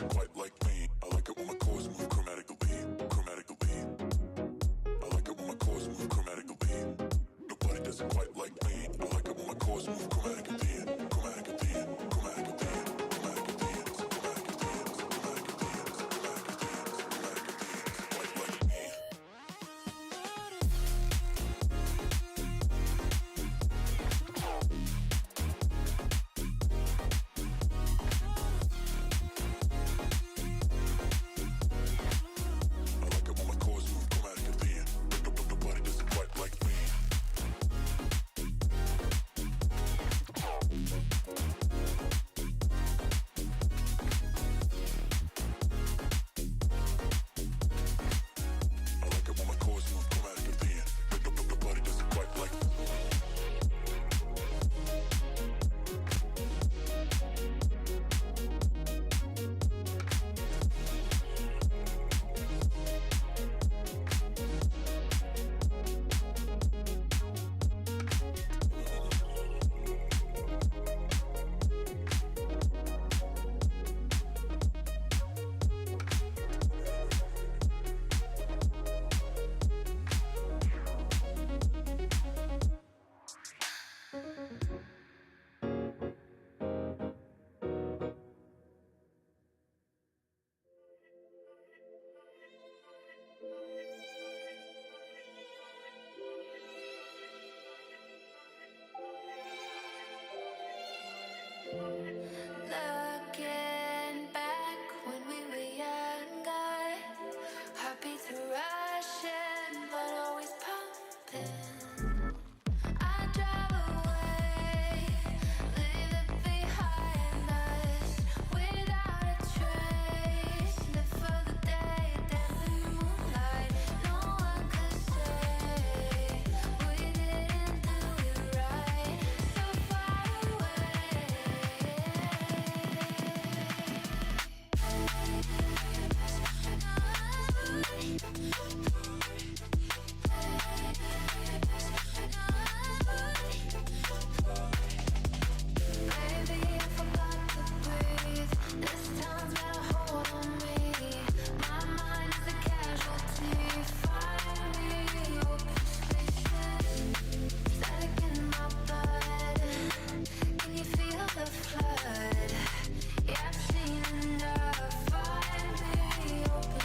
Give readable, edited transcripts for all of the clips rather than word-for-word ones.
doesn't quite like me. I like it when my chords move chromatically. I like it when my chords move chromatically. Nobody does it quite like me. I like it when my chords move chromatically. Looking back when we were younger, heartbeats were rushing, but always pumping. I drive away, leave it behind us, without a trace. Live for the day, dance in the moonlight. No one could say we didn't do it right. So far away. Baby, I forgot to breathe. This town's got a hold on me. My mind is a casualty. Find me open spaces, static in my blood. Can you feel the flood? Yeah, I've seen enough. Find me open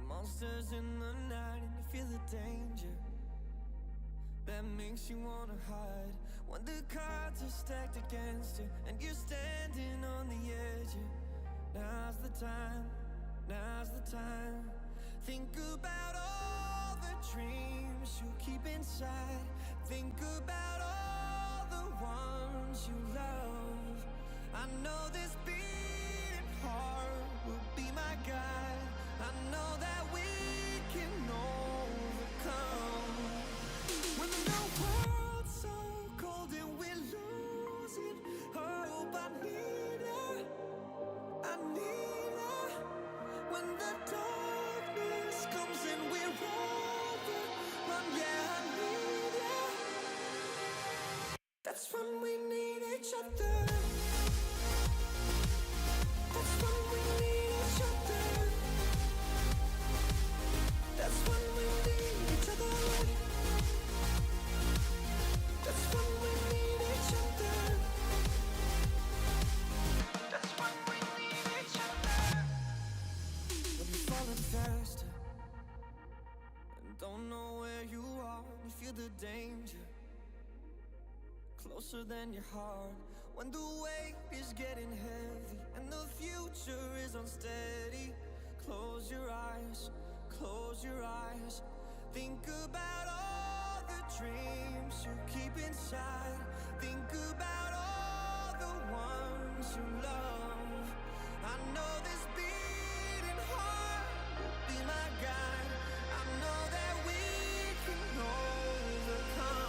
monsters in the night and you feel the danger that makes you wanna hide. when the cards are stacked against you and you're standing on the edge. Now's the time, now's the time. Think about all the dreams you keep inside. Think about all the ones you love. I know this beating heart will be my guide. I know that we can overcome. When the world's so cold and we're losing hope, I need her, I need her. When the darkness comes and we're overrun, yeah, I need her. That's when we need each other. That's when we need each other. That's when we need each other. That's when we need each other. That's when we need each other. When you're falling faster and don't know where you are, you feel the danger closer than your heart. When the weight is getting heavy and the future is unsteady, close your eyes, close your eyes. Think about all the dreams you keep inside. Think about all the ones you love. I know this beating heart will be my guide. I know that we can overcome.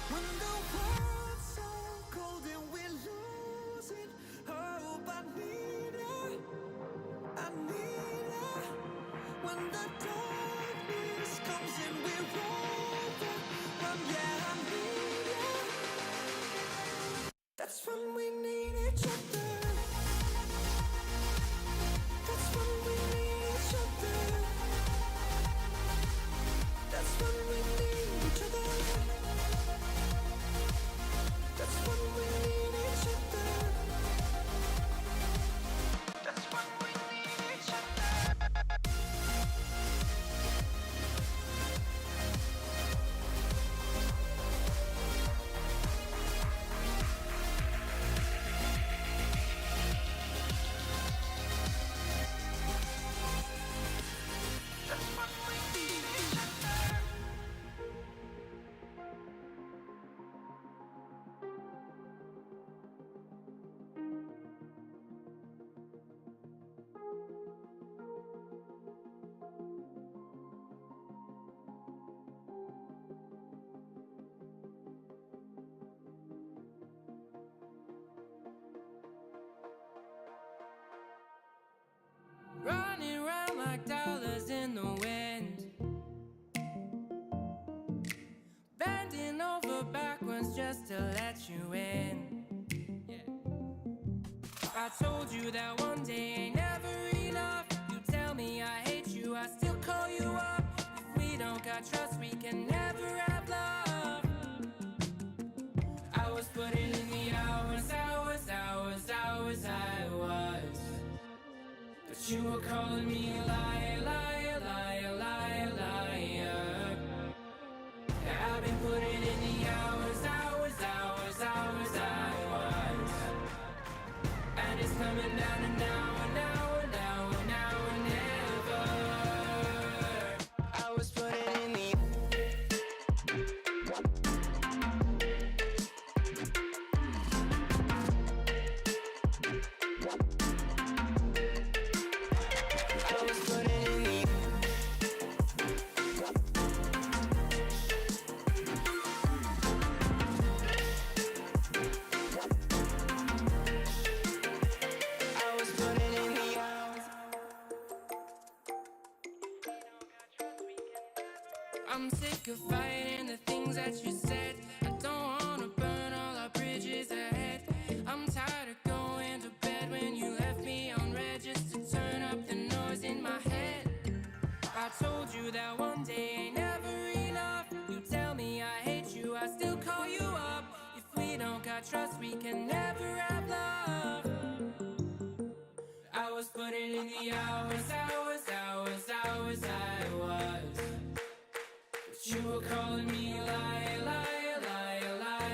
When the world's so cold and we're losing hope, I need her, I need her. When the darkness comes and we're overrun, yeah, I need her. That's when we need each other. That's when we need each other. That's when we need each other. That's when we need each other. That's when we need each other. That's when we need each other. Running round like dollars in the wind, bending over backwards just to let you in. I told you that one day ain't never enough. You tell me I hate you, I still call you up. If we don't got trust, we can never have love. I was putting in the hours, I was. But you were calling me a liar, liar, liar, liar, liar. Yeah, I've been putting in the hours, I was. And it's coming down to now and now and now and now and never. I was putting in the I'm sick of fighting the things that you said. I don't wanna burn all our bridges ahead. I'm tired of going to bed when you left me on red just to turn up the noise in my head. I told you that one day ain't never enough. You tell me I hate you, I still call you up. If we don't got trust, we can never have love. I was putting in the hours, I was. But you were calling me a liar, liar, liar, liar.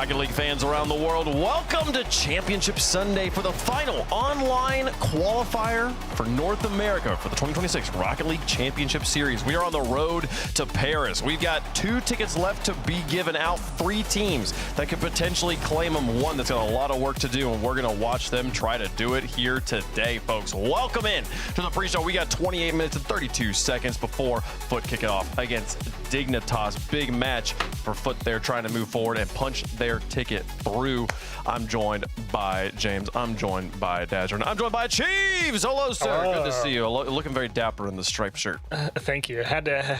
Rocket League fans around the world, welcome to Championship Sunday for the final online qualifier for North America for the 2026 Rocket League Championship Series. We are on the road to Paris. We've got 2 tickets left to be given out, 3 teams that could potentially claim them. One that's got a lot of work to do, and we're going to watch them try to do it here today, folks. Welcome in to the pre-show. We got 28 minutes and 32 seconds before Foot kick it off against Dignitas. Big match for Foot there, trying to move forward and punch their ticket through. I'm joined by James. I'm joined by Dazzer. And I'm joined by Chiefs. Hello, sir. Good to see you. Looking very dapper in the striped shirt. Thank you. I had to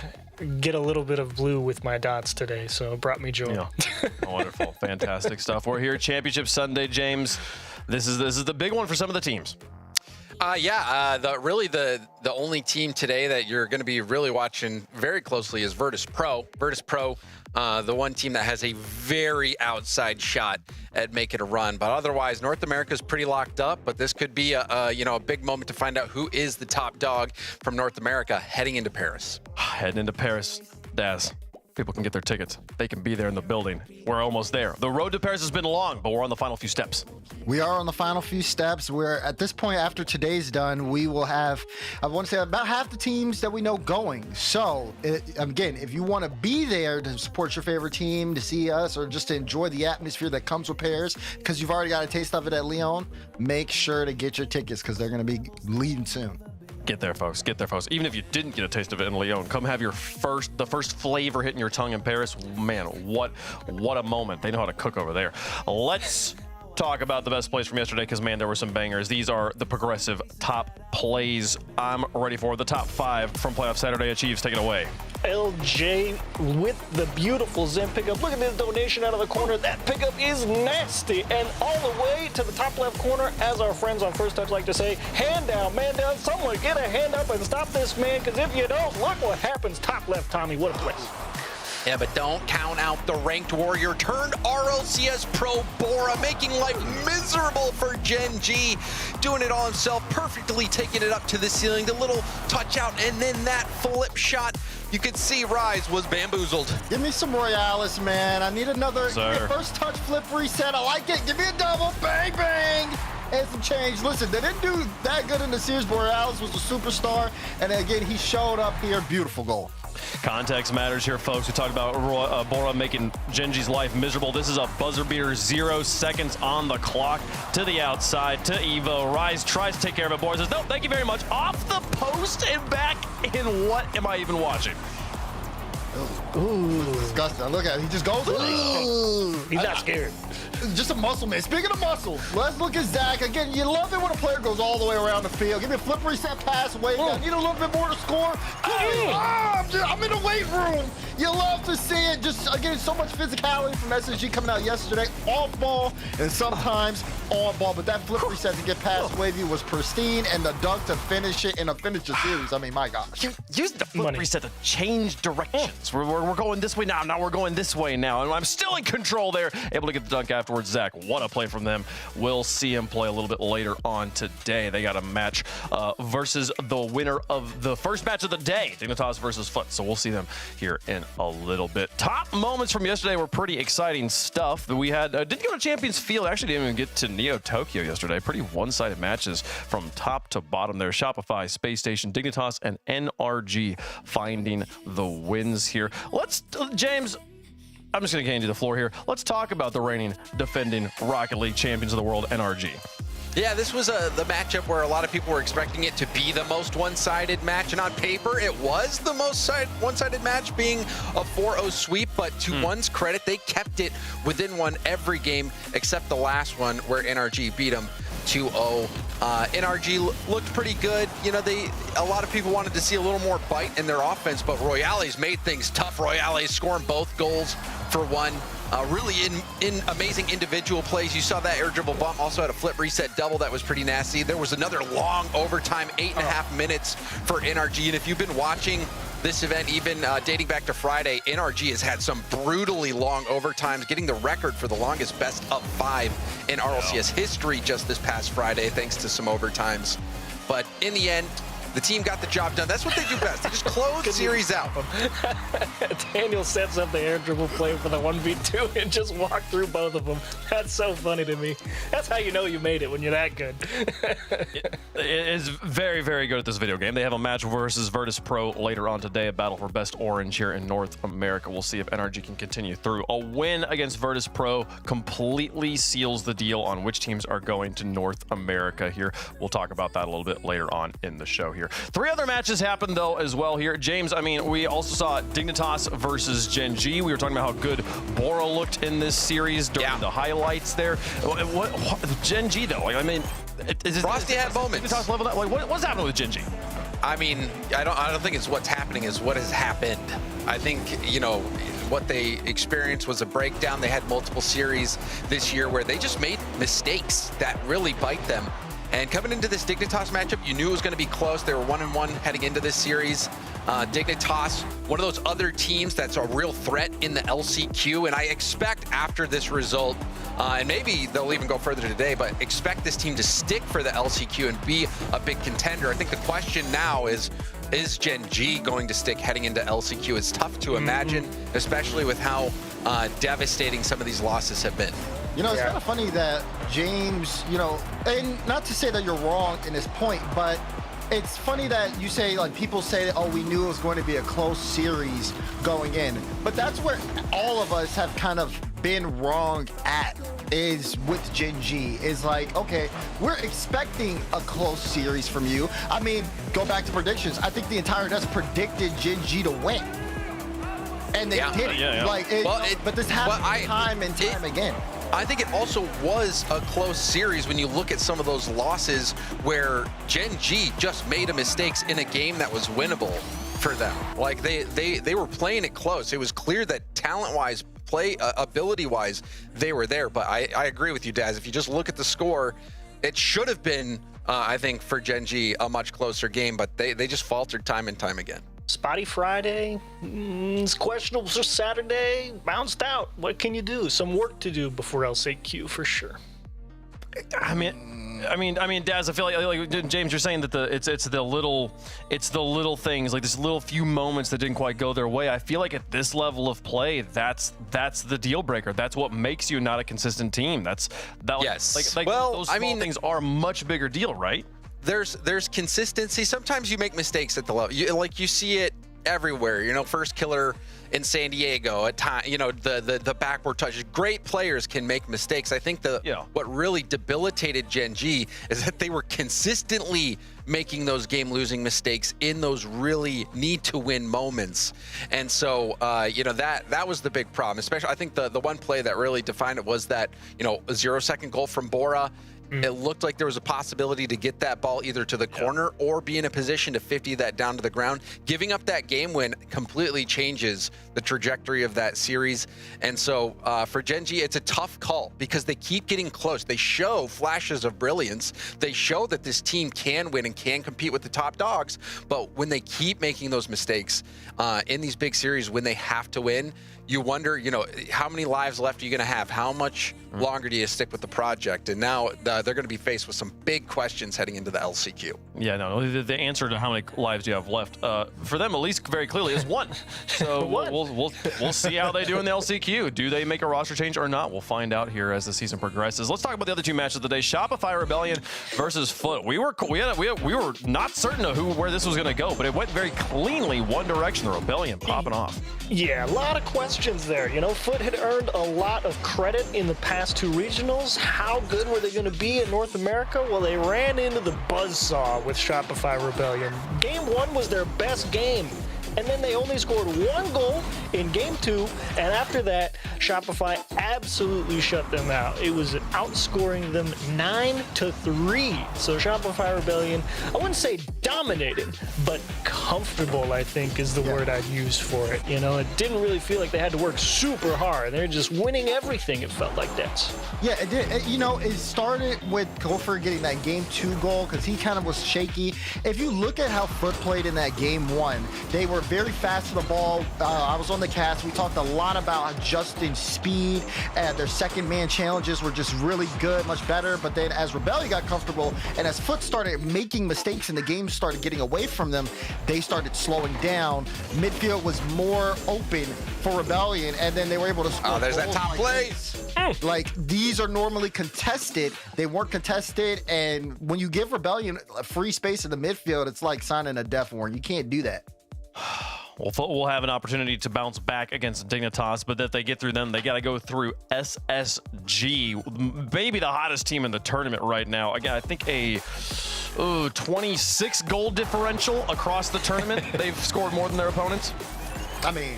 get a little bit of blue with my dots today, so it brought me joy. Yeah. Wonderful. Fantastic stuff. We're here Championship Sunday, James. This is the big one for some of the teams. The only team today that you're going to be really watching very closely is Vertice Pro. Vertice Pro, the one team that has a very outside shot at making a run. But otherwise, North America is pretty locked up. But this could be a big moment to find out who is the top dog from North America heading into Paris. Heading into Paris, Daz. People can get their tickets. They can be there in the building. We're almost there. The road to Paris has been long, but we're on the final few steps. We are on the final few steps. We're at this point, after today's done, we will have, I want to say, about half the teams that we know going. So, again, if you want to be there to support your favorite team, to see us, or just to enjoy the atmosphere that comes with Paris, because you've already got a taste of it at Lyon, make sure to get your tickets because they're going to be leaving soon. Get there, folks. Get there, folks. Even if you didn't get a taste of it in Lyon, come have the first flavor hitting your tongue in Paris. Man, what a moment. They know how to cook over there. Let's talk about the best plays from yesterday because, man, there were some bangers. These are the progressive top plays. I'm ready for the top 5 from Playoff Saturday. Chiefs, take it away. LJ with the beautiful Zen pickup. Look at this donation out of the corner. That pickup is nasty. And all the way to the top left corner, as our friends on First Touch like to say, hand down, man down. Someone get a hand up and stop this man, because if you don't, look what happens. Top left, Tommy. What a place. Yeah, but don't count out the ranked warrior turned Rlcs pro Bora, making life miserable for Gen G. Doing it all himself, perfectly taking it up to the ceiling. The little touch out and then that flip shot. You could see Rise was bamboozled. Give me some Rlcs, man. I need another first touch flip reset. I like it. Give me a double. Bang, bang. And some change. Listen, they didn't do that good in the series. Rlcs was a superstar. And again, he showed up here. Beautiful goal. Context matters here, folks. We talked about Bora making Genji's life miserable. This is a buzzer beater, 0 seconds on the clock. To the outside, to Evo. Rise tries to take care of it. Bora says, no, thank you very much. Off the post and back in. What am I even watching? Ooh, disgusting. Look at it. He just goes. He's not scared. Just a muscle man. Speaking of muscle, let's look at Zach. Again, you love it when a player goes all the way around the field. Give me a flip reset pass way down. Need a little bit more to score. I'm in the weight room. You love to see it. Just, again, so much physicality from SSG coming out yesterday. Off ball and sometimes on ball. But that flip reset to get past Wavy was pristine, and the dunk to finish it in a finish the series. I mean, my gosh. You used the flip reset to change directions. We're going this way now. Now we're going this way now. And I'm still in control there. Able to get the dunk afterwards. Zach, what a play from them. We'll see him play a little bit later on today. They got a match versus the winner of the first match of the day, Dignitas versus Foot. So we'll see them here in a little bit. Top moments from yesterday were pretty exciting stuff. We had didn't go to Champions Field. Actually didn't even get to Neo Tokyo yesterday. Pretty one-sided matches from top to bottom there. Shopify, Space Station, Dignitas, and NRG finding the wins here. Let's, James, I'm just going to hand you the floor here. Let's talk about the reigning, defending Rocket League champions of the world, NRG. Yeah, this was the matchup where a lot of people were expecting it to be the most one-sided match, and on paper, it was the most one-sided match, being a 4-0 sweep, but to one's credit, they kept it within one every game, except the last one where NRG beat them 2-0. NRG looked pretty good. You know, a lot of people wanted to see a little more bite in their offense, but Rlcs made things tough. Rlcs scoring both goals for one. Really in amazing individual plays. You saw that air dribble bump, also had a flip reset double that was pretty nasty. There was another long overtime, 8.5 minutes for NRG. And if you've been watching this event, even dating back to Friday, NRG has had some brutally long overtimes, getting the record for the longest best of 5 in RLCS history just this past Friday, thanks to some overtimes. But in the end, The team got the job done. That's what they do best. They just close the series out. Daniel sets up the air dribble play for the 1v2 and just walk through both of them. That's so funny to me. That's how you know you made it, when you're that good. It is very, very good at this video game. They have a match versus Vertice Pro later on today, a battle for best orange here in North America. We'll see if NRG can continue through. A win against Vertice Pro completely seals the deal on which teams are going to North America here. We'll talk about that a little bit later on in the show here. 3 other matches happened, though, as well here. James, I mean, we also saw Dignitas versus Gen G. We were talking about how good Bora looked in this series during the highlights there. What Gen G, though? Like, I mean, Frosty had moments. Dignitas level that? Like, what's happening with Gen G? I mean, I don't think it's what's happening, is what has happened. I think, you know, what they experienced was a breakdown. They had multiple series this year where they just made mistakes that really bite them. And coming into this Dignitas matchup, you knew it was going to be close. They were 1-1 heading into this series. Dignitas, one of those other teams that's a real threat in the LCQ. And I expect after this result, and maybe they'll even go further today, but expect this team to stick for the LCQ and be a big contender. I think the question now is Gen G going to stick heading into LCQ? It's tough to imagine, especially with how devastating some of these losses have been. You know, it's kind of funny that James, you know, and not to say that you're wrong in this point, but it's funny that you say, like, people say, oh, we knew it was going to be a close series going in. But that's where all of us have kind of been wrong at, is with Gen G. Is like, okay, we're expecting a close series from you. I mean, go back to predictions. I think the entire desk predicted Gen G to win. And they did. Like, but this happens time and time again. I think it also was a close series when you look at some of those losses where Gen G just made mistakes in a game that was winnable for them. Like, they were playing it close. It was clear that talent-wise, ability-wise, they were there. But I agree with you, Daz. If you just look at the score, it should have been, I think, for Gen G, a much closer game. But they just faltered time and time again. Spotty Friday, it's questionable for Saturday, bounced out. What can you do? Some work to do before LCQ for sure. I mean, Daz, I feel like James, you're saying that it's the little things, like this little few moments that didn't quite go their way. I feel like at this level of play, that's the deal breaker. That's what makes you not a consistent team. Yes. Like well, those small things are a much bigger deal, right? There's consistency. Sometimes you make mistakes at the level. You see it everywhere. You know, first killer in San Diego at time. You know, the backward touches. Great players can make mistakes. I think what really debilitated Gen G is that they were consistently making those game-losing mistakes in those really need-to-win moments. And so, you know, that was the big problem. Especially, I think the one play that really defined it was that, you know, a 0-second goal from Bora. It looked like there was a possibility to get that ball either to the corner or be in a position to 50 that down to the ground. Giving up that game win completely changes the trajectory of that series. And so for Gen G, it's a tough call because they keep getting close. They show flashes of brilliance. They show that this team can win and can compete with the top dogs. But when they keep making those mistakes in these big series, when they have to win, you wonder, you know, how many lives left are you going to have? How much longer do you stick with the project? And now they're going to be faced with some big questions heading into the LCQ. Yeah, no, the answer to how many lives do you have left for them, at least very clearly, is 1. So we'll see how they do in the LCQ. Do they make a roster change or not? We'll find out here as the season progresses. Let's talk about the other 2 matches of the day. Shopify Rebellion versus Foot. We were not certain of where this was going to go, but it went very cleanly one direction. The Rebellion popping off. Yeah, a lot of questions there. You know, Foot had earned a lot of credit in the past 2 regionals. How good were they going to be in North America? Well, they ran into the buzzsaw with Shopify Rebellion. Game 1 was their best game. And then they only scored 1 goal in game 2, and after that, Shopify absolutely shut them out. It was outscoring them 9-3. So Shopify Rebellion, I wouldn't say dominated, but comfortable, I think, is the word I'd use for it. You know, it didn't really feel like they had to work super hard. They're just winning everything, it felt like that. Yeah, it did. You know, it started with Gopher getting that game 2 goal because he kind of was shaky. If you look at how Foot played in that game 1, they were very fast to the ball. I was on the cast. We talked a lot about adjusting speed, and their second man challenges were just really good, much better. But then as Rebellion got comfortable and as Foot started making mistakes and the game started getting away from them, they started slowing down. Midfield was more open for Rebellion, and then they were able to score. Oh, there's that goals top like play. this. Like, these are normally contested. They weren't contested, and when you give Rebellion a free space in the midfield, it's like signing a death warrant. You can't do that. Well, Foot will have an opportunity to bounce back against Dignitas, but if they get through them, they got to go through SSG, maybe the hottest team in the tournament right now. Again, I think a 26 goal differential across the tournament. They've scored more than their opponents. I mean,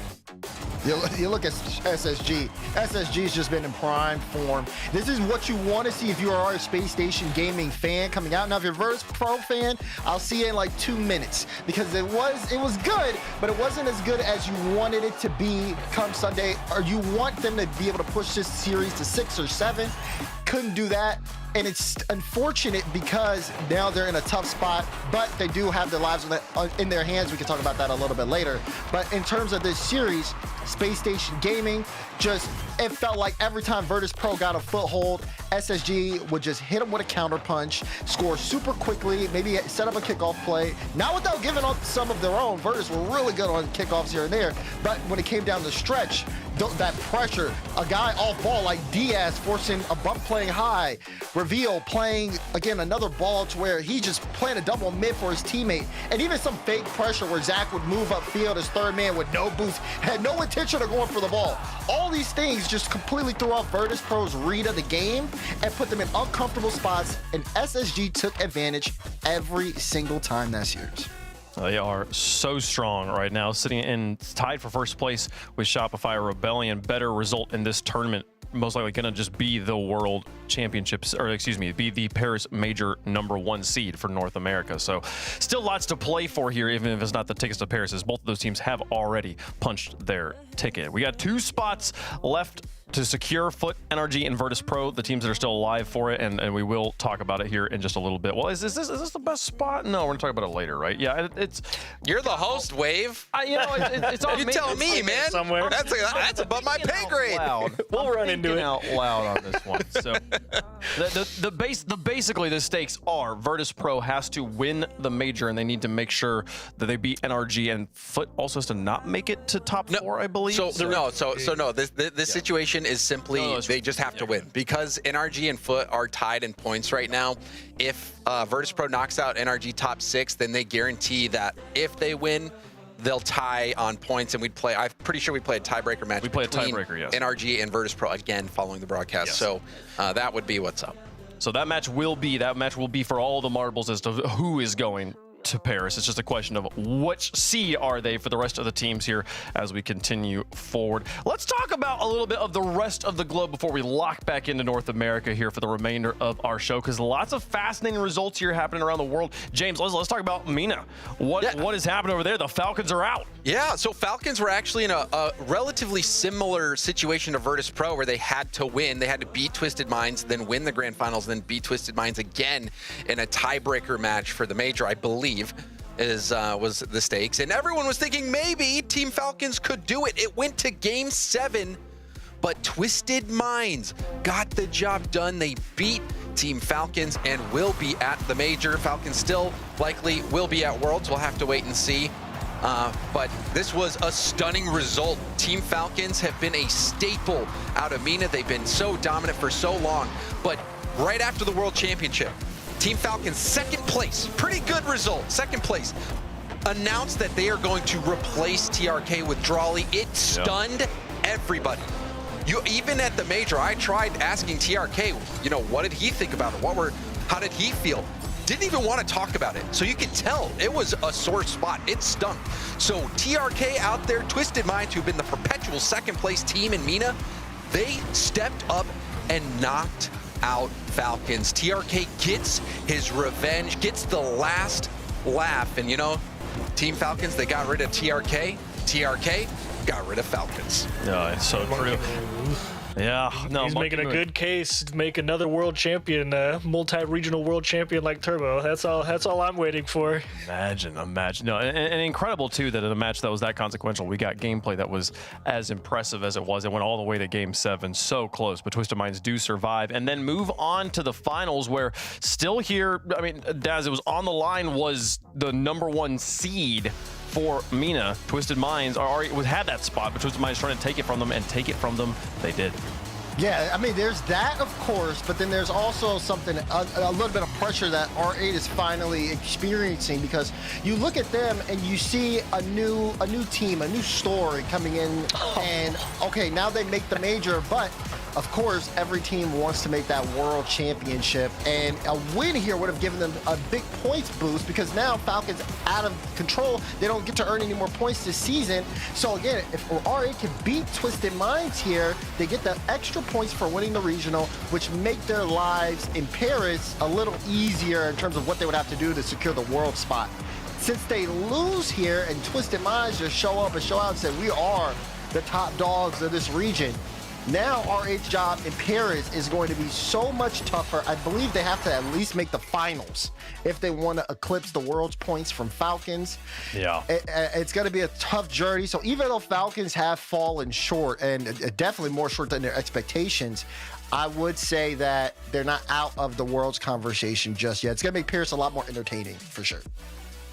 you look at SSG. SSG's just been in prime form. This is what you want to see if you are a Space Station Gaming fan coming out. Now, if you're a Vertice Pro fan, I'll see it in like 2 minutes because it was good, but it wasn't as good as you wanted it to be come Sunday. Or you want them to be able to push this series to 6 or 7. Couldn't do that. And it's unfortunate because now they're in a tough spot, but they do have their lives in their hands. We can talk about that a little bit later. But in terms of this series, Space Station Gaming, it felt like every time Vertice Pro got a foothold, SSG would just hit them with a counter punch, score super quickly, maybe set up a kickoff play, not without giving up some of their own. Vertice were really good on kickoffs here and there, but when it came down the stretch, that pressure, a guy off ball like Diaz forcing a bump playing high, Reveal playing, again, another ball to where he just playing a double mid for his teammate, and even some fake pressure where Zach would move upfield as third man with no boost, had no intention of going for the ball. All these things just completely threw off Vertice Pro's read of the game and put them in uncomfortable spots, and SSG took advantage every single time that series. They are so strong right now, sitting in tied for first place with Shopify Rebellion. Better result in this tournament, most likely going to just be the World Championships, or excuse me, be the Paris Major #1 seed for North America. So still lots to play for here, even if it's not the tickets to Paris, as both of those teams have already punched their ticket. We got 2 spots left to secure Foot, NRG, and Vertice Pro, the teams that are still alive for it, and we will talk about it here in just a little bit. Well, is this the best spot? No, we're gonna talk about it later, right? Yeah, it's. You're the host, Wave. It's all You tell me, man. somewhere. That's above my pay grade. We'll run into it. Out loud on this one. So basically the stakes are Vertice Pro has to win the major, and they need to make sure that they beat NRG, and Foot also has to not make it to top 4, I believe. This situation is simply they just have to win because NRG and Foot are tied in points right now. If Vertice Pro knocks out NRG top 6, then they guarantee that if they win, they'll tie on points, and I'm pretty sure we play a tiebreaker match. We play a tiebreaker, yes. NRG and Vertice Pro again following the broadcast. Yes. So that would be what's up. So that match will be for all the marbles as to who is going to Paris. It's just a question of which seed are they for the rest of the teams here as we continue forward. Let's talk about a little bit of the rest of the globe before we lock back into North America here for the remainder of our show, because lots of fascinating results here happening around the world. James, let's talk about MENA. What is happening over there? The Falcons are out. Yeah, so Falcons were actually in a relatively similar situation to Vertice Pro, where they had to win. They had to beat Twisted Minds, then win the grand finals, then beat Twisted Minds again in a tiebreaker match for the major, I believe, was the stakes. And everyone was thinking maybe Team Falcons could do it. It went to Game 7, but Twisted Minds got the job done. They beat Team Falcons and will be at the major. Falcons still likely will be at Worlds. We'll have to wait and see. But this was a stunning result. Team Falcons have been a staple out of MENA. They've been so dominant for so long. But right after the World Championship, Team Falcons, second place, pretty good result, second place, announced that they are going to replace TRK with Drawley. It stunned everybody. Even at the major, I tried asking TRK, what did he think about it? How did he feel? Didn't even want to talk about it. So you could tell it was a sore spot. It stunk. So TRK out there, Twisted Minds, who've been the perpetual second place team in MENA, they stepped up and knocked out Falcons. TRK gets his revenge, gets the last laugh. And Team Falcons, they got rid of TRK. TRK got rid of Falcons. Yeah, it's so true. Yeah, no, He's making a good case to make another world champion, multi-regional world champion like Turbo. That's all I'm waiting for. Imagine. No, and incredible too that in a match that was that consequential, we got gameplay that was as impressive as it was. It went all the way to Game 7, so close. But Twisted Minds do survive and then move on to the finals, where still here. I mean, Daz, it was on the line. Was the #1 seed for MENA. Twisted Minds already had that spot, but Twisted Minds trying to take it from them, and take it from them, they did. Yeah, I mean, there's that, of course, but then there's also something, a little bit of pressure that R8 is finally experiencing, because you look at them and you see a new team, a new story coming in, and okay, now they make the major, but of course, every team wants to make that world championship, and a win here would have given them a big points boost, because now Falcons out of control. They don't get to earn any more points this season. So again, if R8 can beat Twisted Minds here, they get the extra points for winning the regional, which make their lives in Paris a little easier in terms of what they would have to do to secure the world spot. Since they lose here and Twisted Minds just show up and show out and say, we are the top dogs of this region, now R8's job in Paris is going to be so much tougher. I believe they have to at least make the finals if they want to eclipse the world's points from Falcons. Yeah. It's going to be a tough journey. So even though Falcons have fallen short, and definitely more short than their expectations, I would say that they're not out of the world's conversation just yet. It's going to make Paris a lot more entertaining, for sure.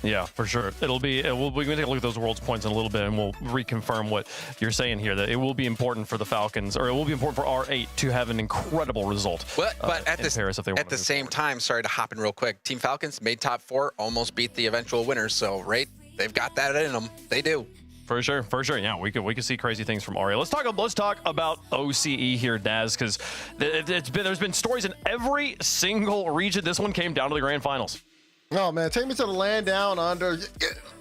Yeah, for sure. We're going to take a look at those world's points in a little bit, and we'll reconfirm what you're saying here, that it will be important for the Falcons, or it will be important for R8 to have an incredible result. But at Paris if they at the same time, sorry to hop in real quick, Team Falcons made top 4, almost beat the eventual winners. So, right, they've got that in them. They do. For sure. Yeah, we could see crazy things from R8. Let's talk about OCE here, Daz, because there's been stories in every single region. This one came down to the grand finals. Oh man, take me to the land down under.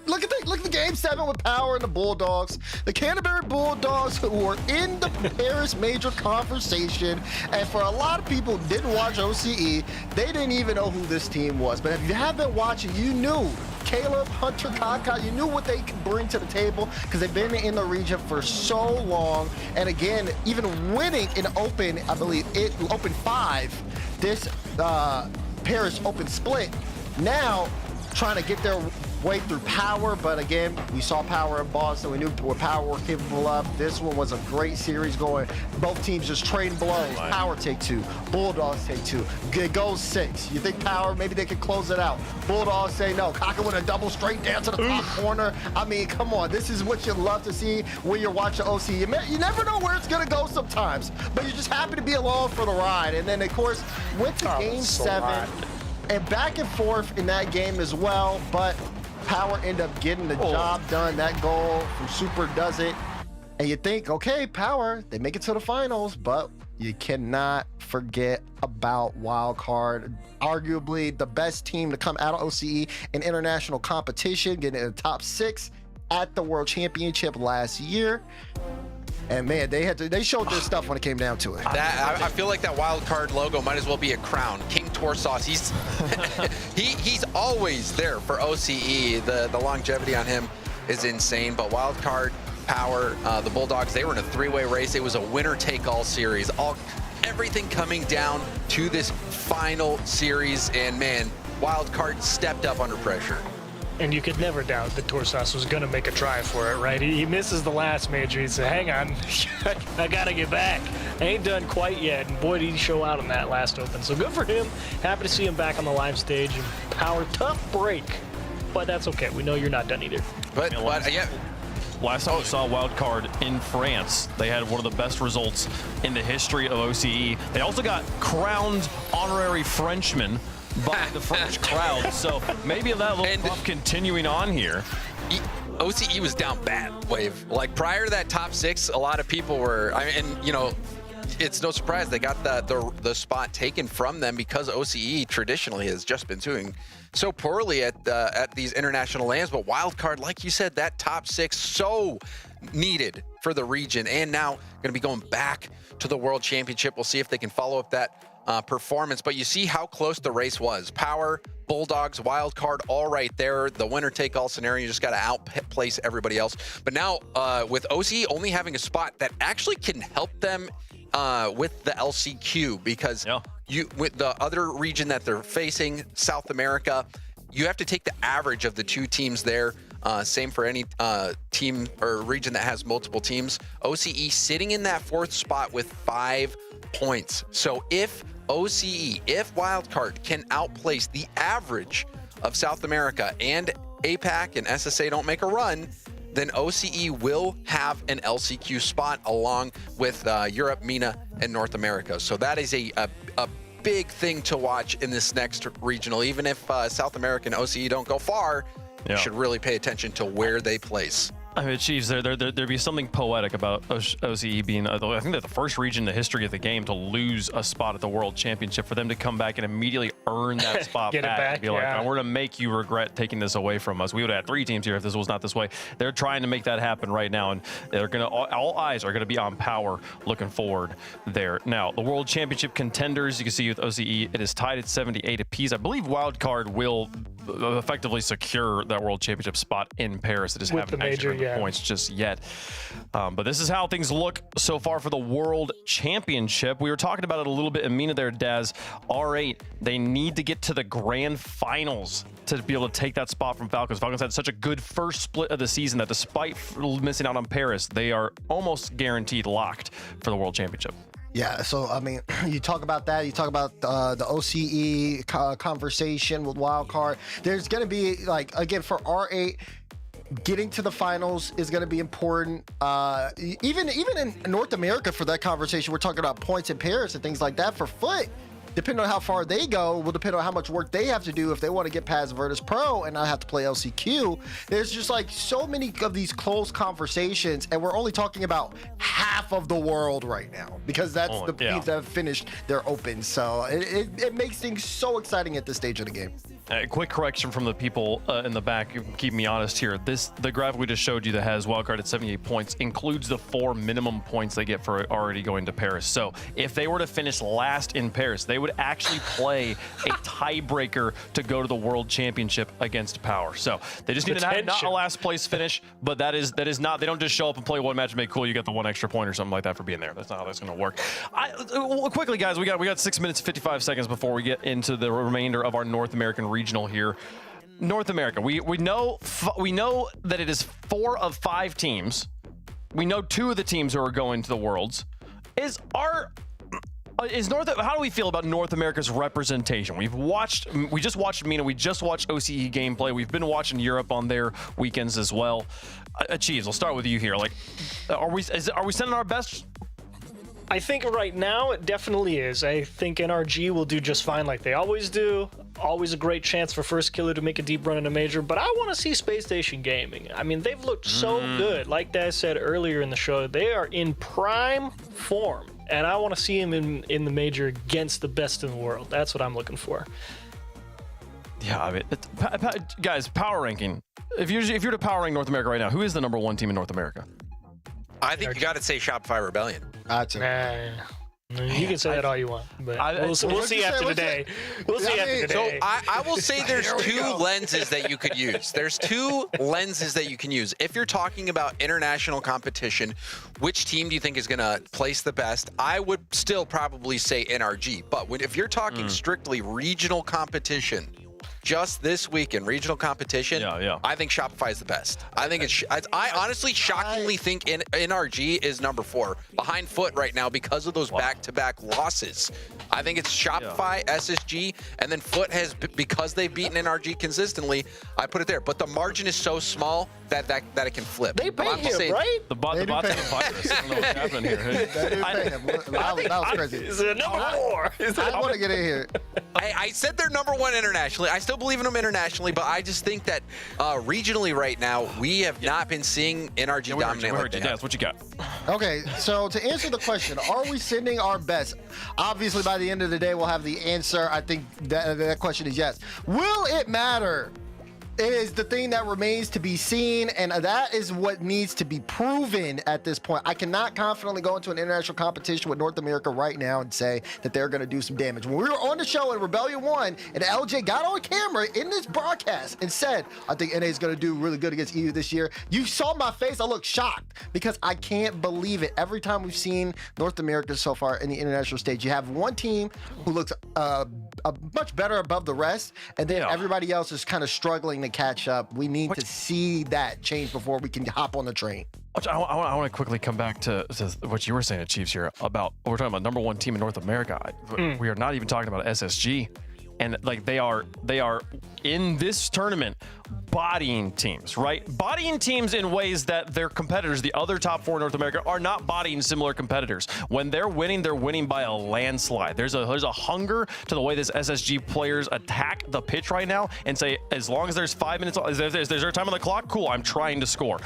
Look at the Game 7 with Power and the Bulldogs. The Canterbury Bulldogs, who were in the Paris major conversation. And for a lot of people who didn't watch OCE, they didn't even know who this team was. But if you have been watching, you knew Caleb, Hunter, Kaka, you knew what they could bring to the table, because they've been in the region for so long. And again, even winning in Open, I believe, Open 5, this Paris Open split, now trying to get their way through Power, but again, we saw Power in Boston. We knew what Power were capable of. This one was a great series going. Both teams just trading blows. Power take 2, Bulldogs take 2. It goes 6. You think Power, maybe they could close it out. Bulldogs say no. Kaka with a double straight down to the top corner. I mean, come on. This is what you love to see when you're watching OC. You never know where it's going to go sometimes, but you're just happy to be along for the ride. And then, of course, went to Game 7. And back and forth in that game as well, but Power ended up getting the job done. That goal from Super does it. And you think, okay, Power, they make it to the finals, but you cannot forget about Wildcard. Arguably the best team to come out of OCE in international competition, getting in the top 6 at the World Championship last year. And man, they showed their stuff when it came down to it. I feel like that wild card logo might as well be a crown. King Torsos, he's always there for OCE. The longevity on him is insane. But wild card, Power, the Bulldogs, they were in a 3-way race. It was a winner-take-all series. Everything coming down to this final series, and man, wild card stepped up under pressure. And you could never doubt that Torsos was going to make a try for it, right? He misses the last major. He said, hang on, I got to get back. I ain't done quite yet. And boy, did he show out on that last Open. So good for him. Happy to see him back on the live stage. And Power, tough break. But that's okay. We know you're not done either. But yeah. Last time we saw Wildcard in France, they had one of the best results in the history of OCE. They also got crowned honorary Frenchman by the French crowd, so maybe that little bump continuing on here. OCE was down bad, Wave. Like prior to that top 6, a lot of people were, and you know, it's no surprise they got the spot taken from them, because OCE traditionally has just been doing so poorly at these international lands. But Wildcard, like you said, that top 6 so needed for the region, and now going to be going back to the World Championship. We'll see if they can follow up that performance, but you see how close the race was. Power, Bulldogs, Wildcard, all right there. The winner-take-all scenario, you just got to outplace everybody else. But now with OCE only having a spot that actually can help them with the LCQ because with the other region that they're facing, South America, you have to take the average of the two teams there. Same for any team or region that has multiple teams. OCE sitting in that 4th spot with 5 points. So if OCE, if Wildcard can outplace the average of South America and APAC and SSA don't make a run, then OCE will have an LCQ spot along with Europe, MENA, and North America. So that is a big thing to watch in this next regional. Even if South America and OCE don't go far, you should really pay attention to where they place. I mean, Chiefs, there'd be something poetic about OCE being, I think they're the first region in the history of the game to lose a spot at the World Championship. For them to come back and immediately earn that spot back and be like, oh, we're going to make you regret taking this away from us. We would have had 3 teams here if this was not this way. They're trying to make that happen right now, and they're going to, all eyes are going to be on Power looking forward there. Now, the World Championship contenders, you can see with OCE, it is tied at 78 apiece. I believe Wildcard will effectively secure that World Championship spot in Paris. It just haven't actually earned the points just yet. But this is how things look so far for the World Championship. We were talking about it a little bit in MENA there, Daz. R8, they need to get to the grand finals to be able to take that spot from Falcons. Falcons had such a good first split of the season that despite missing out on Paris, they are almost guaranteed locked for the World Championship. Yeah, so, I mean, you talk about that. You talk about the OCE conversation with Wildcard. There's going to be, like, again, for R8, getting to the finals is going to be important. Even in North America for that conversation, we're talking about points in Paris and things like that. For Foot, depending on how far they go, will depend on how much work they have to do if they want to get past Vertice Pro and not have to play LCQ. There's just like so many of these close conversations, and we're only talking about half of the world right now because that's the teams that have finished their open. So it makes things so exciting at this stage of the game. A quick correction from the people in the back, keep me honest here. The graphic we just showed you that has Wildcard at 78 points includes the 4 minimum points they get for already going to Paris. So if they were to finish last in Paris, they would actually play a tiebreaker to go to the World Championship against Power. So they just need to have not a last place finish, but that is not, they don't just show up and play one match and make cool, you get the 1 extra point or something like that for being there. That's not how that's going to work. Quickly, guys, we got 6 minutes, 55 seconds before we get into the remainder of our North American regional here. North America, we know that it is 4 of 5 teams. We know 2 of the teams who are going to the Worlds. How do we feel about North America's representation? We just watched MENA, we just watched OCE gameplay. We've been watching Europe on their weekends as well. Chiefs, I'll start with you here. Like, are we sending our best? I think right now it definitely is. I think NRG will do just fine like they always do. Always a great chance for First Killer to make a deep run in a major, but I want to see Space Station Gaming. I mean, they've looked so good. Like Daz said earlier in the show, they are in prime form, and I want to see them in the major against the best in the world. That's what I'm looking for. Yeah, I mean, guys, power ranking. If you're to power rank North America right now, who is the number 1 team in North America? I think you got to say Shopify Rebellion. You can say that all you want, but we'll see after the day. We'll see after the day. So I will say there's 2 lenses that you could use. There's 2 lenses that you can use. If you're talking about international competition, which team do you think is going to place the best? I would still probably say NRG. But if you're talking strictly regional competition, just this week in regional competition, I think Shopify is the best. I think I honestly shockingly think NRG is number 4 behind Foot right now because of those back-to-back losses. I think it's Shopify, SSG, and then Foot has, because they've beaten NRG consistently, I put it there. But the margin is so small that it can flip. They pay him, right? The bot's in the virus. I don't know what's happening here. They do pay him. That was crazy. Is it number 4? I want to get in here. I said they're number 1 internationally. I still believe in them internationally, but I just think that regionally right now, we have not been seeing NRG dominate like that. That's what you got. Okay, so to answer the question, are we sending our best? Obviously, by the end of the day, we'll have the answer. I think that question is yes. Will it matter It is the thing that remains to be seen, and that is what needs to be proven at this point. I cannot confidently go into an international competition with North America right now and say that they're going to do some damage. When we were on the show in Rebellion 1, and LJ got on camera in this broadcast and said, I think NA is going to do really good against EU this year, you saw my face. I looked shocked because I can't believe it. Every time we've seen North America so far in the international stage, you have one team who looks much better above the rest, and then everybody else is kind of struggling to catch up. We need to see that change before we can hop on the train. I want to quickly come back to what you were saying, Chiefs, here about we're talking about number one team in North America. We are not even talking about SSG, and like they are in this tournament bodying teams, right? Bodying teams in ways that their competitors, the other top four in North America, are not bodying similar competitors. When they're winning by a landslide. There's a hunger to the way this SSG players attack the pitch right now and say, as long as there's 5 minutes, is there time on the clock? Cool, I'm trying to score.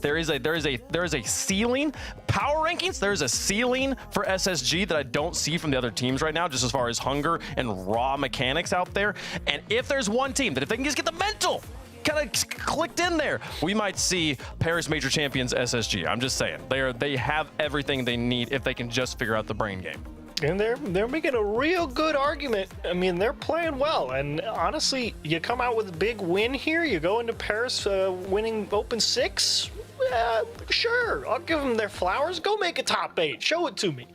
There is a ceiling. Power rankings, there's a ceiling for SSG that I don't see from the other teams right now, just as far as hunger and raw mechanics out there. And if there's one team that if they can just get the mental kind of clicked in there, we might see Paris Major Champions SSG. I'm just saying, they have everything they need if they can just figure out the brain game. And they're making a real good argument. I mean, they're playing well. And honestly, you come out with a big win here. You go into Paris winning Open 6. Sure, I'll give them their flowers. Go make a top 8. Show it to me.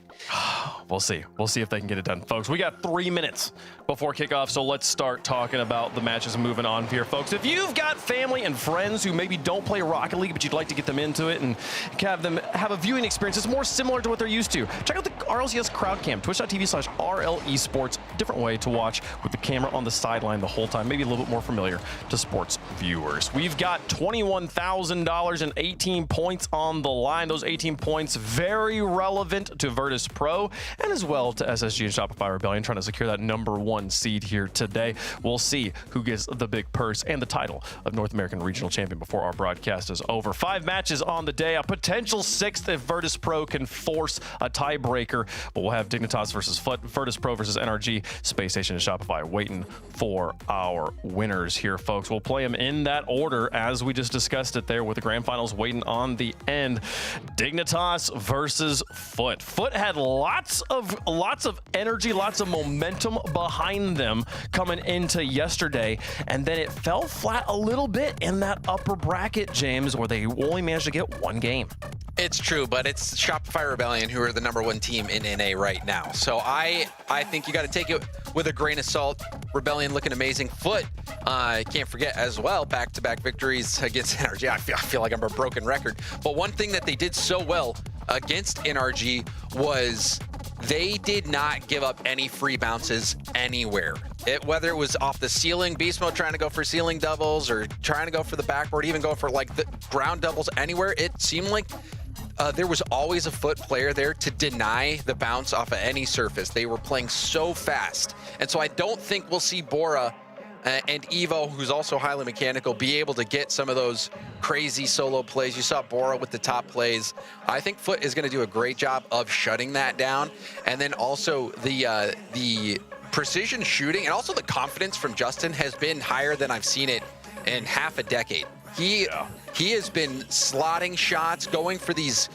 We'll see. We'll see if they can get it done, folks. We got 3 minutes before kickoff, so let's start talking about the matches moving on here, folks. If you've got family and friends who maybe don't play Rocket League, but you'd like to get them into it and have them have a viewing experience that's more similar to what they're used to, check out the Rlcs crowd cam, twitch.tv/RLE Sports. Different way to watch with the camera on the sideline the whole time, maybe a little bit more familiar to sports viewers. We've got $21,000 and 18 points on the line. Those 18 points very relevant to Vertice Pro and as well to SSG and Shopify Rebellion, trying to secure that number 1 seed here today. We'll see who gets the big purse and the title of North American Regional Champion before our broadcast is over. 5 matches on the day, a potential 6th if Vertice Pro can force a tiebreaker, but we'll have Dignitas versus Foot, Vertice Pro versus NRG, Space Station and Shopify waiting for our winners here, folks. We'll play them in that order as we just discussed it there, with the grand finals waiting on the end. Dignitas versus Foot. Foot had lots of energy, lots of momentum behind them coming into yesterday, and then it fell flat a little bit in that upper bracket, James, where they only managed to get 1 game. It's true, but it's Shopify Rebellion who are the number 1 team in NA right now. So I think you got to take it with a grain of salt. Rebellion looking amazing. Foot, can't forget as well, back-to-back victories against NRG. I feel like I'm a broken record. But one thing that they did so well against NRG was they did not give up any free bounces anywhere. Whether it was off the ceiling, Beast Mode trying to go for ceiling doubles or trying to go for the backboard, even go for like the ground doubles anywhere, it seemed like there was always a Foot player there to deny the bounce off of any surface. They were playing so fast. And so I don't think we'll see Bora and Evo, who's also highly mechanical, be able to get some of those crazy solo plays. You saw Bora with the top plays. I think Foot is going to do a great job of shutting that down. And then also the precision shooting and also the confidence from Justin has been higher than I've seen it in half a decade. He has been slotting shots, going for these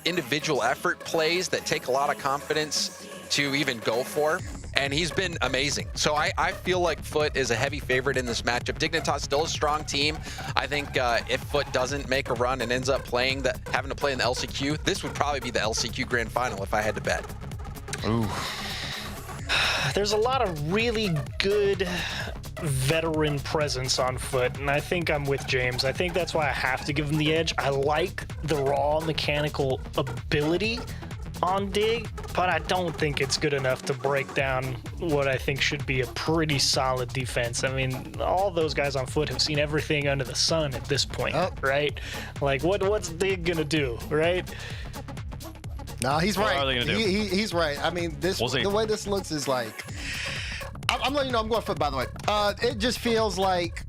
individual effort plays that take a lot of confidence to even go for. And he's been amazing. So I feel like Foot is a heavy favorite in this matchup. Dignitas still a strong team. I think if Foot doesn't make a run and ends up having to play in the LCQ, this would probably be the LCQ Grand Final if I had to bet. Ooh. There's a lot of really good veteran presence on Foot, and I think I'm with James. I think that's why I have to give him the edge. I like the raw mechanical ability on Dig, but I don't think it's good enough to break down what I think should be a pretty solid defense. I mean, all those guys on Foot have seen everything under the sun at this point, right? Like, what's Dig gonna do, right? No, he's What right. are they gonna do? He's right. I mean, the way this looks is like, I'm letting you know I'm going Foot, by the way. It just feels like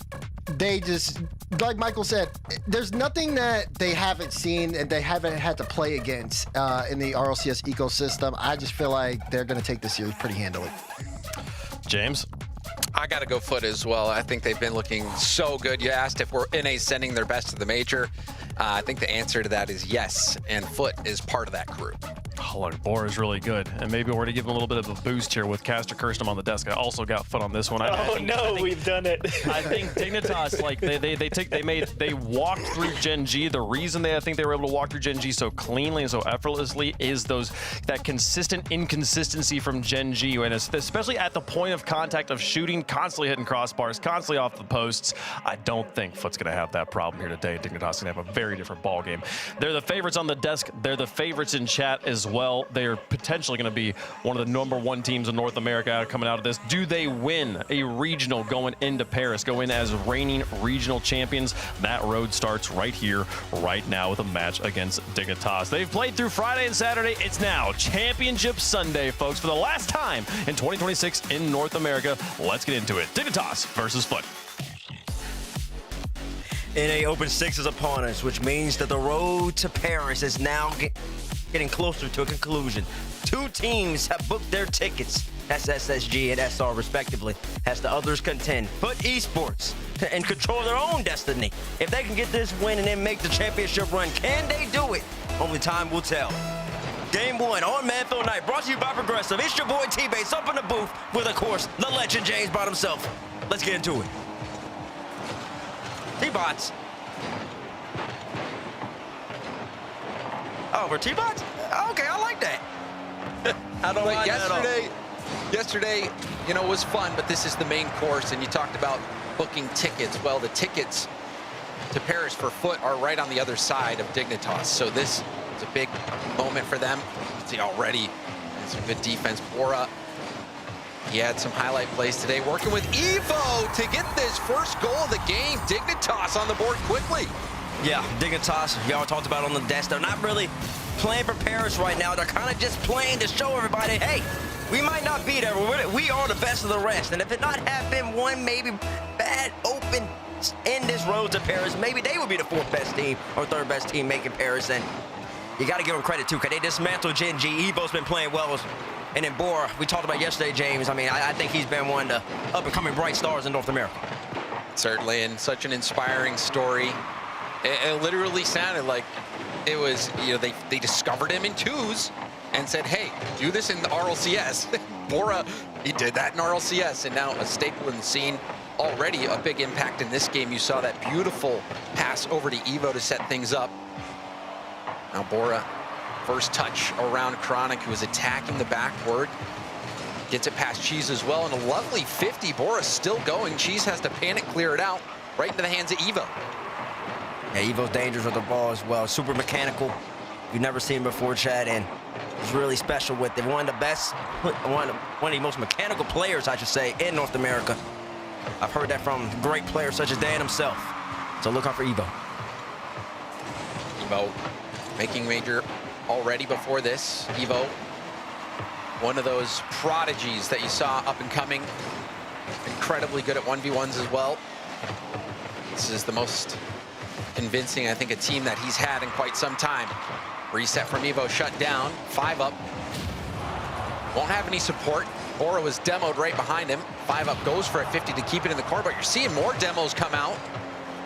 they just, like Michael said, there's nothing that they haven't seen and they haven't had to play against in the RLCS ecosystem. I just feel like they're going to take this series pretty handily. James? I got to go Foot as well. I think they've been looking so good. You asked if we're NA sending their best to the major. I think the answer to that is yes, and Foot is part of that group. Oh, look, Bora is really good, and maybe we're to give him a little bit of a boost here with Caster Kirsten on the desk. I also got Foot on this one. We've done it. I think Dignitas, like they walked through Gen G. The reason I think they were able to walk through Gen G so cleanly and so effortlessly is that consistent inconsistency from Gen G, and especially at the point of contact of shooting, constantly hitting crossbars, constantly off the posts. I don't think Foot's going to have that problem here today. Dignitas going to have a very different ball game. They're the favorites on the desk. They're the favorites in chat as well. They're potentially going to be one of the #1 teams in North America coming out of this. Do they win a regional going into Paris, go in as reigning regional champions? That road starts right here, right now with a match against Dignitas. They've played through Friday and Saturday. It's now Championship Sunday, folks, for the last time in 2026 in North America. Let's get into it. Dignitas versus Foot. NA Open 6 is upon us, which means that the road to Paris is now getting closer to a conclusion. Two teams have booked their tickets. That's SSG and SR respectively, as the others contend. Foot Esports and control their own destiny. If they can get this win and then make the championship run, can they do it? Only time will tell. Game 1 on Manfield Night, brought to you by Progressive. It's your boy T-Bates up in the booth with, of course, the legend James Bond himself. Let's get into it. T-Bots. Oh, we're T-Bots? Okay, I like that. I don't like Yesterday, you know, was fun, but this is the main course, and you talked about booking tickets. Well, the tickets to Paris for Foot are right on the other side of Dignitas, so this is a big moment for them. See already some good defense. Bora, he had some highlight plays today, working with Evo to get this first goal of the game. Dignitas on the board quickly. Yeah, Dignitas, y'all talked about on the desk. They're not really playing for Paris right now. They're kind of just playing to show everybody, hey, we might not be there, but we are the best of the rest. And if it not have been one maybe bad open in this road to Paris, maybe they would be the 4th best team or 3rd best team making Paris. And you got to give them credit, too, because they dismantled Gen G. Evo's been playing well. And then Bora, we talked about yesterday, James. I mean, I think he's been one of the up-and-coming bright stars in North America. Certainly, and such an inspiring story. It literally sounded like it was, you know, they discovered him in 2s and said, hey, do this in the RLCS. Bora, he did that in RLCS, and now a staple in the scene. Already a big impact in this game. You saw that beautiful pass over to Evo to set things up. Now Bora, first touch around Chronic, who was attacking the backboard. Gets it past Cheese as well, and a lovely 50. Bora still going. Cheese has to panic clear it out right into the hands of Evo. Yeah, Evo's dangerous with the ball as well. Super mechanical. You've never seen him before, Chad, and he's really special with it. One of the best, one of the most mechanical players, I should say, in North America. I've heard that from great players such as Dan himself. So look out for Evo. Evo making major already before this. Evo, one of those prodigies that you saw up and coming. Incredibly good at 1v1s as well. This is the most convincing, I think, a team that he's had in quite some time. Reset from Evo, shut down, 5 up. Won't have any support. Bora was demoed right behind him. 5 up, goes for a 50 to keep it in the corner, but you're seeing more demos come out.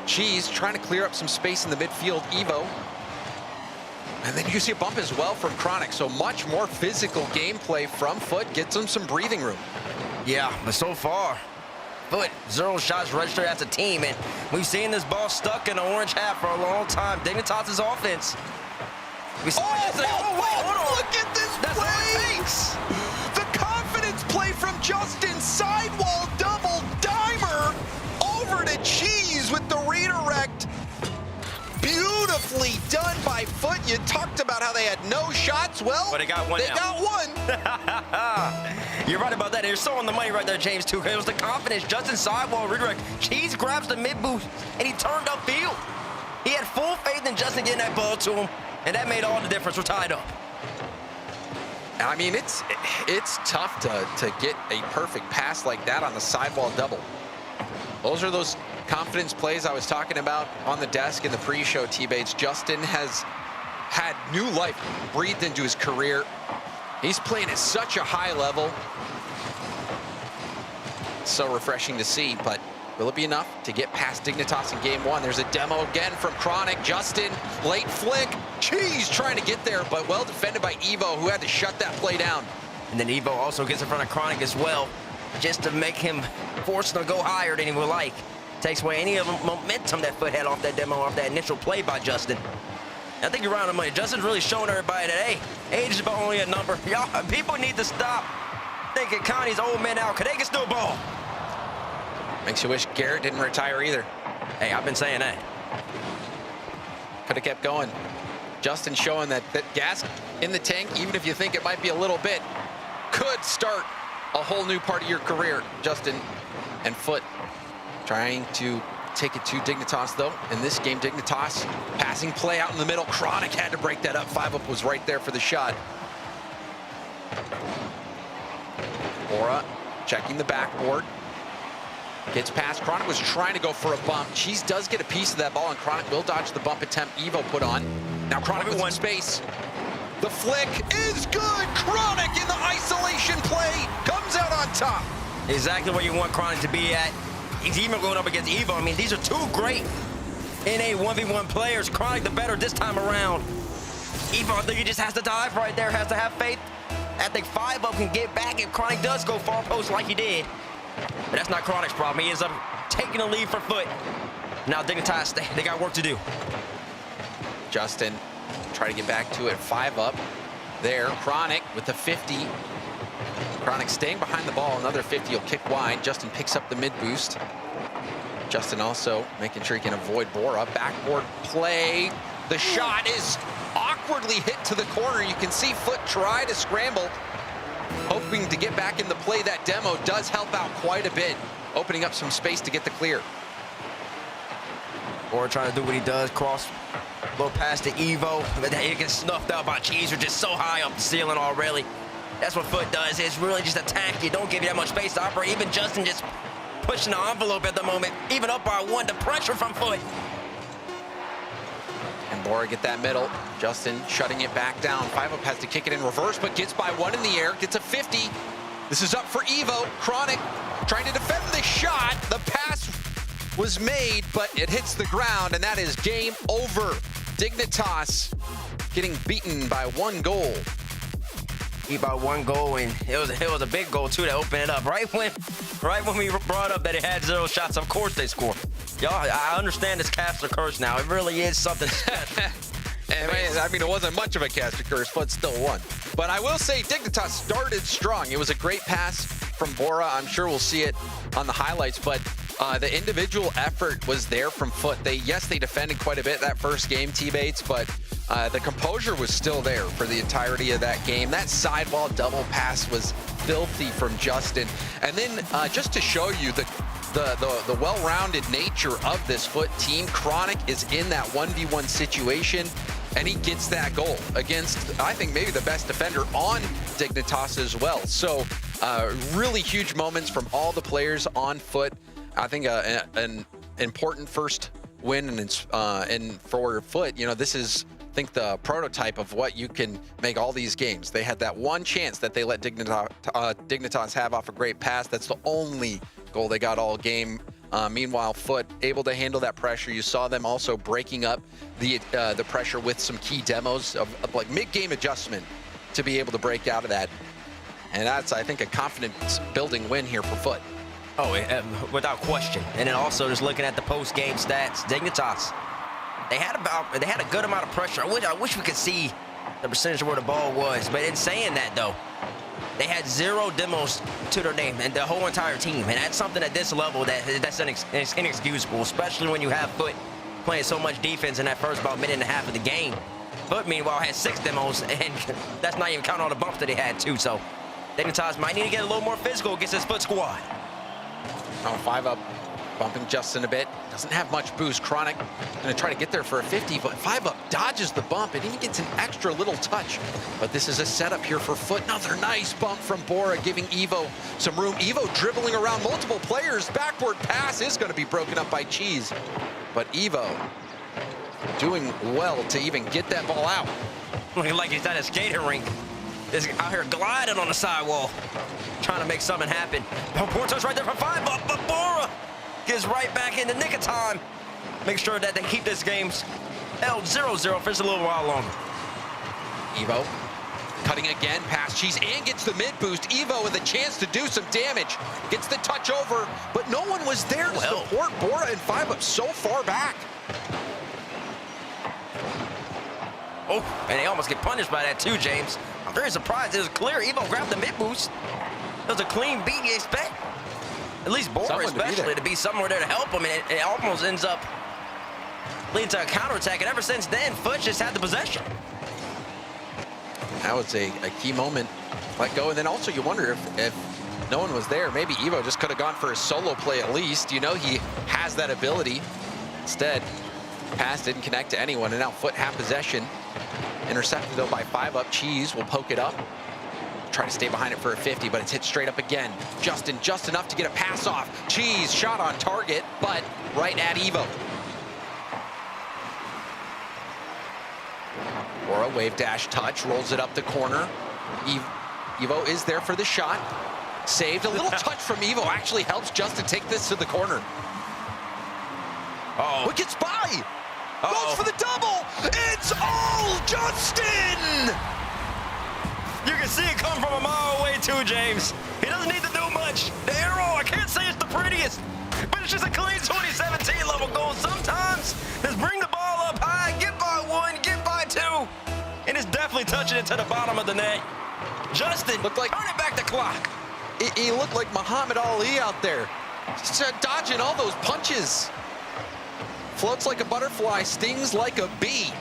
Cheese trying to clear up some space in the midfield, Evo. And then you see a bump as well from Chronic, so much more physical gameplay from Foot, gets him some breathing room. Yeah, but so far, Foot, 0 shots registered as a team, and we've seen this ball stuck in the orange half for a long time. Dignitas' offense. We saw hold on. Look at this play! The confidence play from Justin, sidewall double dimer over to Cheese with the redirect. Beautifully done by Foot. You talked about how they had no shots. Well, but they got one. You're right about that. You're so on the money right there, James, too. It was the confidence. Justin sidewall redirect. Cheese grabs the mid boost, and he turned upfield. He had full faith in Justin getting that ball to him, and that made all the difference. We're tied up. I mean, it's tough to get a perfect pass like that on the sidewall double. Those are those confidence plays I was talking about on the desk in the pre-show, T-Bates. Justin has had new life breathed into his career. He's playing at such a high level. It's so refreshing to see, but will it be enough to get past Dignitas in game one? There's a demo again from Chronic. Justin, late flick. Cheese trying to get there, but well defended by Evo, who had to shut that play down. And then Evo also gets in front of Chronic as well, just to make him force him to go higher than he would like. Takes away any of the momentum that Foot had off that demo, off that initial play by Justin. I think you're right on the money. Justin's really showing everybody that, hey, age is only a number. Y'all, people need to stop thinking Connie's old men out, because they can still ball. Makes you wish Garrett didn't retire either. Hey, I've been saying that. Could have kept going. Justin showing that gas in the tank, even if you think it might be a little bit, could start a whole new part of your career. Justin and Foot trying to take it to Dignitas, though. In this game, Dignitas passing play out in the middle. Chronic had to break that up. 5-up was right there for the shot. Aura checking the backboard. Gets past. Chronic was trying to go for a bump. Cheese does get a piece of that ball, and Chronic will dodge the bump attempt Evo put on. Now Chronic with one space. The flick is good. Chronic in the isolation play comes out on top. Exactly where you want Chronic to be at. He's even going up against Evo. I mean, these are two great NA 1v1 players. Chronic the better this time around. Evo, I think he just has to dive right there, has to have faith. I think 5-up can get back if Chronic does go far post like he did. But that's not Chronic's problem. He ends up taking the lead for Foot. Now Dignitas, they got work to do. Justin try to get back to it. 5-up there. Chronic with the 50. Chronic staying behind the ball. Another 50 will kick wide. Justin picks up the mid boost. Justin also making sure he can avoid Bora. Backboard play. The shot is awkwardly hit to the corner. You can see Foot try to scramble, hoping to get back in the play. That demo does help out quite a bit, opening up some space to get the clear. Bora trying to do what he does, cross, go past the Evo, but he gets snuffed out by Cheese, who's just so high up the ceiling already. That's what Foot does. It's really just attack you. Don't give you that much space to operate. Even Justin just pushing the envelope at the moment. Even up by one, the pressure from Foot. And Bora get that middle. Justin shutting it back down. 5-up has to kick it in reverse, but gets by one in the air. Gets a 50. This is up for Evo. Chronic trying to defend the shot. The pass was made, but it hits the ground, and that is game over. Dignitas getting beaten by 1 goal. By 1 goal, and it was a big goal too to open it up. Right when we brought up that it had 0 shots, of course they score. Y'all, I understand this caster curse now. It really is something special. I mean, it wasn't much of a caster curse, but still won. But I will say Dignitas started strong. It was a great pass from Bora. I'm sure we'll see it on the highlights, but the individual effort was there from Foot. They defended quite a bit that first game, T-Bates, but the composure was still there for the entirety of that game. That sidewall double pass was filthy from Justin. And then just to show you the well-rounded nature of this Foot team, Chronic is in that 1v1 situation, and he gets that goal against, I think, maybe the best defender on Dignitas as well. So really huge moments from all the players on Foot. I think an important first win, and for Foot, you know, this is, I think, the prototype of what you can make all these games. They had that one chance that they let Dignitas have off a great pass. That's the only goal they got all game. Meanwhile, Foot able to handle that pressure. You saw them also breaking up the pressure with some key demos of like mid-game adjustment to be able to break out of that. And that's, I think, a confidence-building win here for Foot. Oh, without question. And then also just looking at the post-game stats, Dignitas, they had a good amount of pressure. I wish we could see the percentage of where the ball was. But in saying that, though, they had 0 demos to their name, and the whole entire team. And that's something at this level that's inexcusable, especially when you have Foot playing so much defense in that first about minute and a half of the game. Foot, meanwhile, had 6 demos, and that's not even counting all the bumps that they had, too. So Dignitas might need to get a little more physical against this Foot squad. On 5-up, bumping Justin a bit. Doesn't have much boost. Chronic gonna try to get there for a 50, but 5-up dodges the bump and even gets an extra little touch. But this is a setup here for Foot. Another nice bump from Bora, giving Evo some room. Evo dribbling around multiple players. Backward pass is gonna be broken up by Cheese. But Evo doing well to even get that ball out. Looking like he's at a skating rink. is out here gliding on the sidewall, trying to make something happen. Poor touch right there from 5 up, but Bora gets right back in the nick of time. Make sure that they keep this game held 0-0 for just a little while longer. Evo cutting again past Cheese and gets the mid boost. Evo with a chance to do some damage. Gets the touch over, but no one was there to support Bora and 5 up so far back. Oh, and they almost get punished by that too, James. I'm very surprised. It was clear. Evo grabbed the mid boost. It was a clean beat you expect. At least Bora especially to be somewhere there to help him, and it almost ends up leading to a counterattack. And ever since then, Foot just had the possession. That was a key moment. Let go, and then also you wonder if no one was there, maybe Evo just could have gone for a solo play at least. You know he has that ability. Instead, pass didn't connect to anyone, and now Foot have possession. Intercepted though by 5 up. Cheese will poke it up. Try to stay behind it for a 50, but it's hit straight up again. Justin just enough to get a pass off. Cheese shot on target, but right at Evo. Bora wave dash touch, rolls it up the corner. Evo is there for the shot. Saved. A little touch from Evo actually helps Justin take this to the corner. What gets by? Goes for the double. It's all Justin! You can see it come from a mile away too, James. He doesn't need to do much. The arrow, I can't say it's the prettiest, but it's just a clean 2017 level goal. Sometimes just bring the ball up high, get by 1, get by 2, and it's definitely touching it to the bottom of the net. Justin, looked like turn it back the clock. He looked like Muhammad Ali out there, just dodging all those punches. Floats like a butterfly, stings like a bee.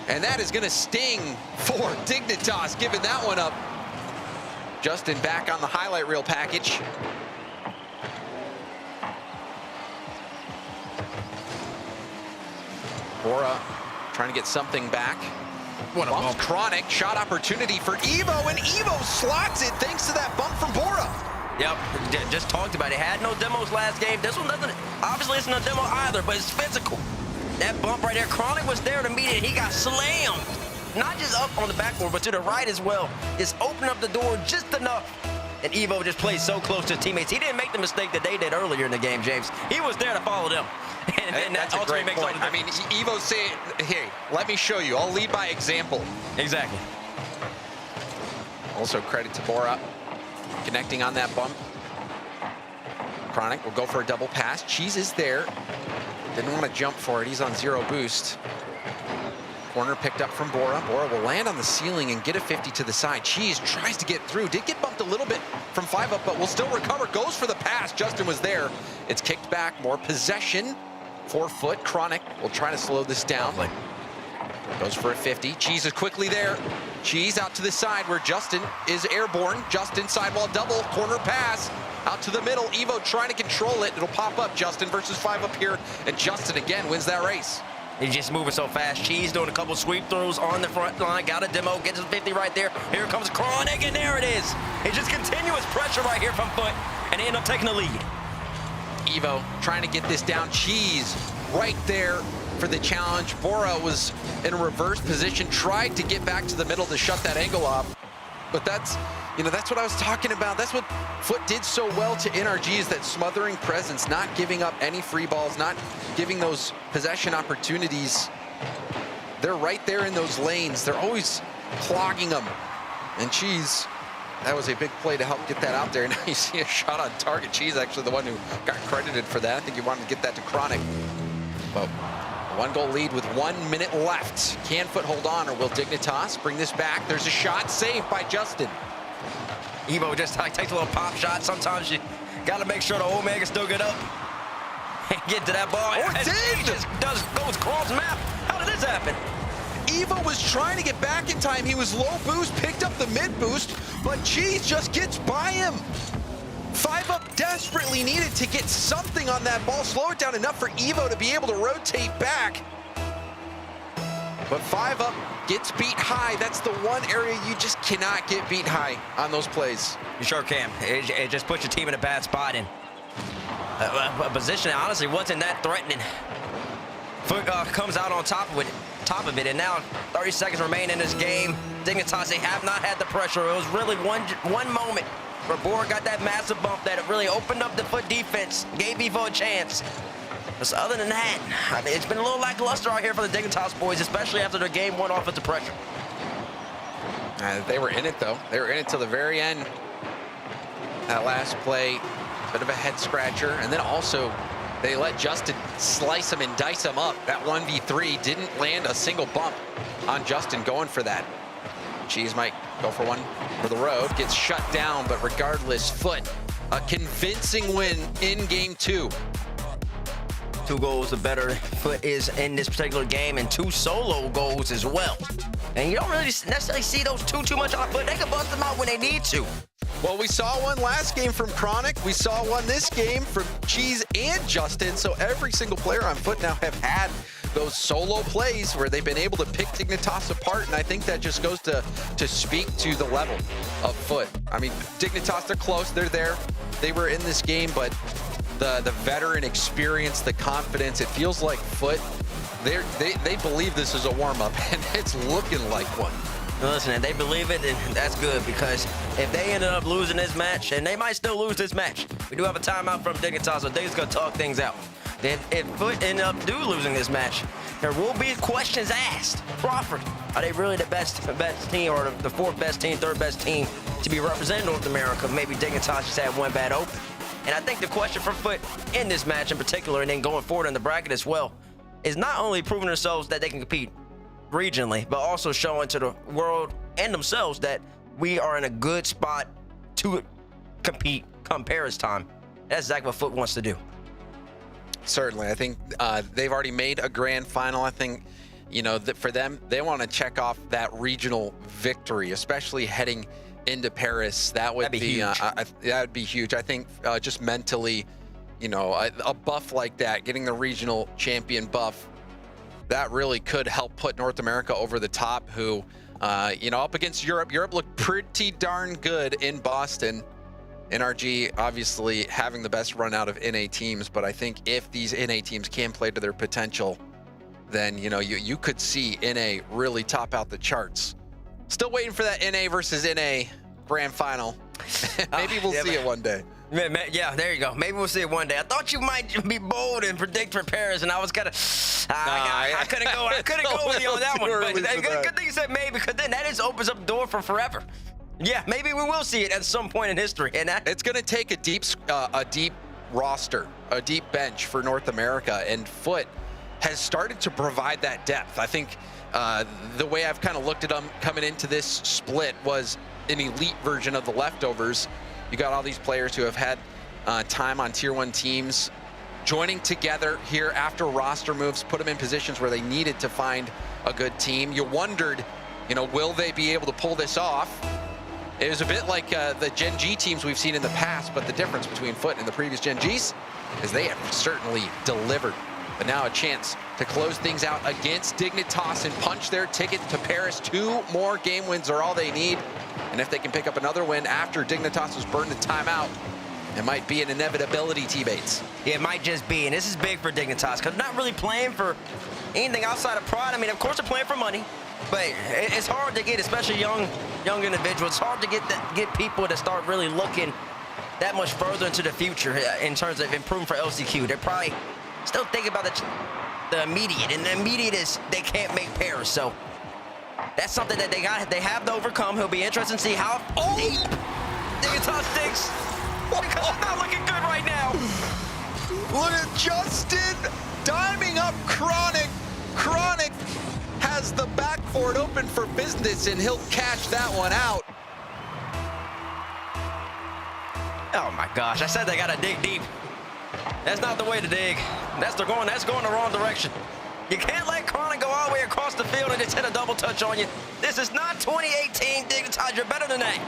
And that is gonna sting for Dignitas, giving that one up. Justin back on the highlight reel package. Bora trying to get something back. What a bump. Chronic shot opportunity for Evo, and Evo slots it thanks to that bump from Bora. Yep, just talked about it. Had no demos last game. This one doesn't, obviously it's no demo either, but it's physical. That bump right there, Chronic was there to meet it, and he got slammed. Not just up on the backboard, but to the right as well. Just opened up the door just enough. And Evo just played so close to his teammates. He didn't make the mistake that they did earlier in the game, James. He was there to follow them. And that's a great point. I mean, Evo said, hey, let me show you. I'll lead by example. Exactly. Also credit to Bora connecting on that bump. Chronic will go for a double pass. Cheese is there. Didn't want to jump for it. He's on 0 boost. Corner picked up from Bora. Bora will land on the ceiling and get a 50 to the side. Cheese tries to get through. Did get bumped a little bit from 5 up, but will still recover. Goes for the pass. Justin was there. It's kicked back. More possession. 4 foot. Chronic will try to slow this down. Goes for a 50. Cheese is quickly there. Cheese out to the side where Justin is airborne. Justin sidewall double. Corner pass. Out to the middle. Evo trying to control it. It'll pop up. Justin versus 5 up here. And Justin again wins that race. He's just moving so fast. Cheese doing a couple sweep throws on the front line. Got a demo. Gets his 50 right there. Here comes Chronic, and there it is. It's just continuous pressure right here from Foot, and they end up taking the lead. Evo trying to get this down. Cheese right there for the challenge. Bora was in a reverse position. Tried to get back to the middle to shut that angle off. But that's, you know, that's what I was talking about. That's what Foot did so well to NRG, is that smothering presence, not giving up any free balls, not giving those possession opportunities. They're right there in those lanes. They're always clogging them. And Cheese, that was a big play to help get that out there. Now you see a shot on target. Cheese actually the one who got credited for that. I think he wanted to get that to Chronic. But 1-goal lead with 1 minute left. Can Foot hold on, or will Dignitas bring this back? There's a shot saved by Justin. Evo just takes a little pop shot. Sometimes you got to make sure the Omega still get up and get to that ball. Oh, it did! He just goes cross map. How did this happen? Evo was trying to get back in time. He was low boost, picked up the mid boost, but Cheese just gets by him. 5 up desperately needed to get something on that ball, slow it down enough for Evo to be able to rotate back. But 5 up gets beat high. That's the one area you just cannot get beat high on those plays. You sure can. It just puts your team in a bad spot, and a position that honestly wasn't that threatening. Foot comes out on top of it, and now 30 seconds remain in this game. Dignitas, they have not had the pressure. It was really one moment where Borg got that massive bump that it really opened up the Foot defense, gave Evo a chance. But other than that, I mean, it's been a little lackluster out here for the Dignitas boys, especially after their game 1 offensive pressure. They were in it, though. They were in it till the very end. That last play, bit of a head scratcher, and then also they let Justin slice him and dice him up. That 1v3 didn't land a single bump on Justin going for that. Cheese might go for one for the road, gets shut down, but regardless, Foot, a convincing win in game 2. 2 goals the better Foot is in this particular game, and 2 solo goals as well. And you don't really necessarily see those two too much on Foot. They can bust them out when they need to. Well, we saw one last game from Chronic. We saw one this game from Cheese and Justin. So every single player on Foot now have had those solo plays where they've been able to pick Dignitas apart. And I think that just goes to speak to the level of Foot. I mean, Dignitas, they're close. They're there. They were in this game, but the veteran experience, the confidence, it feels like Foot, they believe this is a warm-up, and it's looking like one. Listen, if they believe it, then that's good, because if they ended up losing this match, and they might still lose this match, we do have a timeout from Dignitas, so Dig's going to talk things out. If Foot end up losing this match, there will be questions asked. Crawford, are they really the best team, or the 4th best team, 3rd best team to be representing North America? Maybe Dignitas just had one bad open. And I think the question for Foot in this match in particular, and then going forward in the bracket as well, is not only proving themselves that they can compete regionally, but also showing to the world and themselves that we are in a good spot to compete come Paris time. That's exactly what Foot wants to do. Certainly. I think they've already made a grand final. I think, you know, that for them, they want to check off that regional victory, especially heading into Paris. That would be huge. That would be huge. I think just mentally, you know, a buff like that, getting the regional champion buff, that really could help put North America over the top, who, you know, up against Europe. Europe looked pretty darn good in Boston. NRG obviously having the best run out of NA teams, but I think if these NA teams can play to their potential, then, you know, you could see NA really top out the charts. Still waiting for that NA versus NA grand final. Maybe we'll see it one day. Yeah, there you go. Maybe we'll see it one day. I thought you might be bold and predict for Paris, and I was kind of, I couldn't go with you on that one. But good thing you said maybe, because then that just opens up the door for forever. Yeah, maybe we will see it at some point in history. And it's going to take a deep roster, a deep bench for North America, and Foot has started to provide that depth. I think the way I've kind of looked at them coming into this split was an elite version of the leftovers. You got all these players who have had time on tier 1 teams joining together here after roster moves, put them in positions where they needed to find a good team. You wondered, you know, will they be able to pull this off? It was a bit like the Gen G teams we've seen in the past, but the difference between Foot and the previous Gen Gs is they have certainly delivered. But now a chance to close things out against Dignitas and punch their ticket to Paris. 2 more game wins are all they need. And if they can pick up another win after Dignitas was burned in timeout, it might be an inevitability, teammates. Yeah, it might just be. And this is big for Dignitas, because they're not really playing for anything outside of pride. I mean, of course they're playing for money, but it's hard to get, especially young individuals, it's hard to get people to start really looking that much further into the future in terms of improving for LCQ. They're probably still thinking about the immediate, and the immediate is they can't make Paris. So that's something that they have to overcome. He'll be interested to see how deep Dignitas thinks, because it's not looking good right now. Look at Justin diming up Chronic. Chronic has the backboard open for business, and he'll catch that one out. Oh my gosh, I said they gotta dig deep. That's not the way to dig. That's going the wrong direction. You can't let Chronic go all the way across the field and just hit a double touch on you. This is not 2018 Dignitas. You're better than that.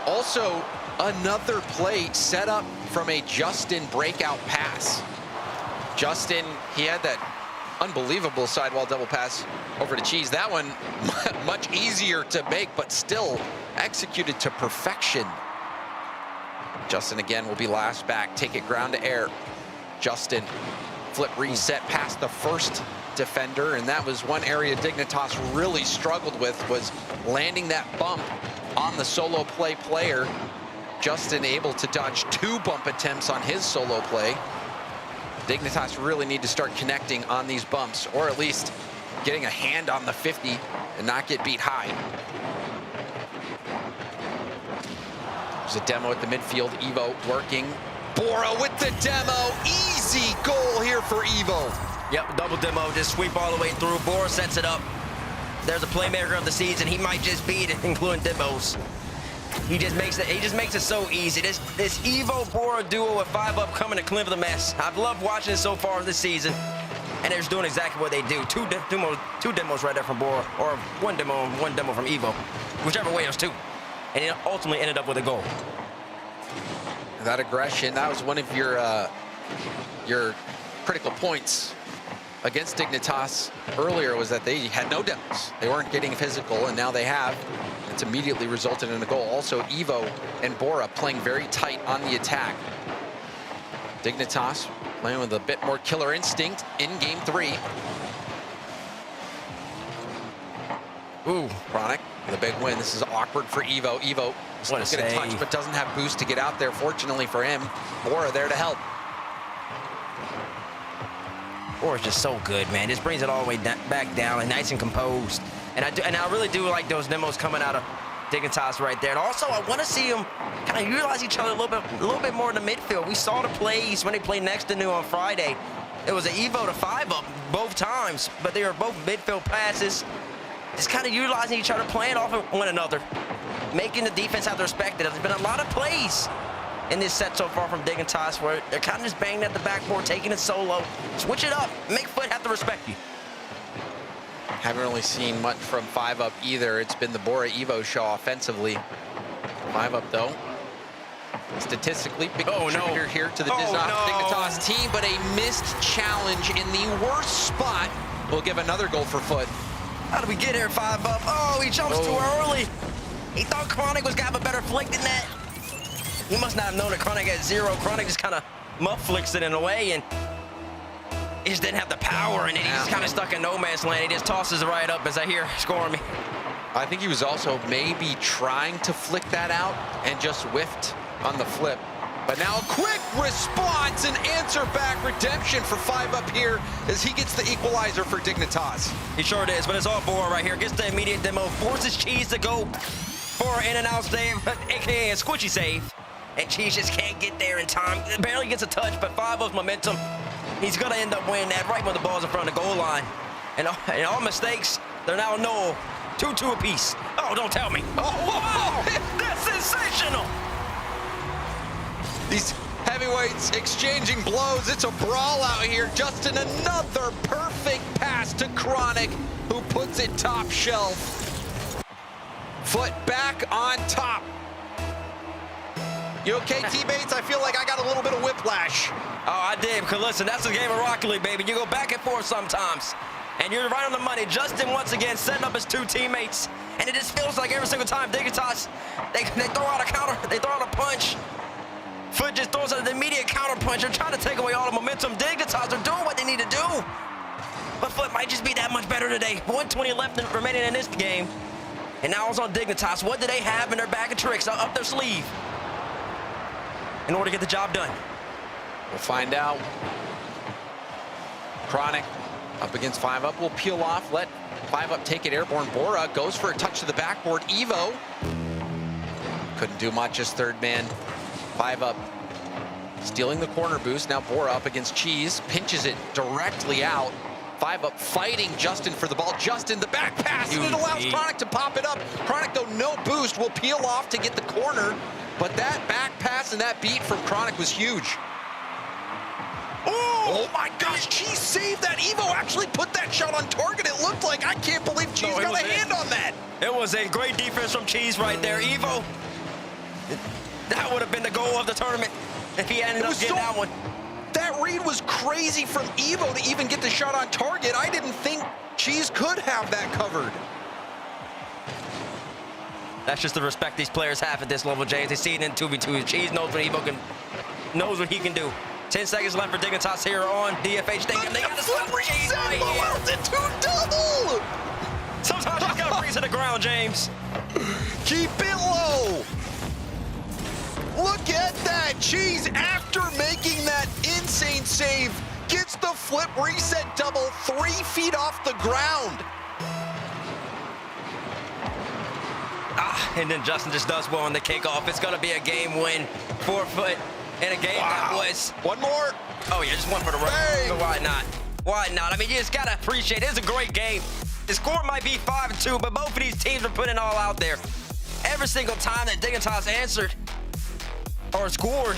Also, another play set up from a Justin breakout pass. Justin, he had that unbelievable sidewall double pass over to Cheese. That one much easier to make, but still executed to perfection. Justin again will be last back. Take it ground to air. Justin Flip reset past the first defender, and that was one area Dignitas really struggled with, was landing that bump on the solo play player. Justin able to dodge 2 bump attempts on his solo play. Dignitas really need to start connecting on these bumps, or at least getting a hand on the 50 and not get beat high. There's a demo at the midfield. Evo working. Bora with the demo. Easy goal here for Evo. Yep, double demo, just sweep all the way through. Bora sets it up. There's a playmaker of the season. He might just beat it, including demos. He just makes it so easy. This Evo Bora duo with 5-up coming to clean up the mess. I've loved watching it so far this season, and they're just doing exactly what they do. Two demos right there from Bora, or one demo from Evo, whichever way it was 2, and it ultimately ended up with a goal. That aggression, that was one of your critical points against Dignitas earlier, was that they had no demos. They weren't getting physical, and now they have. It's immediately resulted in a goal. Also, Evo and Bora playing very tight on the attack. Dignitas playing with a bit more killer instinct in game 3. Ooh, Chronic with a big win. This is awkward for Evo. Evo still gonna touch, but doesn't have boost to get out there. Fortunately for him, Bora there to help. Bora's just so good, man. Just brings it all the way back down and nice and composed. And I really do like those demos coming out of Dignitas right there. And also, I want to see them kind of utilize each other a little bit more in the midfield. We saw the plays when they played next to New on Friday. It was an Evo to 5-up both times, but they were both midfield passes. Just kind of utilizing each other, playing off of one another, making the defense have to respect it. There's been a lot of plays in this set so far from Dignitas where they're kind of just banging at the backboard, taking it solo. Switch it up. Make Foot have to respect you. Haven't really seen much from 5-up either. It's been the Bora Evo show offensively. 5-up though, statistically big contributor here to the Dignitas team, but a missed challenge in the worst spot will give another goal for Foot. How did we get here, 5-up? Oh, he jumps too early. He thought Chronic was gonna have a better flick than that. He must not have known that Chronic had 0. Chronic just kind of muff flicks it in a way, and he just didn't have the power, and he just kind of stuck in no man's land. He just tosses it right up as I hear scoring me. I think he was also maybe trying to flick that out and just whiffed on the flip. But now a quick response and answer back redemption for 5-up here as he gets the equalizer for Dignitas. He sure is, but it's all Bora right here. Gets the immediate demo, forces Cheese to go for an in-and-out save, aka a squishy save. And Cheese just can't get there in time. Barely gets a touch, but 5-up's momentum, he's gonna end up winning that right when the ball's in front of the goal line. And all mistakes, they're now null. 2-2 apiece. Oh, don't tell me. Oh, that's sensational. These heavyweights exchanging blows. It's a brawl out here. Justin, another perfect pass to Chronic, who puts it top shelf. Foot back on top. You okay, teammates? I feel like I got a little bit of whiplash. Oh, I did, because listen, that's the game of Rocket League, baby. You go back and forth sometimes. And you're right on the money. Justin, once again, setting up his 2 teammates. And it just feels like every single time Dignitas, they throw out a counter, they throw out a punch. Foot just throws out an immediate counter punch. They're trying to take away all the momentum. Dignitas are doing what they need to do. But Foot might just be that much better today. 120 left remaining in this game. And now it's on Dignitas. What do they have in their bag of tricks up their sleeve in order to get the job done? We'll find out. Chronic up against 5-up. Will peel off, let 5-up take it airborne. Bora goes for a touch to the backboard. Evo couldn't do much as third man. 5-up stealing the corner boost. Now Bora up against Cheese, pinches it directly out. 5-up fighting Justin for the ball. Justin, the back pass, and it allows Chronic to pop it up. Chronic, though, no boost, will peel off to get the corner, but that back pass and that beat from Chronic was huge. Oh my gosh, Cheese saved that. Evo actually put that shot on target. It looked like, I can't believe Cheese got a hand on that. It was a great defense from Cheese right there. Evo, that would have been the goal of the tournament if he ended up getting that one. That read was crazy from Evo to even get the shot on target. I didn't think Cheese could have that covered. That's just the respect these players have at this level, James. They see it in 2v2. Cheese knows what Evo knows what he can do. 10 seconds left for Dignitas here on DFH. They got a slippery right here. Double! Sometimes you gotta freeze to the ground, James. Keep it low. Look at that. Cheese, after making that insane save, gets the flip reset double 3 feet off the ground. And then Justin just does well on the kickoff. It's gonna be a game win, 4 foot, in a game that was. One more. Oh yeah, just one for the road. Bang. So why not? Why not? I mean, you just gotta appreciate it. It's a great game. The score might be 5-2, but both of these teams are putting it all out there. Every single time that Dignitas answered or scored,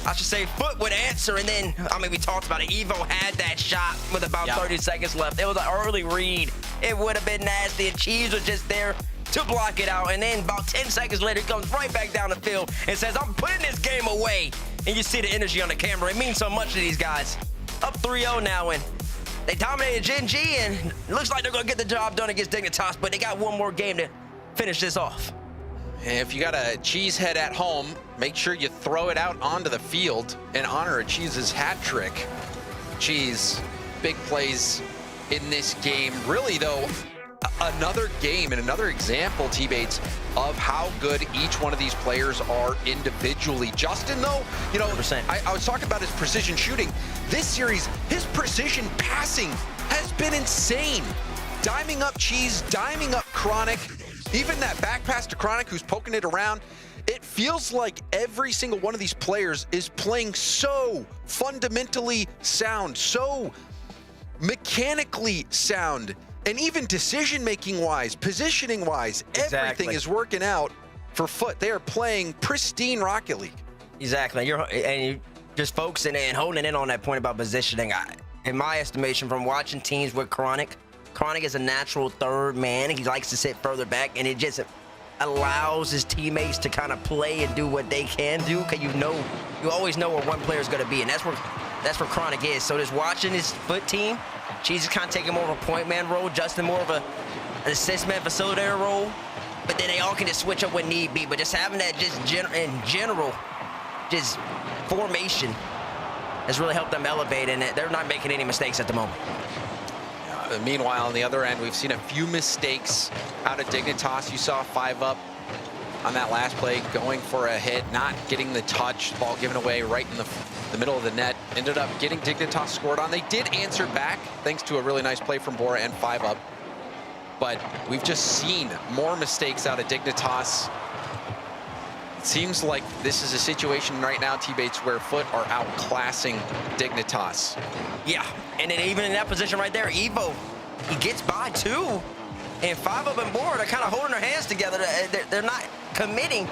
I should say, Foot would answer, and then, I mean, we talked about it. Evo had that shot with about 30 seconds left. It was an early read. It would have been nasty, and Cheese was just there to block it out, and then about 10 seconds later, he comes right back down the field and says, I'm putting this game away. And you see the energy on the camera. It means so much to these guys. Up 3-0 now, and they dominated Gen G, and it looks like they're going to get the job done against Dignitas, but they got one more game to finish this off. If you got a Cheesehead at home, make sure you throw it out onto the field in honor of Cheese's hat trick. Cheese, big plays in this game. Really, though, another game and another example, T-Bates, of how good each one of these players are individually. Justin, though, you know, 100%. I was talking about his precision shooting. This series, his precision passing has been insane. Diming up Cheese, diming up Chronic. Even that back pass to Chronic, who's poking it around, it feels like every single one of these players is playing so fundamentally sound, so mechanically sound, and even decision-making wise, positioning wise, everything is working out for Foot. They are playing pristine Rocket League. Exactly. You're just focusing and holding in on that point about positioning. In my estimation, from watching teams with Chronic is a natural third man. He likes to sit further back, and it just allows his teammates to kind of play and do what they can do, because you always know where one player is going to be, and that's where Chronic is. So just watching his Foot team, Cheese is kind of taking more of a point man role, Justin more of an assist man facilitator role, but then they all can just switch up when need be. But just having that in general formation has really helped them elevate, and they're not making any mistakes at the moment. Meanwhile, on the other end, we've seen a few mistakes out of Dignitas. You saw 5-up on that last play, going for a hit, not getting the touch, ball given away right in the middle of the net. Ended up getting Dignitas scored on. They did answer back, thanks to a really nice play from Bora and 5-up. But we've just seen more mistakes out of Dignitas. It seems like this is a situation right now, T-Bates, where Foot are outclassing Dignitas. Yeah, and then even in that position right there, Evo, he gets by too. And 5-up and Bora, they're kind of holding their hands together. They're not committing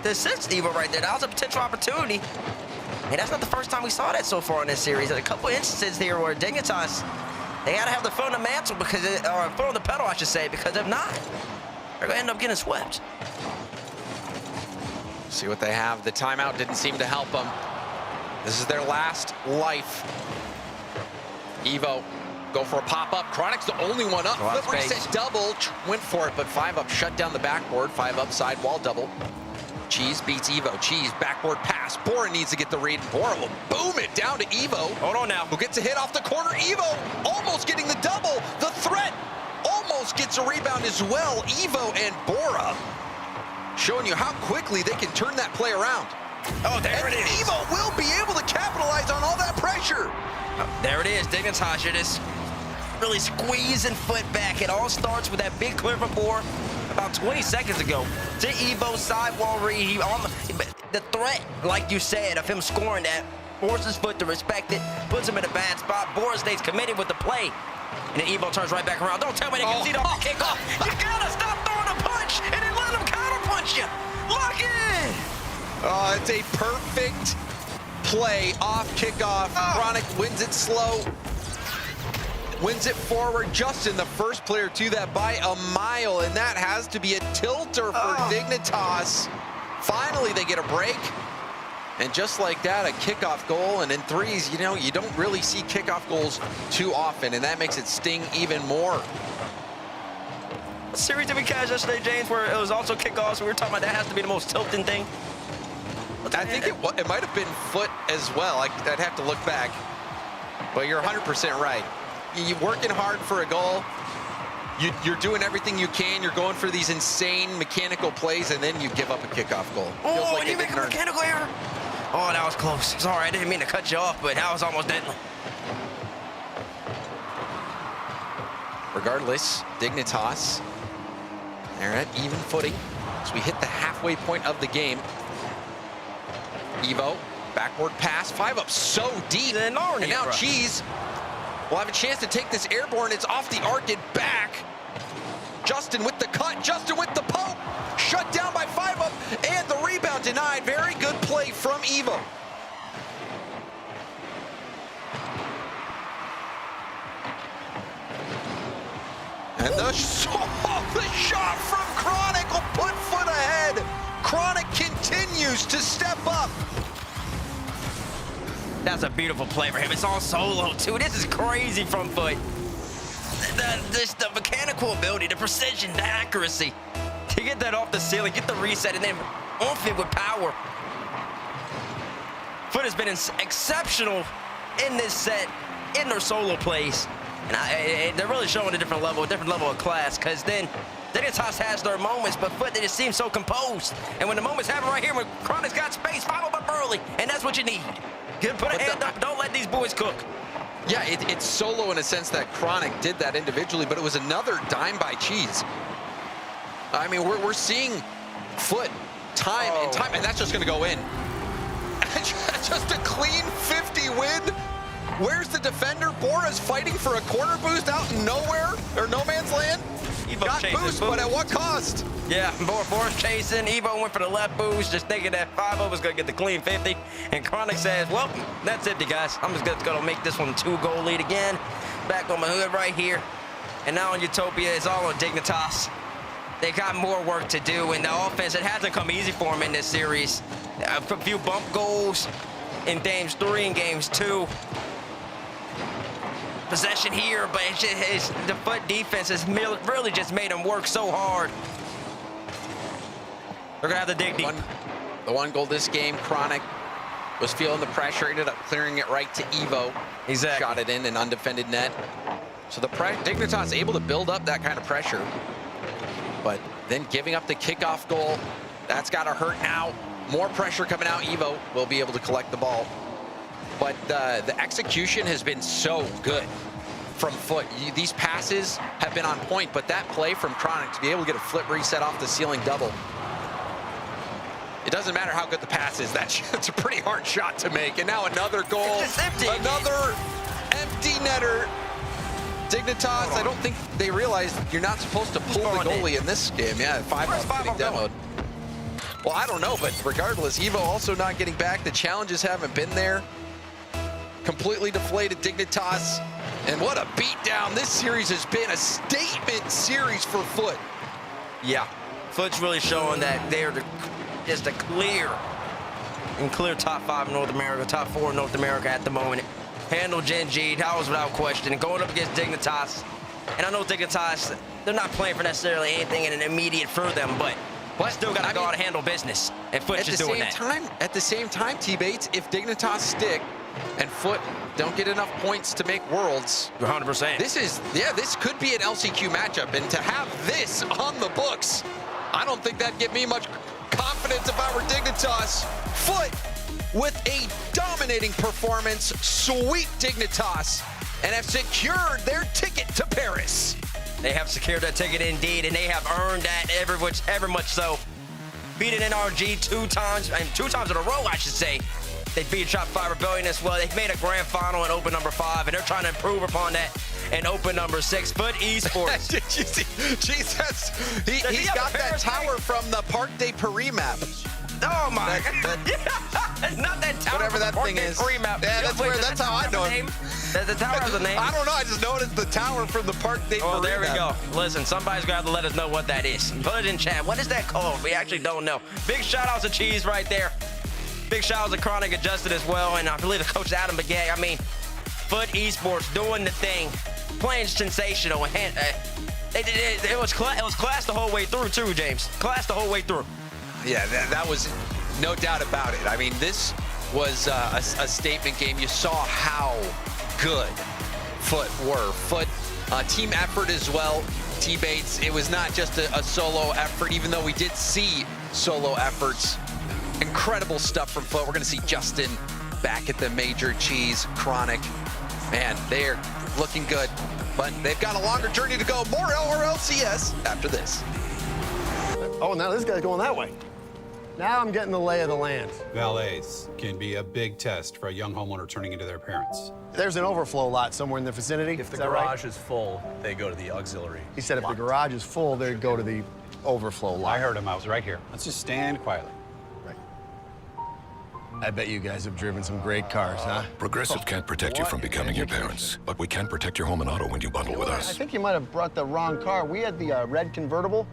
to assist Evo right there. That was a potential opportunity. And that's not the first time we saw that so far in this series. There's a couple instances here where Dignitas, they got to have the foot on the mantle, or foot on the pedal, I should say, because if not, they're going to end up getting swept. See what they have. The timeout didn't seem to help them. This is their last life. Evo, go for a pop-up. Chronic's the only one up. Flip reset double, went for it, but 5-up shut down the backboard. 5-up side wall double. Cheese beats Evo. Cheese, backboard pass. Bora needs to get the read. Bora will boom it down to Evo. Hold on now. Who gets a hit off the corner. Evo almost getting the double. The threat almost gets a rebound as well. Evo and Bora showing you how quickly they can turn that play around. Oh, there it is. Evo will be able to capitalize on all that pressure. There it is. Dignitas just really squeezing Foot back. It all starts with that big clear from Bora about 20 seconds ago. To Evo's sidewall read. The threat, like you said, of him scoring that forces Foot to respect it, puts him in a bad spot. Bora stays committed with the play. And then Evo turns right back around. Don't tell me they can see the kickoff. You gotta stop throwing a punch and then let him counterpunch you. Lock in. Oh, it's a perfect play off kickoff. Chronic wins it slow, wins it forward. Justin, the first player to that by a mile, and that has to be a tilter for Dignitas. Finally, they get a break. And just like that, a kickoff goal. And in threes, you know, you don't really see kickoff goals too often, and that makes it sting even more. A series that we catch yesterday, James, where it was also kickoffs. We were talking about that has to be the most tilting thing. I think it might have been foot as well. I'd have to look back. But you're 100% right. You're working hard for a goal. You're doing everything you can. You're going for these insane mechanical plays, and then you give up a kickoff goal. Oh, and you make a mechanical error? Oh, that was close. Sorry, I didn't mean to cut you off, but that was almost deadly. Regardless, Dignitas, they're at even footing as we hit the halfway point of the game. Evo, backward pass, 5-up so deep. And now Cheese will have a chance to take this airborne. It's off the arc and back. Justin with the cut, Justin with the poke. Shut down by 5-up, and the rebound denied. Very good play from Evo. And the shot from Chronic will put foot ahead. Chronic continues to step up. That's a beautiful play for him. It's all solo, too. This is crazy from foot. The mechanical ability, the precision, the accuracy. To get that off the ceiling, get the reset, and then off it with power. Foot has been exceptional in this set, in their solo plays. And they're really showing a different level of class, because then Dignitas has their moments, but Foot, they just seem so composed. And when the moments happen right here, when Chronic's got space, follow up early, and that's what you need. Put a hand up, don't let these boys cook. Yeah, it's solo in a sense that Chronic did that individually, but it was another dime by Cheese. I mean, we're seeing Foot time and time, and that's just going to go in. Just a clean 50 win. Where's the defender? Bora's fighting for a corner boost out in nowhere, or no man's land. Evo got boost, but at what cost? Yeah, Bora's chasing. Evo went for the left boost, just thinking that 5-0 was going to get the clean 50. And Chronic says, well, that's it, guys. I'm just going to make this one a 2-goal lead again. Back on my hood right here. And now on Utopia, it's all on Dignitas. They got more work to do, and the offense, it hasn't come easy for them in this series. A few bump goals in games 3 and games 2. Possession here, but the Foot defense has really just made them work so hard. They're gonna have to dig deep. The one goal this game, Chronic was feeling the pressure, ended up clearing it right to Evo. Exactly. Shot it in an undefended net. So the Dignitas able to build up that kind of pressure, but then giving up the kickoff goal, that's gotta hurt now. More pressure coming out. Evo will be able to collect the ball. But the execution has been so good from Foot. These passes have been on point, but that play from Chronic to be able to get a flip reset off the ceiling double. It doesn't matter how good the pass is. That's a pretty hard shot to make. And now another goal. It's empty. Another empty netter. Dignitas, I don't think they realize you're not supposed to pull the goalie in this game. Yeah, 5-up getting demoed. Well, I don't know, but regardless, Evo also not getting back. The challenges haven't been there. Completely deflated Dignitas, and what a beatdown. This series has been a statement series for Foot. Yeah, Foot's really showing that they're just a clear top 5 in North America, top 4 in North America at the moment. Handle Gen G, that was without question. And going up against Dignitas, and I know Dignitas, they're not playing for necessarily anything in an immediate for them, but still got to go out and handle business. And Foot's just doing that. At the same time, T-Bates, if Dignitas stick and Foot don't get enough points to make Worlds, 100%. This could be an LCQ matchup, and to have this on the books, I don't think that'd give me much confidence if I were Dignitas. Foot with a dominating performance, sweep Dignitas, and have secured their ticket to Paris. They have secured that ticket indeed, and they have earned that ever much so. Beating NRG 2 times in a row, I should say. They beat Shopify Rebellion as well. They've made a grand final in Open number 5, and they're trying to improve upon that in Open number 6. Foot Esports. Did you see? Jesus, he's got that tower from the Parc des Paris map. Oh my God. Not that tower. Whatever that thing is. Map. Yeah, that's how I know it. The tower has a name. I don't know. I just noticed the tower from the Parc des Paris. Oh, there we map. go. Listen, somebody's got to let us know what that is. Put it in chat. What is that called? We actually don't know. Big shout out to Cheese right there. Big shout out to Chronic and Justin as well, and I believe the coach Adam Begay. I mean, Foot Esports doing the thing, playing sensational. It was class the whole way through too, James. Class the whole way through. Yeah, that was No doubt about it. I mean, this was a statement game. You saw how good Foot were. Foot, team effort as well. T-Bates, it was not just a solo effort, even though we did see solo efforts. Incredible stuff from Foot. We're going to see Justin back at the major cheese. Chronic, man, they're looking good, but they've got a longer journey to go. More Rlcs after this. Oh, now this guy's going that way. Now I'm getting the lay of the land. Valets can be a big test for a young homeowner turning into their parents. There's an overflow lot somewhere in the vicinity. If the Is that right? garage is full, they go to the auxiliary. He said if the garage is full, they'd go to the overflow lot. I heard him. I was right here. Let's just stand quietly. Right. I bet you guys have driven some great cars, huh? Progressive can't protect you from becoming your parents, but we can protect your home and auto when you bundle with I us. think you might have brought the wrong car. We had the red convertible.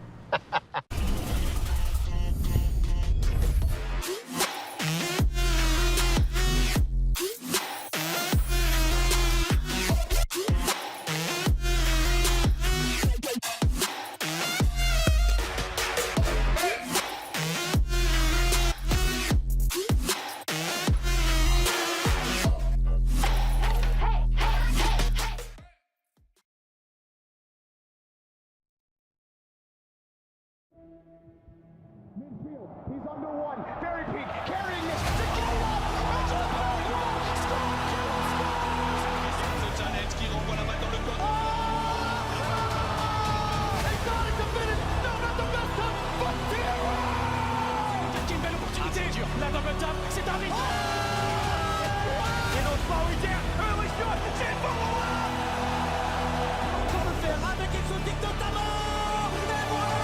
He's under one. Barry Peak carrying this. To get up. Qui renvoie la balle dans le code. They got it to finish. No, not the best time. But Une belle opportunité. La double tap, c'est un but. Et notre prioritaire, early shot, c'est bon. Encore le faire avec exotique notamment. Et voilà.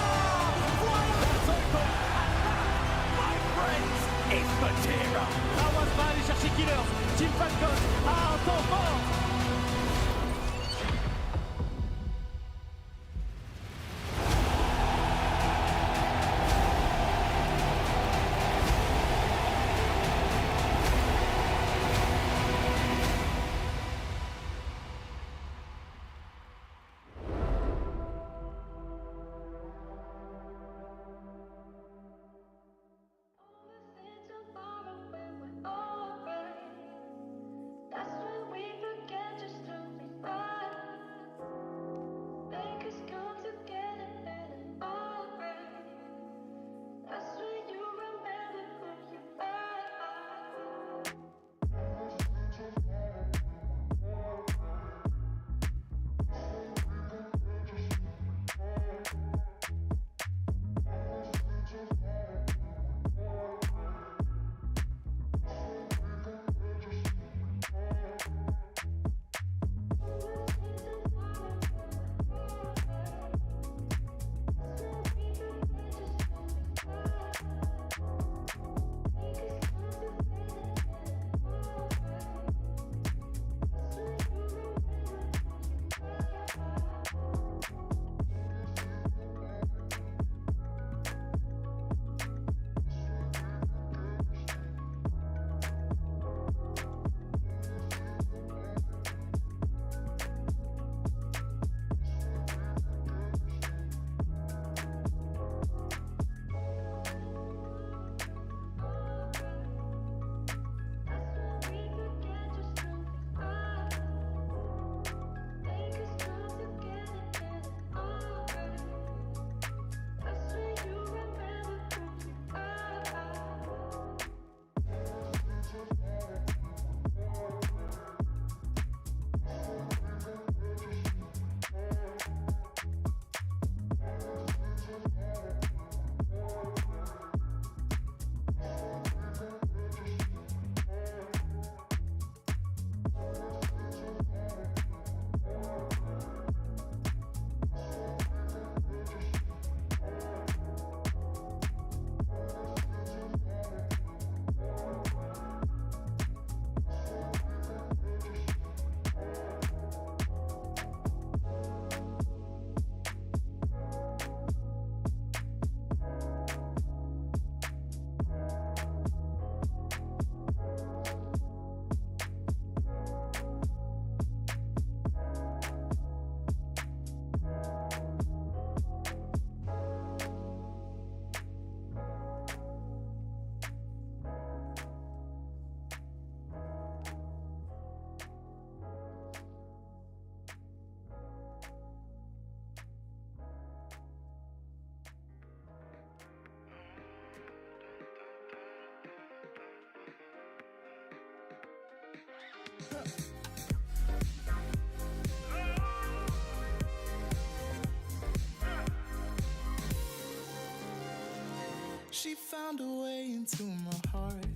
She found a way into my heart.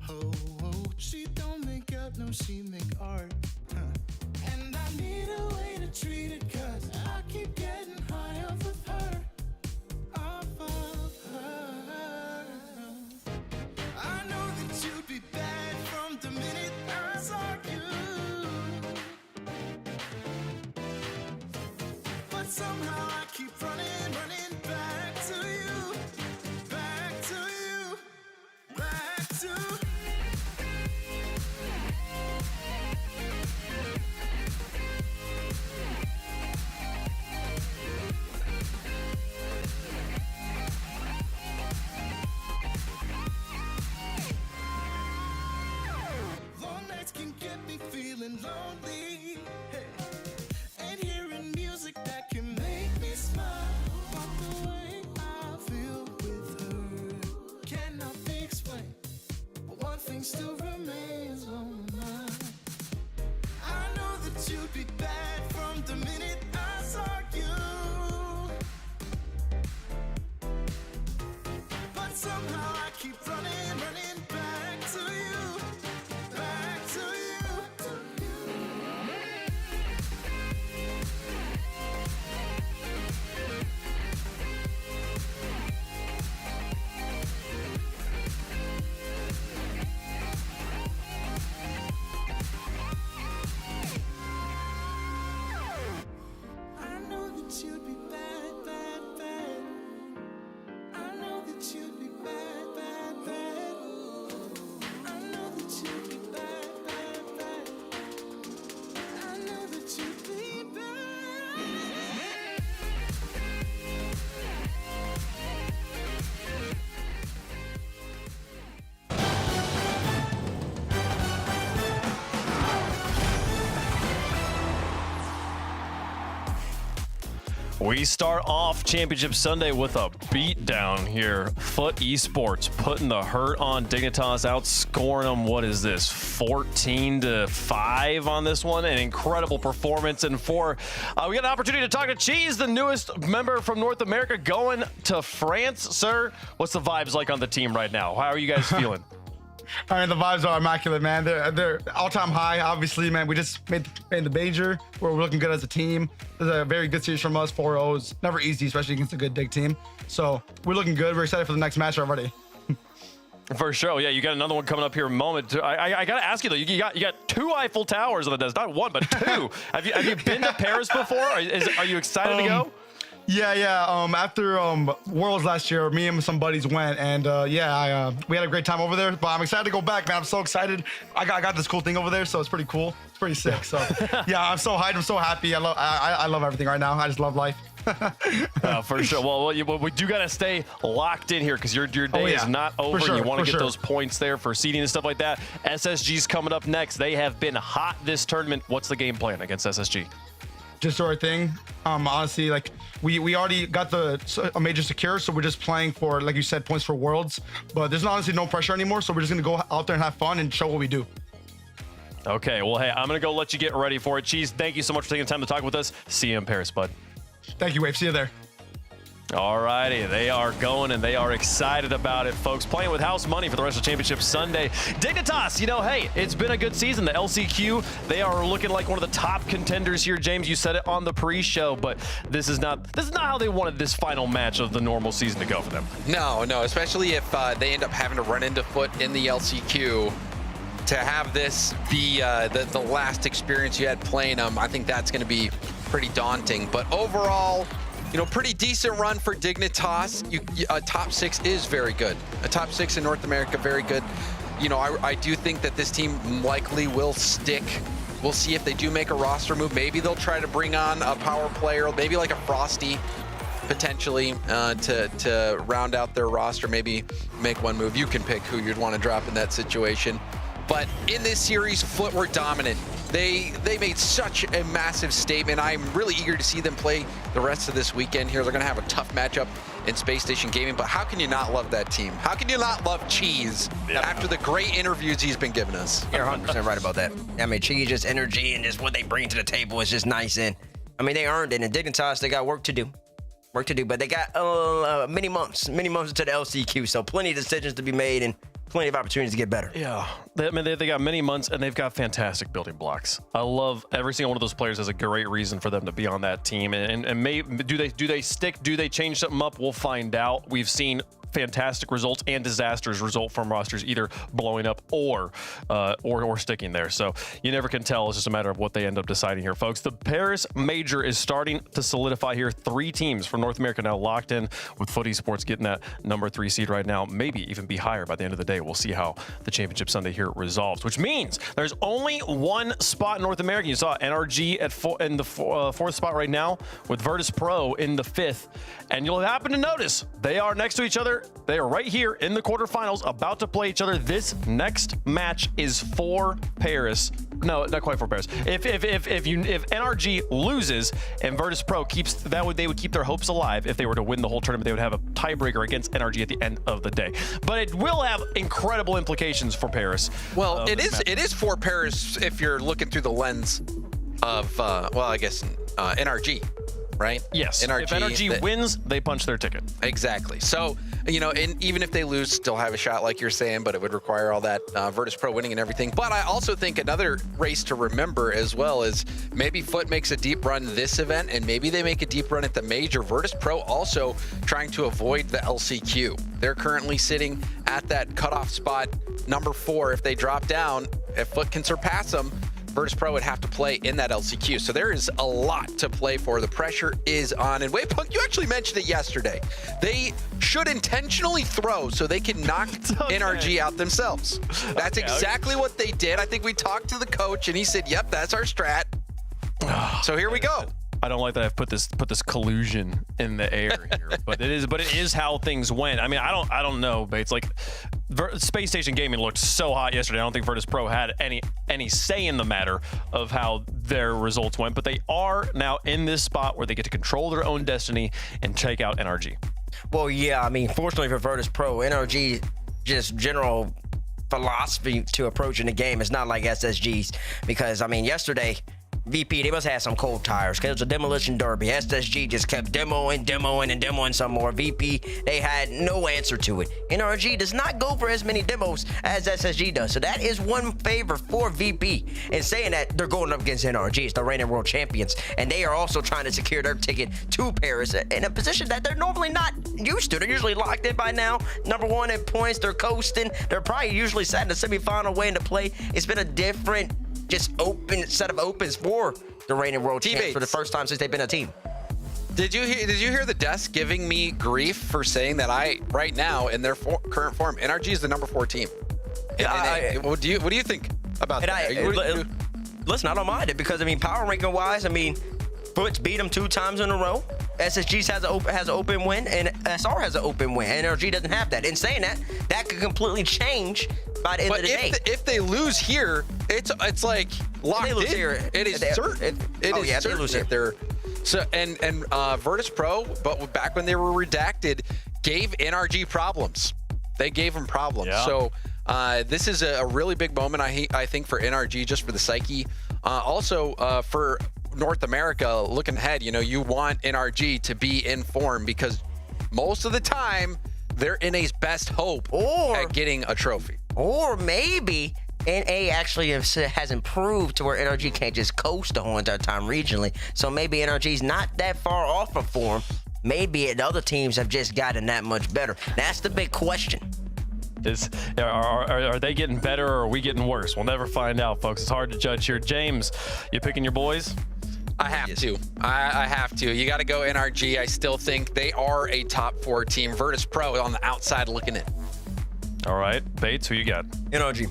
Oh, she don't make up, no, she make art. And I need a way to treat it, 'cause I keep getting high off of her. Off of her. I know that you'd be bad from the minute I saw you. But somehow I keep running back to you. Back to you. Back to long nights can get me feeling lonely. Hey. And hearing music that can make me smile. But the way I feel with her cannot be explained. But one thing still remains on my mind. I know that you'd be bad from the minute I saw you. But somehow I keep running back to you. Back to you. I know that you'd be bad, bad, bad. I know that you'd be bad, bad, bad. I know that you'd be bad, bad, bad. I know that you'd be bad. We start off Championship Sunday with a beatdown here. Foot Esports putting the hurt on Dignitas, outscoring them. What is this, 14-5 on this one? An incredible performance. And we got an opportunity to talk to Cheese, the newest member from North America, going to France. Sir, what's the vibes like on the team right now? How are you guys feeling? I mean, the vibes are immaculate, man. They're all-time high, obviously, man. We just made the major. We're looking good as a team. This is a very good series from us, 4-0s. Never easy, especially against a good Dig team. So we're looking good. We're excited for the next match already. For sure, yeah. You got another one coming up here in a moment. I got to ask you though. You got 2 Eiffel Towers on the desk, not 1 but 2. Have you been to Paris before? Are you excited to go? Yeah. After Worlds last year, me and some buddies went, and we had a great time over there. But I'm excited to go back, man. I'm so excited. I got this cool thing over there, so it's pretty cool. It's pretty sick. So yeah, I'm so hyped. I'm so happy. I love everything right now. I just love life. For sure. Well, we do got to stay locked in here because your day is not over. Sure, you want to get sure. those points there for seeding and stuff like that. SSG's coming up next. They have been hot this tournament. What's the game plan against SSG? Just do our thing. Honestly, like we already got a major secure, so we're just playing for, like you said, points for Worlds. But there's honestly no pressure anymore, so we're just gonna go out there and have fun and show what we do. Okay. Well, hey, I'm gonna go let you get ready for it. Cheese, thank you so much for taking the time to talk with us. See you in Paris, bud. Thank you, Wave. See you there. All righty, they are going and they are excited about it, folks. Playing with house money for the rest of Championship Sunday. Dignitas, hey, it's been a good season. The LCQ, they are looking like one of the top contenders here. James, you said it on the pre-show, but this is not how they wanted this final match of the normal season to go for them. No, especially if they end up having to run into Foot in the LCQ. To have this be the last experience you had playing them, I think that's going to be pretty daunting. But overall, pretty decent run for Dignitas. A top 6 is very good. A top 6 in North America, very good. I do think that this team likely will stick. We'll see if they do make a roster move. Maybe they'll try to bring on a power player, maybe like a Frosty, potentially, to round out their roster. Maybe make one move. You can pick who you'd want to drop in that situation. But in this series, Foot were dominant. They made such a massive statement. I'm really eager to see them play the rest of this weekend here. They're going to have a tough matchup in Space Station Gaming, but how can you not love that team? How can you not love Cheese after the great interviews he's been giving us? You're 100% right about that. I mean, Cheese, just energy and just what they bring to the table is just nice. And I mean, they earned it. And Dignitas, they got work to do. work to do, but they got many months to the LCQ, so plenty of decisions to be made and plenty of opportunities to get better. Yeah, they got many months, and they've got fantastic building blocks. I love every single one of those players has a great reason for them to be on that team. And do they stick? Do they change something up? We'll find out. We've seen fantastic results and disasters result from rosters either blowing up or sticking there. So you never can tell. It's just a matter of what they end up deciding here, folks. The Paris Major is starting to solidify here. 3 teams from North America now locked in, with Foot Esports getting that number 3 seed right now, maybe even be higher by the end of the day. We'll see how the Championship Sunday here resolves, which means there's only one spot in North America. You saw NRG in the 4th spot right now, with Vertice Pro in the 5th. And you'll happen to notice they are next to each other. They are right here in the quarterfinals, about to play each other. This next match is for Paris. No, not quite for Paris. If NRG loses and Vertice Pro keeps they would keep their hopes alive. If they were to win the whole tournament, they would have a tiebreaker against NRG at the end of the day. But it will have incredible implications for Paris. Well, it is for Paris if you're looking through the lens of NRG. Right? Yes. NRG, if NRG wins, they punch their ticket. Exactly. So, and even if they lose, still have a shot, like you're saying, but it would require all that Vertice Pro winning and everything. But I also think another race to remember as well is maybe Foot makes a deep run this event, and maybe they make a deep run at the Major. Vertice Pro also trying to avoid the LCQ. They're currently sitting at that cutoff spot, number 4. If they drop down, if Foot can surpass them, Vertice Pro would have to play in that LCQ. So there is a lot to play for. The pressure is on. And Waypunk, you actually mentioned it yesterday. They should intentionally throw so they can knock NRG out themselves. That's exactly what they did. I think we talked to the coach and he said, yep, that's our strat. So here we go. I don't like that I've put this collusion in the air here, but it is how things went. I mean, I don't know, but it's like Space Station Gaming looked so hot yesterday. I don't think Vertice Pro had any say in the matter of how their results went, but they are now in this spot where they get to control their own destiny and take out NRG. Well, yeah, I mean, fortunately for Vertice Pro, NRG just general philosophy to approaching the game is not like SSG's, because I mean, yesterday VP, they must have some cold tires because it was a demolition derby. SSG just kept demoing some more. VP, they had no answer to it. NRG does not go for as many demos as SSG does. So that is one favor for VP. And saying that, they're going up against NRG. It's the reigning world champions. And they are also trying to secure their ticket to Paris in a position that they're normally not used to. They're usually locked in by now. Number 1 in points. They're coasting. They're probably usually sat in the semifinal waiting to play. It's been a different just open set of opens for the reigning world champs for the first time since they've been a team. Did you hear the desk giving me grief for saying that right now in their current form, NRG is the number 4 team? What do you think about that? Listen, I don't mind it because I mean, power ranking wise, I mean, Foot's beat them 2 times in a row. SSG has an open win, and SR has an open win. NRG doesn't have that. In saying that could completely change by the end of the day. If they lose here, it's like locked in. It is certain. It is certain they're so and Vertice Pro, but back when they were redacted, gave NRG problems. They gave them problems. Yeah. So this is a really big moment, I think, for NRG, just for the psyche. Also for North America, looking ahead, you want NRG to be in form because most of the time they're NA's best hope at getting a trophy. Or maybe NA actually has improved to where NRG can't just coast the whole entire time regionally. So maybe NRG's not that far off of form. Maybe the other teams have just gotten that much better. That's the big question. Are they getting better or are we getting worse? We'll never find out, folks. It's hard to judge here. James, you picking your boys? I have to. I have to. You got to go NRG. I still think they are a top 4 team. Vertice Pro on the outside looking in. All right, Bates, who you got? NRG.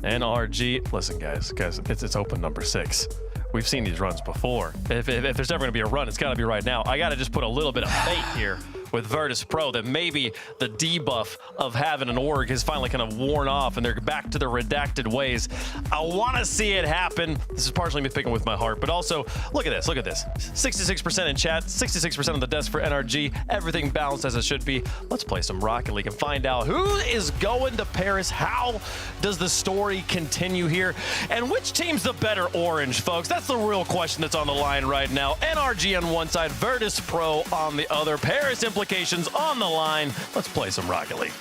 NRG. Listen, guys, it's open number 6. We've seen these runs before. If there's ever going to be a run, it's got to be right now. I got to just put a little bit of faith here with Vertice Pro that maybe the debuff of having an org has finally kind of worn off and they're back to their redacted ways. I want to see it happen. This is partially me picking with my heart, but also look at this. Look at this. 66% in chat, 66% on the desk for NRG. Everything balanced as it should be. Let's play some Rocket League and find out who is going to Paris. How does the story continue here? And which team's the better orange, folks? That's the real question that's on the line right now. NRG on one side, Vertice Pro on the other. Paris implications on the line. Let's play some Rocket League.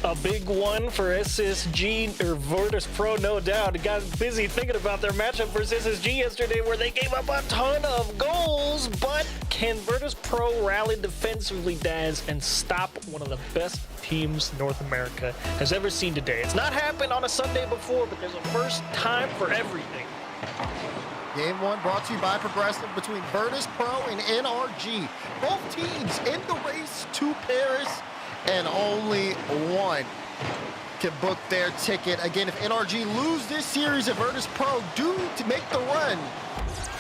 A big one for SSG, or Vertice Pro, no doubt. It got busy thinking about their matchup versus SSG yesterday where they gave up a ton of goals, but can Vertice Pro rally defensively, Daz, and stop one of the best teams North America has ever seen today? It's not happened on a Sunday before, but there's a first time for everything. Game 1 brought to you by Progressive between Vertice Pro and NRG. Both teams in the race to Paris, and only one can book their ticket. Again, if NRG lose this series and Vertice Pro do to make the run,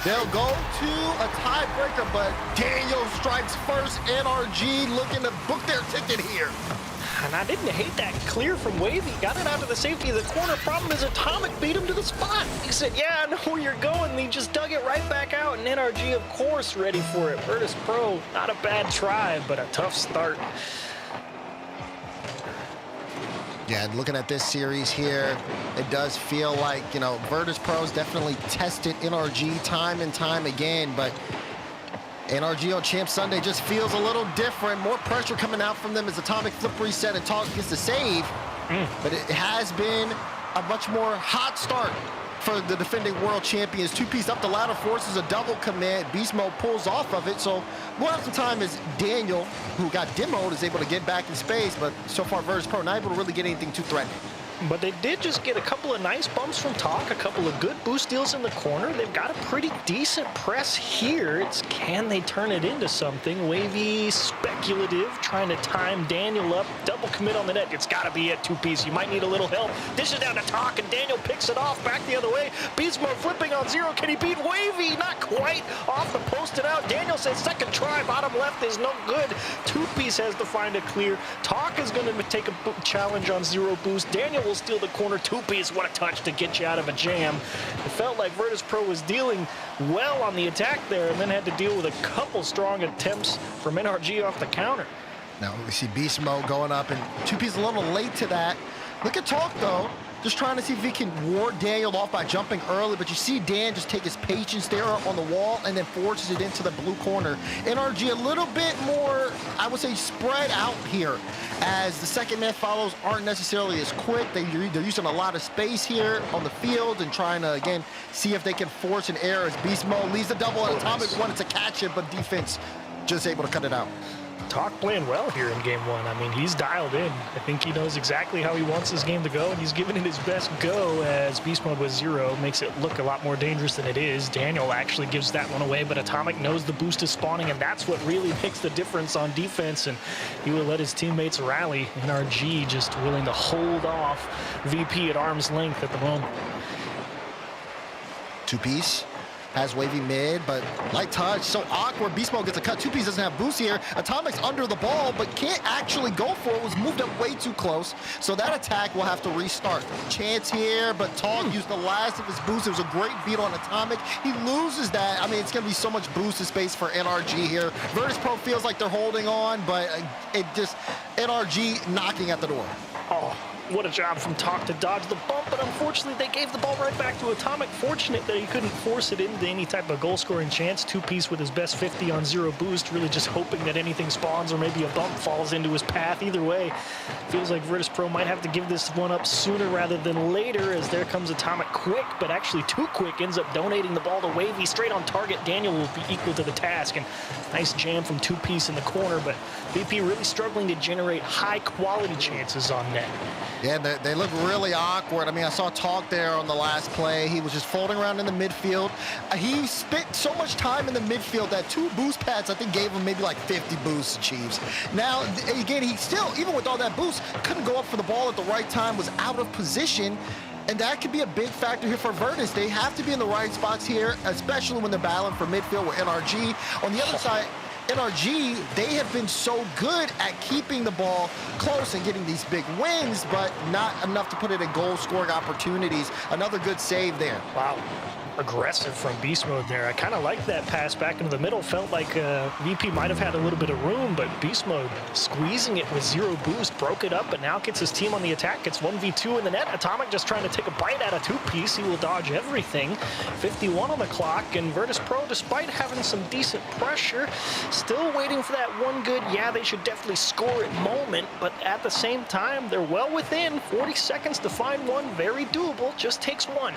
they'll go to a tiebreaker, but Daniel strikes first. NRG looking to book their ticket here. And I didn't hate that clear from Wavy. Got it out to the safety of the corner. Problem is Atomic beat him to the spot. He said, yeah, I know where you're going. And he just dug it right back out. And NRG, of course, ready for it. Vertice Pro, not a bad try, but a tough start. Yeah, and looking at this series here, it does feel like, you know, Vertice Pro's definitely tested NRG time and time again, but NRG on Champ Sunday just feels a little different. More pressure coming out from them as Atomic flip reset and Talk gets the save. But it has been a much more hot start for the defending world champions. Two-piece up the ladder, forces a double commit. Beast mode pulls off of it. So more of the time is Daniel, who got demoed, is able to get back in space. But so far, Vertice Pro not able to really get anything too threatening. But they did just get a couple of nice bumps from Talk, a couple of good boost deals in the corner. They've got a pretty decent press here. It's can they turn it into something? Wavy, speculative, trying to time Daniel up. Double commit on the net. It's got to be at two-piece. You might need a little help. Dishes down to Talk, and Daniel picks it off back the other way. Beast mode flipping on zero. Can he beat Wavy? Not quite. Off the posted out. Daniel says second try. Bottom left is no good. Two-piece has to find a clear. Talk is going to take a challenge on zero boost. Daniel will steal the corner. Two-piece, what a touch to get you out of a jam. It felt like Vertice Pro was dealing well on the attack there and then had to deal with a couple strong attempts from NRG off the counter. Now we see Beast Mode going up, and Two-piece a little late to that. Look at Talk, though. Just trying to see if he can ward Daniel off by jumping early, but you see Dan just take his patience there on the wall and then forces it into the blue corner. NRG a little bit more, I would say, spread out here, as the second man follows aren't necessarily as quick. They're using a lot of space here on the field and trying to, again, see if they can force an error as Beast Mode leads the double, and Atomic wanted to catch it, but defense just able to cut it out. Talk playing well here in game one. I mean, he's dialed in. I think he knows exactly how he wants this game to go, and he's giving it his best go as Beast Mode with zero makes it look a lot more dangerous than it is. Daniel actually gives that one away, but Atomic knows the boost is spawning, and that's what really makes the difference on defense, and he will let his teammates rally. NRG just willing to hold off VP at arm's length at the moment. Two-piece has Wavy mid, but light touch, so awkward. Beast Mode gets a cut. Two-piece doesn't have boost here. Atomic's under the ball, but can't actually go for it. Was moved up way too close, so that attack will have to restart. Chance here, but Talk used the last of his boost. It was a great beat on Atomic. He loses that. I mean, it's going to be so much boosted space for NRG here. Vertice Pro feels like they're holding on, but it just, NRG knocking at the door. Oh, what a job from Talk to dodge the bump, but unfortunately they gave the ball right back to Atomic. Fortunate that he couldn't force it into any type of goal-scoring chance. Two-piece with his best 50 on zero boost, really just hoping that anything spawns or maybe a bump falls into his path. Either way, feels like Vertice Pro might have to give this one up sooner rather than later, as there comes Atomic quick, but actually too quick, ends up donating the ball to Wavy. Straight on target, Daniel will be equal to the task, and nice jam from Two-piece in the corner, but VP really struggling to generate high-quality chances on net. Yeah, they look really awkward. I mean, I saw Talk there on the last play. He was just floating around in the midfield. He spent so much time in the midfield that 2 boost pads, I think, gave him maybe like 50 boosts achieves. Now, again, he still, even with all that boost, couldn't go up for the ball at the right time, was out of position. And that could be a big factor here for Vertice. They have to be in the right spots here, especially when they're battling for midfield with NRG. On the other side, NRG, they have been so good at keeping the ball close and getting these big wins, but not enough to put it in goal-scoring opportunities. Another good save there. Wow. Aggressive from Beast Mode there. I kind of like that pass back into the middle. Felt like VP might have had a little bit of room, but Beast Mode squeezing it with 0 boost, broke it up, but now gets his team on the attack. It's 1v2 in the net. Atomic just trying to take a bite out of 2-piece. He will dodge everything. 51 on the clock, and Vertice Pro, despite having some decent pressure, still waiting for that one good, yeah, they should definitely score it moment, but at the same time, they're well within. 40 seconds to find one. Very doable. Just takes one.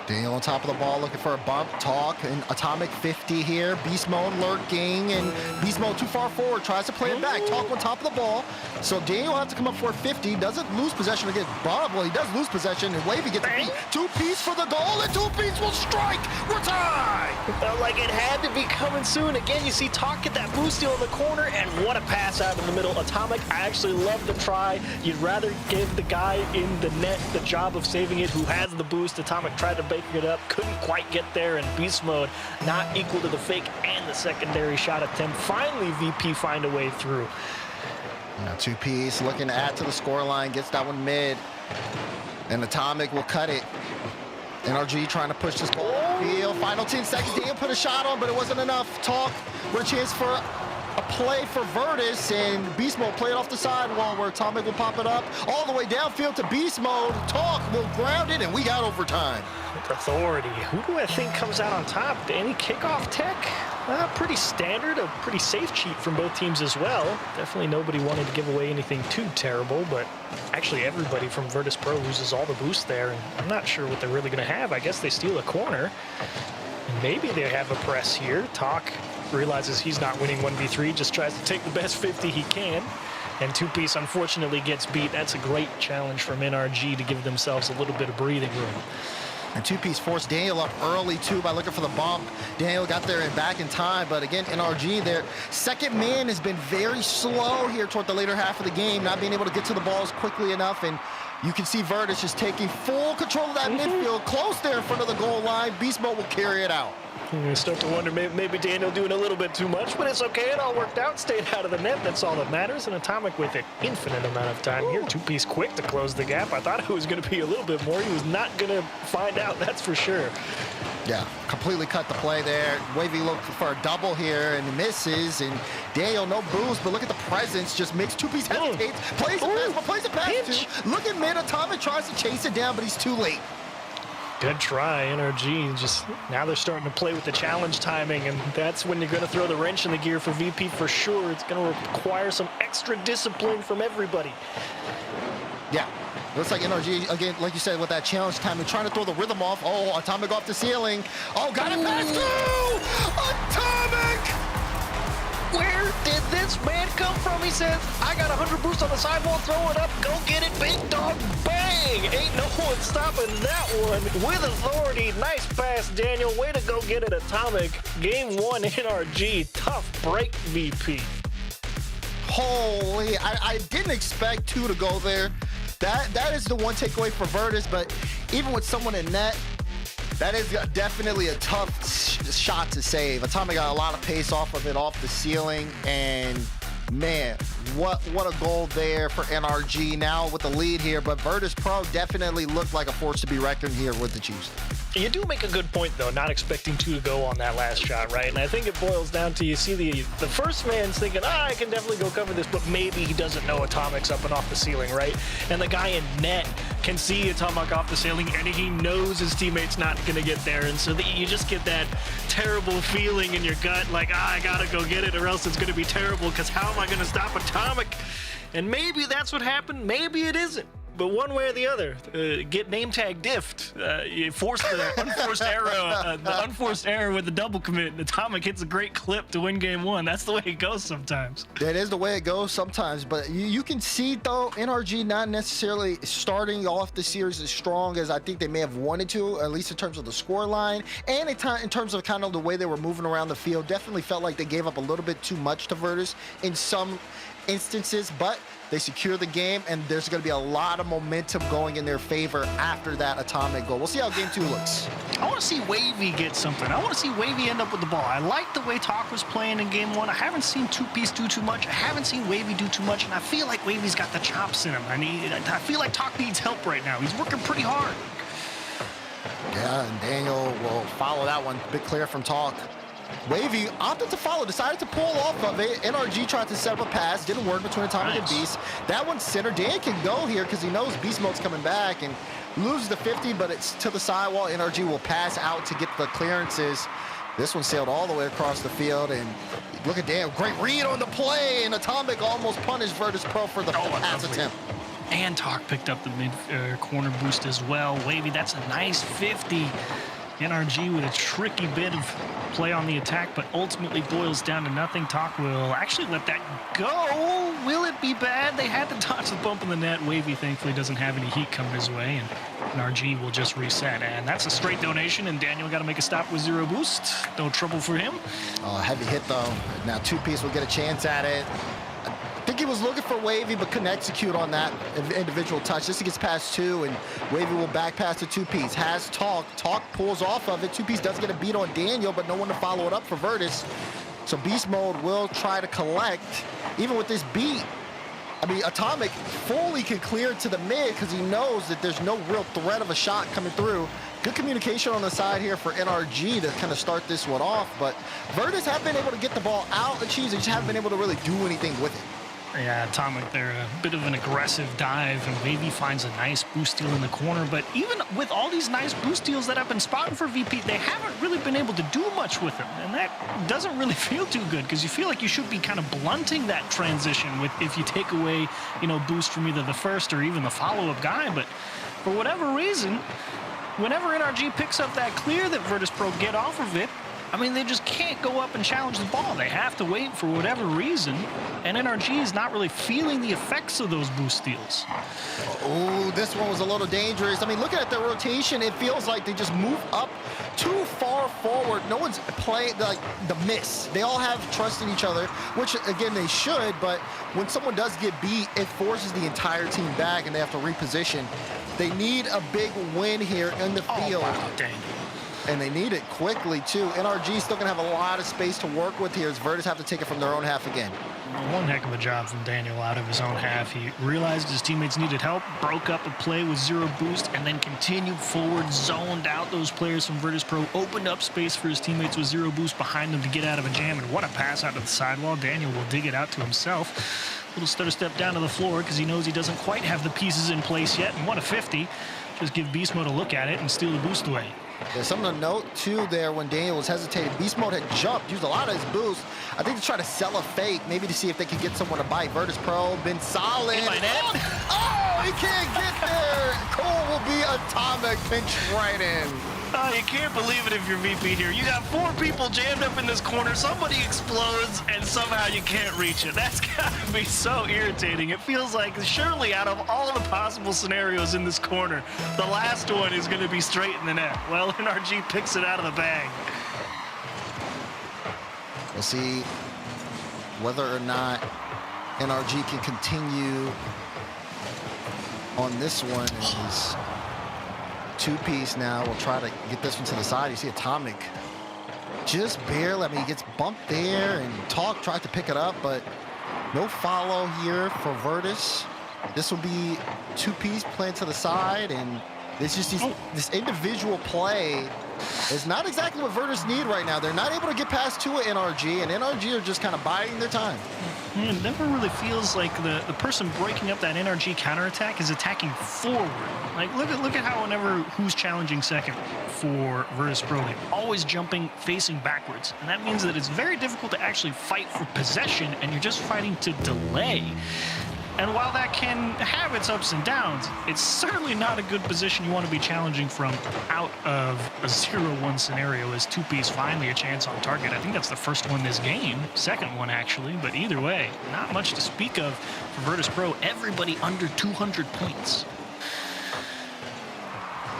Daniel on top of the ball looking for a bump. Talk and Atomic 50 here. Beast Mode lurking and Beast Mode too far forward. Tries to play it back. Talk on top of the ball. So Daniel will have to come up for a 50. Doesn't lose possession against Bob. Well, he does lose possession and Wavy gets a beat. 2-piece for the goal and 2-piece will strike. We're tied. Felt like it had to be coming soon. Again, you see Talk get that boost deal in the corner and what a pass out in the middle. Atomic, I actually love the try. You'd rather give the guy in the net the job of saving it who has the boost. Atomic tried to it up, couldn't quite get there, and Beast Mode not equal to the fake and the secondary shot attempt. Finally, VP find a way through. Now 2-piece looking to add to the scoreline, gets that one mid, and Atomic will cut it. NRG trying to push this ball field. Final 10 seconds. Daniel put a shot on, but it wasn't enough. Talk with a chance for a play for Vertice, and Beast Mode played off the sidewall where Atomic will pop it up all the way downfield to Beast Mode. Talk will ground it, and we got overtime. Authority. Who do I think comes out on top? Any kickoff tech? Pretty standard, a pretty safe cheat from both teams as well. Definitely nobody wanted to give away anything too terrible, but actually everybody from Vertice Pro loses all the boost there, and I'm not sure what they're really going to have. I guess they steal a corner. Maybe they have a press here. Talk realizes he's not winning 1v3, just tries to take the best 50 he can. And 2-piece unfortunately gets beat. That's a great challenge from NRG to give themselves a little bit of breathing room. And 2-piece forced Daniel up early too by looking for the bump. Daniel got there and back in time, but again, NRG, their second man has been very slow here toward the later half of the game, not being able to get to the balls quickly enough. And you can see Vertice just taking full control of that midfield, close there in front of the goal line. Beast Mode will carry it out. You start to wonder, maybe Daniel doing a little bit too much, but it's okay. It all worked out. Stayed out of the net. That's all that matters. And Atomic with an infinite amount of time here. 2-piece quick to close the gap. I thought it was going to be a little bit more. He was not going to find out, that's for sure. Yeah, completely cut the play there. Wavy looked for a double here and misses. And Daniel, no boost, but look at the presence. Just makes 2-piece hesitates. Plays it past two. Look at mid. Atomic tries to chase it down, but he's too late. Good try, NRG. Just now they're starting to play with the challenge timing, and that's when you're going to throw the wrench in the gear for VP for sure. It's going to require some extra discipline from everybody. Yeah. Looks like NRG, again, like you said, with that challenge timing, trying to throw the rhythm off. Oh, Atomic off the ceiling. Oh, got it past through! Atomic! Where did this man come from? He says, I got 100 boost on the sidewall, throw it up, go get it, big dog, bang! Ain't no one stopping that one with authority. Nice pass, Daniel. Way to go get it, Atomic. Game 1 NRG. Tough break, VP. Holy, I didn't expect 2 to go there. That is the one takeaway for Vertice, but even with someone in net, that is definitely a tough shot to save. Atomic got a lot of pace off of it, off the ceiling, and man, what a goal there for NRG now with the lead here. But Vertice Pro definitely looked like a force to be reckoned here with the Chiefs. You do make a good point, though, not expecting 2 to go on that last shot, right? And I think it boils down to, you see the first man's thinking, I can definitely go cover this, but maybe he doesn't know Atomic's up and off the ceiling, right? And the guy in net can see Atomic off the ceiling, and he knows his teammate's not going to get there. And so you just get that terrible feeling in your gut, like, I got to go get it or else it's going to be terrible, because how am I going to stop Atomic? And maybe that's what happened. Maybe it isn't. But one way or the other, get name tag diffed. You force the unforced error with the double commit. Atomic hits a great clip to win game 1. That's the way it goes sometimes. That is the way it goes sometimes. But you can see, though, NRG not necessarily starting off the series as strong as I think they may have wanted to, at least in terms of the score line. And in terms of kind of the way they were moving around the field, definitely felt like they gave up a little bit too much to Vertice in some instances, but They secure the game, and there's going to be a lot of momentum going in their favor after that atomic goal. We'll see how game 2 looks. I want to see Wavy get something. I want to see Wavy end up with the ball. I like the way Talk was playing in game 1. I haven't seen Two-Piece do too much. I haven't seen Wavy do too much, and I feel like Wavy's got the chops in him. I feel like Talk needs help right now. He's working pretty hard. Yeah, and Daniel will follow that one. Big clear from Talk. Wavy opted to follow, decided to pull off of it. NRG tried to set up a pass, didn't work between Atomic and Beast. That one's center. Dan can go here because he knows Beast Mode's coming back and loses the 50, but it's to the sidewall. NRG will pass out to get the clearances. This one sailed all the way across the field, and look at Dan. Great read on the play, and Atomic almost punished Vertice Pro for the pass attempt. And Talk picked up the mid corner boost as well. Wavy, that's a nice 50. NRG with a tricky bit of play on the attack, but ultimately boils down to nothing. Talk will actually let that go. Will it be bad? They had to dodge the bump in the net. Wavy thankfully doesn't have any heat coming his way, and NRG will just reset. And that's a straight donation, and Daniel got to make a stop with 0 boost. No trouble for him. Heavy hit though. Now Two-Piece will get a chance at it. I think he was looking for Wavy, but couldn't execute on that individual touch. This gets past 2, and Wavy will back pass to Two-Piece. Has Talk. Talk pulls off of it. Two-Piece does get a beat on Daniel, but no one to follow it up for Vertice. So Beast Mode will try to collect. Even with this beat, I mean, Atomic fully can clear to the mid because he knows that there's no real threat of a shot coming through. Good communication on the side here for NRG to kind of start this one off, but Vertice have been able to get the ball out the cheese. They just haven't been able to really do anything with it. Yeah, Atomic there, a bit of an aggressive dive, and Wavy finds a nice boost steal in the corner. But even with all these nice boost steals that I've been spotting for VP, they haven't really been able to do much with them. And that doesn't really feel too good because you feel like you should be kind of blunting that transition with if you take away, boost from either the first or even the follow-up guy. But for whatever reason, whenever NRG picks up that clear that Vertice Pro get off of it, I mean, they just can't go up and challenge the ball. They have to wait for whatever reason, and NRG is not really feeling the effects of those boost steals. Oh, this one was a little dangerous. I mean, looking at their rotation, it feels like they just move up too far forward. No one's playing like the miss. They all have trust in each other, which, again, they should, but when someone does get beat, it forces the entire team back, and they have to reposition. They need a big win here in the field. Oh, wow, dang. And they need it quickly, too. NRG still going to have a lot of space to work with here as Vertice have to take it from their own half again. One heck of a job from Daniel out of his own half. He realized his teammates needed help, broke up a play with 0 boost, and then continued forward, zoned out those players from Vertice Pro, opened up space for his teammates with 0 boost behind them to get out of a jam. And what a pass out of the sidewall. Daniel will dig it out to himself. Little stutter step down to the floor because he knows he doesn't quite have the pieces in place yet. And what a 50. Just give Beast Mode a look at it and steal the boost away. There's something to note, too, there when Daniel was hesitating. Beast Mode had jumped, used a lot of his boost. I think to try to sell a fake, maybe to see if they could get someone to bite. Vertice Pro, been solid. Oh, he can't get there. Cole will be Atomic, pinch right in. Oh, you can't believe it if you're VP here. You got 4 people jammed up in this corner. Somebody explodes, and somehow you can't reach it. That's got to be so irritating. It feels like surely out of all of the possible scenarios in this corner, the last one is going to be straight in the net. Well, NRG picks it out of the bag. We'll see whether or not NRG can continue on this one. He's Two-Piece now will try to get this one to the side. You see Atomic just barely. I mean, he gets bumped there, and Talk tried to pick it up, but no follow here for Vertice. This will be Two-Piece playing to the side, and it's just this individual play is not exactly what Vertice need right now. They're not able to get past 2 at NRG, and NRG are just kind of biding their time. It never really feels like the person breaking up that NRG counterattack is attacking forward. Like, look at how whenever who's challenging second for Vertice Pro, they're always jumping, facing backwards. And that means that it's very difficult to actually fight for possession, and you're just fighting to delay. And while that can have its ups and downs, it's certainly not a good position you want to be challenging from out of a 0-1 scenario as Two-Piece finally a chance on target. I think that's the first one this game, second one actually, but either way, not much to speak of for Vertice Pro. Everybody under 200 points.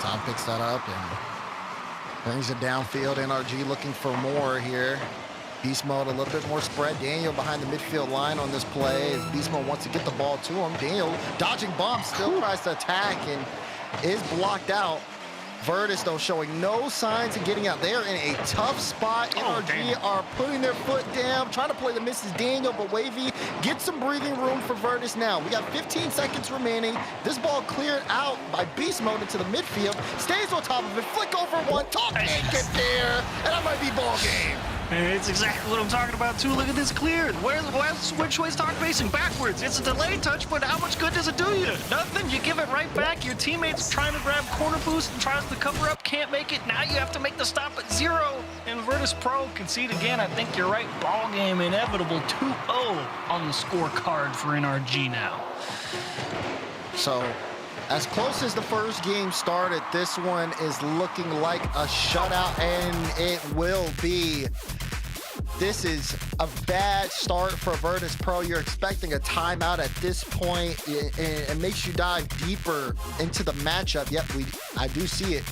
Tom picks that up and brings it downfield. NRG looking for more here. Beast Mode a little bit more spread. Daniel behind the midfield line on this play as Beast Mode wants to get the ball to him. Daniel dodging bumps, still tries to attack and is blocked out. Vertice, though, showing no signs of getting out. They are in a tough spot. NRG are putting their foot down, trying to play the Mrs. Daniel, but Wavy gets some breathing room for Vertice now. We got 15 seconds remaining. This ball cleared out by Beast Mode into the midfield. Stays on top of it, flick over one, Talk can't get there, and that might be ball game. It's exactly what I'm talking about, too. Look at this cleared. Which way's Talk facing? Backwards. It's a delay touch, but how much good does it do you? Nothing. You give it right back. Your teammate's trying to grab corner boost and tries to cover up. Can't make it. Now you have to make the stop at 0. And Vertice Pro concede again. I think you're right. Ball game inevitable. 2-0 on the scorecard for NRG now. So, as close as the first game started, this one is looking like a shutout, and it will be. This is a bad start for Vertice Pro. You're expecting a timeout at this point. It makes you dive deeper into the matchup. Yep, I do see it.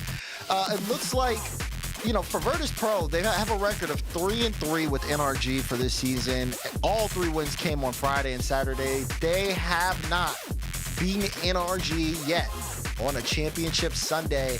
It looks like, for Vertice Pro, they have a record of 3-3 with NRG for this season. All 3 wins came on Friday and Saturday. They have not beaten NRG yet on a championship Sunday.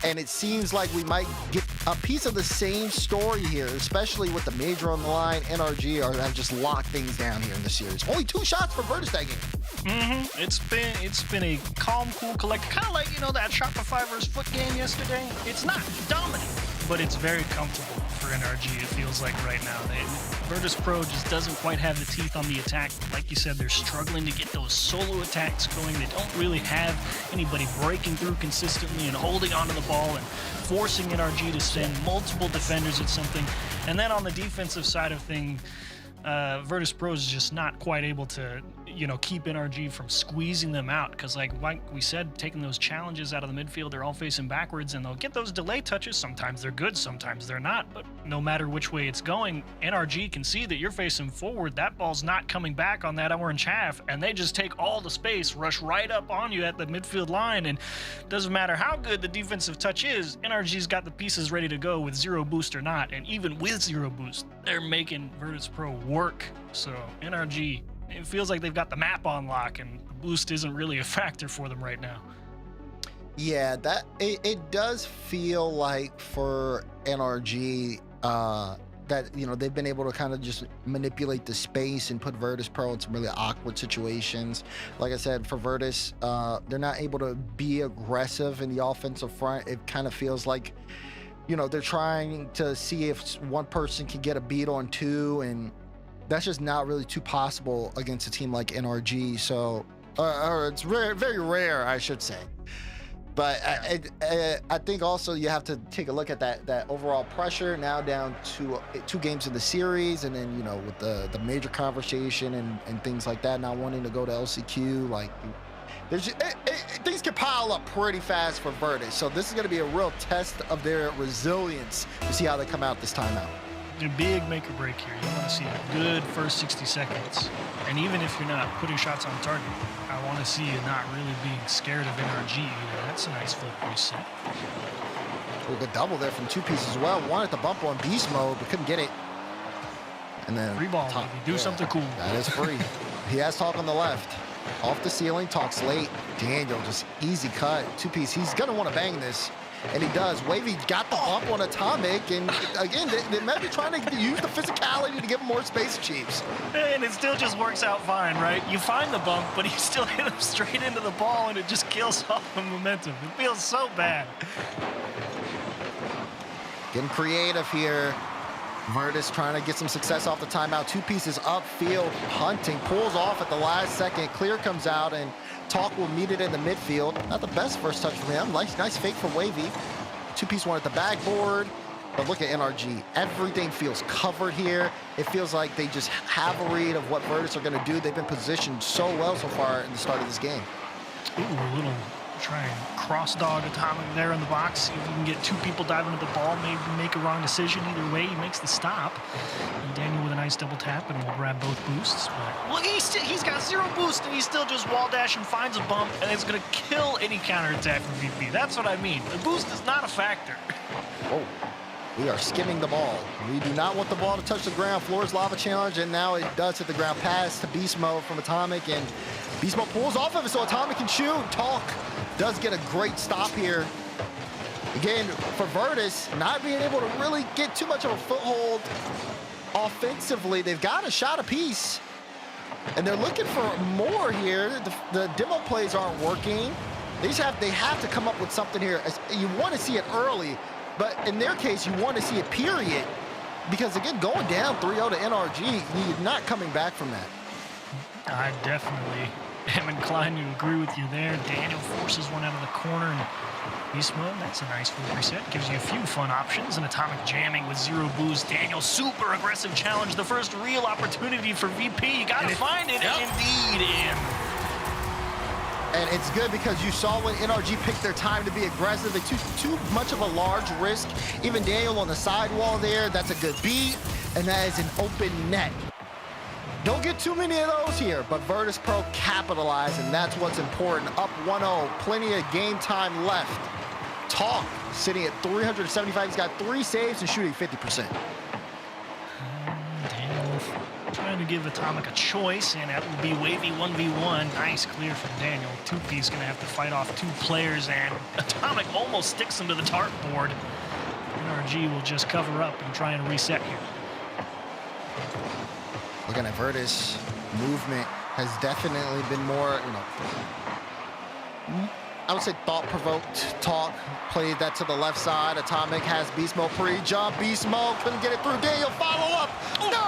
And it seems like we might get a piece of the same story here, especially with the major on the line. NRG have just locked things down here in the series. Only 2 shots for Vertice that game. It's been a calm, cool, collected, kind of like, that Shopify versus Foot game yesterday. It's not dominant, but it's very comfortable for NRG, it feels like right now. Vertice Pro just doesn't quite have the teeth on the attack. Like you said, they're struggling to get those solo attacks going. They don't really have anybody breaking through consistently and holding onto the ball and forcing NRG to send multiple defenders at something. And then on the defensive side of things, Vertice Pro is just not quite able to, keep NRG from squeezing them out. Because like we said, taking those challenges out of the midfield, they're all facing backwards and they'll get those delay touches. Sometimes they're good, sometimes they're not. But no matter which way it's going, NRG can see that you're facing forward. That ball's not coming back on that orange half. And they just take all the space, rush right up on you at the midfield line. And doesn't matter how good the defensive touch is, NRG's got the pieces ready to go with 0 boost or not. And even with 0 boost, they're making Vertice Pro work. So NRG, it feels like they've got the map on lock, and the boost isn't really a factor for them right now. Yeah, it does feel like for NRG that they've been able to kind of just manipulate the space and put Vertice Pro in some really awkward situations. Like I said, for Vertice, they're not able to be aggressive in the offensive front. It kind of feels like they're trying to see if one person can get a beat on 2, and that's just not really too possible against a team like NRG. So, or it's very, very rare, I should say. But I think also you have to take a look at that overall pressure now down to 2 games in the series, and then with the major conversation and things like that, not wanting to go to LCQ, like things can pile up pretty fast for Vertice. So this is going to be a real test of their resilience to see how they come out this time out. A big make or break here. You want to see a good first 60 seconds. And even if you're not putting shots on target, I want to see you not really being scared of NRG either. That's a nice flip reset. A good double there from 2 pieces as well. Wanted to bump on beast mode, but couldn't get it. And then free ball, baby. Do something cool. That is free. He has Talk on the left. Off the ceiling, Talk's late. Daniel just easy cut. 2 piece. He's going to want to bang this. And he does. Wavy got the bump on Atomic, and again, they might be trying to use the physicality to give him more space, Chiefs. And it still just works out fine, right? You find the bump, but you still hit him straight into the ball, and it just kills off the momentum. It feels so bad. Getting creative here. Vertice trying to get some success off the timeout. 2 pieces upfield, hunting, pulls off at the last second. Clear comes out, and Talk will meet it in the midfield. Not the best first touch from him. Nice fake for Wavy. 2-piece one at the backboard. But look at NRG. Everything feels covered here. It feels like they just have a read of what Vertice are going to do. They've been positioned so well so far in the start of this game. Ooh, a little try and cross dog Atomic there in the box. See if you can get 2 people diving at the ball, maybe make a wrong decision. Either way, he makes the stop. And Daniel with a nice double tap, and we'll grab both boosts. But look, he's got 0 boost, and he still just wall dash and finds a bump, and it's going to kill any counterattack from VP. That's what I mean. The boost is not a factor. Oh. We are skimming the ball. We do not want the ball to touch the ground. Floor's lava challenge, and now it does hit the ground. Pass to Beast Mode from Atomic, and Beast Mode pulls off of it so Atomic can shoot. Talk does get a great stop here. Again, for Vertice, not being able to really get too much of a foothold offensively. They've got a shot apiece, and they're looking for more here. The demo plays aren't working. They have to come up with something here. You want to see it early, but in their case, you want to see it period. Because again, going down 3-0 to NRG, you're not coming back from that. I definitely am inclined to agree with you there. Daniel forces one out of the corner, and Beast Mode, that's a nice full reset. Gives you a few fun options. An Atomic jamming with 0 boost. Daniel, super aggressive challenge. The first real opportunity for VP. You gotta find it, and indeed in. And it's good because you saw when NRG picked their time to be aggressive. They took too much of a large risk. Even Daniel on the sidewall there, that's a good beat, and that is an open net. Don't get too many of those here, but Vertice Pro capitalized, and that's what's important. Up 1-0, plenty of game time left. Talk sitting at 375. He's got 3 saves and shooting 50%. Daniel trying to give Atomic a choice, and that will be Wavy 1v1. Nice clear from Daniel. 2P's gonna have to fight off 2 players, and Atomic almost sticks him to the tarp board. NRG will just cover up and try and reset here. Looking at Vertice, movement has definitely been more, I would say thought-provoked. Talk played that to the left side. Atomic has Beast Mode pre-jump. Beast Mode couldn't get it through. Daniel follow-up. No!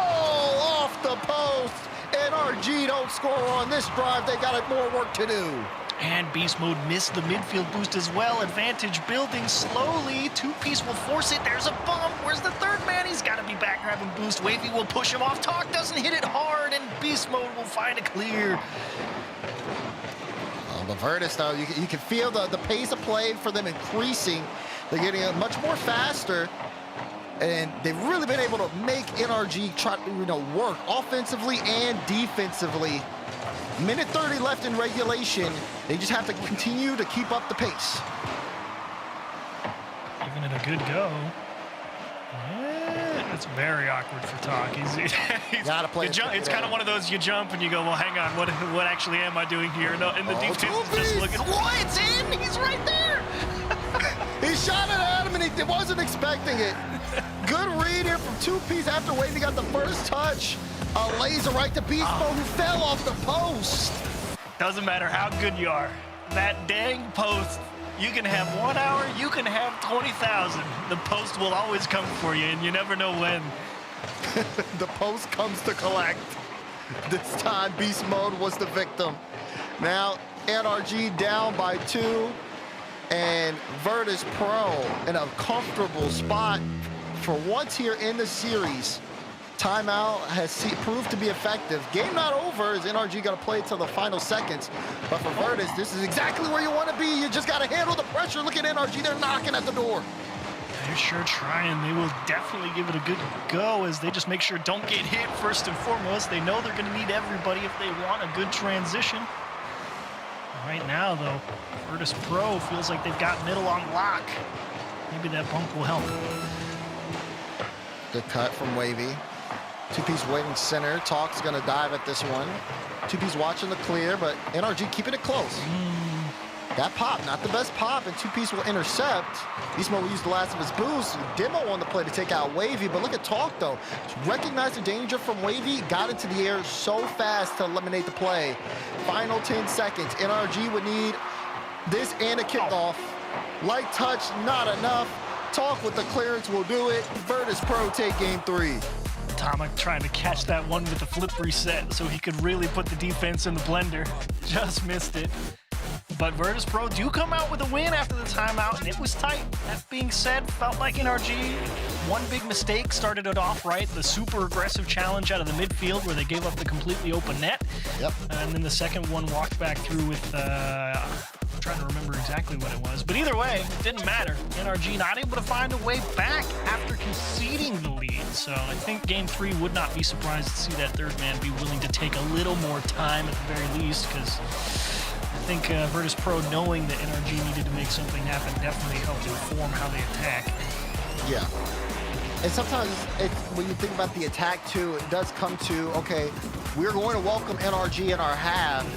Off the post. NRG don't score on this drive. They got more work to do. And Beast Mode missed the midfield boost as well. Advantage building slowly. 2Piece will force it. There's a bump. Where's the third man? He's got to be back grabbing boost. Wavy will push him off. Talk doesn't hit it hard, and Beast Mode will find a clear. But Vertice, though, you can feel the pace of play for them increasing. They're getting much more faster, and they've really been able to make NRG try to work offensively and defensively. Minute 30 left in regulation. They just have to continue to keep up the pace. Giving it a good go. It's very awkward for Talk. He's gotta play. It's kind of one of those you jump and you go, well, hang on, what actually am I doing here? No, and the defense is just looking. What? It's in! He's right there! He shot it at him and he wasn't expecting it. Good read here from 2Piece after Wavy got the first touch. A laser right to Beast Mode who fell off the post. Doesn't matter how good you are. That dang post, you can have 1 hour, you can have 20,000. The post will always come for you, and you never know when. The post comes to collect. This time, Beast Mode was the victim. Now, NRG down by 2, and Vertice Pro in a comfortable spot for once here in the series. Timeout has proved to be effective. Game not over as NRG got to play till the final seconds. But for Vertice, this is exactly where you want to be. You just got to handle the pressure. Look at NRG. They're knocking at the door. They're sure trying. They will definitely give it a good go as they just make sure don't get hit first and foremost. They know they're going to need everybody if they want a good transition. Right now, though, Vertice Pro feels like they've got middle on lock. Maybe that bump will help. Good cut from Wavy. 2Piece waiting center. Talk's gonna dive at this one. 2Piece watching the clear, but NRG keeping it close. That pop, not the best pop, and 2Piece will intercept. Beast Mode will use the last of his boost. Demo on the play to take out Wavy, but look at Talk though. Recognized the danger from Wavy, got into the air so fast to eliminate the play. Final 10 seconds. NRG would need this and a kickoff. Light touch, not enough. Talk with the clearance will do it. Vertice Pro take game 3. Atomic trying to catch that one with the flip reset so he could really put the defense in the blender. Just missed it. But Vertice Pro do come out with a win after the timeout, and it was tight. That being said, felt like NRG, one big mistake started it off right. The super aggressive challenge out of the midfield where they gave up the completely open net. Yep. And then the second one walked back through with, I'm trying to remember exactly what it was. But either way, it didn't matter. NRG not able to find a way back after conceding the lead. So I think game 3 would not be surprised to see that third man be willing to take a little more time at the very least, because I think Vertice Pro knowing that NRG needed to make something happen definitely helped inform how they attack. Yeah. And sometimes when you think about the attack too, it does come to, okay, we're going to welcome NRG in our half.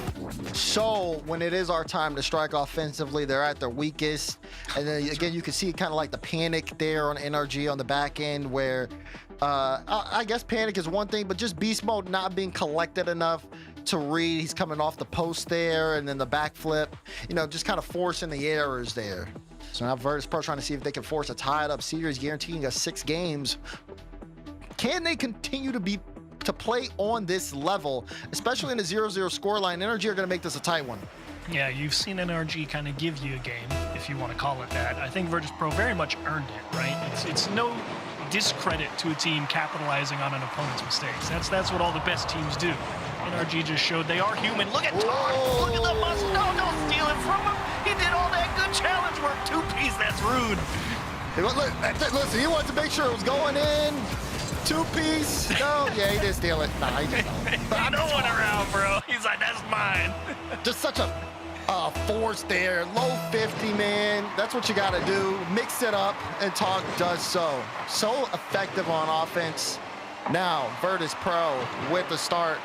So when it is our time to strike offensively, they're at their weakest. And then again, you can see kind of like the panic there on NRG on the back end where I guess panic is one thing, but just beast mode not being collected enough to read. He's coming off the post there and then the backflip, you know, just kind of forcing the errors there. So now Vertice Pro trying to see if they can force a tied-up series, guaranteeing us 6 games. Can they continue to play on this level, especially in a 0-0 scoreline? NRG are going to make this a tight one. Yeah, you've seen NRG kind of give you a game, if you want to call it that. I think Vertice Pro very much earned it, right? It's no discredit to a team capitalizing on an opponent's mistakes. That's what all the best teams do. NRG just showed they are human. Look at Tar. Look at the muscle. No, don't steal it from him. He did all that good challenge work. 2-piece, that's rude. Look, listen, he wanted to make sure it was going in. 2-piece. No, yeah, he didn't steal it. Nah, he just no one around, bro. He's like, that's mine. Just such a force there. Low 50, man. That's what you got to do. Mix it up, and Talk does so. So effective on offense. Now, Vertice Pro with the start.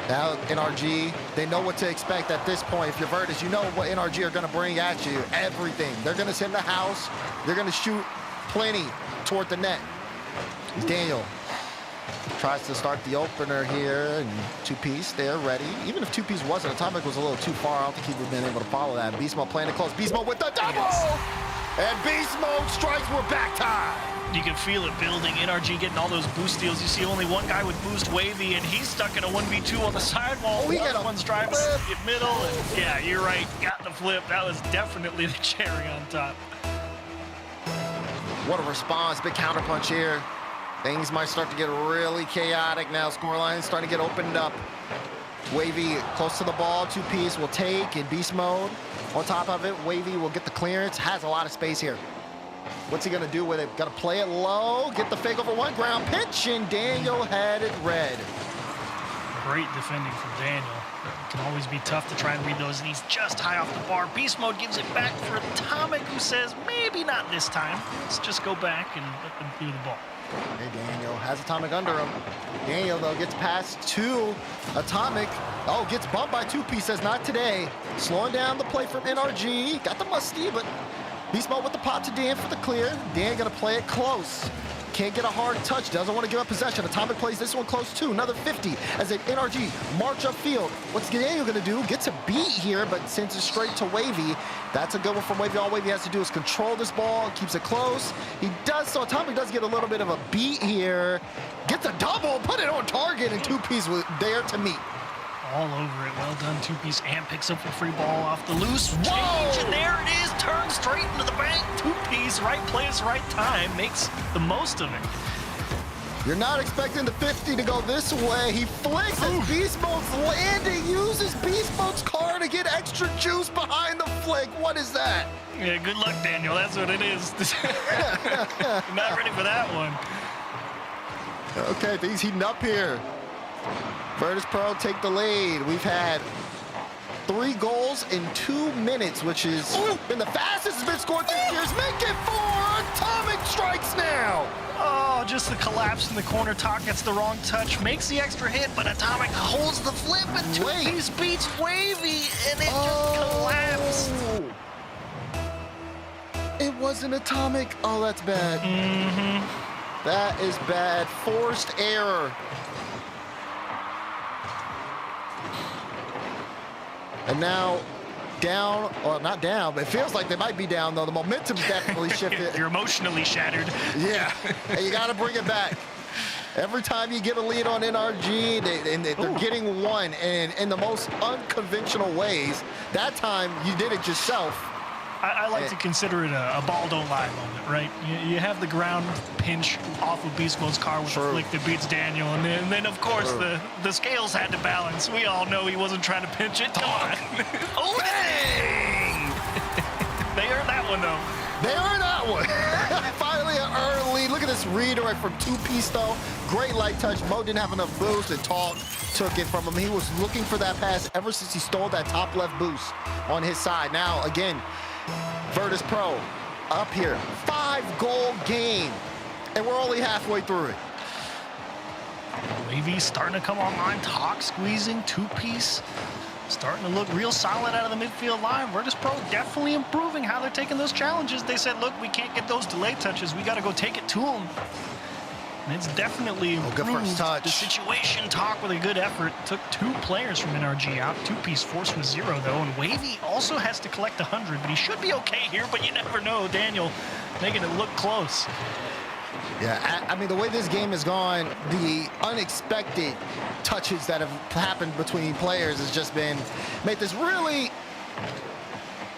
Now, NRG, they know what to expect at this point. If you're Vertice, you know what NRG are going to bring at you. Everything. They're going to send the house. They're going to shoot plenty toward the net. Daniel tries to start the opener here, and 2-piece, they're ready. Even if 2-piece wasn't, Atomic was a little too far. I don't think he would have been able to follow that. Beast Mode playing it close. Beast Mode with the double! And Beast Mode strikes with back time. You can feel it building. NRG getting all those boost steals. You see only one guy with boost Wavy, and he's stuck in a 1v2 on the sidewall. One's driving in the middle, and yeah, you're right. Got the flip. That was definitely the cherry on top. What a response. Big counterpunch here. Things might start to get really chaotic now. Scoreline starting to get opened up. Wavy close to the ball. 2-piece will take in beast mode. On top of it, Wavy will get the clearance. Has a lot of space here. What's he going to do with it? Got to play it low. Get the fake over one. Ground pitch, and Daniel had it red. Great defending from Daniel. It can always be tough to try and read those, and he's just high off the bar. Beast Mode gives it back for Atomic, who says, maybe not this time. Let's just go back and let them through the ball. Hey, Daniel has Atomic under him. Daniel, though, gets past to Atomic. Oh, gets bumped by 2-piece, says not today. Slowing down the play from NRG. Got the musty, but Beast Mode with the pot to Dan for the clear. Dan gonna play it close. Can't get a hard touch, doesn't want to give up possession. Atomic plays this one close too. Another 50 as an NRG march upfield. What's Daniel gonna do? Gets a beat here, but sends it straight to Wavy. That's a good one from Wavy. All Wavy has to do is control this ball, keeps it close. He does so. Atomic does get a little bit of a beat here. Gets a double, put it on target, and 2-piece was there to meet. All over it. Well done, 2-piece, and picks up a free ball off the loose. Change, and there it is. Turns straight into the bank. 2-piece, right place, right time. Makes the most of it. You're not expecting the 50 to go this way. He flicks as Beast Mode's landing. Uses Beast Mode's car to get extra juice behind the flick. What is that? Yeah, good luck, Daniel. That's what it is. Not ready for that one. Okay, things heating up here. Vertice Pro take the lead. We've had 3 goals in 2 minutes, which has been the fastest it's been scored this year. Make it 4. Atomic strikes now. Oh, just the collapse in the corner. Talk gets the wrong touch, makes the extra hit, but Atomic holds the flip, and 2-piece beats Wavy, and it just collapsed. It wasn't Atomic. Oh, that's bad. That is bad. Forced error. And now down, or not down, but it feels like they might be down, though. The momentum's definitely shifted. You're emotionally shattered. Yeah, and you got to bring it back. Every time you get a lead on NRG, they're getting one, and in the most unconventional ways. That time, you did it yourself. I like to consider it a ball don't lie moment, right? You have the ground pinch off of Beast Mode's car with a flick that beats Daniel, and then of course the scales had to balance. We all know he wasn't trying to pinch it. Come on. Oh, dang! They earned that one, though. They earned that one. Finally, an early lead. Look at this redirect from 2-piece, though. Great light touch. Mo didn't have enough boost, and Talk took it from him. He was looking for that pass ever since he stole that top left boost on his side. Now, again, Vertice Pro up here. 5 5-goal game, and we're only halfway through it. Wavy starting to come online. Talk squeezing, two-piece. Starting to look real solid out of the midfield line. Vertice Pro definitely improving how they're taking those challenges. They said, look, we can't get those delay touches. We got to go take it to them. And it's definitely improved the situation. Talk with a good effort. Took 2 players from NRG out. Two-piece forced from 0, though. And Wavy also has to collect 100, but he should be okay here, but you never know. Daniel making it look close. Yeah, I mean, the way this game has gone, the unexpected touches that have happened between players has just made this really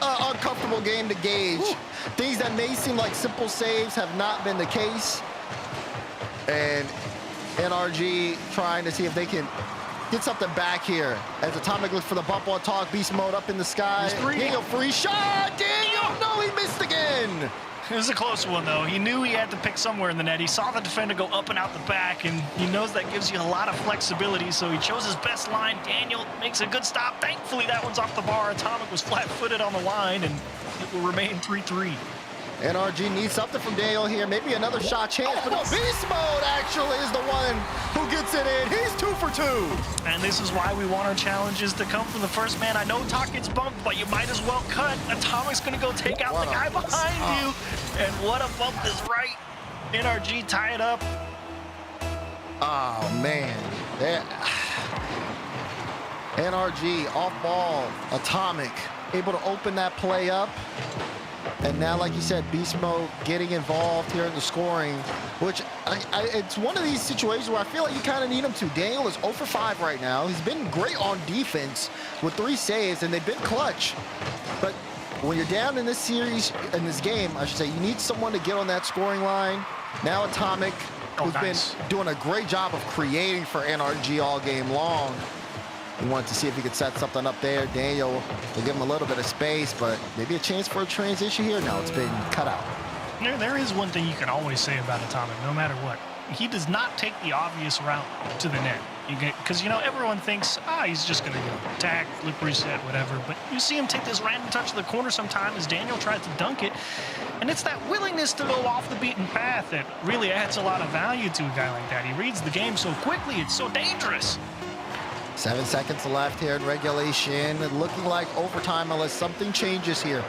uncomfortable game to gauge. Ooh. Things that may seem like simple saves have not been the case. And NRG trying to see if they can get something back here. As Atomic looks for the bump on Talk, beast mode up in the sky. Daniel, free shot! Daniel, no, he missed again! It was a close one, though. He knew he had to pick somewhere in the net. He saw the defender go up and out the back, and he knows that gives you a lot of flexibility, so he chose his best line. Daniel makes a good stop. Thankfully, that one's off the bar. Atomic was flat-footed on the line, and it will remain 3-3. NRG needs something from Daniel here. Maybe another shot chance, but no, beast mode actually is the one who gets it in. He's 2 for 2. And this is why we want our challenges to come from the first man. I know Talk gets bumped, but you might as well cut. Atomic's going to go take out the guy behind you. And what a bump is right. NRG tie it up. Oh, man. NRG off ball. Atomic able to open that play up. And now, like you said, beast mode getting involved here in the scoring, which it's one of these situations where I feel like you kind of need him to. Daniel is 0 for 5 right now. He's been great on defense with 3 saves, and they've been clutch. But when you're down in this series, in this game, I should say, you need someone to get on that scoring line. Now Atomic, who's been doing a great job of creating for NRG all game long. We wanted to see if he could set something up there. Daniel will give him a little bit of space, but maybe a chance for a transition here. No, it's been cut out. There is one thing you can always say about Atomic, no matter what. He does not take the obvious route to the net. Because, you know, everyone thinks, he's just going to attack, flip, reset, whatever. But you see him take this random touch to the corner sometime as Daniel tries to dunk it. And it's that willingness to go off the beaten path that really adds a lot of value to a guy like that. He reads the game so quickly, it's so dangerous. 7 seconds left here in regulation. Looking like overtime unless something changes here.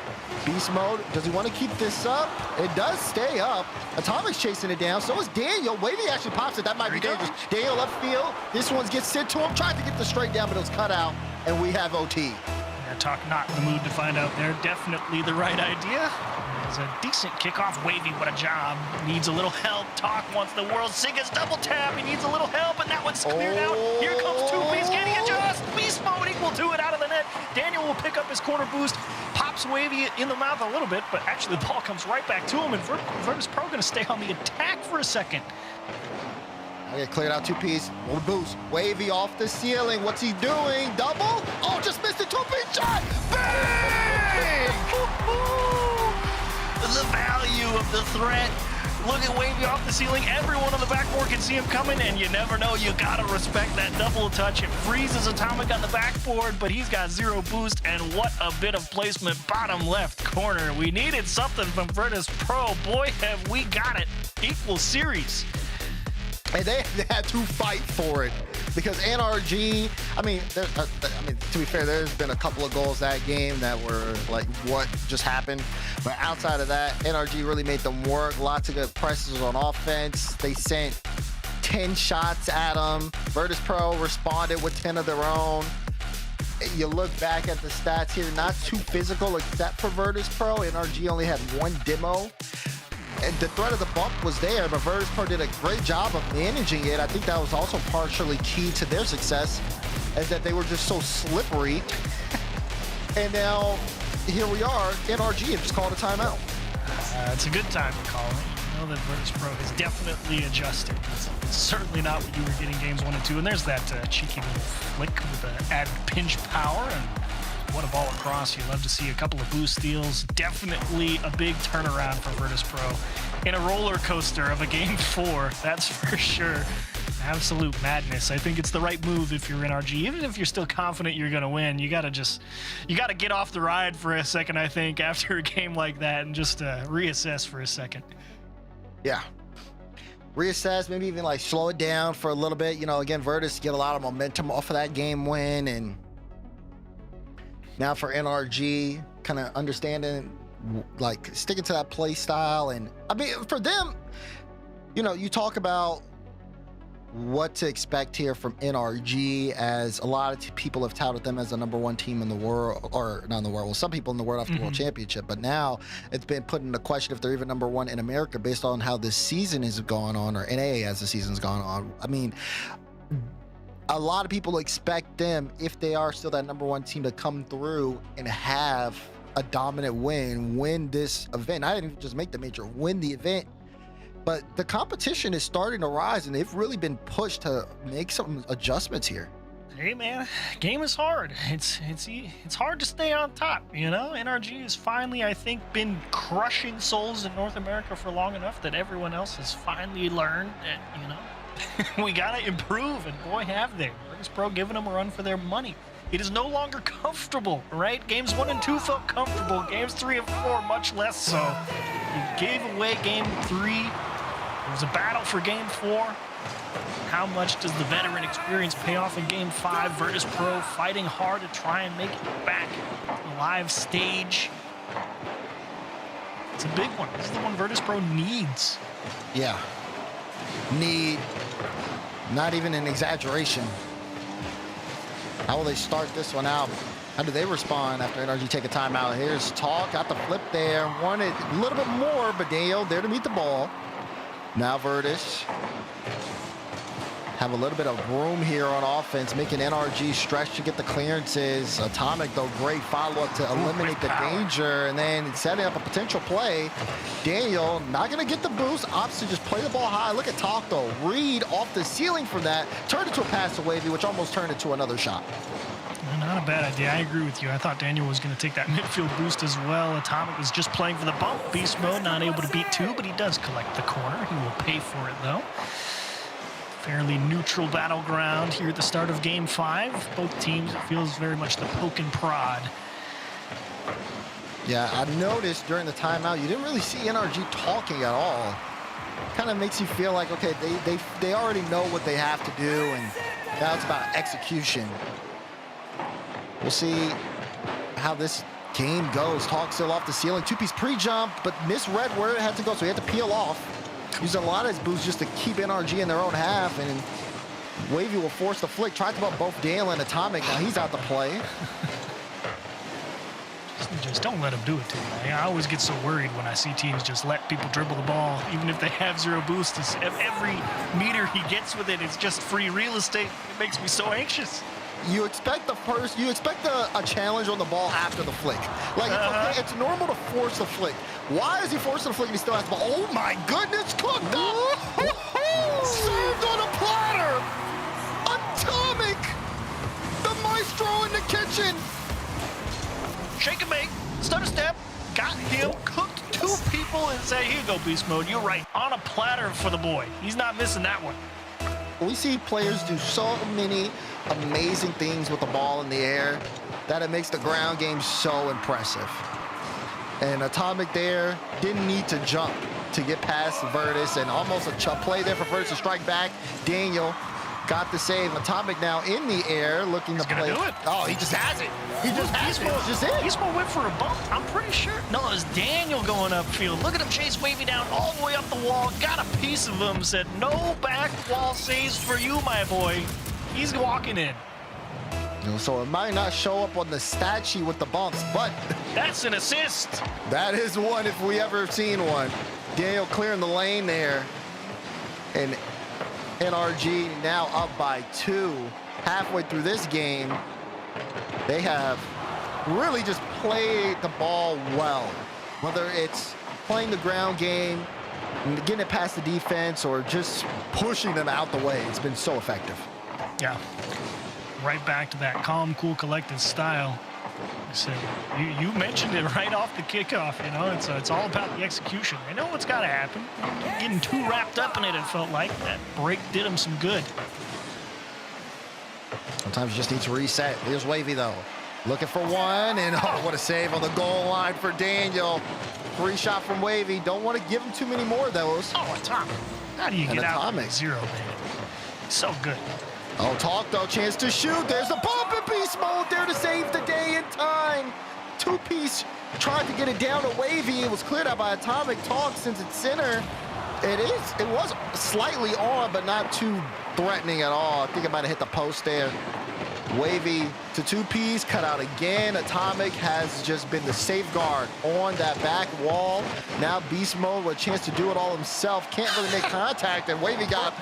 Beast mode, does he want to keep this up? It does stay up. Atomic's chasing it down. So is Daniel. Wavy actually pops it. That might be dangerous. Daniel left field. This one gets sent to him. Tried to get the straight down, but it was cut out. And we have OT. Talk not in the mood to find out there. Definitely the right idea. It's a decent kickoff. Wavy, what a job. Needs a little help. Talk wants the world's sickest double tap. He needs a little help, and that one's cleared out. Here comes two-piece. Can he adjust? Beast mode equal to it out of the net. Daniel will pick up his corner boost. Pops Wavy in the mouth a little bit, but actually the ball comes right back to him, and Vertice Pro going to stay on the attack for a second. I get cleared out two-piece. Boost. Wavy off the ceiling. What's he doing? Double? Oh, just missed a two-piece shot. Bang! The value of the threat. Look at Wavy off the ceiling. Everyone on the backboard can see him coming, and you never know. You got to respect that double touch. It freezes Atomic on the backboard, but he's got 0 boost, and what a bit of placement. Bottom left corner. We needed something from Vertice Pro. Boy, have we got it. Equal series. And they had to fight for it because NRG, to be fair, there's been a couple of goals that game that were like, what just happened? But outside of that, NRG really made them work. Lots of good presses on offense. They sent 10 shots at them. Vertice Pro responded with 10 of their own. You look back at the stats here, not too physical except for Vertice Pro. NRG only had 1 demo. And the threat of the bump was there, but Vertice Pro did a great job of managing it. I think that was also partially key to their success, is that they were just so slippery. And now, here we are, NRG have just called a timeout. It's a good time to call it. You know that Vertice Pro has definitely adjusted. It's certainly not what you were getting games 1 and 2. And there's that cheeky little flick with the added pinch power. And what a ball across. You love to see a couple of boost steals. Definitely a big turnaround for Vertice Pro in a roller coaster of a game 4, that's for sure. absolute madness. I think it's the right move if you're NRG. Even if you're still confident you're going to win, you got to get off the ride for a second, I think, after a game like that and just reassess for a second. Yeah. Reassess, maybe even like slow it down for a little bit. You know, again, Vertice get a lot of momentum off of that game win. And now for NRG, kind of understanding, like sticking to that play style. And I mean, for them, you know, you talk about what to expect here from NRG, as a lot of people have touted them as the #1 team in the world, or not in the world. Well, some people in the world after the World Championship, but now it's been put into question if they're even #1 in America based on how this season is going on, or NA as the season's gone on. I mean, a lot of people expect them, if they are still that #1 team, to come through and have a dominant win this event. I didn't even just make the major, win the event. But the competition is starting to rise, and they've really been pushed to make some adjustments here. Hey man, game is hard. It's hard to stay on top, you know? NRG has finally, I think, been crushing souls in North America for long enough that everyone else has finally learned that, you know, we gotta improve, and boy have they. Vertice Pro giving them a run for their money. It is no longer comfortable, right? Games 1 and 2 felt comfortable. Games 3 and 4, much less so. You gave away game 3. It was a battle for game 4. How much does the veteran experience pay off in game 5? Vertice Pro fighting hard to try and make it back to the live stage. It's a big one. This is the one Vertice Pro needs. Yeah. Need. Not even an exaggeration. How will they start this one out? How do they respond after NRG take a timeout? Here's Talk, got the flip there. Wanted a little bit more, but Daniel there to meet the ball. Now Vertice have a little bit of room here on offense, making NRG stretch to get the clearances. Atomic, though, great follow-up to eliminate the danger, and then setting up a potential play. Daniel not going to get the boost, opts to just play the ball high. Look at Talk, though. Reed off the ceiling from that, turned into a pass to Wavy, which almost turned into another shot. Not a bad idea. I agree with you. I thought Daniel was going to take that midfield boost as well. Atomic was just playing for the bump. Beast mode, not able to beat 2, but he does collect the corner. He will pay for it, though. Fairly neutral battleground here at the start of game 5. Both teams, it feels very much the poke and prod. Yeah, I noticed during the timeout, you didn't really see NRG talking at all. Kind of makes you feel like, okay, they already know what they have to do, and now it's about execution. We'll see how this game goes. Talk still off the ceiling. 2-piece pre-jump, but misread where it had to go, so he had to peel off. Using a lot of his boosts just to keep NRG in their own half, and Wavy will force the flick. Tried to bump both Dale and Atomic. Now he's out to play. Just don't let him do it to you. I always get so worried when I see teams just let people dribble the ball, even if they have 0 boost. Every meter he gets with it, it's just free real estate. It makes me so anxious. You expect a challenge on the ball after the flick. Like, it's normal to force the flick. Why is he forcing the flick and he still has the ball? Oh my goodness, cooked up! Served on a platter! Atomic! The maestro in the kitchen! Shake and bake, stutter step, got him, cooked 2 people, and said, here you go, beast mode, you're right, on a platter for the boy. He's not missing that one. We see players do so many amazing things with the ball in the air that it makes the ground game so impressive. And Atomic there didn't need to jump to get past Vertice, and almost a play there for Vertice to strike back. Daniel got the save. Atomic now in the air looking to play. Do it. Oh, he just has it. He just has it. It's just it. He's going to whip for a bump, I'm pretty sure. No, it was Daniel going upfield. Look at him chase Wavy down all the way up the wall. Got a piece of him. Said, no back wall saves for you, my boy. He's walking in. So it might not show up on the stat sheet with the bumps, but that's an assist. That is one if we ever seen one. Daniel clearing the lane there. And NRG now up by 2. Halfway through this game, they have really just played the ball well. Whether it's playing the ground game, getting it past the defense, or just pushing them out the way, it's been so effective. Yeah. Right back to that calm, cool, collected style. said, you mentioned it right off the kickoff. You know, it's all about the execution. They know what's got to happen. Getting too wrapped up in it, it felt like. That break did them some good. Sometimes you just need to reset. Here's Wavy, though. Looking for one, and oh, what a save on the goal line for Daniel. Free shot from Wavy. Don't want to give him too many more of those. Oh, Atomic. How do you get out of 0, man? So good. Oh, Talk, though. Chance to shoot. There's the bump in beast mode there to save the day in time. Two-piece tried to get it down to Wavy. It was cleared out by Atomic. Talk, since it's center, it was slightly on, but not too threatening at all. I think it might have hit the post there. Wavy to two-piece, cut out again. Atomic has just been the safeguard on that back wall. Now beast mode with a chance to do it all himself. Can't really make contact, and Wavy got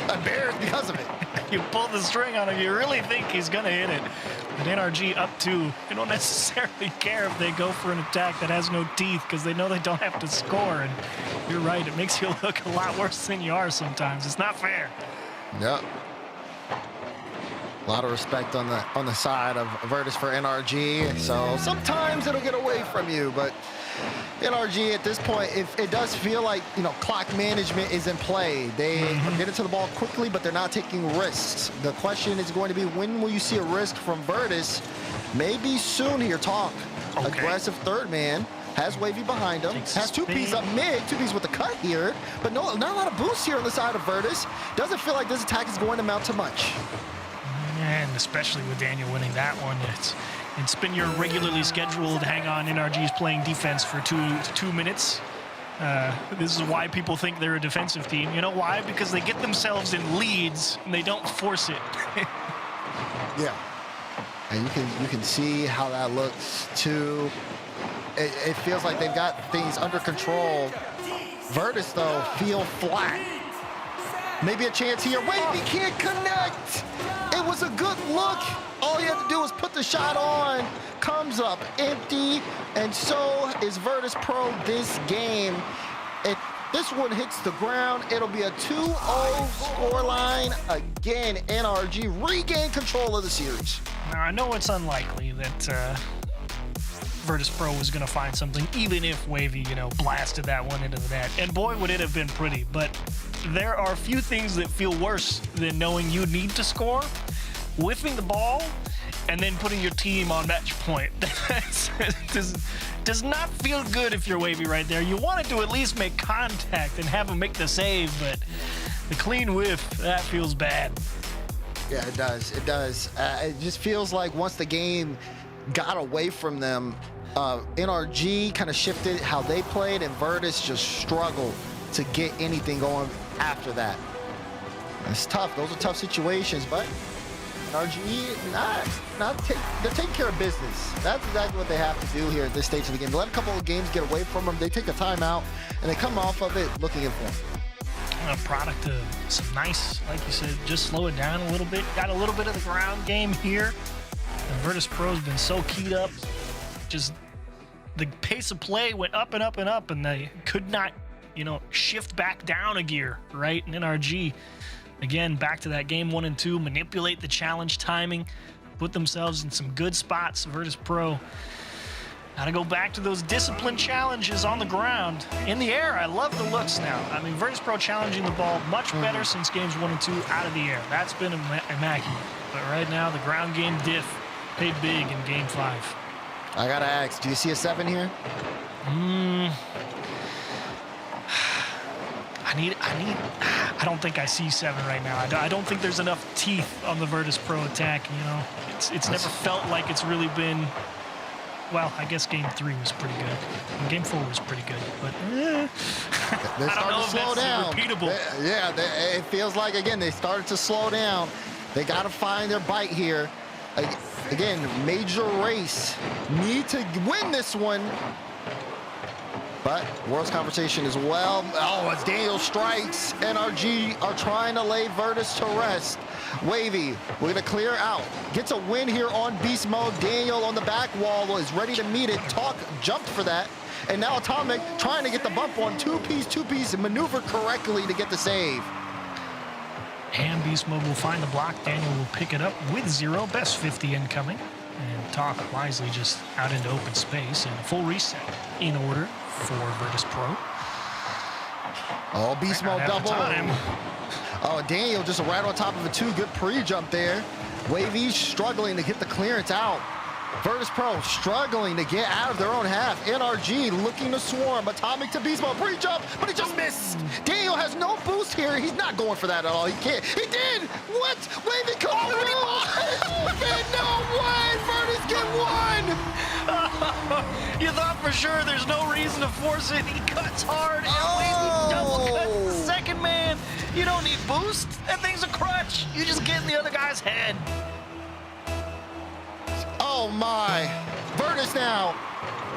embarrassed because of it. You pull the string on him, you really think he's gonna hit it. But NRG up 2, you don't necessarily care if they go for an attack that has no teeth because they know they don't have to score. And you're right, it makes you look a lot worse than you are sometimes. It's not fair. Yep. A lot of respect on the side of Vertice for NRG. So sometimes it'll get away from you, but NRG at this point, if it does feel like, you know, clock management is in play. They are getting to the ball quickly, but they're not taking risks. The question is going to be, when will you see a risk from Vertice? Maybe soon here. Talk. Okay. Aggressive third man. Has Wavy behind him. Has two-piece up mid. Two-piece with the cut here. But no, not a lot of boost here on the side of Vertice. Doesn't feel like this attack is going to amount to much. And especially with Daniel winning that one, it's been your regularly scheduled hang on. NRG's playing defense for two minutes. This is why people think they're a defensive team. You know why? Because they get themselves in leads and they don't force it. Yeah, and you can see how that looks too. It feels like they've got things under control. Vertice though feel flat. Maybe a chance here. Wavy can't connect. It was a good look. All you have to do is put the shot on. Comes up empty, and so is Vertice Pro this game. If this one hits the ground, it'll be a 2-0 scoreline. Again, NRG regain control of the series. Now, I know it's unlikely that Vertice Pro was going to find something, even if Wavy, you know, blasted that one into the net. And boy, would it have been pretty. But there are few things that feel worse than knowing you need to score, whiffing the ball, and then putting your team on match point. does not feel good if you're Wavy right there. You wanted to at least make contact and have him make the save, but the clean whiff, that feels bad. Yeah, it does. It does. It just feels like once the game got away from them, NRG kind of shifted how they played, and Vertice just struggled to get anything going after that. It's tough. Those are tough situations, but NRG they're taking care of business. That's exactly what they have to do here at this stage of the game. They let a couple of games get away from them. They take a timeout, and they come off of it looking informed. A product of some nice, like you said, just slow it down a little bit. Got a little bit of the ground game here. And Vertice Pro's been so keyed up. Just the pace of play went up and up and up, and they could not, you know, shift back down a gear, right? And NRG, again, back to that game 1 and 2, manipulate the challenge timing, put themselves in some good spots. Vertice Pro got to go back to those disciplined challenges on the ground. In the air, I love the looks now. I mean, Vertice Pro challenging the ball much better since games 1 and 2 out of the air. That's been immaculate. But right now, the ground game diff paid big in game 5. I gotta ask, do you see a 7 here? I don't think I see 7 right now. I don't think there's enough teeth on the Vertice Pro attack. You know, it's never felt like it's really been. Well, I guess game 3 was pretty good. And game 4 was pretty good, but they're I don't know if slow that's down. repeatable. It feels like, again, they started to slow down. They got to find their bite here. Again, major race. Need to win this one. But World's conversation as well. Oh, as Daniel strikes, NRG are trying to lay Vertice to rest. Wavy, we're going to clear out. Gets a win here on beast mode. Daniel on the back wall is ready to meet it. Talk jumped for that. And now Atomic trying to get the bump on two-piece, and maneuvered correctly to get the save. And beast mode will find the block. Daniel will pick it up with 0. Best 50 incoming. And Talk wisely just out into open space, and a full reset in order for Vertice Pro. Oh, beast mode double. Oh, Daniel just right on top of a 2. Good pre-jump there. Wavy struggling to get the clearance out. Vertice Pro struggling to get out of their own half. NRG looking to swarm. Atomic to beast mode. Pre-jump, but he just missed. Daniel has no boost here. He's not going for that at all. He can't. He did. What? Wavy come through. And no way. Vertice get 1. You thought for sure there's no reason to force it. He cuts hard, and Wavy double cuts the second man. You don't need boost. That thing's a crutch. You just get in the other guy's head. Oh my. Vertice now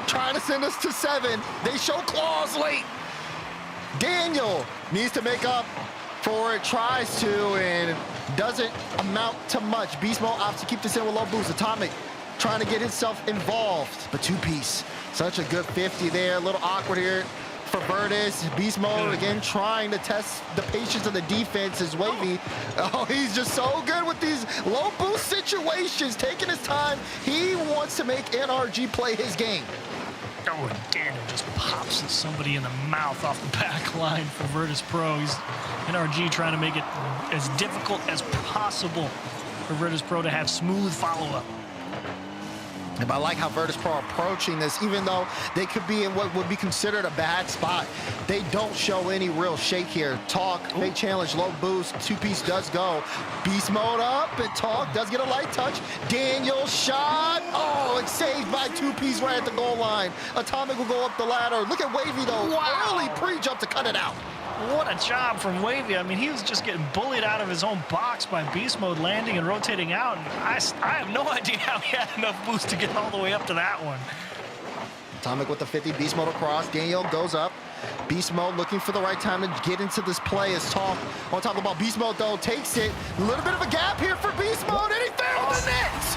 trying to send us to 7. They show claws late. Daniel needs to make up for it, tries to, and doesn't amount to much. Beast mode opts to keep this in with low boost. Atomic trying to get himself involved, but 2-piece. Such a good 50 there. A little awkward here for Vertice. Beast mode again trying to test the patience of the defense is Wavy. Oh, he's just so good with these low boost situations, taking his time. He wants to make NRG play his game. Oh, and Daniel just pops somebody in the mouth off the back line for Vertice Pro. He's NRG trying to make it as difficult as possible for Vertice Pro to have smooth follow-up. And I like how Vertice Pro are approaching this, even though they could be in what would be considered a bad spot. They don't show any real shake here. Talk, fake challenge, low boost, 2-piece does go. Beast mode up, and Talk does get a light touch. Daniel shot. Oh, it's saved by 2-piece right at the goal line. Atomic will go up the ladder. Look at Wavy though, early pre-jump to cut it out. What a job from Wavy. I mean, he was just getting bullied out of his own box by beast mode landing and rotating out. And I have no idea how he had enough boost to get all the way up to that one. Atomic with the 50, beast mode across. Daniel goes up. Beast mode looking for the right time to get into this play as Talk on top of the ball. Beast mode though takes it. A little bit of a gap here for beast mode, and he found the net.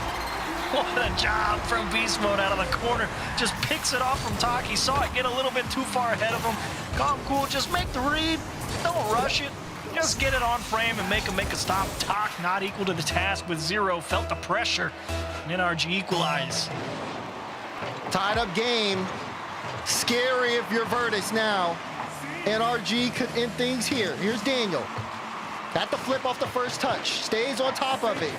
What a job from beast mode out of the corner. Just picks it off from Talk. He saw it get a little bit too far ahead of him. Calm, cool, just make the read. Don't rush it. Just get it on frame and make him make a stop. Talk not equal to the task with 0. Felt the pressure. And NRG equalize. Tied up game. Scary if you're Vertice now. NRG could end things here. Here's Daniel. Got the flip off the first touch. Stays on top of it.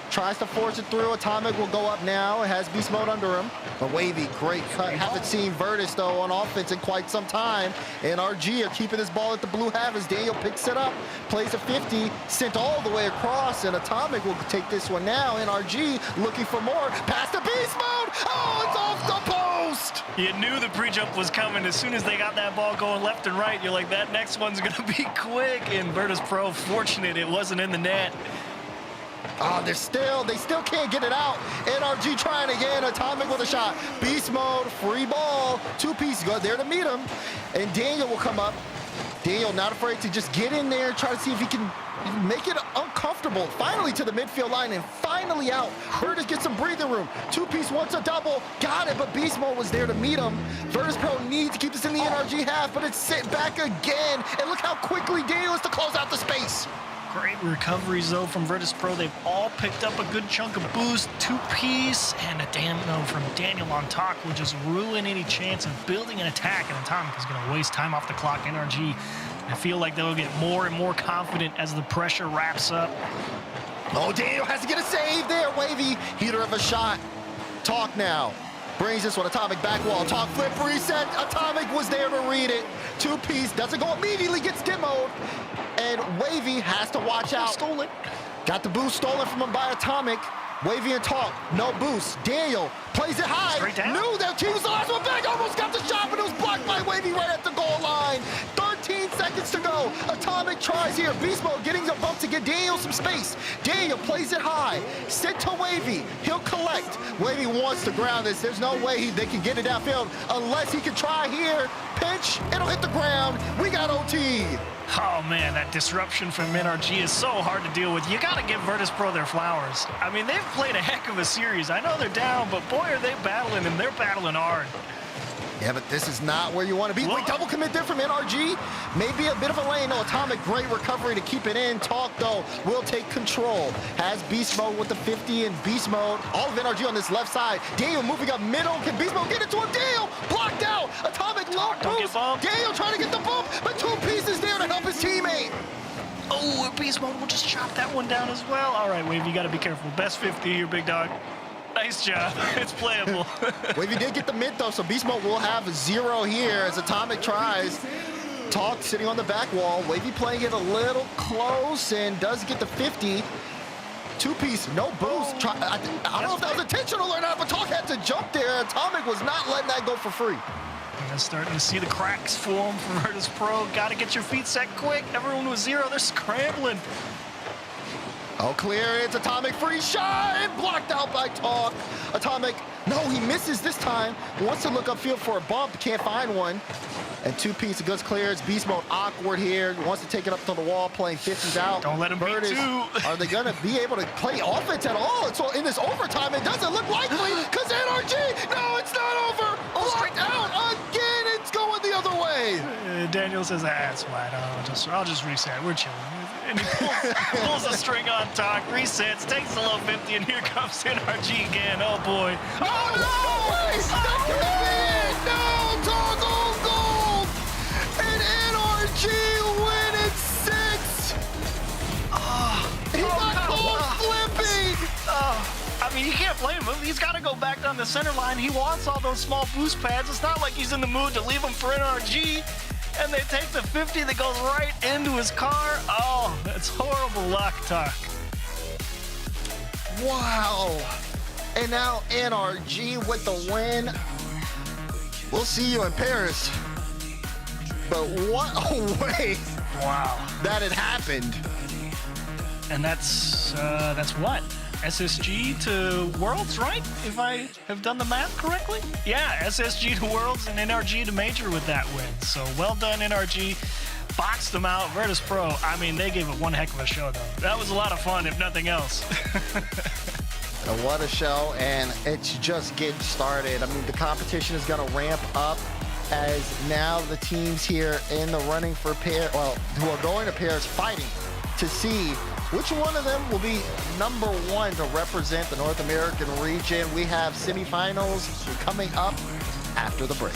Tries to force it through. Atomic will go up now. It has beast mode under him. But Wavy, great cut. Haven't seen Vertice, though, on offense in quite some time. NRG are keeping this ball at the blue half as Daniel picks it up. Plays a 50, sent all the way across, and Atomic will take this one now. NRG looking for more. Pass to beast mode. Oh, it's off the post. You knew the pre-jump was coming. As soon as they got that ball going left and right, you're like, that next one's going to be quick. And Vertice Pro, fortunate it wasn't in the net. Oh, they still can't get it out. NRG trying again. Atomic with a shot. Beast mode, free ball. 2-piece go there to meet him. And Daniel will come up. Daniel not afraid to just get in there, try to see if he can make it uncomfortable. Finally to the midfield line and finally out. Vertice gets some breathing room. 2-piece wants a double. Got it, but beast mode was there to meet him. Vertice Pro needs to keep this in the NRG half, but it's sent back again. And look how quickly Daniel is to close out the space. Great recoveries, though, from Vertice Pro. They've all picked up a good chunk of boost. 2-piece and a from Daniel on Talk will just ruin any chance of building an attack. And Atomic is going to waste time off the clock. NRG, I feel like they'll get more and more confident as the pressure wraps up. Oh, Daniel has to get a save there. Wavy, heater of a shot. Talk now. Brings this one, Atomic back wall. Talk flip reset. Atomic was there to read it. 2-piece doesn't go immediately, gets demoed. And Wavy has to watch out. Stole it. Got the boost stolen from him by Atomic. Wavy and Talk, no boost. Daniel plays it high. Knew that he was the last one back. Almost got the shot, but it was blocked by Wavy right at the goal line. 13 seconds to go. Atomic tries here. Beast mode getting a bump to get Daniel some space. Daniel plays it high. Sent to Wavy. He'll collect. Wavy wants to ground this. There's no way they can get it downfield unless he can try here. Pinch. It'll hit the ground. We got OT. Oh, man, that disruption from NRG is so hard to deal with. You got to give Vertice Pro their flowers. I mean, they've played a heck of a series. I know they're down, but boy, are they battling, and they're battling hard. Yeah, but this is not where you want to be. Wait, double commit there from NRG. Maybe a bit of a lane. No, Atomic, great recovery to keep it in. Talk, though, will take control. Has Beast Mode with the 50 in Beast Mode. All of NRG on this left side. Daniel moving up middle. Can Beast Mode get it to him? Daniel blocked out. Atomic low boost. Daniel trying to get the bump, but 2 pieces there to help his teammate. Oh, Beast Mode will just chop that one down as well. All right, Wave, you got to be careful. Best 50 here, big dog. Nice job. It's playable. Wavy did get the mid, though, so Beast Mode will have 0 here as Atomic tries. Talk sitting on the back wall. Wavy playing it a little close and does get the 50. 2-piece, no boost. I don't know if that was intentional or not, but Talk had to jump there. Atomic was not letting that go for free. You're starting to see the cracks form for Vertice Pro. Got to get your feet set quick. Everyone was 0. They're scrambling. Oh, clear. It's Atomic free shot. Blocked out by Talk. Atomic, no, he misses this time. Wants to look upfield for a bump. Can't find one. And 2-piece of goods clears. Beast Mode awkward here. Wants to take it up to the wall, playing 50s out. Don't let him beat 2. Are they going to be able to play offense at all? So in this overtime, it doesn't look likely because NRG, no, it's not over. Blocked out again. It's going the other way. Daniel says, it's fine. I'll just reset. We're chilling. And he pulls the string on Talk, resets, takes the low 50, and here comes NRG again. Oh, boy. Oh, no! No! Talk on gold! And NRG win it 6! He got caught flipping! I mean, you can't blame him. He's got to go back down the center line. He wants all those small boost pads. It's not like he's in the mood to leave them for NRG. And they take the 50 that goes right into his car. Oh, that's horrible luck, Talk. Wow. And now NRG with the win. We'll see you in Paris. But what a way that it happened. And that's what? SSG to Worlds, right? If I have done the math correctly? Yeah, SSG to Worlds and NRG to Major with that win. So well done, NRG. Boxed them out. Vertice Pro, I mean, they gave it one heck of a show, though. That was a lot of fun, if nothing else. What a show, and it's just getting started. I mean, the competition is going to ramp up as now the teams here in the running for Paris, well, who are going to Paris fighting to see which one of them will be number 1 to represent the North American region. We have semifinals coming up after the break.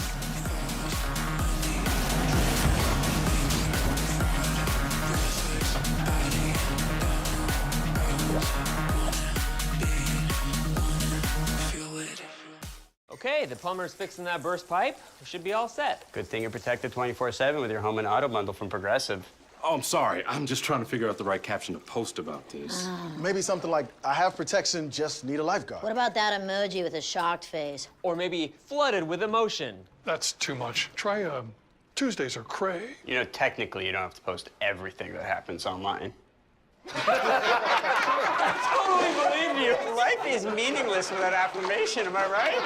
Okay, the plumber's fixing that burst pipe. We should be all set. Good thing you're protected 24/7 with your home and auto bundle from Progressive. Oh, I'm sorry. I'm just trying to figure out the right caption to post about this. Maybe something like, I have protection, just need a lifeguard. What about that emoji with a shocked face? Or maybe flooded with emotion. That's too much. Try Tuesdays are cray. You know, technically, you don't have to post everything that happens online. I totally believe you. Life is meaningless without affirmation, am I right?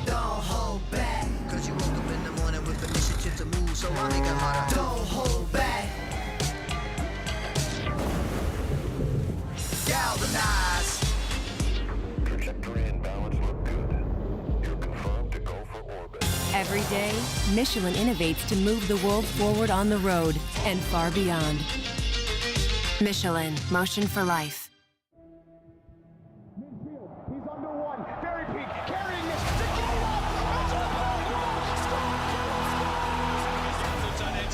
Don't hold back, cause you woke up in the morning with the initiative to move, so I make it harder. Don't hold back. Galvanize. Trajectory and balance look good. You're confirmed to go for orbit. Every day, Michelin innovates to move the world forward on the road and far beyond. Michelin, motion for life. He's under 1. Barry Peak carrying it.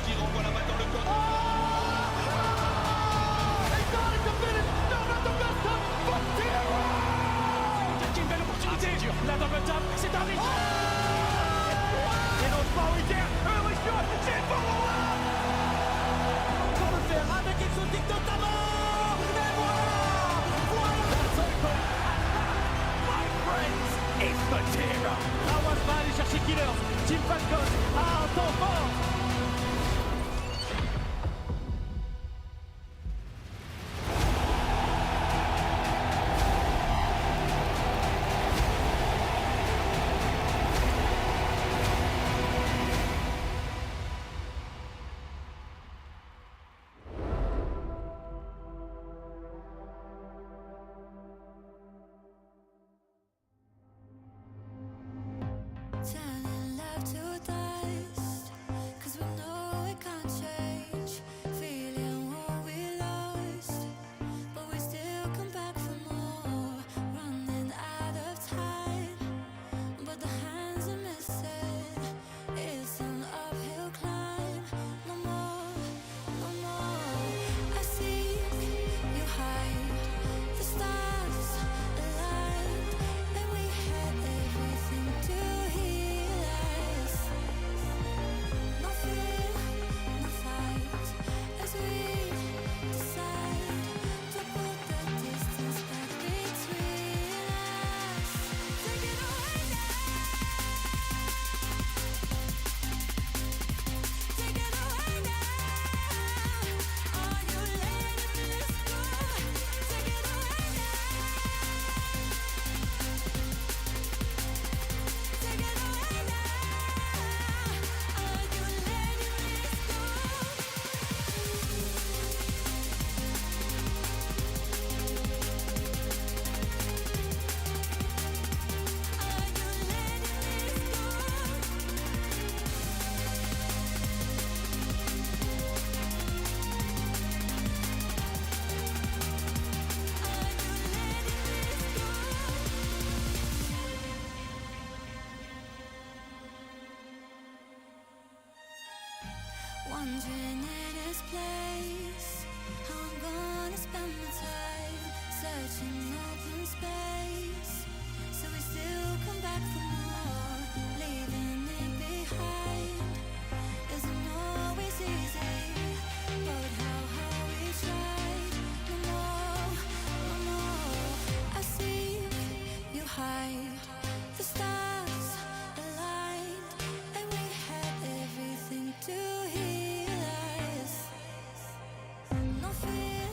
Qui renvoie la balle dans le corps. They got it to finish. No, not the best time. But une belle opportunité. La double tap, c'est un risque. Et notre prioritaire, early shot, c'est pour moi. Pour le faire avec exotique notamment. Et voilà. Wandering in his place, how I'm gonna spend my time searching open space. So we still come back for more, leaving it behind. Isn't always easy, but how we tried. No more. I see you hide. The stars aligned, and we had everything to heal us. No fear,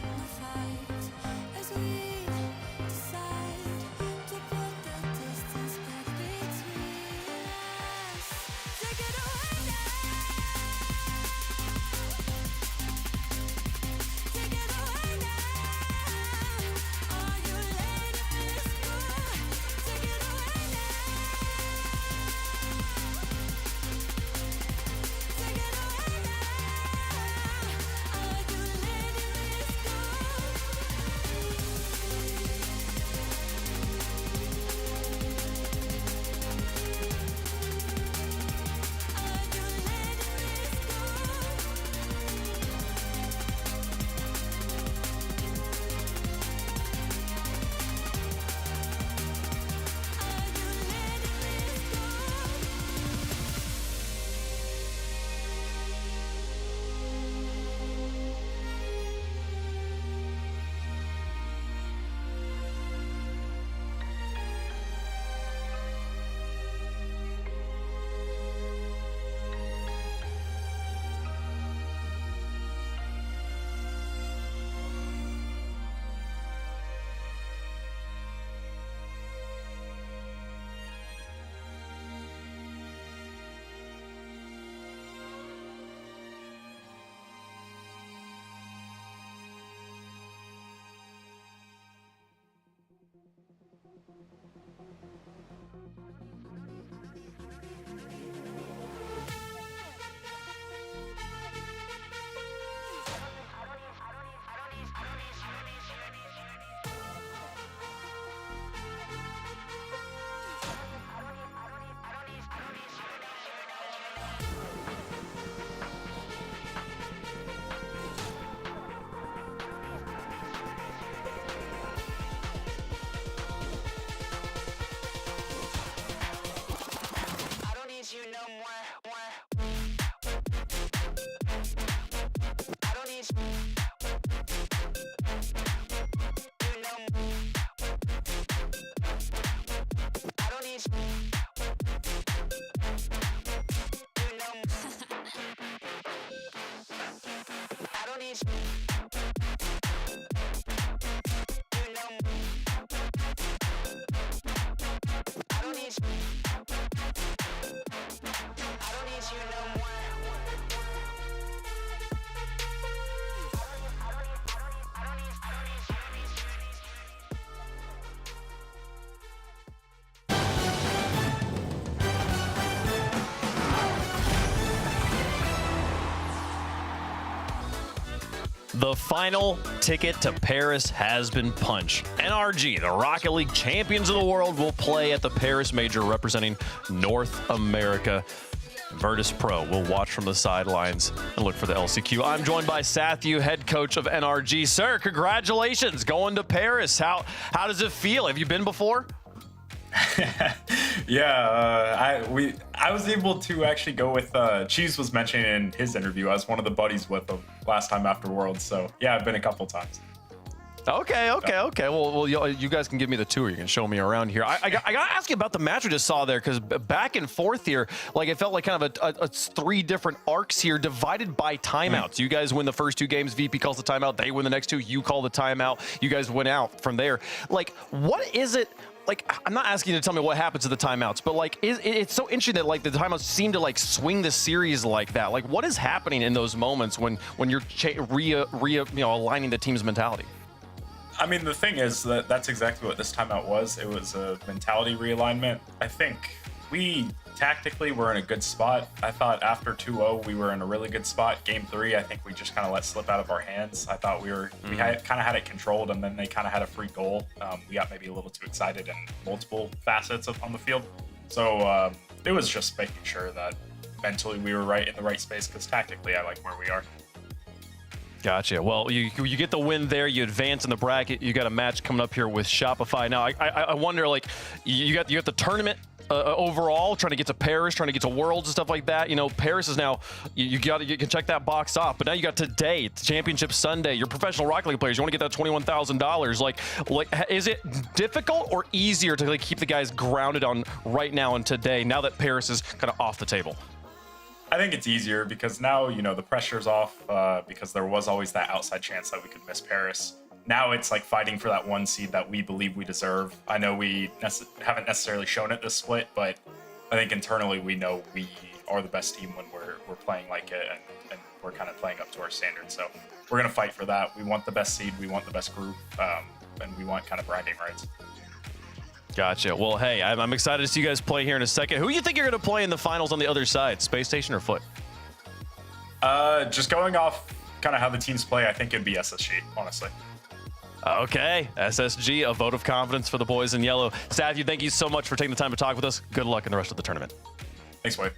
no fight, as we decide to put the distance back between us. Take it away now. Take it away now. Are you letting this go? Take it away now. Take it away now. Are you letting this go? The final ticket to Paris has been punched. NRG, the Rocket League champions of the world, will play at the Paris Major representing North America. Vertice Pro will watch from the sidelines and look for the LCQ. I'm joined by Sathu, head coach of NRG. Sir, congratulations going to Paris. How does it feel? Have you been before? Yeah, I was able to actually go with Cheese was mentioning in his interview. I was one of the buddies with him last time after Worlds, so yeah, I've been a couple times. Okay. Well, you guys can give me the tour. You can show me around here. I got to ask you about the match we just saw there, because back and forth here, like it felt like kind of a three different arcs here, divided by timeouts. You guys win the first two games. VP calls the timeout. They win the next two. You call the timeout. You guys win out from there. Like, what is it? Like, I'm not asking you to tell me what happens to the timeouts, but like, it's so interesting that like the timeouts seem to like swing the series like that. Like, what is happening in those moments when you're aligning the team's mentality? I mean, the thing is that that's exactly what this timeout was. It was a mentality realignment. I think we tactically were in a good spot. I thought after 2-0 we were in a really good spot. Game 3, I think we just kind of let slip out of our hands. I thought we kind of had it controlled, and then they kind of had a free goal. We got maybe a little too excited in multiple facets on the field. So it was just making sure that mentally we were right in the right space, because tactically I like where we are. Gotcha. Well, you get the win there. You advance in the bracket. You got a match coming up here with Shopify. Now, I wonder, like, you got the tournament overall, trying to get to Paris, trying to get to Worlds and stuff like that. You know, Paris is now, you can check that box off. But now you got today, it's Championship Sunday. You're professional Rocket League players. You want to get that $21,000. Like, is it difficult or easier to keep the guys grounded on right now and today, now that Paris is kind of off the table? I think it's easier because now, the pressure's off because there was always that outside chance that we could miss Paris. Now it's like fighting for that 1 seed that we believe we deserve. I know we haven't necessarily shown it this split, but I think internally we know we are the best team when we're playing like it, and we're kind of playing up to our standards. So we're going to fight for that. We want the best seed. We want the best group, and we want kind of bragging rights. Gotcha. Well, hey, I'm excited to see you guys play here in a second. Who do you think you're going to play in the finals on the other side, Space Station or Foot? Just going off kind of how the teams play, I think it'd be SSG, honestly. Okay, SSG, a vote of confidence for the boys in yellow. Sathu, thank you so much for taking the time to talk with us. Good luck in the rest of the tournament. Thanks, Wade.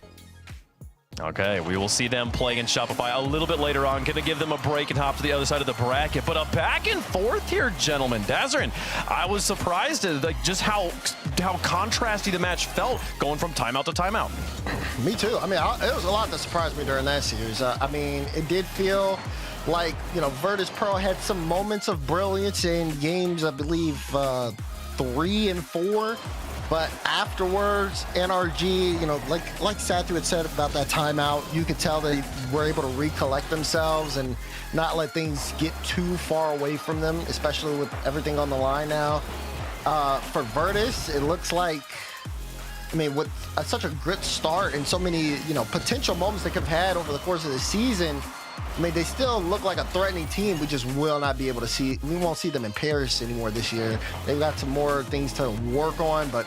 Okay, we will see them playing in Shopify a little bit later on. Going to give them a break and hop to the other side of the bracket. But a back and forth here, gentlemen. Dazarin, I was surprised at just how contrasty the match felt going from timeout to timeout. Me too. I mean, it was a lot that surprised me during that series. I mean, it did feel like, Vertice Pro had some moments of brilliance in games, I believe, 3 and 4. But afterwards, NRG, like Sathu had said about that timeout, you could tell they were able to recollect themselves and not let things get too far away from them, especially with everything on the line now. For Vertice, it looks like, with such a great start and so many, potential moments they could have had over the course of the season, they still look like a threatening team. We just will not be able to see. We won't see them in Paris anymore this year. They've got some more things to work on, but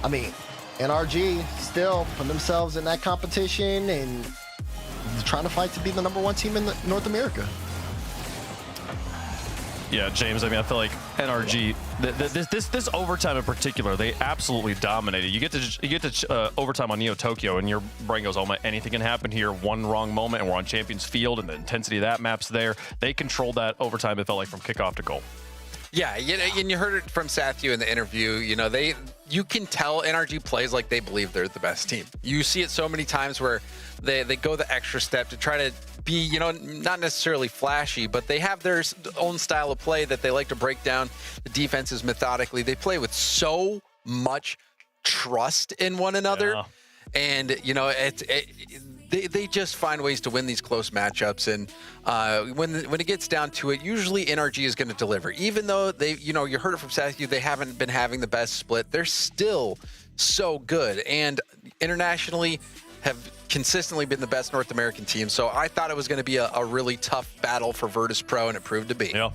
NRG still put themselves in that competition and trying to fight to be the #1 team in North America. Yeah, James, I feel like NRG, this overtime in particular, they absolutely dominated. You get to overtime on Neo Tokyo, and your brain goes, anything can happen here. One wrong moment, and we're on Champions Field, and the intensity of that map's there. They controlled that overtime, it felt like, from kickoff to goal. Yeah, and you heard it from Sathu in the interview. You can tell NRG plays like they believe they're the best team. You see it so many times where they go the extra step to try to be, not necessarily flashy, but they have their own style of play that they like to break down the defenses methodically. They play with so much trust in one another. Yeah. And, they just find ways to win these close matchups. And when it gets down to it, usually NRG is going to deliver. Even though they, you heard it from Sathu, they haven't been having the best split. They're still so good. And internationally have consistently been the best North American team. So I thought it was going to be a really tough battle for Vertice Pro, and it proved to be. Yeah.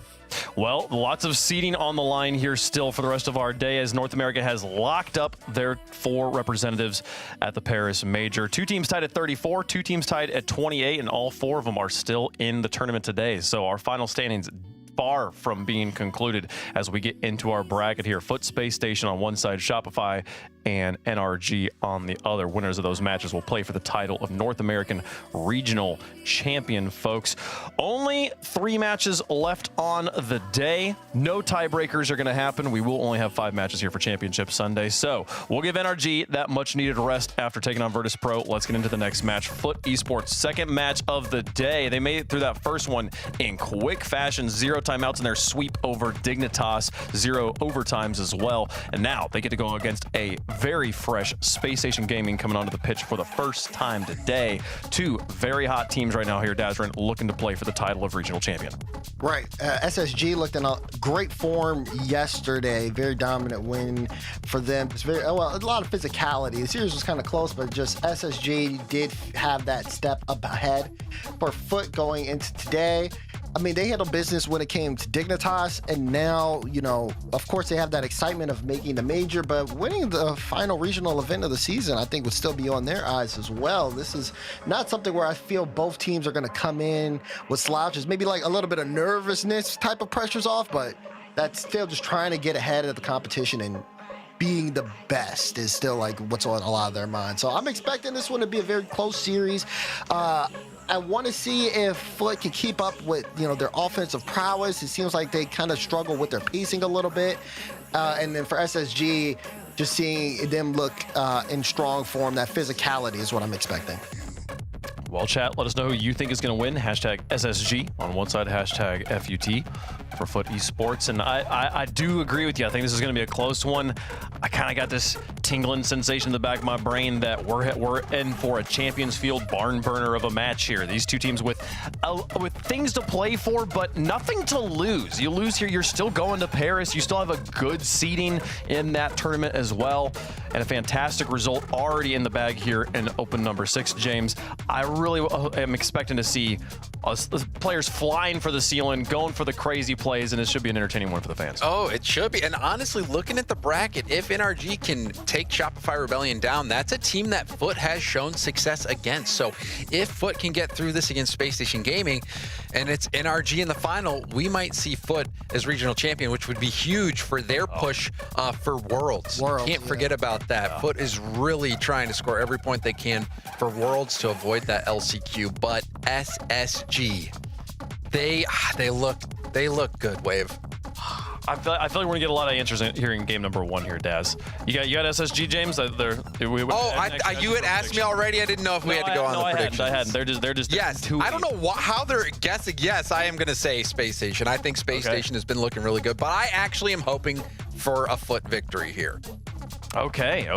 Well, lots of seeding on the line here still for the rest of our day, as North America has locked up their 4 representatives at the Paris Major. 2 teams tied at 34, 2 teams tied at 28, and all 4 of them are still in the tournament today. So our final standings far from being concluded as we get into our bracket here. Foot, Space Station on one side, Shopify and NRG on the other. Winners of those matches will play for the title of North American Regional Champion, folks. Only 3 matches left on the day. No tiebreakers are going to happen. We will only have 5 matches here for Championship Sunday. So we'll give NRG that much needed rest after taking on Vertice Pro. Let's get into the next match. Foot Esports, second match of the day. They made it through that first one in quick fashion. 0 timeouts in their sweep over Dignitas. 0 overtimes as well. And now they get to go against a very fresh Space Station Gaming coming onto the pitch for the first time today. 2 very hot teams right now here, Dazarin, looking to play for the title of regional champion. Right. SSG looked in a great form yesterday. Very dominant win for them. It's a lot of physicality. The series was kind of close, but just SSG did have that step up ahead. For Foot going into today, they handled business when it came to Dignitas, and now, of course, they have that excitement of making the major, but winning the final regional event of the season, I think, would still be on their eyes as well. This is not something where I feel both teams are going to come in with slouches, maybe like a little bit of nervousness type of pressures off, but that's still just trying to get ahead of the competition and being the best is still like what's on a lot of their minds. So I'm expecting this one to be a very close series. I want to see if Foot can keep up with, their offensive prowess. It seems like they kind of struggle with their pacing a little bit. And then for SSG, just seeing them look in strong form, that physicality is what I'm expecting. Well, chat, let us know who you think is going to win. Hashtag SSG on one side, hashtag FUT for Foot Esports. And I do agree with you. I think this is going to be a close one. I kind of got this tingling sensation in the back of my brain that we're in for a Champions Field barn burner of a match here. These two teams with things to play for, but nothing to lose. You lose here, you're still going to Paris. You still have a good seeding in that tournament as well. And a fantastic result already in the bag here in open number 6, James. I really am expecting to see players flying for the ceiling, going for the crazy plays, and it should be an entertaining one for the fans. Oh, it should be. And honestly, looking at the bracket, if NRG can take Shopify Rebellion down, that's a team that Foot has shown success against. So if Foot can get through this against Space Station Gaming, and it's NRG in the final, we might see Foot as regional champion, which would be huge for their push for Worlds. Can't forget about that. Foot is really trying to score every point they can for Worlds to avoid that LCQ. But SSG, they look good, Wave. I feel like we're gonna get a lot of answers here in game number 1 here, Daz. You got SSG, James. You had asked me already. I didn't know if we had to go on the predictions. I hadn't. They're just yes. I don't know how they're guessing. Yes, I am gonna say Space Station. I think Space Station has been looking really good, but I actually am hoping for a Foot victory here. Okay.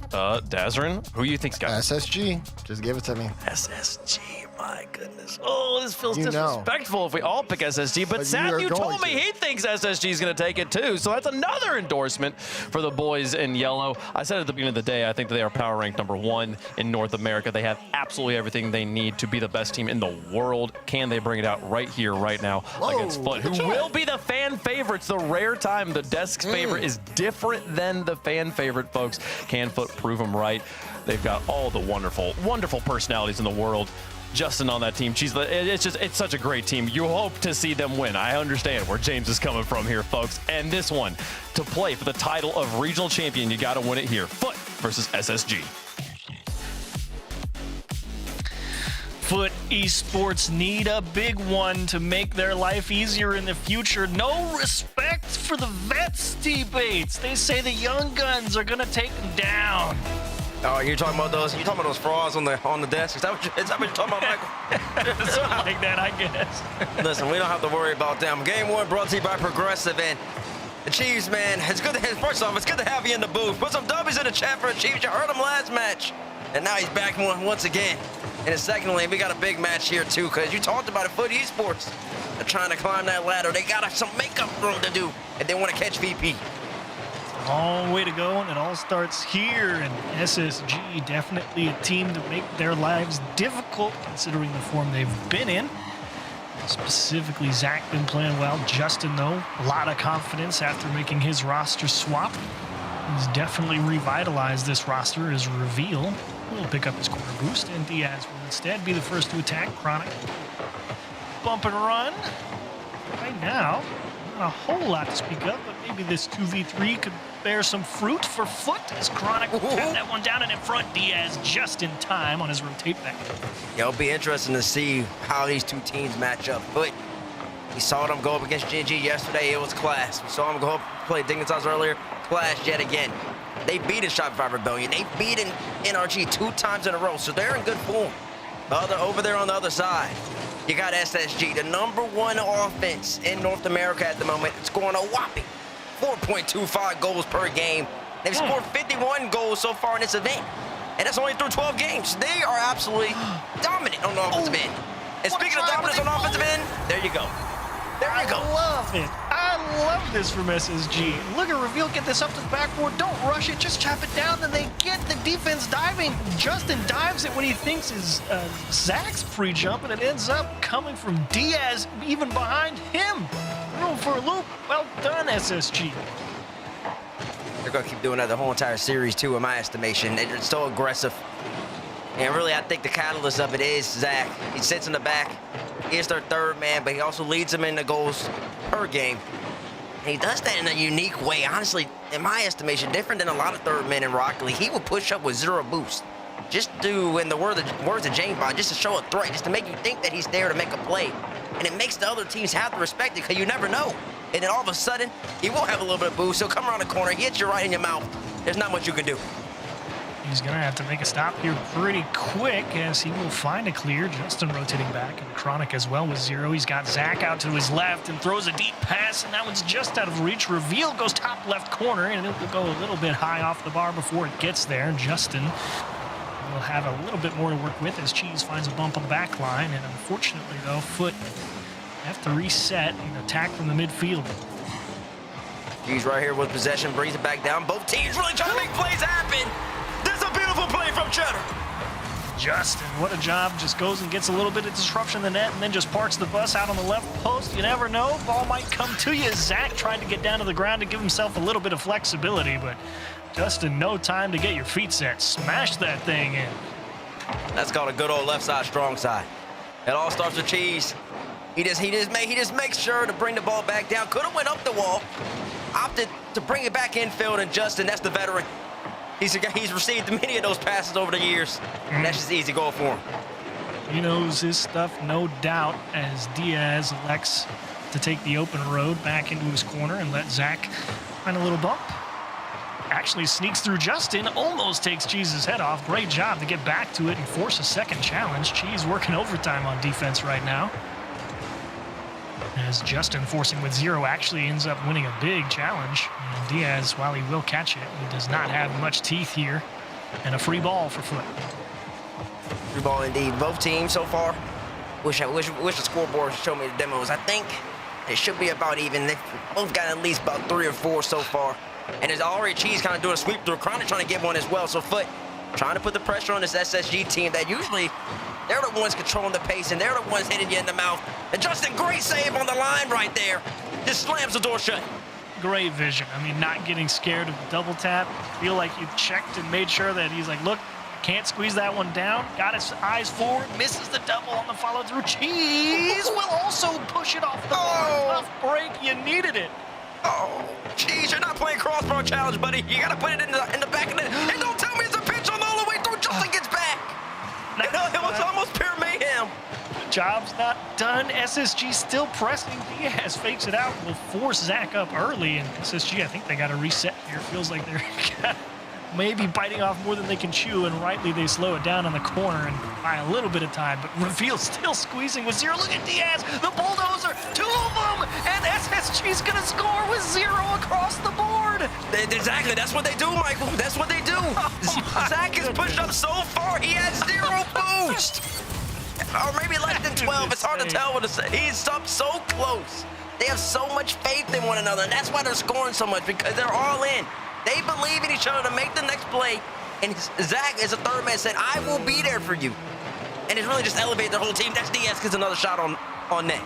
Dazarin, who you think's got SSG? Just give it to me. SSG. My goodness. Oh, this feels disrespectful if we all pick SSG. But Sam, you told me he thinks SSG is going to take it too. So that's another endorsement for the boys in yellow. I said at the beginning of the day, I think that they are power ranked number 1 in North America. They have absolutely everything they need to be the best team in the world. Can they bring it out right here, right now against Foot, who will be the fan favorites? The rare time the desk's favorite is different than the fan favorite, folks. Can Foot prove them right? They've got all the wonderful, wonderful personalities in the world. Justin on that team. It's such a great team. You hope to see them win. I understand where James is coming from here, folks. And this one, to play for the title of regional champion, you got to win it here. Foot versus SSG. Foot Esports need a big one to make their life easier in the future. No respect for the vets debates. They say the young guns are gonna take them down. Oh, you're talking about those? You're talking about those frauds on the desk? Is that what you're talking about, Michael? Something like that, I guess. Listen, we don't have to worry about them. Game 1 brought to you by Progressive, and the Chiefs, man. It's good to first off, it's good to have you in the booth. Put some W's in the chat for the Chiefs. You heard him last match, and now he's back once again. And secondly, we got a big match here too, because you talked about it. Foot Esports, they're trying to climb that ladder. They got some makeup room to do, and they want to catch VP. Long way to go, and it all starts here. And SSG, definitely a team to make their lives difficult, considering the form they've been in. Specifically, Zach been playing well. Justin, though, a lot of confidence after making his roster swap. He's definitely revitalized this roster as Reveal. He'll pick up his corner boost, and Diaz will instead be the first to attack. Chronic. Bump and run. Right now, not a whole lot to speak of, but maybe this 2v3 could bear some fruit for Foot as Chronic will tap that one down and in front. Diaz just in time on his rotate back. Yeah, it'll be interesting to see how these two teams match up. Foot, we saw them go up against GG yesterday. It was class. We saw them go up play Dignitas earlier. Class yet again. They beat Shopify Rebellion. They beat NRG 2 times in a row, so they're in good form. Over there on the other side, you got SSG, the #1 offense in North America at the moment, scoring a whopping 4.25 goals per game. They've scored 51 goals so far in this event, and that's only through 12 games. They are absolutely dominant on the offensive end. And speaking of dominance on the offensive end, there you go. There you go. I love it. I love this from SSG. Look at Reveal, get this up to the backboard. Don't rush it, just chop it down. Then they get the defense diving. Justin dives it when he thinks is Zach's pre-jump, and it ends up coming from Diaz, even behind him. Room for a loop. Well done, SSG. They're going to keep doing that the whole entire series, too, in my estimation. They're so aggressive. And really, I think the catalyst of it is Zach. He sits in the back. He is their third man, but he also leads them in the goals per game. And he does that in a unique way. Honestly, in my estimation, different than a lot of third men in Rocket League. He will push up with 0 boost. Just in the words of James Bond, just to show a threat, just to make you think that he's there to make a play. And it makes the other teams have to respect it because you never know. And then all of a sudden, he will have a little bit of boost. He'll come around the corner, he hits you right in your mouth. There's not much you can do. He's going to have to make a stop here pretty quick as he will find a clear. Justin rotating back, and Chronic as well with 0. He's got Zach out to his left and throws a deep pass, and that one's just out of reach. Reveal goes top left corner, and it will go a little bit high off the bar before it gets there. Justin will have a little bit more to work with as Cheese finds a bump on the back line, and unfortunately, though, Foot have to reset and attack from the midfield. Cheese right here with possession, brings it back down. Both teams really trying to make plays happen. There's a beautiful play from Cheddar. Justin, what a job. Just goes and gets a little bit of disruption in the net and then just parks the bus out on the left post. You never know. Ball might come to you. Zach tried to get down to the ground to give himself a little bit of flexibility, but Justin, no time to get your feet set. Smash that thing in. That's called a good old left side, strong side. It all starts with Cheese. He just makes sure to bring the ball back down. Could have went up the wall. Opted to bring it back infield, and Justin, that's the veteran. He's received many of those passes over the years, and that's just easy goal for him. He knows his stuff, no doubt, as Diaz elects to take the open road back into his corner and let Zach find a little bump. Actually sneaks through Justin, almost takes Cheese's head off. Great job to get back to it and force a second challenge. Cheese working overtime on defense right now. As Justin, forcing with 0, actually ends up winning a big challenge. And Diaz, while he will catch it, he does not have much teeth here. And a free ball for Foot. Free ball indeed. Both teams so far. Wish the scoreboard showed me the demos. I think it should be about even. They've both got at least about 3 or 4 so far. And there's already Cheese kind of doing a sweep through. Chronic trying to get one as well. So Foot trying to put the pressure on this SSG team that usually they're the ones controlling the pace, and they're the ones hitting you in the mouth. And Justin, great save on the line right there. Just slams the door shut. Great vision. I mean, not getting scared of the double tap. Feel like you checked and made sure that he's like, look, can't squeeze that one down. Got his eyes forward, misses the double on the follow through. Cheese will also push it off the bar. Tough break, you needed it. Oh, Cheese, you're not playing crossbar challenge, buddy. You got to put it in the back of the net. And don't tell me it's a pitch on all the way through. Justin gets back. It was almost pure mayhem. Job's not done. SSG still pressing. Diaz fakes it out. Will force Zach up early. And SSG, I think they got to reset here. Feels like they're maybe biting off more than they can chew. And rightly, they slow it down on the corner and by a little bit of time. But Reveal still squeezing with 0. Look at Diaz, the bulldozer. 2 of them. And SSG's going to score with 0 across the board. Exactly. That's what they do, Michael. That's what they do. Zach is pushed up so far. He has 0 boost. Or maybe less than 12. It's hard to tell what to say. He's up so close. They have so much faith in one another, and that's why they're scoring so much, because they're all in. They believe in each other to make the next play. And Zach, as a third man, said, I will be there for you. And it's really just elevated the whole team. That's Diaz gets another shot on net.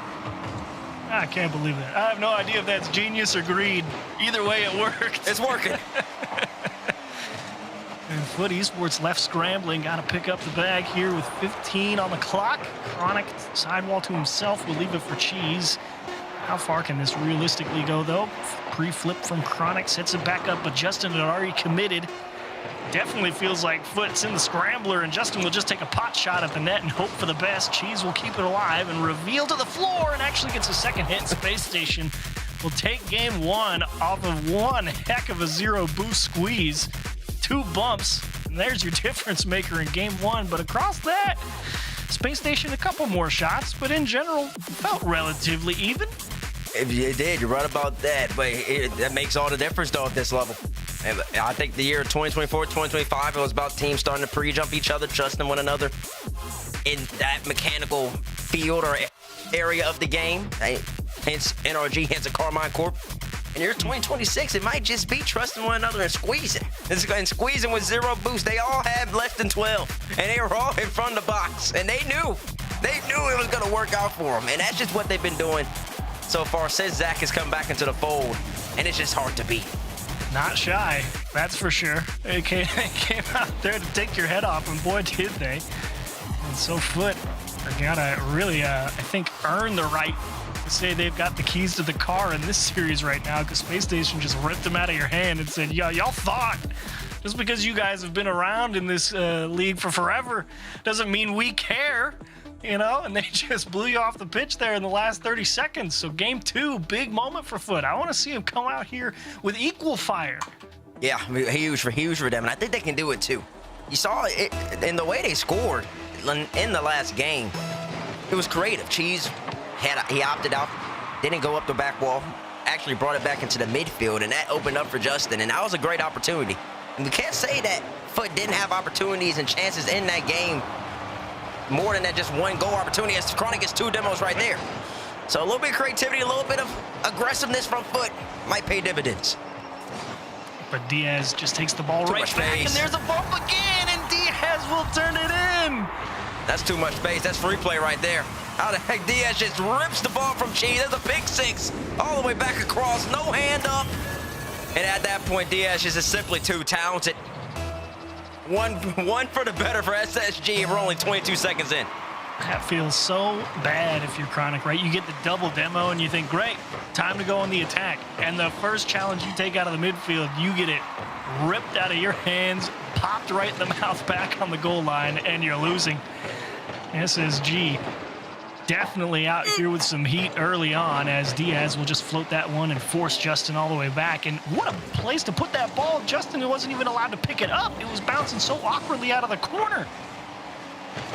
I can't believe that. I have no idea if that's genius or greed. Either way, it worked. It's working. And Foot Esports left scrambling. Got to pick up the bag here with 15 on the clock. Chronic sidewall to himself. Will leave it for Cheese. How far can this realistically go, though? Pre-flip from Chronic sets it back up, but Justin had already committed. Definitely feels like Foot's in the scrambler, and Justin will just take a pot shot at the net and hope for the best. Cheese will keep it alive and reveal to the floor and actually gets a second hit. Space Station will take game 1 off of one heck of a 0 boost squeeze. 2 bumps, and there's your difference maker in game 1. But across that, Space Station a couple more shots, but in general, felt relatively even. If you did, you're right about that. But that makes all the difference, though, at this level. And I think the year 2024, 2025, it was about teams starting to pre-jump each other, trusting one another in that mechanical field or area of the game. Hence NRG, hence a Carmine Corp. In year 2026, it might just be trusting one another and squeezing. And squeezing with 0 boost. They all had less than 12. And they were all in front of the box. And they knew it was going to work out for them. And that's just what they've been doing so far since Zach has come back into the fold. And it's just hard to beat. Not shy, that's for sure. They came out there to take your head off, and boy, did they. And so Foot are gotta really, I think, earn the right to say they've got the keys to the car in this series right now because Space Station just ripped them out of your hand and said, yeah, y'all thought. Just because you guys have been around in this league for forever doesn't mean we care, you know? And they just blew you off the pitch there in the last 30 seconds. So game 2, big moment for Foot. I want to see him come out here with equal fire. Yeah, huge for them, and I think they can do it too. You saw it in the way they scored in the last game. It was creative. Cheese he opted out, didn't go up the back wall, actually brought it back into the midfield, and that opened up for Justin, and that was a great opportunity. And we can't say that Foot didn't have opportunities and chances in that game more than that just one goal opportunity, as Chronic gets 2 demos right there. So a little bit of creativity, a little bit of aggressiveness from Foot might pay dividends. But Diaz just takes the ball right back, and there's a bump again, and Diaz will turn it in. That's too much space. That's free play right there. How the heck Diaz just rips the ball from Cheese. There's a big 6 all the way back across, no hand up. And at that point, Diaz is just simply too talented. One for the better for SSG. We're only 22 seconds in. That feels so bad if you're Chronic, right? You get the double demo and you think, great, time to go on the attack. And the first challenge you take out of the midfield, you get it ripped out of your hands, popped right in the mouth back on the goal line, and you're losing. SSG definitely out here with some heat early on, as Diaz will just float that one and force Justin all the way back. And what a place to put that ball. Justin wasn't even allowed to pick it up. It was bouncing so awkwardly out of the corner.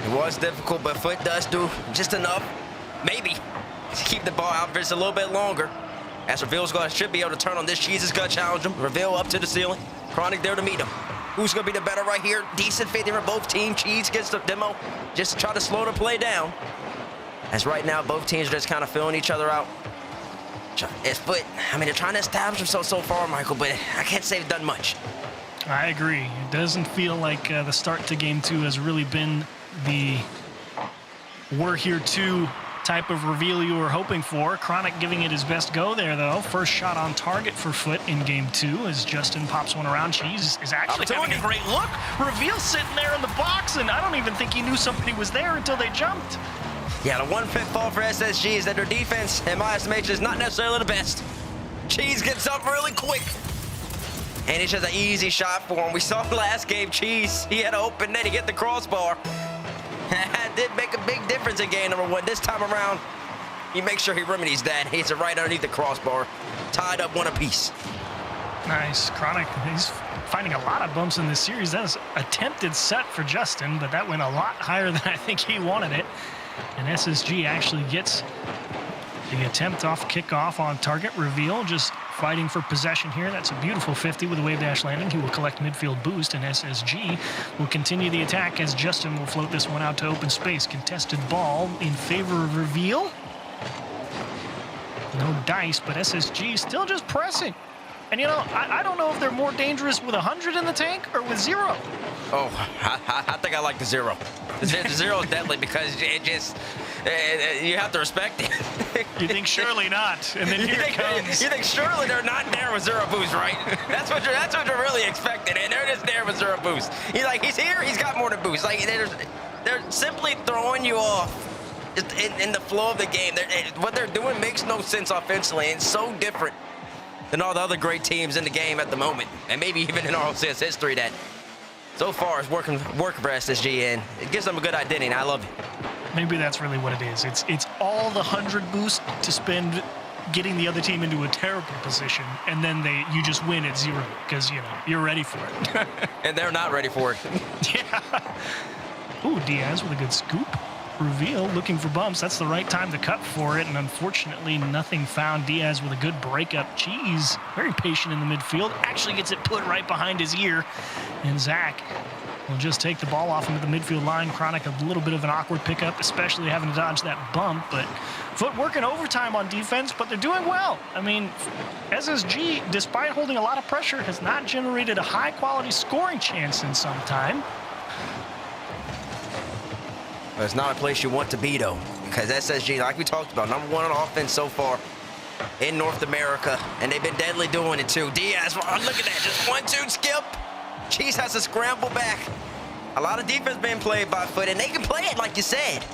It was difficult, but Foot does do just enough, maybe, to keep the ball out for just a little bit longer. As Reveal's should be able to turn on this. Cheese is going to challenge him. Reveal up to the ceiling. Chronic there to meet him. Who's going to be the better right here? Decent faith for both teams. Cheese gets the demo just to try to slow the play down. As right now, both teams are just kind of filling each other out. It's Foot. I mean, they're trying to establish themselves so far, Michael, but I can't say they've done much. I agree. It doesn't feel like the start to game 2 has really been the we're here too type of reveal you were hoping for. Chronic giving it his best go there, though. First shot on target for Foot in game 2 as Justin pops one around. Cheese is actually having a great look. Reveal sitting there in the box, and I don't even think he knew somebody was there until they jumped. Yeah, the one pitfall for SSG is that their defense, in my estimation, is not necessarily the best. Cheese gets up really quick. And it's just an easy shot for him. We saw last game, Cheese, he had an open net, he hit the crossbar. That did make a big difference in game number 1. This time around, he makes sure he remedies that. He hits it right underneath the crossbar. Tied up 1 apiece. Nice. Chronic, he's finding a lot of bumps in this series. That was attempted set for Justin, but that went a lot higher than I think he wanted it. And SSG actually gets the attempt off kickoff on target. Reveal just fighting for possession here. That's a beautiful 50 with a wave dash landing. He will collect midfield boost, and SSG will continue the attack as Justin will float this one out to open space. Contested ball in favor of Reveal. No dice, but SSG still just pressing. And, you know, I don't know if they're more dangerous with 100 in the tank or with 0. Oh, I think I like the 0. The 0 is deadly because it just, you have to respect it. You think surely not, and then here it comes. You think surely they're not there with 0 boost, right? That's what you're really expecting, and they're just there with 0 boost. He's here, he's got more than boost. Like, they're simply throwing you off in the flow of the game. What they're doing makes no sense offensively, and it's so different than all the other great teams in the game at the moment, and maybe even in RLCS history that so far is working for SSG, and it gives them a good identity, and I love it. Maybe that's really what it is. It's all the 100 boost to spend getting the other team into a terrible position, and then you just win at 0 because, you know, you're ready for it. And they're not ready for it. Yeah. Ooh, Diaz with a good scoop. Reveal looking for bumps. That's the right time to cut for it, and unfortunately nothing found. Diaz with a good breakup. Cheese very patient in the midfield, actually gets it put right behind his ear, and Zach will just take the ball off into the midfield line. Chronic a little bit of an awkward pickup, especially having to dodge that bump, but Foot working overtime on defense, but they're doing well. I mean, SSG, despite holding a lot of pressure, has not generated a high quality scoring chance in some time. It's not a place you want to be, though, because SSG, like we talked about, #1 on offense so far in North America, and they've been deadly doing it, too. Diaz, look at that, just 1-2 skip. Cheese has to scramble back. A lot of defense being played by Foot, and they can play it, like you said.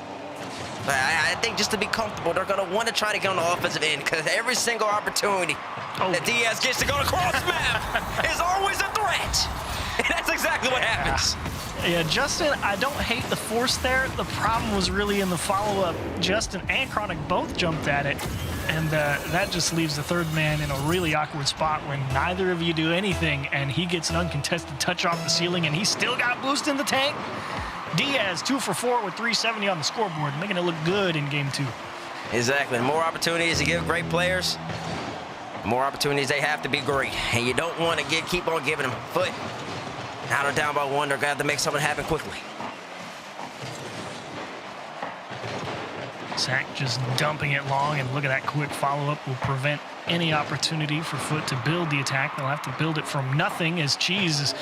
I think just to be comfortable, they're going to want to try to get on the offensive end because every single opportunity that Diaz gets to go to cross map is always a threat. And that's exactly what happens. Yeah, Justin, I don't hate the force there. The problem was really in the follow-up. Justin and Chronic both jumped at it, and that just leaves the third man in a really awkward spot when neither of you do anything, and he gets an uncontested touch off the ceiling, and he still got boost in the tank. Diaz 2 for 4 with 370 on the scoreboard, making it look good in game 2. Exactly. The more opportunities to give great players, the more opportunities they have to be great, and you don't want to keep on giving them foot. Now they're down by 1. They're going to have to make something happen quickly. Zach just dumping it long, and look at that quick follow-up will prevent any opportunity for Foot to build the attack. They'll have to build it from nothing as Cheese is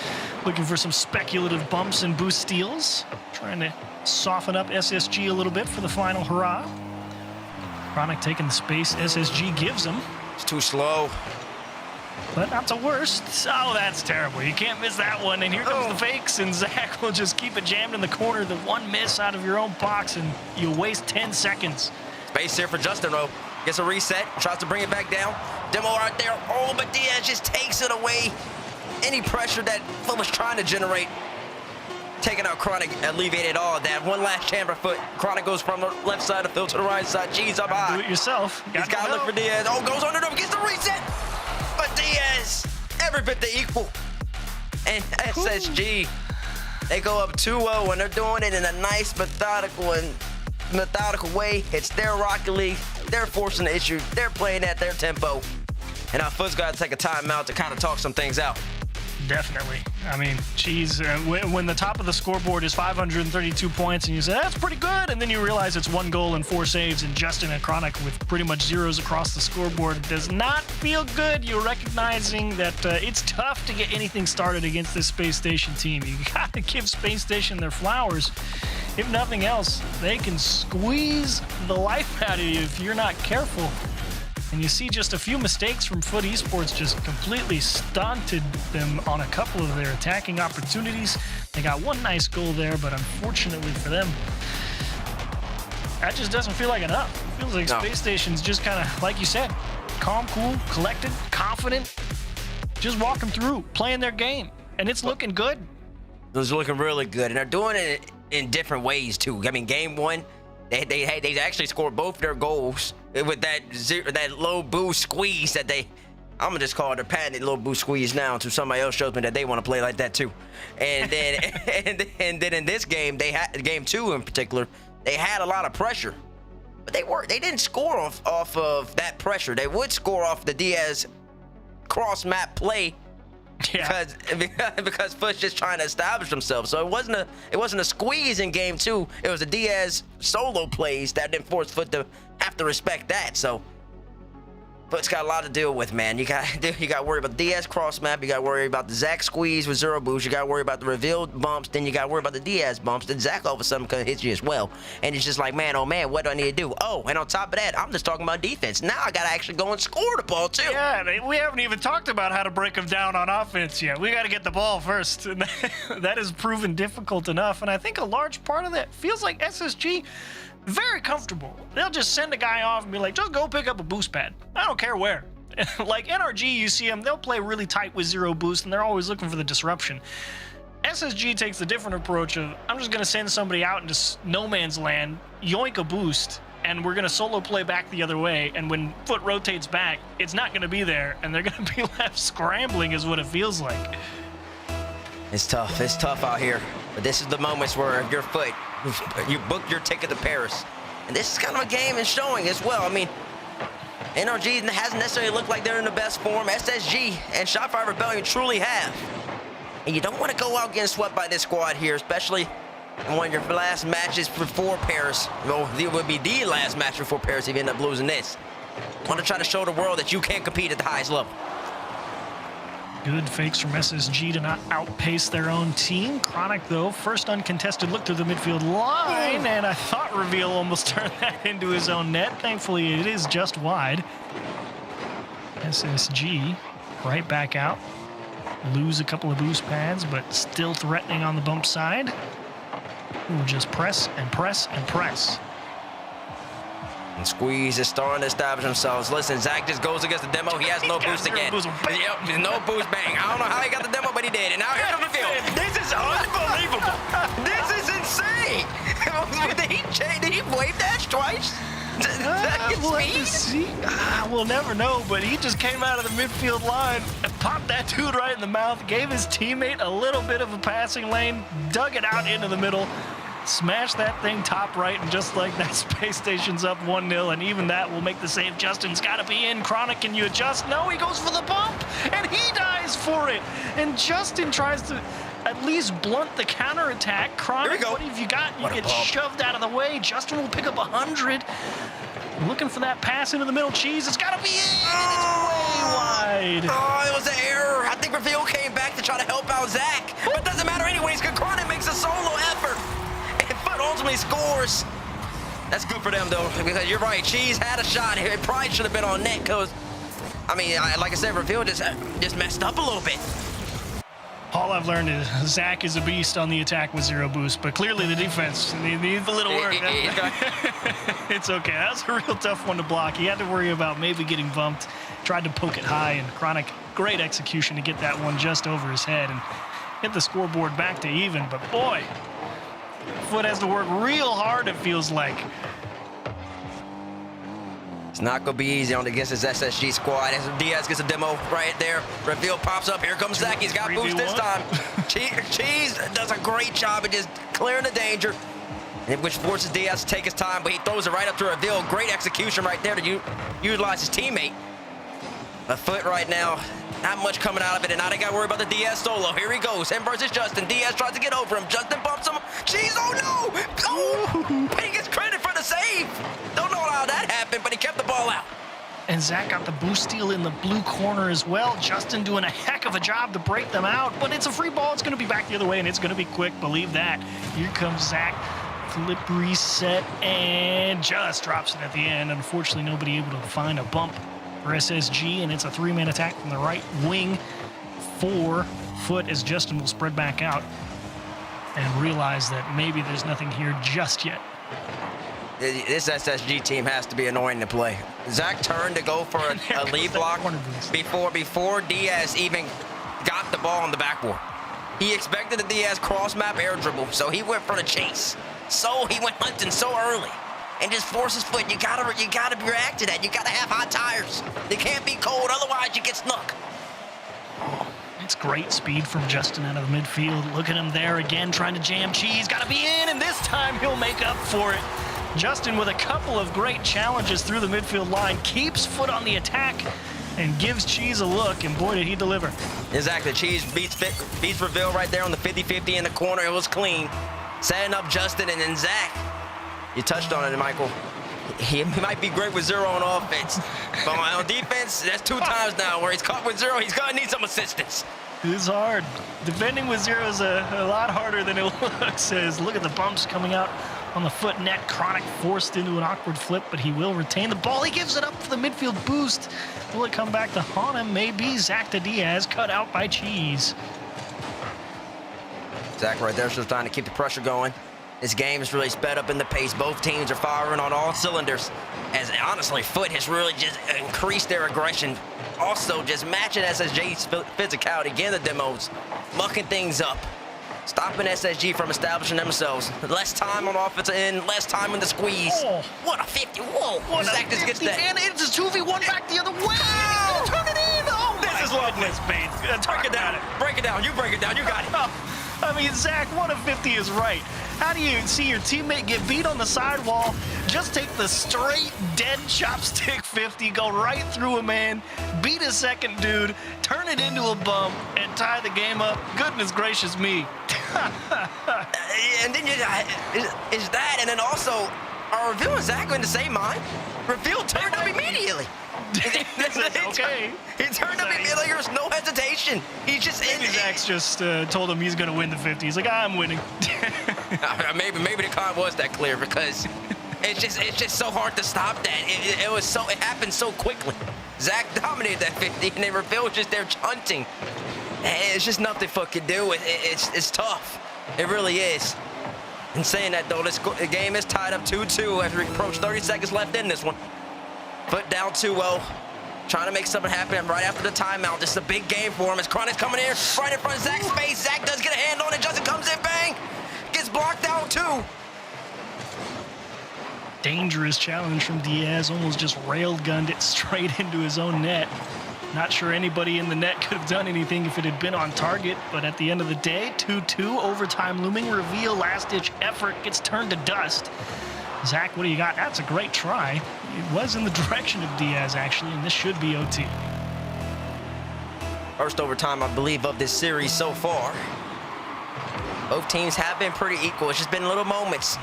looking for some speculative bumps and boost steals, trying to soften up SSG a little bit for the final hurrah. Chronic taking the space SSG gives him. It's too slow. But not the worst. Oh, that's terrible. You can't miss that one. And here comes the fakes, and Zach will just keep it jammed in the corner. The one miss out of your own box, and you waste 10 seconds. Space here for Justin, though. Gets a reset, tries to bring it back down. Demo right there. Oh, but Diaz just takes it away. Any pressure that Foot was trying to generate. Taking out Chronic, alleviated all of that. One last chamber Foot. Chronic goes from the left side of the field to the right side. Cheese up high. Do it yourself. He's got to look for Diaz. Oh, goes under them, gets the reset. But Diaz, every bit the equal. And SSG, they go up 2-0, and they're doing it in a nice, methodical way. It's their Rocket League. They're forcing the issue. They're playing at their tempo. And our Foot's got to take a timeout to kind of talk some things out. Definitely. I mean, geez, when the top of the scoreboard is 532 points and you say, that's pretty good, and then you realize it's 1 goal and 4 saves, and Justin and Chronic with pretty much zeros across the scoreboard, it does not feel good. You're recognizing that it's tough to get anything started against this Space Station team. You got to give Space Station their flowers. If nothing else, they can squeeze the life out of you if you're not careful. And you see just a few mistakes from Foot Esports just completely stunted them on a couple of their attacking opportunities. They got one nice goal there, but unfortunately for them, that just doesn't feel like enough. It feels like Space Station's just kind of, like you said, calm, cool, collected, confident, just walking through, playing their game. And it's looking good. It's looking really good. And they're doing it in different ways, too. I mean, game 1, they actually scored both their goals with that low boost squeeze that I'm gonna just call it a patented low boost squeeze now until somebody else shows me that they want to play like that too. And then and then in this game, game 2 in particular, they had a lot of pressure, but they didn't score off of that pressure. They would score off the Diaz cross map play. Yeah. Because Foot's just trying to establish themselves. So it wasn't a squeeze in game 2. It was a Diaz solo plays that didn't force Foot to have to respect that. So Foot's got a lot to deal with, man. You got to worry about the Diaz cross map. You got to worry about the Zach squeeze with 0 boost. You got to worry about the revealed bumps. Then you got to worry about the Diaz bumps. Then Zach all of a sudden could hit you as well. And it's just like, man, oh man, what do I need to do? Oh, and on top of that, I'm just talking about defense. Now I got to actually go and score the ball too. Yeah, we haven't even talked about how to break them down on offense yet. We got to get the ball first. And that has proven difficult enough. And I think a large part of that feels like SSG very comfortable. They'll just send a guy off and be like, just go pick up a boost pad. I don't care where. Like NRG, you see them, they'll play really tight with 0 boost, and they're always looking for the disruption. SSG takes the different approach of, I'm just going to send somebody out into no man's land, yoink a boost, and we're going to solo play back the other way, and when Foot rotates back, it's not going to be there, and they're going to be left scrambling is what it feels like. It's tough out here. But this is the moments where your Foot, you booked your ticket to Paris. And this is kind of a game and showing as well. I mean, NRG hasn't necessarily looked like they're in the best form. SSG and Shopify Rebellion truly have. And you don't want to go out getting swept by this squad here, especially in one of your last matches before Paris. Well, it would be the last match before Paris if you end up losing this. You want to try to show the world that you can compete at the highest level. Good fakes from SSG to not outpace their own team. Chronic, though, first uncontested look through the midfield line, and I thought Reveal almost turned that into his own net. Thankfully, it is just wide. SSG right back out. Lose a couple of boost pads, but still threatening on the bump side. We'll just press and press and press. And Squeeze is starting to establish themselves. Listen, Zach just goes against the demo. He has no boost again. Yep, no boost, bang. I don't know how he got the demo, but he did. And now here's the field. This is unbelievable. This is insane. Did he wave dash twice? We'll have to see. We'll never know, but he just came out of the midfield line and popped that dude right in the mouth, gave his teammate a little bit of a passing lane, dug it out into the middle, smashed that thing top right, and just like that, Space Station's up 1-0, and even that will make the save. Justin's got to be in. Chronic, can you adjust? No, he goes for the bump, and he dies for it. And Justin tries to at least blunt the counterattack. Chronic, what have you got? You get shoved out of the way. Justin will pick up 100. Looking for that pass into the middle. Cheese, it's got to be in, and it's way wide. Oh, it was an error. I think Reveal came back to try to help out Zach. But it doesn't matter anyways, because Chronic makes a solo effort. And Foot ultimately scores. That's good for them, though, because you're right. Cheese had a shot here. It probably should have been on net, because, I mean, like I said, Reveal just messed up a little bit. All I've learned is Zach is a beast on the attack with 0 boost, but clearly the defense needs a little work. It's okay. That's a real tough one to block. He had to worry about maybe getting bumped. Tried to poke it high, and Chronic, great execution to get that one just over his head and hit the scoreboard back to even. But boy, Foot has to work real hard, it feels like. It's not going to be easy on against his SSG squad. As Diaz gets a demo right there. Reveal pops up. Here comes Zach. He's got boost this time. Cheese does a great job of just clearing the danger, which forces Diaz to take his time, but he throws it right up to Reveal. Great execution right there to utilize his teammate. A Foot right now, not much coming out of it, and now they got to worry about the Diaz solo. Here he goes. Him versus Justin. Diaz tries to get over him. Justin bumps him. Cheese, oh no! Oh! But he gets credit for the save. Don't know how that happened, but he kept the ball out. And Zach got the boost steal in the blue corner as well. Justin doing a heck of a job to break them out, but it's a free ball. It's going to be back the other way, and it's going to be quick. Believe that. Here comes Zach. Flip reset, and just drops it at the end. Unfortunately, nobody able to find a bump for SSG, and it's a 3-man attack from the right wing for Foot as Justin will spread back out and realize that maybe there's nothing here just yet. This SSG team has to be annoying to play. Zach turned to go for a lead block before Diaz even got the ball on the backboard. He expected the Diaz cross-map air dribble, so he went for the chase. So he went hunting so early and just forces Foot. You gotta react to that. You gotta have hot tires. They can't be cold, otherwise you get snuck. It's great speed from Justin out of the midfield. Look at him there again, trying to jam Cheese. Gotta be in, and this time he'll make up for it. Justin with a couple of great challenges through the midfield line, keeps Foot on the attack and gives Cheese a look, and boy, did he deliver. Exactly. Cheese beats Reveal right there on the 50-50 in the corner. It was clean. Setting up Justin, and then Zach. You touched on it, Michael. He might be great with 0 on offense, but on defense, that's 2 times now where he's caught with 0. He's gonna need some assistance. It's hard. Defending with 0 is a lot harder than it looks. Look at the bumps coming out on the Foot net. Chronic forced into an awkward flip, but he will retain the ball. He gives it up for the midfield boost. Will it come back to haunt him? Maybe. Zach to Diaz, cut out by Cheese. Zach right there, just trying to keep the pressure going. This game is really sped up in the pace. Both teams are firing on all cylinders. As honestly, Foot has really just increased their aggression. Also, just matching SSG's physicality. Again, the demos, mucking things up. Stopping SSG from establishing themselves. Less time on offensive end, less time in the squeeze. Oh. What a 50. Whoa. What Zach just gets that. And it's a 2v1 back the other way. Oh. Turn it in. Oh, this is lovely. Break it down. Break it down. You break it down. You got it. I mean, Zach, 1 of 50 is right. How do you see your teammate get beat on the sidewall? Just take the straight dead chopstick 50, go right through a man, beat a second dude, turn it into a bump, and tie the game up. Goodness gracious me. And then is that, and then also, are Reveal and Zach in the same mind? Reveal turned up immediately. Okay. He turned up immediately. There's no hesitation. He's just in. Maybe Zach's just told him he's going to win the 50. He's like, I'm winning. maybe the card was that clear, because it's just so hard to stop that. It happened so quickly. Zach dominated that 50, and then Reveal was just there hunting. And it's just nothing Foot can do. It's tough. It really is. In saying that, though, this game is tied up 2-2 as we approach 30 seconds left in this one. Foot down 2-0. Trying to make something happen right after the timeout. This is a big game for him as Chronic's coming in right in front of Zach's face. Zach does get a hand on it. Justin comes in, bang. Gets blocked out, too. Dangerous challenge from Diaz. Almost just railgunned it straight into his own net. Not sure anybody in the net could have done anything if it had been on target, but at the end of the day, 2-2, overtime looming, reveal, last-ditch effort, gets turned to dust. Zach, what do you got? That's a great try. It was in the direction of Diaz, actually, and this should be OT. First overtime, I believe, of this series so far. Both teams have been pretty equal. It's just been little moments.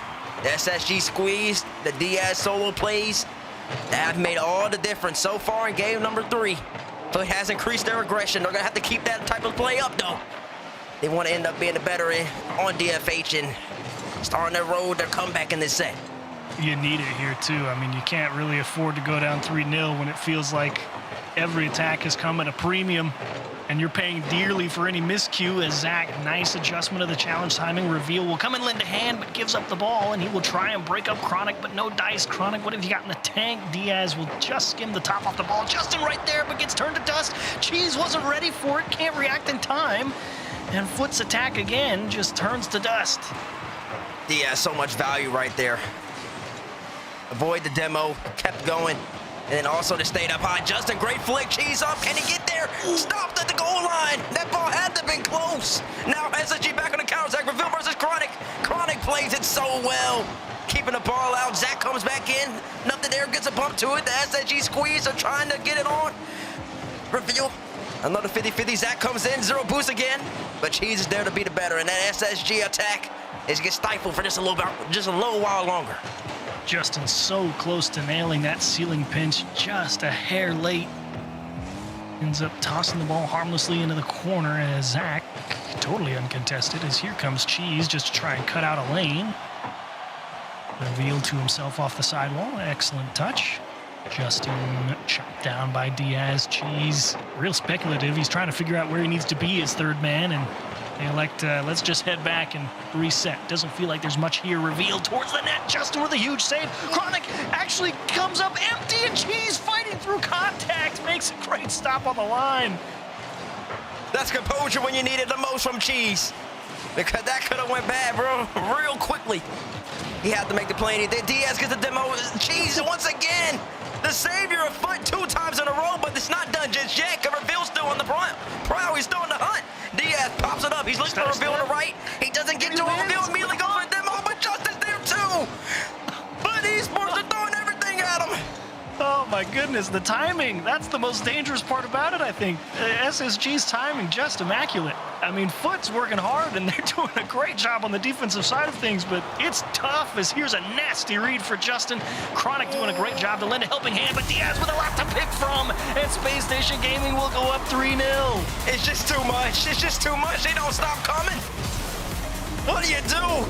The SSG squeeze, the Diaz solo plays, that have made all the difference so far in game number 3. Foot has increased their aggression. They're going to have to keep that type of play up, though. They want to end up being the better on DFH and starting their road, their comeback in this set. You need it here, too. I mean, you can't really afford to go down 3-0 when it feels like every attack has come at a premium, and you're paying dearly for any miscue as Zach, nice adjustment of the challenge timing. Reveal will come and lend a hand, but gives up the ball, and he will try and break up Chronic, but no dice. Chronic, what have you got in the tank? Diaz will just skim the top off the ball. Justin right there, but gets turned to dust. Cheese wasn't ready for it, can't react in time, and Foot's attack again just turns to dust. Diaz, so much value right there. Avoid the demo, kept going. And then also to stay up high. Justin, great flick. Cheese up. Can he get there? Stopped at the goal line. That ball had to have been close. Now SSG back on the counter. Zach Reveal versus Chronic. Chronic plays it so well. Keeping the ball out. Zach comes back in. Nothing there. Gets a bump to it. The SSG squeeze are trying to get it on. Reveal. Another 50-50. Zach comes in. Zero boost again. But Cheese is there to be the better. And that SSG attack is get stifled for just a little while longer. Justin so close to nailing that ceiling pinch, just a hair late. Ends up tossing the ball harmlessly into the corner as Zach, totally uncontested, as here comes Cheese just to try and cut out a lane. Revealed to himself off the sidewall, excellent touch. Justin chopped down by Diaz. Cheese, real speculative. He's trying to figure out where he needs to be as third man, and they elect, let's just head back and reset. Doesn't feel like there's much here. Revealed towards the net. Justin with a huge save. Chronic actually comes up empty, and Cheese fighting through contact makes a great stop on the line. That's composure when you need it the most from Cheese. Because that could have went bad, bro, real quickly. He had to make the play, and he did. Diaz gets the demo. Cheese once again. The savior of Foot 2 times in a row, but it's not done just yet. Reveal's still on the prowl. He's still in the hunt. Diaz pops it up. He's looking for Reveal on the right. He doesn't get to it. Reveal immediately goes for the demo, but Justin's there too. But esports are throwing everything at him. Oh my goodness, the timing. That's the most dangerous part about it, I think. SSG's timing, just immaculate. I mean, Foot's working hard, and they're doing a great job on the defensive side of things, but it's tough as here's a nasty read for Justin. Chronic doing a great job to lend a helping hand, but Diaz with a lot to pick from, and Space Station Gaming will go up 3-0. It's just too much. It's just too much. They don't stop coming. What do you do?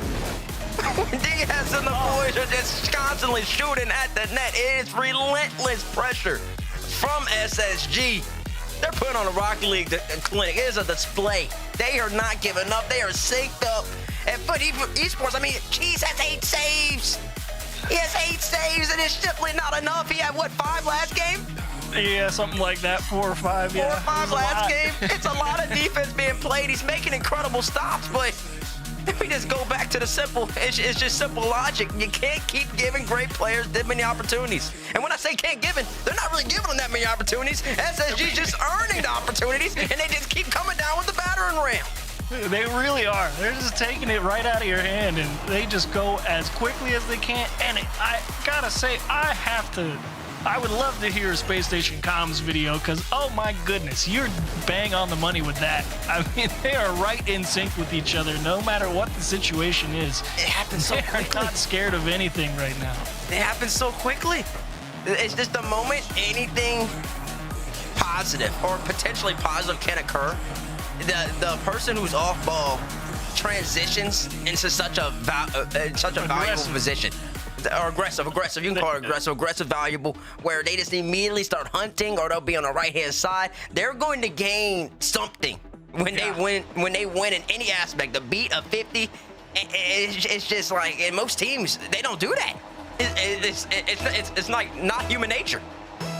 Diaz and the boys are just constantly shooting at the net. It is relentless pressure from SSG. They're putting on a Rocket League clinic. It is a display. They are not giving up. They are synced up. And Foot Esports, I mean, Cheese has 8 saves. He has 8 saves, and it's simply not enough. He had, what, 5 last game? Yeah, something like that, 4 or 5, yeah. 4 or 5 last game. It's a lot of defense being played. He's making incredible stops, but if we just go back to the simple, it's just simple logic. You can't keep giving great players that many opportunities. And when I say can't give it, they're not really giving them that many opportunities. SSG's just earning the opportunities, and they just keep coming down with the battering ram. They really are. They're just taking it right out of your hand, and they just go as quickly as they can. And I gotta say, I would love to hear a Space Station Comms video, because, oh my goodness, you're bang on the money with that. I mean, they are right in sync with each other, no matter what the situation is. It happens so quickly. They're not scared of anything right now. It happens so quickly. It's just the moment anything positive or potentially positive can occur, the person who's off ball transitions into such a valuable position. Or aggressive. You can call it aggressive, valuable, where they just immediately start hunting, or they'll be on the right-hand side. They're going to gain something when they win in any aspect. A beat, a 50, It's just like, in most teams, they don't do that. It's like not human nature.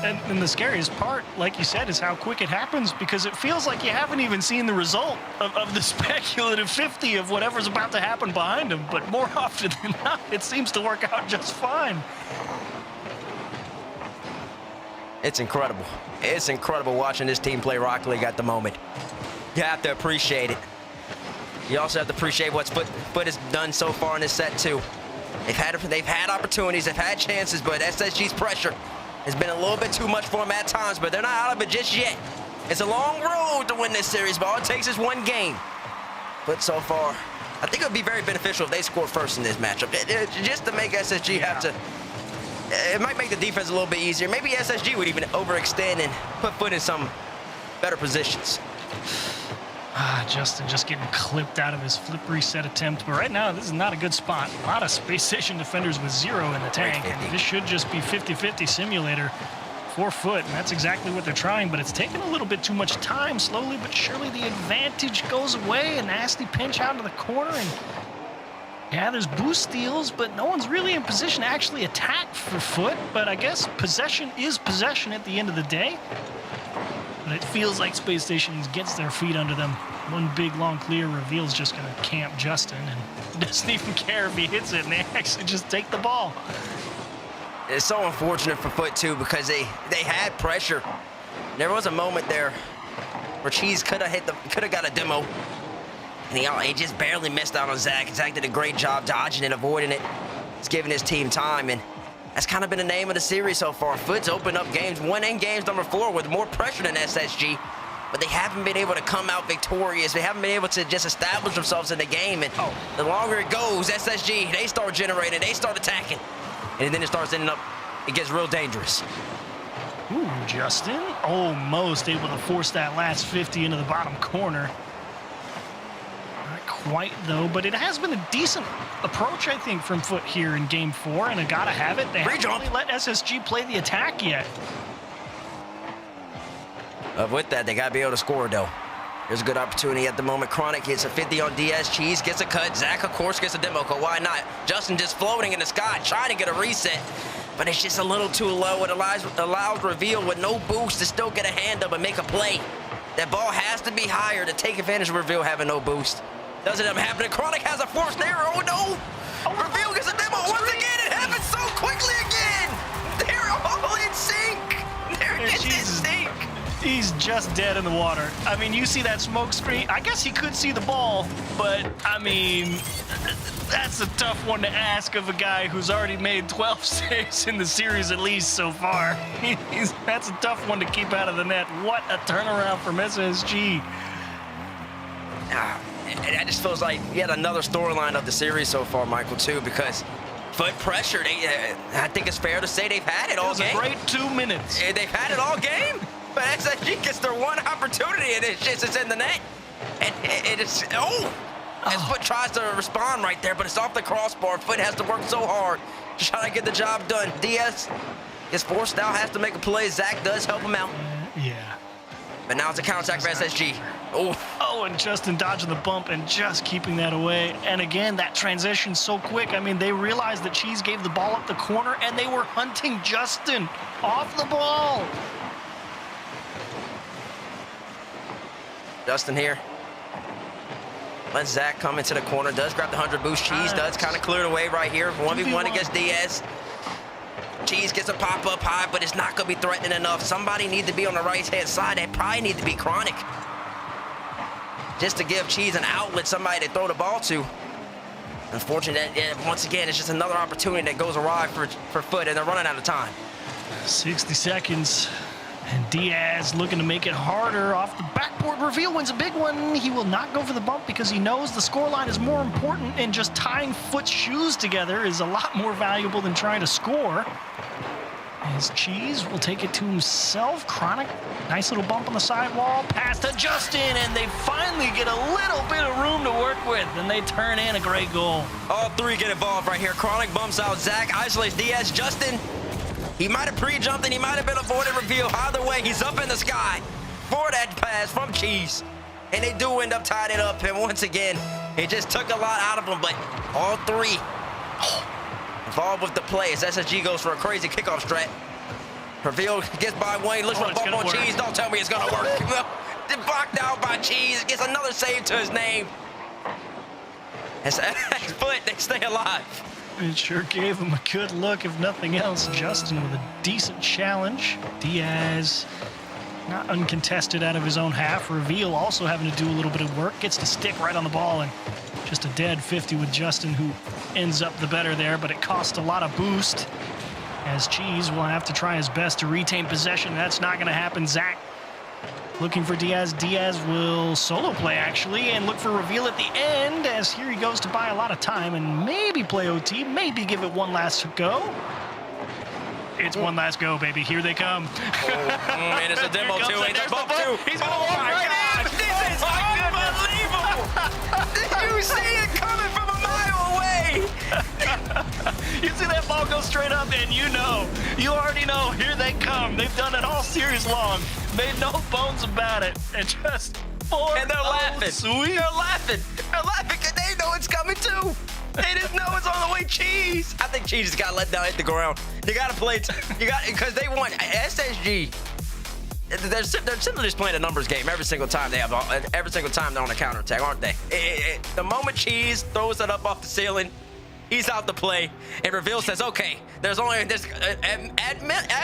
And the scariest part, like you said, is how quick it happens, because it feels like you haven't even seen the result of the speculative 50 of whatever's about to happen behind him. But more often than not, it seems to work out just fine. It's incredible. It's incredible watching this team play Rocket League at the moment. You have to appreciate it. You also have to appreciate what Foot has done so far in this set, too. They've had opportunities, they've had chances, but SSG's pressure has been a little bit too much for them at times, but they're not out of it just yet. It's a long road to win this series, but all it takes is one game. But so far, I think it would be very beneficial if they scored first in this matchup, just to make SSG have to. It might make the defense a little bit easier. Maybe SSG would even overextend and put Foot in some better positions. Justin just getting clipped out of his flip reset attempt. But right now, this is not a good spot. A lot of Space Station defenders with 0 in the tank. And this should just be 50-50 simulator for Foot. And that's exactly what they're trying. But it's taking a little bit too much time. Slowly but surely, the advantage goes away. A nasty pinch out of the corner. And yeah, there's boost steals, but no one's really in position to actually attack for Foot. But I guess possession is possession at the end of the day. But it feels like Space Station gets their feet under them. One big long clear. Reveal's just going to camp Justin and doesn't even care if he hits it, and they actually just take the ball. It's so unfortunate for Foot, too, because they had pressure. There was a moment there where Cheese could have got a demo. And he just barely missed out on Zach. Zach did a great job dodging it, avoiding it. He's giving his team time, and that's kind of been the name of the series so far. Foot's opened up games 1 and games number 4 with more pressure than SSG, but they haven't been able to come out victorious. They haven't been able to just establish themselves in the game, and the longer it goes, SSG, they start generating, they start attacking, and then it gets real dangerous. Ooh, Justin almost able to force that last 50 into the bottom corner. Not quite, though, but it has been a decent approach, I think, from Foot here in Game 4, and I gotta have it. They haven't really let SSG play the attack yet. With that, they gotta be able to score, though. There's a good opportunity at the moment. Chronic gets a 50 on DS. Cheese gets a cut. Zach, of course, gets a demo code. Why not? Justin just floating in the sky, trying to get a reset, but it's just a little too low. It allows Reveal with no boost to still get a hand up and make a play. That ball has to be higher to take advantage of Reveal having no boost. Doesn't end up happening. Chronic has a forced error. Oh, no. Reveal gets a demo. Once again, it happens so quickly again. They're all in sync. They're in sync. He's just dead in the water. I mean, you see that smoke screen? I guess he could see the ball, but, I mean, that's a tough one to ask of a guy who's already made 12 saves in the series at least so far. That's a tough one to keep out of the net. What a turnaround from SSG. That just feels like yet another storyline of the series so far, Michael, too, because Foot pressure, I think it's fair to say they've had it all game. It was a great 2 minutes. They've had it all game, but SSG gets their one opportunity, and it's in the net. And as Foot tries to respond right there, but it's off the crossbar. Foot has to work so hard to try to get the job done. DS is forced out, has to make a play. Zach does help him out. Yeah. But now it's a counterattack for SSG. Oh, and Justin dodging the bump and just keeping that away. And again, that transition so quick. I mean, they realized that Cheese gave the ball up the corner, and they were hunting Justin off the ball. Justin here. Let Zach come into the corner. Does grab the 100 boost. Cheese does kind of clear it away right here. 1v1 against Diaz. Cheese gets a pop up high, but it's not going to be threatening enough. Somebody needs to be on the right-hand side. That probably need to be Chronic. Just to give Cheese an outlet, somebody to throw the ball to. Unfortunately, once again, it's just another opportunity that goes awry for Foot, and they're running out of time. 60 seconds. And Diaz looking to make it harder off the backboard. Reveal wins a big one. He will not go for the bump because he knows the scoreline is more important, and just tying Foot's shoes together is a lot more valuable than trying to score. As Cheese will take it to himself. Chronic, nice little bump on the sidewall. Pass to Justin, and they finally get a little bit of room to work with, and they turn in a great goal. All three get involved right here. Chronic bumps out Zach, isolates Diaz. Justin, he might have pre-jumped and he might have been avoided Reveal. Either way, he's up in the sky for that pass from Cheese. And they do end up tying it up. And once again, He just took a lot out of them, but all three involved with the play as SSG goes for a crazy kickoff strat. Reveal gets by Wayne, looks for a bump on Cheese. Don't tell me it's gonna work. Blocked out by Cheese, gets another save to his name. As foot, they stay alive. It sure gave him a good look, if nothing else. Justin with a decent challenge. Diaz not uncontested out of his own half. Reveal also having to do a little bit of work. Gets to stick right on the ball, and just a dead 50 with Justin, who ends up the better there, but it cost a lot of boost, as Cheese will have to try his best to retain possession. That's not going to happen. Zach looking for Diaz. Diaz will solo play, actually, and look for Reveal at the end, as here he goes to buy a lot of time and maybe play OT, maybe give it one last go. It's one last go, baby. Here they come. And it's a demo too. And there's bump two. He's going to walk right in. This is unbelievable. Did you see it coming from a mile away? You see that ball go straight up, and you already know, here they come. They've done it all series long. Made no bones about it. And just and they're laughing. Sweet. They're laughing. They're laughing because they know it's coming too. They just know it's on the way. Cheese. I think Cheese just got let down, hit the ground. You got to play. Because they want SSG. They're simply just playing a numbers game every single time they're on a counterattack, aren't they? The moment Cheese throws it up off the ceiling, he's out to play, and Reveal says, "Okay, at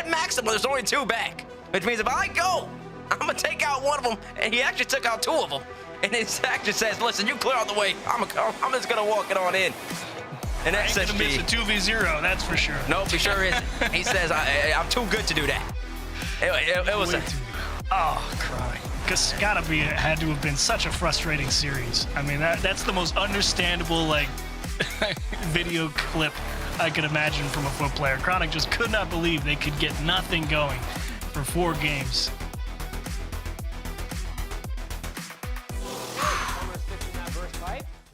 maximum, there's only two back, which means if I go, I'm gonna take out one of them." And he actually took out two of them. And then Zach just says, "Listen, you clear out the way. I'm just gonna walk it on in." And SSG ain't gonna miss a 2v0, that's for sure. Nope, he sure isn't. He says, "I'm too good to do that." It was crying. Because it had to have been such a frustrating series. I mean, that's the most understandable video clip I could imagine from a foot player. Chronic just could not believe they could get nothing going for 4 games.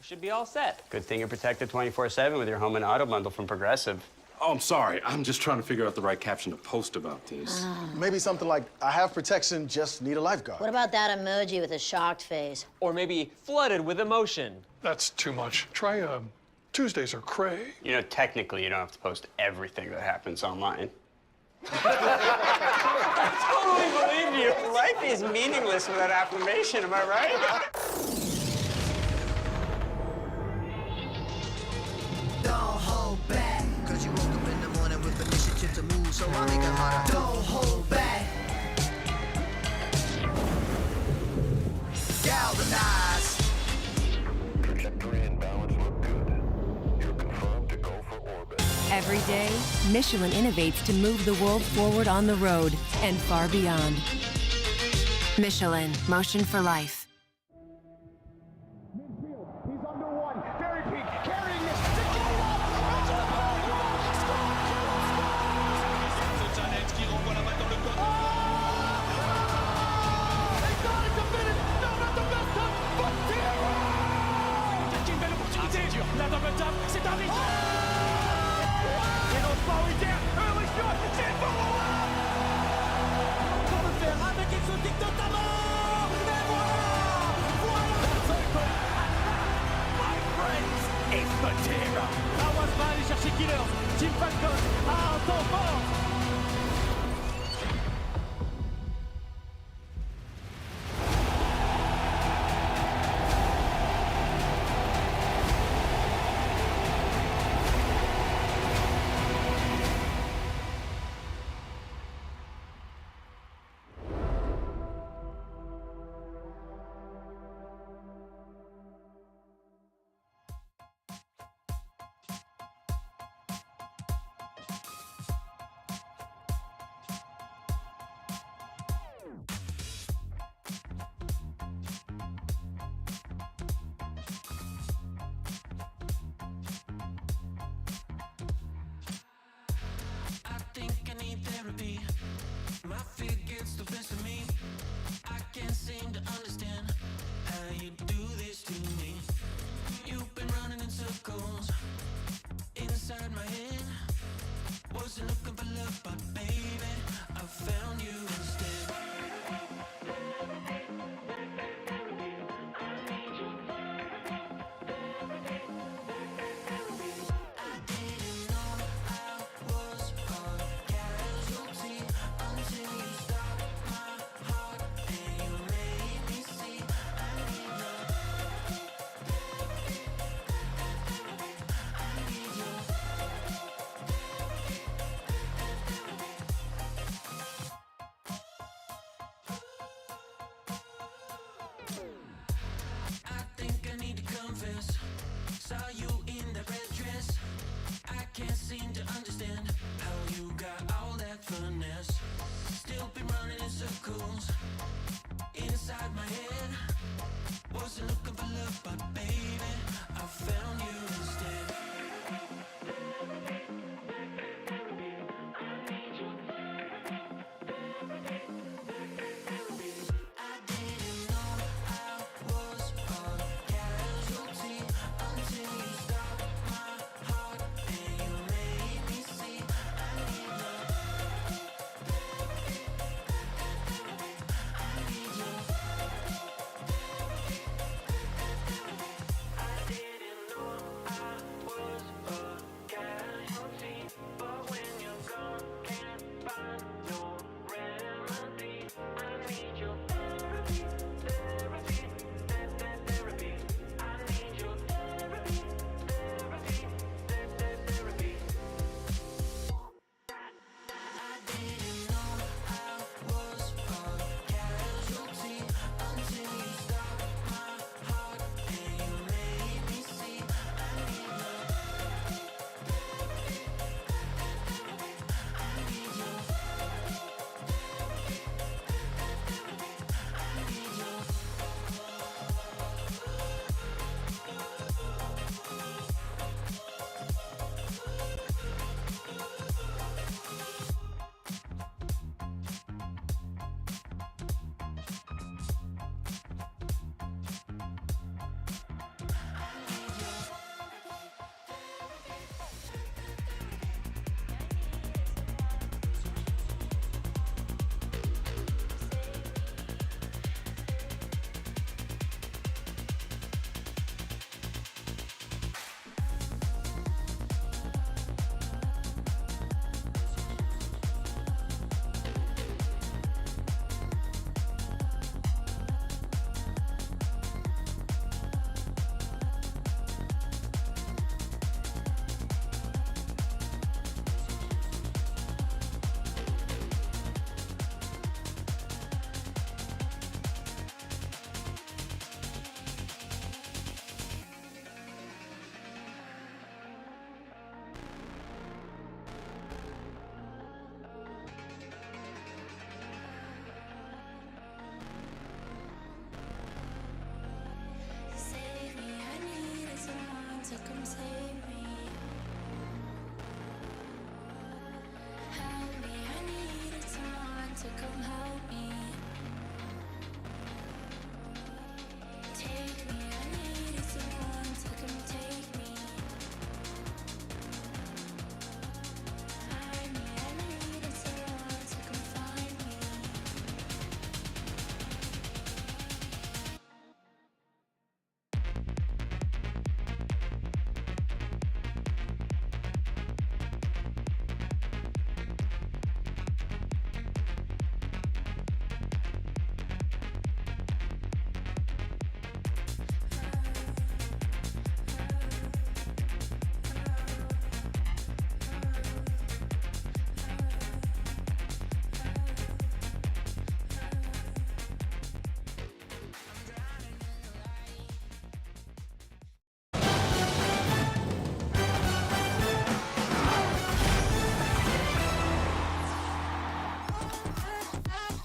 Should be all set. Good thing you're protected 24/7 with your home and auto bundle from Progressive. Oh, I'm sorry. I'm just trying to figure out the right caption to post about this. Maybe something like, I have protection, just need a lifeguard. What about that emoji with a shocked face? Or maybe flooded with emotion. That's too much. Try Tuesdays are cray. You know, technically, you don't have to post everything that happens online. I totally believe you. Life is meaningless without affirmation, am I right? Don't hold back, cause you woke up in the morning with initiative to move, so I make it harder. Don't hold back. Galvanize. Trajectory and balance look good. You're confirmed to go for orbit. Every day, Michelin innovates to move the world forward on the road and far beyond. Michelin, motion for life. La double tap, c'est un risque. Et l'autre prioritaire, le shot, c'est pour moi. Pour le faire avec exotique notamment. Et voilà.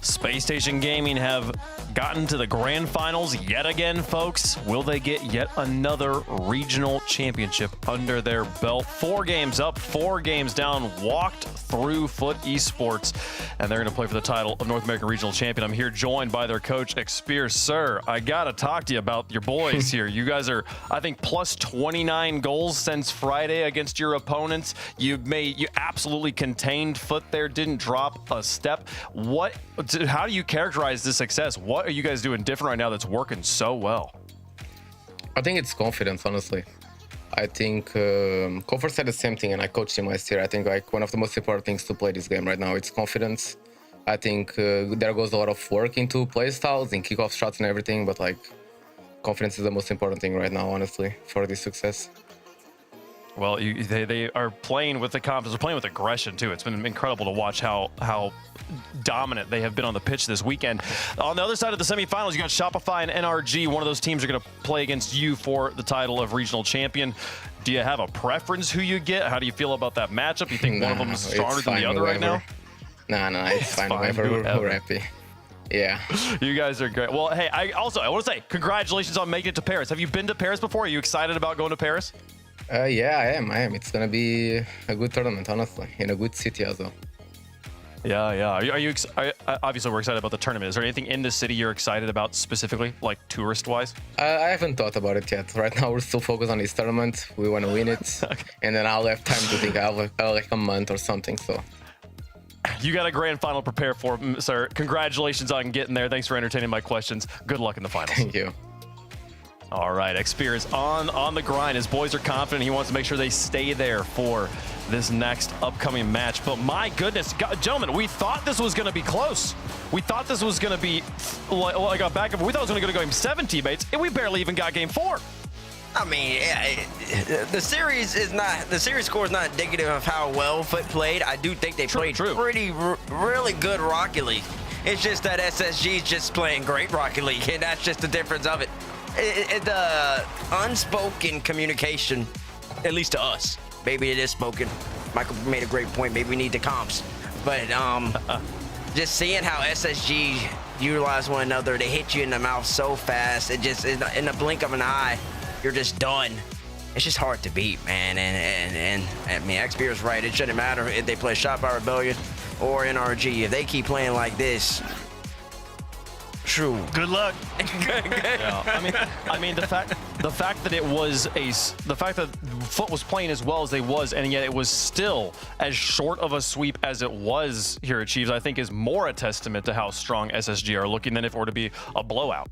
Space Station Gaming have gotten to the grand finals yet again, folks. Will they get yet another regional championship under their belt? 4 games up, 4 games down, walked through Foot Esports, and they're going to play for the title of North American Regional Champion. I'm here joined by their coach, Expeer. Sir, I got to talk to you about your boys here. You guys are, I think, plus 29 goals since Friday against your opponents. You absolutely contained Foot there, didn't drop a step. How do you characterize this success? What are you guys doing different right now that's working so well? I think it's confidence, honestly. I think Kofor said the same thing, and I coached him last year. I think like one of the most important things to play this game right now, it's confidence. I think there goes a lot of work into play styles and kickoff shots and everything, but like confidence is the most important thing right now, honestly, for this success. Well, they are playing with the confidence. They're playing with aggression, too. It's been incredible to watch how dominant they have been on the pitch this weekend. On the other side of the semifinals, you got Shopify and NRG. One of those teams are going to play against you for the title of regional champion. Do you have a preference who you get? How do you feel about that matchup? You think one of them is stronger than the other right now? No, it's fine. We're happy. Yeah. You guys are great. Well, hey, I want to say congratulations on making it to Paris. Have you been to Paris before? Are you excited about going to Paris? Yeah, I am. It's gonna be a good tournament, honestly, in a good city as well. Yeah. Are you obviously we're excited about the tournament. Is there anything in the city you're excited about specifically, like tourist-wise? I haven't thought about it yet. Right now, we're still focused on this tournament. We want to win it, and then I'll have time to think. I'll like a month or something. So. You got a grand final to prepare for, sir. Congratulations on getting there. Thanks for entertaining my questions. Good luck in the finals. Thank you. All right, Expeer is on the grind. His boys are confident. He wants to make sure they stay there for this next upcoming match. But my goodness, gentlemen, we thought this was going to be close. We thought this was going to be like a back and forth. We thought it was going to go game 7 teammates, and we barely even got game 4. I mean, the series score is not indicative of how well Foot played. I do think they played really good Rocket League. It's just that SSG is just playing great Rocket League, and that's just the difference of it. The unspoken communication, at least to us, maybe it is spoken. Michael made a great point. Maybe we need the comps, but just seeing how SSG utilize one another, they hit you in the mouth so fast. It just in the blink of an eye, you're just done. It's just hard to beat, man. And I mean, Expeer is right. It shouldn't matter if they play Shopify Rebellion or NRG. If they keep playing like this. True. Good luck. Yeah. I mean, the fact that Foot was playing as well as they was, and yet it was still as short of a sweep as it was here at Chiefs, I think is more a testament to how strong SSG are looking than if it were to be a blowout.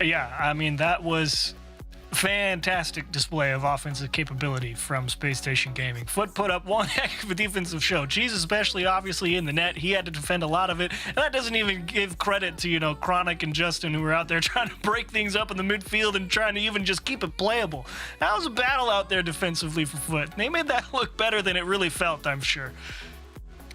Yeah, I mean, that was fantastic display of offensive capability from Space Station Gaming. Foot put up one heck of a defensive show. Cheese especially, obviously, in the net. He had to defend a lot of it. And that doesn't even give credit to, Chronic and Justin, who were out there trying to break things up in the midfield and trying to even just keep it playable. That was a battle out there defensively for Foot. They made that look better than it really felt, I'm sure.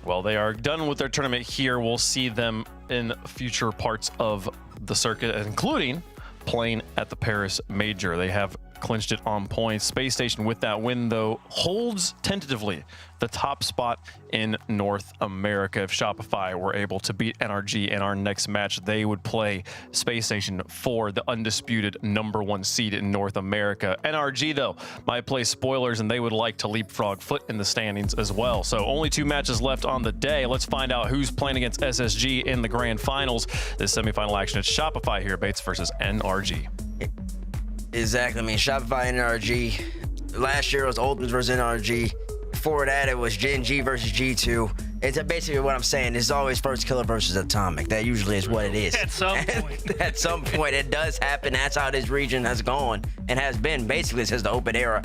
Well, they are done with their tournament here. We'll see them in future parts of the circuit, including playing at the Paris Major. They have clinched it on points. Space Station, with that win, though, holds tentatively the top spot in North America. If Shopify were able to beat NRG in our next match, they would play Space Station for the undisputed #1 seed in North America. NRG, though, might play spoilers, and they would like to leapfrog Foot in the standings as well. So only 2 matches left on the day. Let's find out who's playing against SSG in the grand finals. This semifinal action is Shopify here, Bates versus NRG. Exactly. I mean, Shopify and NRG. Last year it was Ultimates versus NRG. Before that, it was Gen G versus G2. It's basically what I'm saying. It's always First Killer versus Atomic. That usually is what it is. At some point. At some point, it does happen. That's how this region has gone and has been basically since the Open era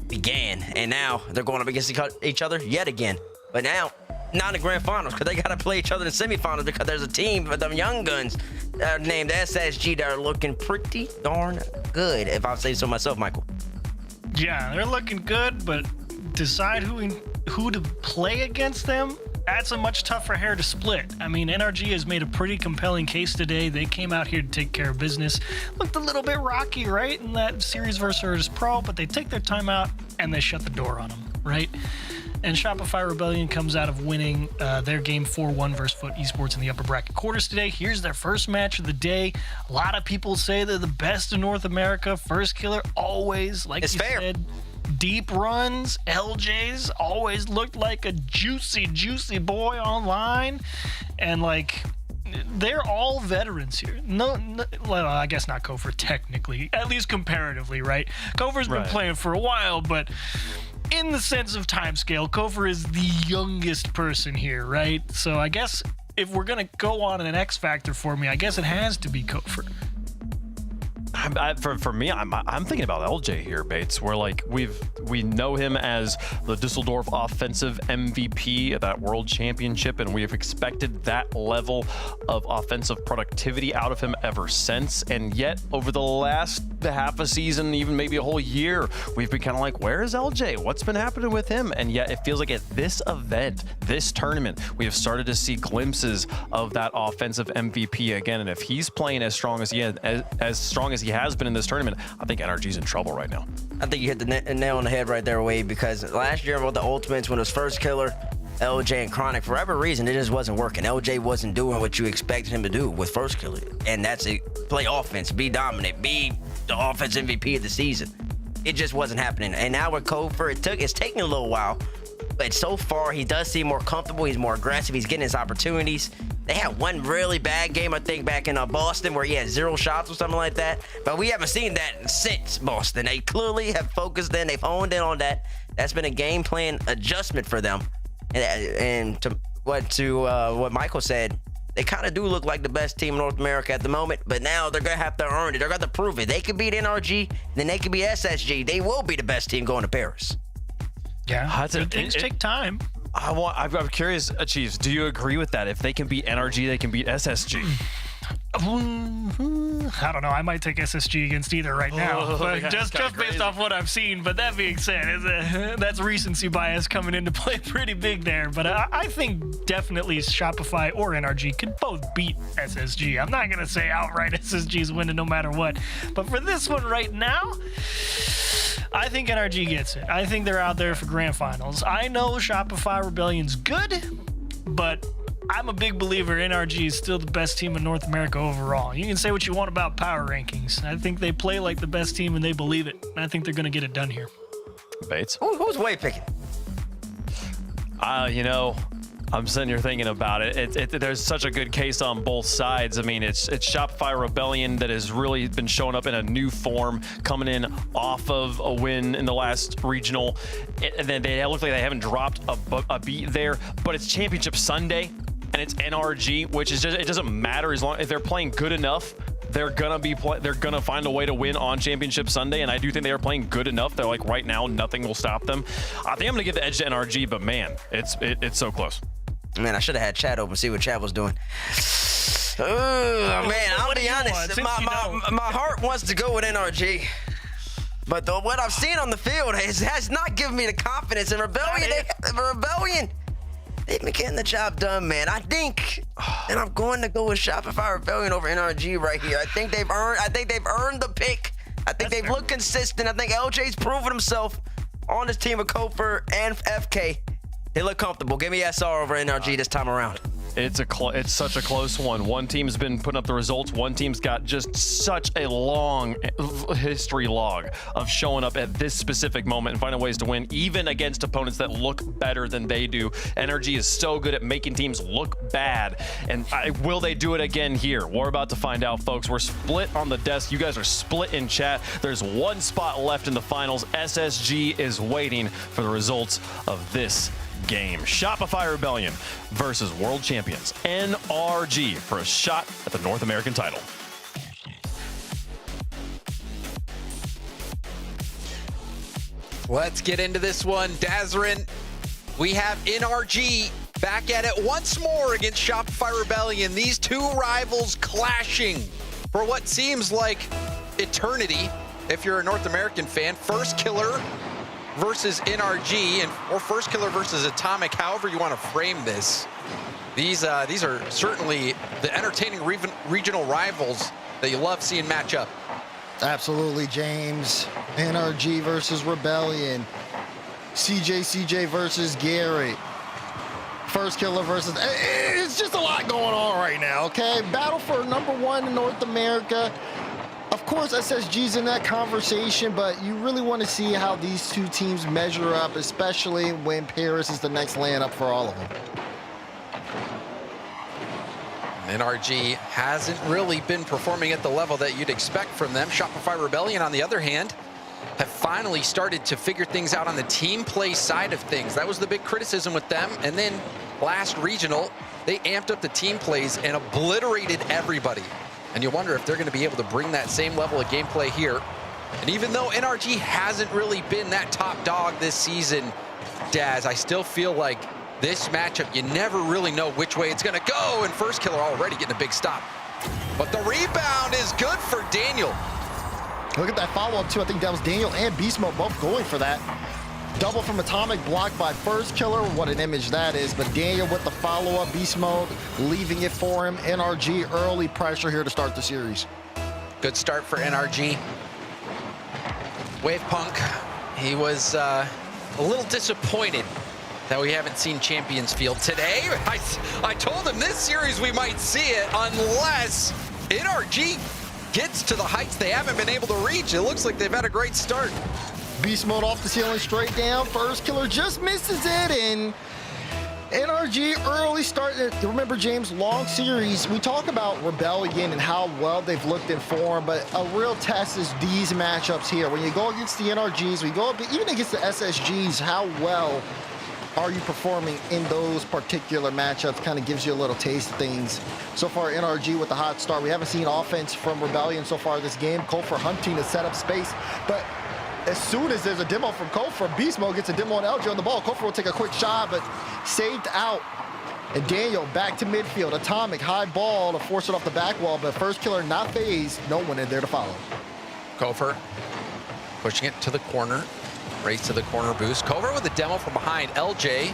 began. And now they're going up against each other yet again. But now, not in the grand finals, because they got to play each other in the semifinals, because there's a team of them young guns named SSG that are looking pretty darn good, if I say so myself, Michael. Yeah, they're looking good, but decide who to play against them, that's a much tougher hair to split. I mean, NRG has made a pretty compelling case today. They came out here to take care of business. Looked a little bit rocky, right, in that series versus Pro, but they take their time out and they shut the door on them, right? And Shopify Rebellion comes out of winning their game 4-1 versus Foot Esports in the upper bracket quarters today. Here's their first match of the day. A lot of people say they're the best in North America. First killer always, like you said, deep runs. LJ's always looked like a juicy boy online. And like, they're all veterans here. No, well, I guess not Kofor technically, at least comparatively, right? Kofor's been playing for a while, but in the sense of timescale, Kofor is the youngest person here, right? So I guess if we're gonna go on an X factor for me, I guess it has to be Kofor. For me, I'm thinking about LJ here, Bates. Where like we know him as the Dusseldorf offensive MVP at that World Championship, and we have expected that level of offensive productivity out of him ever since. And yet, over the last half a season, even maybe a whole year, we've been kind of like, where is LJ? What's been happening with him? And yet, it feels like at this event, this tournament, we have started to see glimpses of that offensive MVP again. And if he's playing as strong as he has been in this tournament, I think NRG's in trouble right now. I think you hit the nail on the head right there, Wade, because last year with the Ultimates, when it was first killer, LJ and Chronic, for whatever reason, it just wasn't working. LJ wasn't doing what you expected him to do with first killer, and that's it. Play offense, be dominant, be the offense MVP of the season. It just wasn't happening. And now with Kofor, it's taking a little while, but so far he does seem more comfortable. He's more aggressive. He's getting his opportunities. They had one really bad game, I think, back in Boston where he had 0 shots or something like that. But we haven't seen that since Boston. They clearly have focused in. They've honed in on that. That's been a game plan adjustment for them. And to what Michael said, they kind of do look like the best team in North America at the moment. But now they're going to have to earn it. They're going to prove it. They could beat NRG, then they could beat SSG. They will be the best team going to Paris. Yeah, things take time. I'm curious, Chiefs, do you agree with that? If they can beat NRG, they can beat SSG. I don't know. I might take SSG against either right now, but yeah, just based off what I've seen. But that being said, that's recency bias coming into play pretty big there. But I think definitely Shopify or NRG could both beat SSG. I'm not gonna say outright SSG's winning no matter what, but for this one right now, I think NRG gets it. I think they're out there for grand finals. I know Shopify Rebellion's good, but I'm a big believer NRG is still the best team in North America overall. You can say what you want about power rankings. I think they play like the best team and they believe it. And I think they're going to get it done here. Bates? Who's Wade picking? I'm sitting here thinking about it. There's such a good case on both sides. I mean, it's Shopify Rebellion that has really been showing up in a new form, coming in off of a win in the last regional. And then they look like they haven't dropped a beat there, but it's Championship Sunday and it's NRG, which is just, it doesn't matter as long if they're playing good enough. They're gonna find a way to win on Championship Sunday, and I do think they are playing good enough. They're like right now, nothing will stop them. I think I'm gonna give the edge to NRG, but man, it's so close. Man, I should have had chat open, see what chat was doing. Oh, man, I'll be honest. My heart wants to go with NRG. But what I've seen on the field has not given me the confidence in Rebellion. Rebellion, they've been getting the job done, man. I think, and I'm going to go with Shopify Rebellion over NRG right here. I think they've earned the pick. I think they've looked consistent. I think LJ's proven himself on this team with Kofor and FK. They look comfortable. Give me SR over NRG this time around. It's such a close one. One team's been putting up the results. One team's got just such a long history log of showing up at this specific moment and finding ways to win, even against opponents that look better than they do. NRG is so good at making teams look bad. And will they do it again here? We're about to find out, folks. We're split on the desk. You guys are split in chat. There's one spot left in the finals. SSG is waiting for the results of this game. Shopify Rebellion versus world champions NRG for a shot at the North American title. Let's get into this one. Dazarin, we have NRG back at it once more against Shopify Rebellion. These two rivals clashing for what seems like eternity if you're a North American fan. First Killer versus NRG, or First Killer versus Atomic, however you want to frame this. These are certainly the entertaining regional rivals that you love seeing match up. Absolutely, James. NRG versus Rebellion. CJ versus Gary. First Killer versus... It's just a lot going on right now, okay? Battle for #1 in North America. Of course, SSG's in that conversation, but you really want to see how these two teams measure up, especially when Paris is the next layup for all of them. NRG hasn't really been performing at the level that you'd expect from them. Shopify Rebellion, on the other hand, have finally started to figure things out on the team play side of things. That was the big criticism with them. And then last regional, they amped up the team plays and obliterated everybody. And you wonder if they're going to be able to bring that same level of gameplay here. And even though NRG hasn't really been that top dog this season, Daz, I still feel like this matchup, you never really know which way it's going to go. And First Killer already getting a big stop. But the rebound is good for Daniel. Look at that follow-up, too. I think that was Daniel and Beast Mode both going for that. Double from Atomic, blocked by First Killer. What an image that is. But Daniel with the follow-up, Beast Mode, leaving it for him. NRG early pressure here to start the series. Good start for NRG. Wave Punk, he was a little disappointed that we haven't seen Champions Field today. I told him this series we might see it unless NRG gets to the heights they haven't been able to reach. It looks like they've had a great start. Beast Mode off the ceiling, straight down. First Killer just misses it, and NRG early start. Remember, James, long series. We talk about Rebellion and how well they've looked in form, but a real test is these matchups here. When you go against the NRGs, we go up even against the SSGs, how well are you performing in those particular matchups? Kind of gives you a little taste of things. So far, NRG with the hot start. We haven't seen offense from Rebellion so far this game. Kofor hunting to set up space, but as soon as there's a demo from Kofor, Beast Mode gets a demo on LJ on the ball. Kofor will take a quick shot, but saved out. And Daniel back to midfield. Atomic, high ball to force it off the back wall, but First Killer not phased. No one in there to follow. Kofor pushing it to the corner. Race to the corner boost. Kofor with a demo from behind. LJ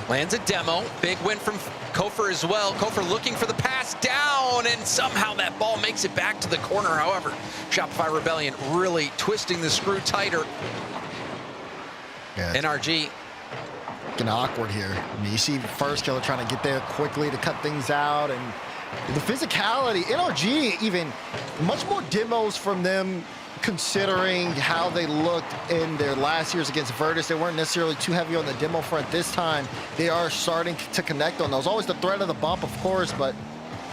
lands a demo. Big win from Kofor as well. Kofor looking for the pass down, and somehow that ball makes it back to the corner. However, Shopify Rebellion really twisting the screw tighter. Yeah, NRG. Getting awkward here. I mean, you see First Killer trying to get there quickly to cut things out, and the physicality. NRG even much more demos from them, considering how they looked in their last years against Vertice. They weren't necessarily too heavy on the demo front this time. They are starting to connect on those. Always the threat of the bump, of course, but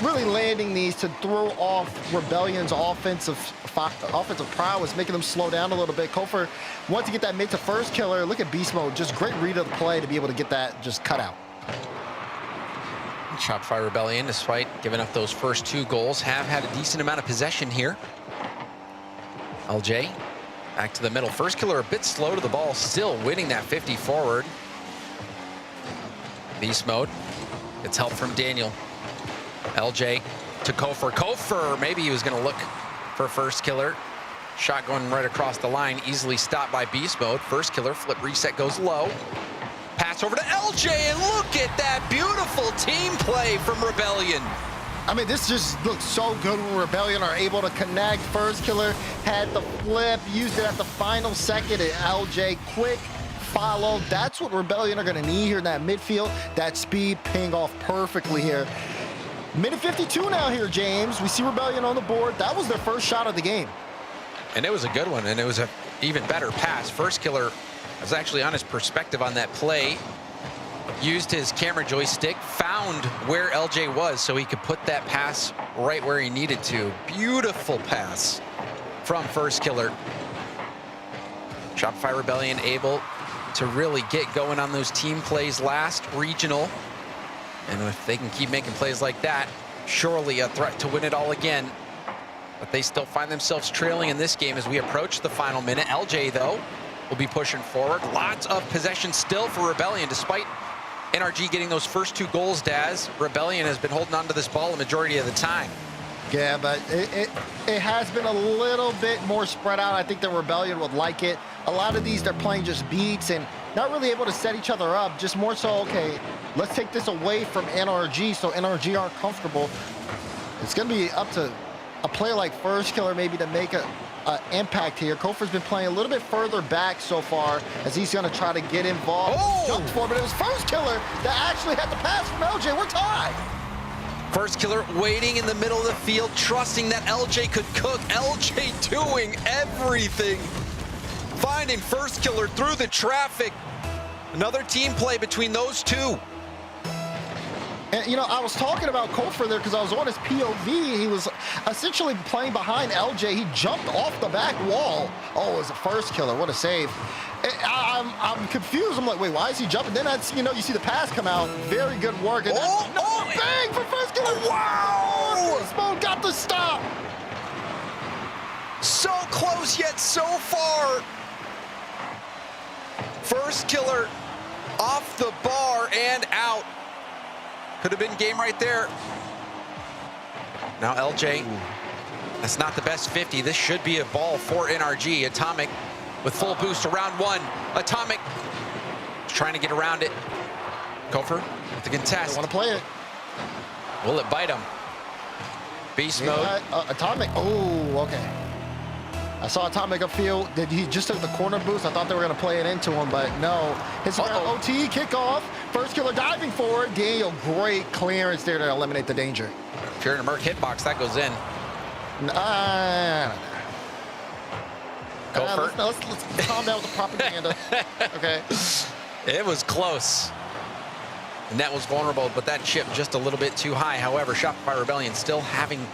really landing these to throw off Rebellion's offensive prowess, making them slow down a little bit. Kofor wants to get that mid to First Killer. Look at Beast Mode. Just great read of the play to be able to get that just cut out. Shopify Rebellion, despite giving up those first 2 goals, have had a decent amount of possession here. LJ back to the middle. First Killer a bit slow to the ball, still winning that 50 forward. Beast Mode. It's help from Daniel. LJ to Kofor. Kofor, maybe he was going to look for First Killer. Shot going right across the line, easily stopped by Beast Mode. First Killer, flip reset goes low. Pass over to LJ, and look at that beautiful team play from Rebellion. I mean, this just looks so good when Rebellion are able to connect. First Killer had the flip, used it at the final second, and LJ quick follow. That's what Rebellion are going to need here in that midfield. That speed paying off perfectly here. Minute 52 now here, James. We see Rebellion on the board. That was their first shot of the game. And it was a good one, and it was an even better pass. First Killer was actually on his perspective on that play. Used his camera joystick, found where LJ was so he could put that pass right where he needed to. Beautiful pass from First Killer. Shopify Rebellion able to really get going on those team plays last regional. And if they can keep making plays like that, surely a threat to win it all again. But they still find themselves trailing in this game as we approach the final minute. LJ, though, will be pushing forward. Lots of possession still for Rebellion, despite NRG getting those first 2 goals, Daz. Rebellion has been holding on to this ball the majority of the time. Yeah, but it has been a little bit more spread out. I think the Rebellion would like it. A lot of these, they're playing just beats and not really able to set each other up. Just more so, okay, let's take this away from NRG so NRG aren't comfortable. It's going to be up to a player like First Killer maybe to make a impact here. Kofor's been playing a little bit further back so far as he's going to try to get involved. Jumped for it, but it was First Killer that actually had the pass from LJ. We're tied. First Killer waiting in the middle of the field, trusting that LJ could cook. LJ doing everything. Finding First Killer through the traffic. Another team play between those two. And, you know, I was talking about Kofor there because I was on his POV. He was essentially playing behind LJ. He jumped off the back wall. Oh, it was a First Killer. What a save. I'm confused. I'm like, wait, why is he jumping? Then you see the pass come out. Very good work. And bang for First Killer. Wow! Beastmo got the stop. So close yet so far. First Killer off the bar and out. Could have been game right there. Now LJ, that's not the best 50. This should be a ball for NRG. Atomic with full boost around one. Atomic trying to get around it. Kofor with the contest. I want to play it. Will it bite him? Beast mode. Atomic. Oh, okay. I saw Atomic upfield. He just took the corner boost. I thought they were going to play it into him, but no. His OT kickoff. First Killer diving forward. Daniel, great clearance there to eliminate the danger. If you're in a Merc hitbox, that goes in. Let's calm down with the propaganda. Okay. It was close. The net was vulnerable, but that chip just a little bit too high. However, Shopify Rebellion still having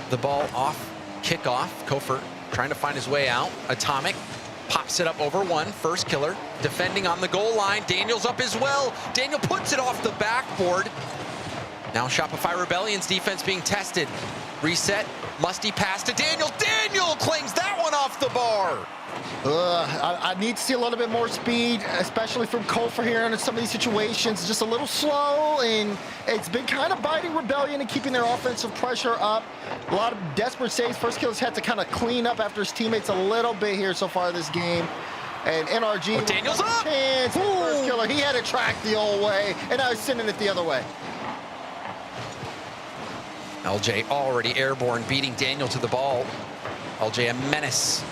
the ball off kickoff. Kofor trying to find his way out. Atomic pops it up over one. First Killer defending on the goal line. Daniel's up as well. Daniel puts it off the backboard. Now Shopify Rebellion's defense being tested. Reset. Musty pass to Daniel. Daniel claims that one off the bar. I need to see a little bit more speed, especially from Kofor here in some of these situations. Just a little slow, and it's been kind of biting Rebellion and keeping their offensive pressure up. A lot of desperate saves. First Killer's had to kind of clean up after his teammates a little bit here so far this game. And NRG, Daniel's up. Chance. First Killer, he had it tracked the old way, and now he's sending it the other way. LJ already airborne, beating Daniel to the ball. LJ a menace.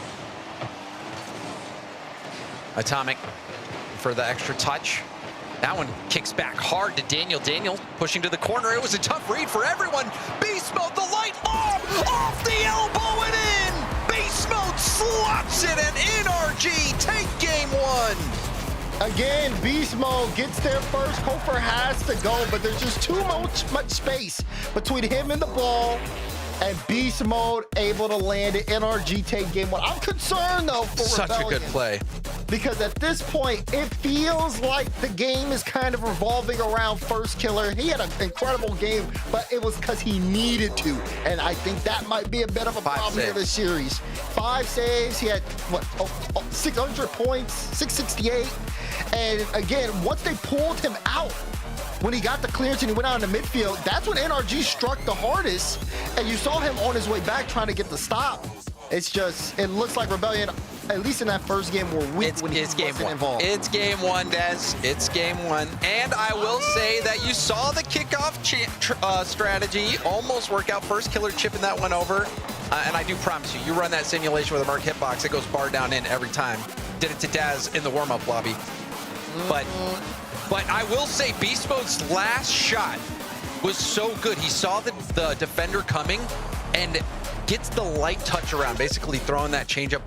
Atomic for the extra touch. That one kicks back hard to Daniel. Daniel pushing to the corner. It was a tough read for everyone. Beast Mode, the light bomb off the elbow and in. Beast Mode slots it, and NRG take game one. Again, Beast Mode gets there first. Kofor has to go, but there's just too much space between him and the ball. And Beast Mode able to land it. NRG take game one. I'm concerned, though, for Such Rebellion. a good play. Because at this point, it feels like the game is kind of revolving around First Killer. He had an incredible game, but it was because he needed to. And I think that might be a bit of a problem here this series. 5 saves. He had, 600 points, 668. And again, once they pulled him out, when he got the clearance and he went out in the midfield, that's when NRG struck the hardest. And you saw him on his way back trying to get the stop. It's just, it looks like Rebellion, at least in that first game, were weak when he wasn't involved. It's game one, Des. It's game one. And I will say that you saw the kickoff strategy almost work out. First Killer chipping that one over. And I do promise you, you run that simulation with a Merc hitbox, it goes bar down in every time. Did it to Daz in the warm-up lobby. But I will say Beast Mode's last shot was so good. He saw the defender coming and gets the light touch around, basically throwing that changeup,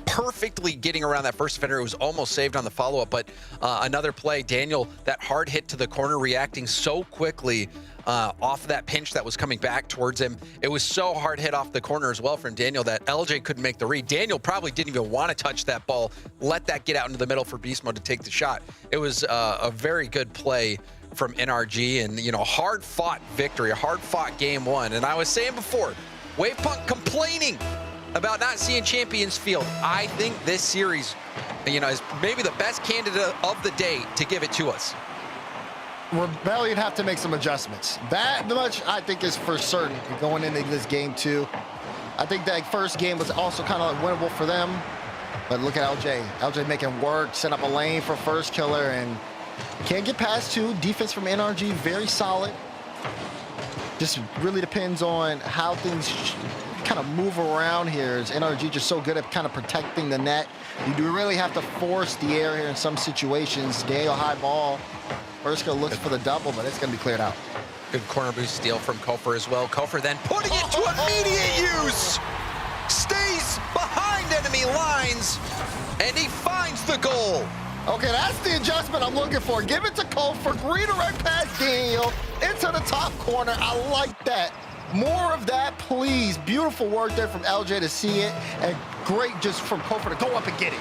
perfectly getting around that first defender. It was almost saved on the follow-up, but another play, Daniel, that hard hit to the corner, reacting so quickly off of that pinch that was coming back towards him. It was so hard hit off the corner as well from Daniel that LJ couldn't make the read. Daniel probably didn't even want to touch that ball, let that get out into the middle for Beast Mode to take the shot. It was a very good play from NRG, and, you know, hard-fought victory, a hard-fought game one. And I was saying before, Wavepunk complaining about not seeing Champions Field. I think this series, you know, is maybe the best candidate of the day to give it to us. Rebellion have to make some adjustments. That much, I think, is for certain going into this game two. I think that first game was also kind of winnable for them. But look at LJ. LJ making work, set up a lane for First Killer, and can't get past two. Defense from NRG, very solid. Just really depends on how things kind of move around here. Is NRG just so good at kind of protecting the net? You do really have to force the air here in some situations. Daniel high ball. First go looks for the double, but it's going to be cleared out. Good corner boost steal from Kofer as well. Kofer then putting it to immediate use. Stays behind enemy lines, and he finds the goal. Okay, that's the adjustment I'm looking for. Give it to Kofer, redirect past Daniel into the top corner. I like that. More of that, please. Beautiful work there from LJ to see it, and great just from Kofer to go up and get it.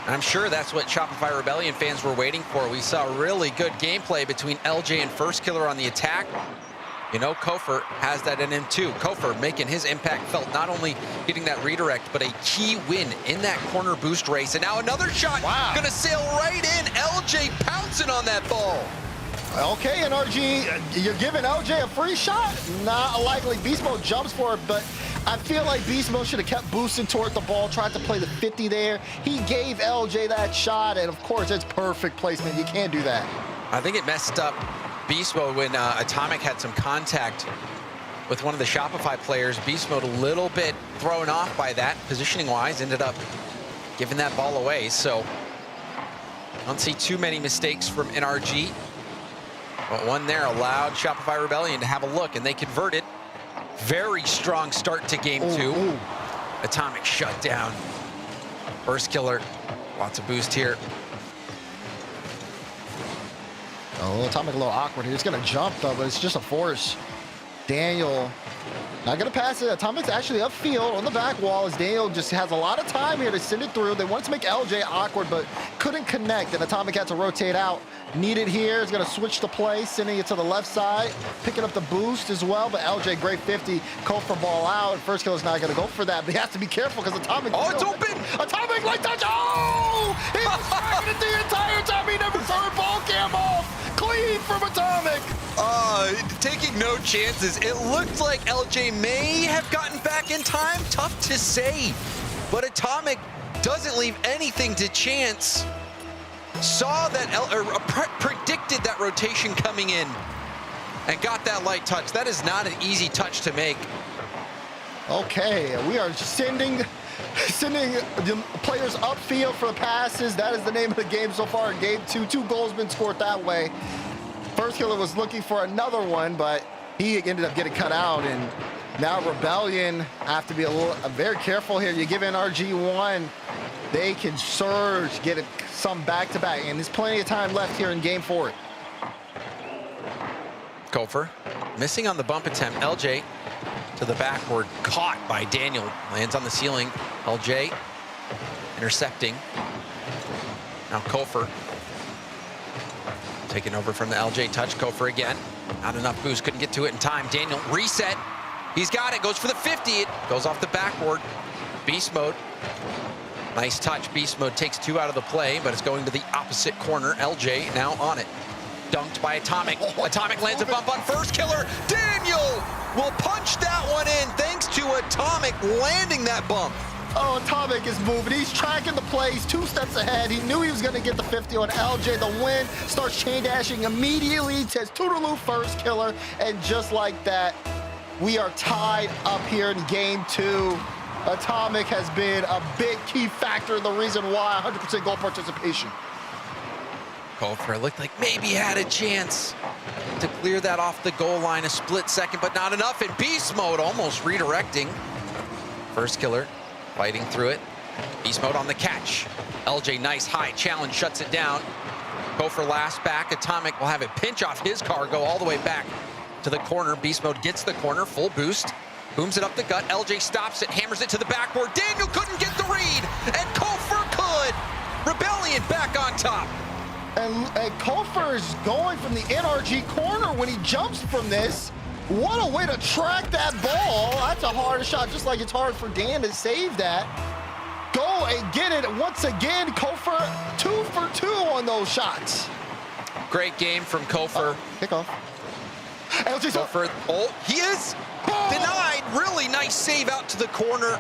I'm sure that's what Shopify Rebellion fans were waiting for. We saw really good gameplay between LJ and First Killer on the attack. You know, Kofer has that in him too. Kofer making his impact felt, not only getting that redirect, but a key win in that corner boost race. And now another shot, gonna sail right in. LJ pouncing on that ball. Okay, NRG, you're giving LJ a free shot? Not likely. Beast Mode jumps for it, but I feel like Beast Mode should have kept boosting toward the ball, tried to play the 50 there. He gave LJ that shot, and of course, it's perfect placement. You can't do that. I think it messed up Beast Mode when Atomic had some contact with one of the Shopify players. Beast Mode a little bit thrown off by that, positioning-wise, ended up giving that ball away. So I don't see too many mistakes from NRG. But one there allowed Shopify Rebellion to have a look, and they converted. Very strong start to game two. Atomic shut down. First Killer, lots of boost here. Oh, Atomic a little awkward here. He's gonna jump though, but it's just a force. Daniel not gonna pass it. Atomic's actually upfield on the back wall as Daniel just has a lot of time here to send it through. They wanted to make LJ awkward, but couldn't connect, and Atomic had to rotate out. Needed here, is gonna switch the play, sending it to the left side, picking up the boost as well, but LJ, great 50, Kofer ball out. First Killer's not gonna go for that, but he has to be careful because Atomic... Oh, it's open! Atomic light touch! Oh! He was tracking it the entire time. He never turned ball cam off. Clean from Atomic. Taking no chances. It looked like LJ may have gotten back in time. Tough to say, but Atomic doesn't leave anything to chance. Saw that, predicted that rotation coming in and got that light touch. That is not an easy touch to make. Okay, we are sending the players upfield for the passes. That is the name of the game so far in game two. 2 goals been scored that way. First Killer was looking for another one, but he ended up getting cut out. And now Rebellion have to be very careful here. You give NRG one, they can surge, get some back-to-back, and there's plenty of time left here in game 4. Kofer missing on the bump attempt. LJ to the backward, caught by Daniel, lands on the ceiling. LJ intercepting. Now Kofer taking over from the LJ touch. Kofer again, not enough boost, couldn't get to it in time. Daniel reset, he's got it, goes for the 50, it goes off the backboard. Beast Mode, nice touch. Beast Mode takes 2 out of the play, but it's going to the opposite corner. LJ now on it. Dunked by Atomic. Atomic lands a bump on First Killer. Daniel will punch that one in thanks to Atomic landing that bump. Oh, Atomic is moving. He's tracking the plays 2 steps ahead. He knew he was going to get the 50 on LJ. The win starts chain dashing immediately. Says Toodaloo First Killer. And just like that, we are tied up here in game 2. Atomic has been a big key factor in the reason why 100% goal participation. Kofer looked like maybe had a chance to clear that off the goal line, a split second, but not enough. In Beast Mode, almost redirecting. First Killer fighting through it. Beast Mode on the catch. LJ, nice high challenge, shuts it down. Kofer last back. Atomic will have it pinch off his cargo all the way back to the corner. Beast Mode gets the corner, full boost. Booms it up the gut. LJ stops it, hammers it to the backboard. Daniel couldn't get the read, and Kofer could. Rebellion back on top. And Kofer is going from the NRG corner when he jumps from this. What a way to track that ball. That's a hard shot, just like it's hard for Dan to save that. Go and get it once again. Kofer 2 for 2 on those shots. Great game from Kofer. Kickoff. Kofer, he is denied. Really nice save out to the corner.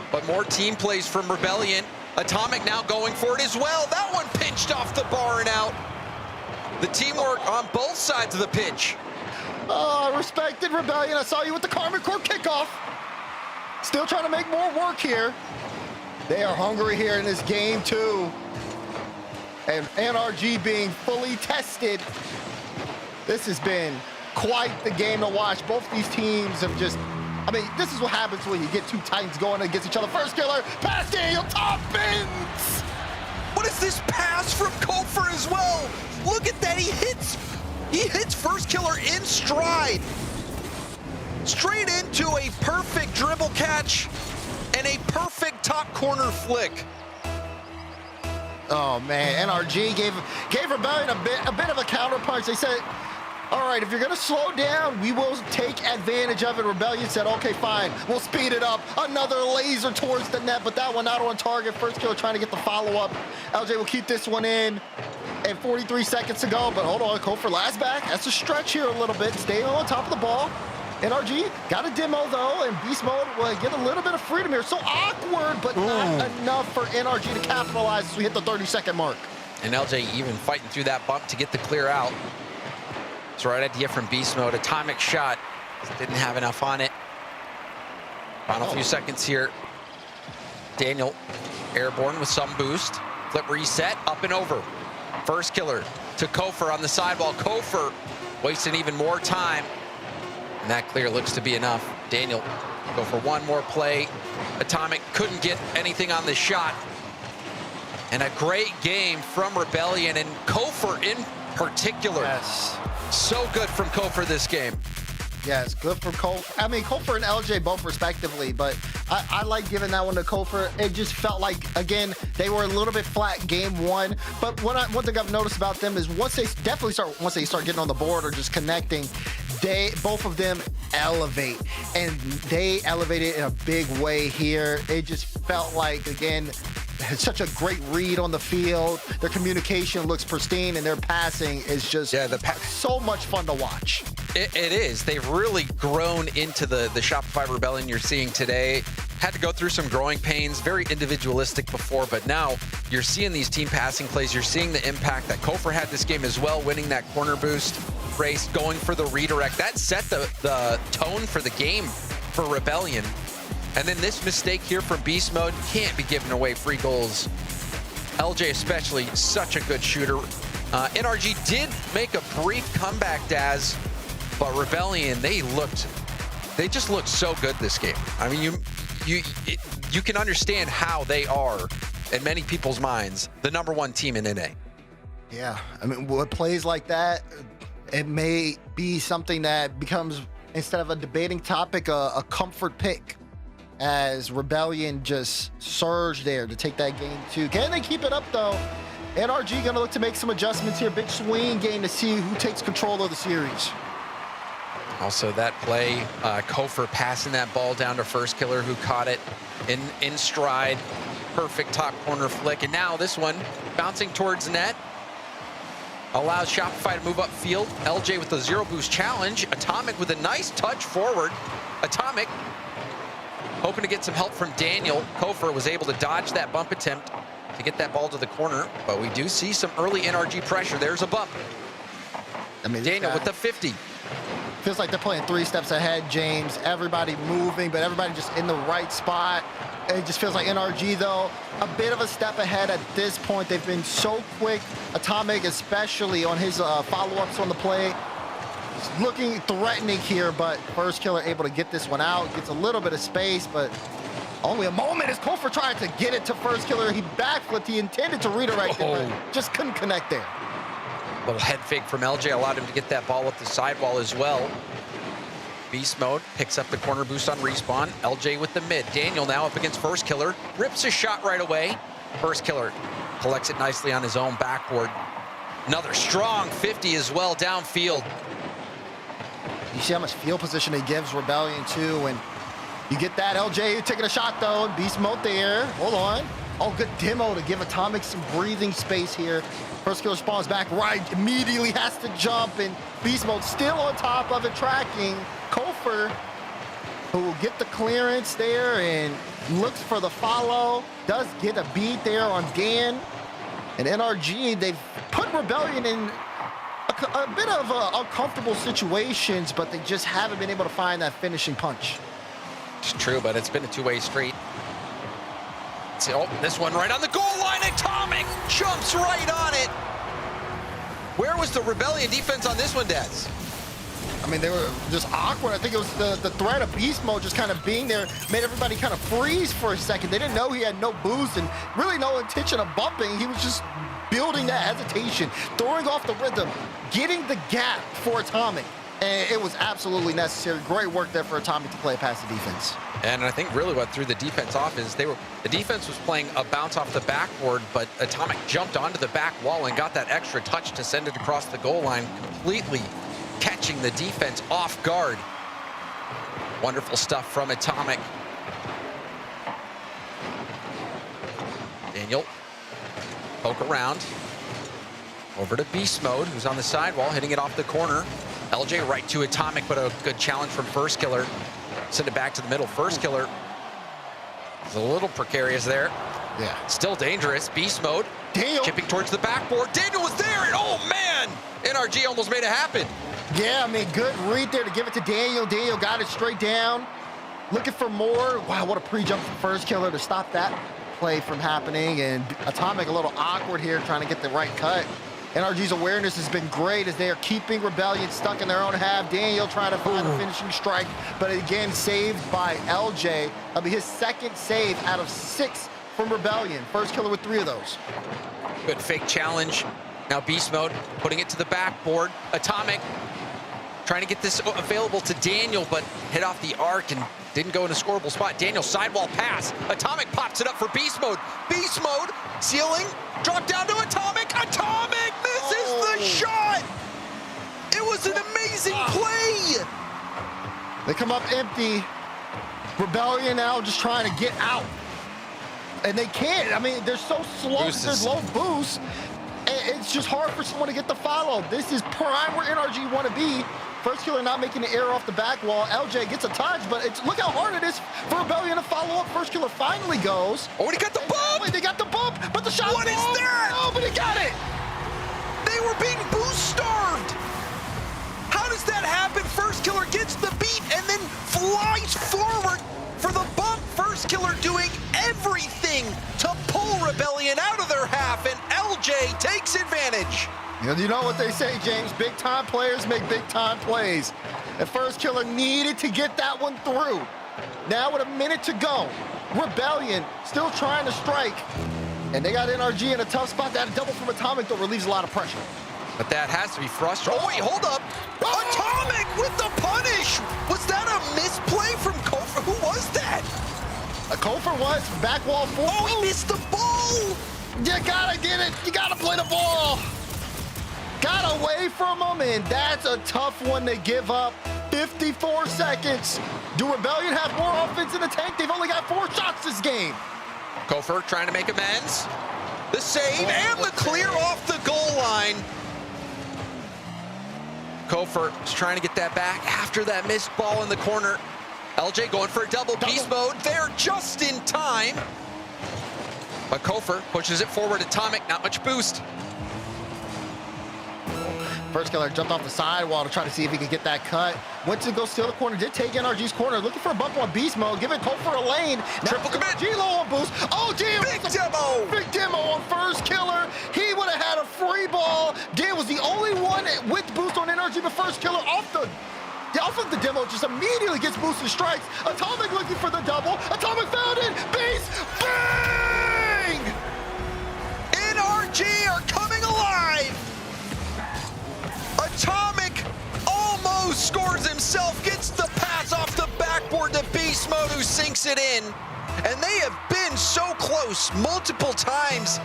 But more team plays from Rebellion. Atomic now going for it as well. That one pinched off the bar and out. The teamwork on both sides of the pitch. Oh, respected Rebellion. I saw you with the Karma Corp kickoff. Still trying to make more work here. They are hungry here in this game too. And NRG being fully tested. This has been quite the game to watch. Both these teams have just, I mean, this is what happens when you get two Titans going against each other. First killer, pass Daniel, top bins. What is this pass from Kofor as well? Look at that, he hits first killer in stride. Straight into a perfect dribble catch and a perfect top corner flick. Oh man, NRG gave Rebellion a bit of a counter punch. They said, all right, if you're gonna slow down, we will take advantage of it. Rebellion said, okay, fine, we'll speed it up. Another laser towards the net, but that one not on target. First kill trying to get the follow-up. LJ will keep this one in. And 43 seconds to go, but hold on, Kofor last back. That's a stretch here a little bit. Staying on top of the ball. NRG got a demo though, and Beast Mode will get a little bit of freedom here. So awkward, but not enough for NRG to capitalize as we hit the 30-second mark. And LJ even fighting through that bump to get the clear out. It's the right idea from Beast Mode. Atomic shot. Just didn't have enough on it. Final few seconds here. Daniel airborne with some boost. Flip reset, up and over. First killer to Kofor on the sidewall. Kofor wasting even more time. And that clear looks to be enough. Daniel go for one more play. Atomic couldn't get anything on the shot. And a great game from Rebellion and Kofor in particular. Yes. So good from Kofor this game. Yes, good for Kofor. I mean, Kofor and LJ both respectively, but I like giving that one to Kofor. It just felt like, again, they were a little bit flat game one. But one thing I've noticed about them is once they start getting on the board or just connecting, both of them elevate, and they elevated in a big way here. It just felt like, again, such a great read on the field. Their communication looks pristine, and their passing is just so much fun to watch. It is. They've really grown into the Shopify Rebellion you're seeing today. Had to go through some growing pains, very individualistic before, but now you're seeing these team passing plays. You're seeing the impact that Kofor had this game as well, winning that corner boost race, going for the redirect. That set the tone for the game for Rebellion. And then this mistake here from Beast Mode, can't be giving away free goals. LJ especially, such a good shooter. NRG did make a brief comeback, Daz, but Rebellion, they just looked so good this game. I mean, you can understand how they are, in many people's minds, the #1 team in NA. Yeah, I mean, what plays like that, it may be something that becomes, instead of a debating topic, a comfort pick, as Rebellion just surged there to take that game too. Can they keep it up though? NRG gonna look to make some adjustments here. Big swing game to see who takes control of the series. Also that play, Kofor passing that ball down to first killer, who caught it in stride. Perfect top corner flick. And now this one bouncing towards net. Allows Shopify to move up field. LJ with the zero boost challenge. Atomic with a nice touch forward. Atomic hoping to get some help from Daniel. Kofor was able to dodge that bump attempt to get that ball to the corner, but we do see some early NRG pressure. There's a bump. I mean, Daniel with the 50. Feels like they're playing 3 steps ahead, James. Everybody moving, but everybody just in the right spot. It just feels like NRG, though, a bit of a step ahead at this point. They've been so quick. Atomic, especially on his follow-ups on the play. He's looking threatening here, but first killer able to get this one out. Gets a little bit of space, but only a moment as Kofor tried to get it to first killer. He backflipped. He intended to redirect it, but just couldn't connect there. Little head fake from LJ allowed him to get that ball up the sidewall as well. Beast Mode picks up the corner boost on respawn. LJ with the mid. Daniel now up against first killer. Rips a shot right away. First killer collects it nicely on his own backboard. Another strong 50 as well downfield. You see how much field position he gives Rebellion too, and you get that. LJ taking a shot though. Beast Mode there. Hold on. Oh, good demo to give Atomic some breathing space here. First killer spawns back right, immediately has to jump, and Beast Mode still on top of it, tracking Kofor, who will get the clearance there and looks for the follow. Does get a beat there on Gan. And NRG, they've put Rebellion in a bit of uncomfortable situations, but they just haven't been able to find that finishing punch. It's true, but it's been a two-way street. Oh, this one right on the goal line. Atomic jumps right on it. Where was the Rebellion defense on this one, Daz? I mean, they were just awkward. I think it was the threat of beast mode just kind of being there made everybody kind of freeze for a second. They didn't know he had no boost and really no intention of bumping. He was just building that hesitation, throwing off the rhythm, getting the gap for Atomic. And it was absolutely necessary. Great work there for Atomic to play past the defense. And I think really what threw the defense off is the defense was playing a bounce off the backboard, but Atomic jumped onto the back wall and got that extra touch to send it across the goal line, completely catching the defense off guard. Wonderful stuff from Atomic. Daniel, poke around. Over to Beast Mode, who's on the sidewall, hitting it off the corner. LJ right to Atomic, but a good challenge from First Killer. Send it back to the middle. First Killer is a little precarious there. Yeah. Still dangerous. Beast Mode. Daniel. Chipping towards the backboard. Daniel was there, and oh man! NRG almost made it happen. Yeah, I mean, good read there to give it to Daniel. Daniel got it straight down. Looking for more. Wow, what a pre-jump from First Killer to stop that play from happening. And Atomic a little awkward here trying to get the right cut. NRG's awareness has been great as they are keeping Rebellion stuck in their own half. Daniel trying to find a finishing strike, but again, saved by LJ. That'll be his second save out of 6 from Rebellion. First Killer with 3 of those. Good fake challenge. Now Beast Mode putting it to the backboard. Atomic trying to get this available to Daniel, but hit off the arc and didn't go in a scoreable spot. Daniel sidewall pass. Atomic pops it up for Beast Mode. Beast Mode, ceiling, drop down to Atomic. Atomic misses the shot. It was an amazing play. They come up empty. Rebellion now just trying to get out. And they can't. I mean, they're so slow. There's low boost. It's just hard for someone to get the follow. This is prime where NRG want to be. First Killer not making the error off the back wall. LJ gets a touch, but look how hard it is for Rebellion to follow up. First Killer finally goes. Oh, and he got the bump! They got the bump, but the shot. What is that? Oh, but he got it! They were being boost starved! How does that happen? First Killer gets the beat and then flies forward for the bump. First Killer doing everything to pull Rebellion out of their half, and LJ takes advantage. You know what they say, James, big time players make big time plays. And First Killer needed to get that one through. Now with a minute to go, Rebellion still trying to strike. And they got NRG in a tough spot. That double from Atomic, though, relieves a lot of pressure. But that has to be frustrating. Oh, wait, hold up. Atomic with the punish. Was that a misplay from Kofor? Who was that? Kofor was back wall 4. Oh, he missed the ball. You gotta get it. You gotta play the ball. Got away from him, and that's a tough one to give up. 54 seconds. Do Rebellion have more offense in the tank? They've only got 4 shots this game. Kofor trying to make amends. The save and the clear off the goal line. Kofor is trying to get that back after that missed ball in the corner. LJ going for a double. Beast Mode there just in time. But Kofor pushes it forward. Atomic, not much boost. First Killer jumped off the sidewall to try to see if he could get that cut. Went to go steal the corner, did take NRG's corner. Looking for a bump on Beast Mode, give it Kofor a lane. Now triple commit. NRG low on boost. Oh, damn. Big demo. Big demo on First Killer. He would have had a free ball. Dan was the only one with boost on NRG, but First Killer off of the demo just immediately gets boosted strikes. Atomic looking for the double. Atomic found it. Beast, bang! NRG are coming alive. Atomic almost scores himself, gets the pass off the backboard to Beast Mode, who sinks it in. And they have been so close multiple times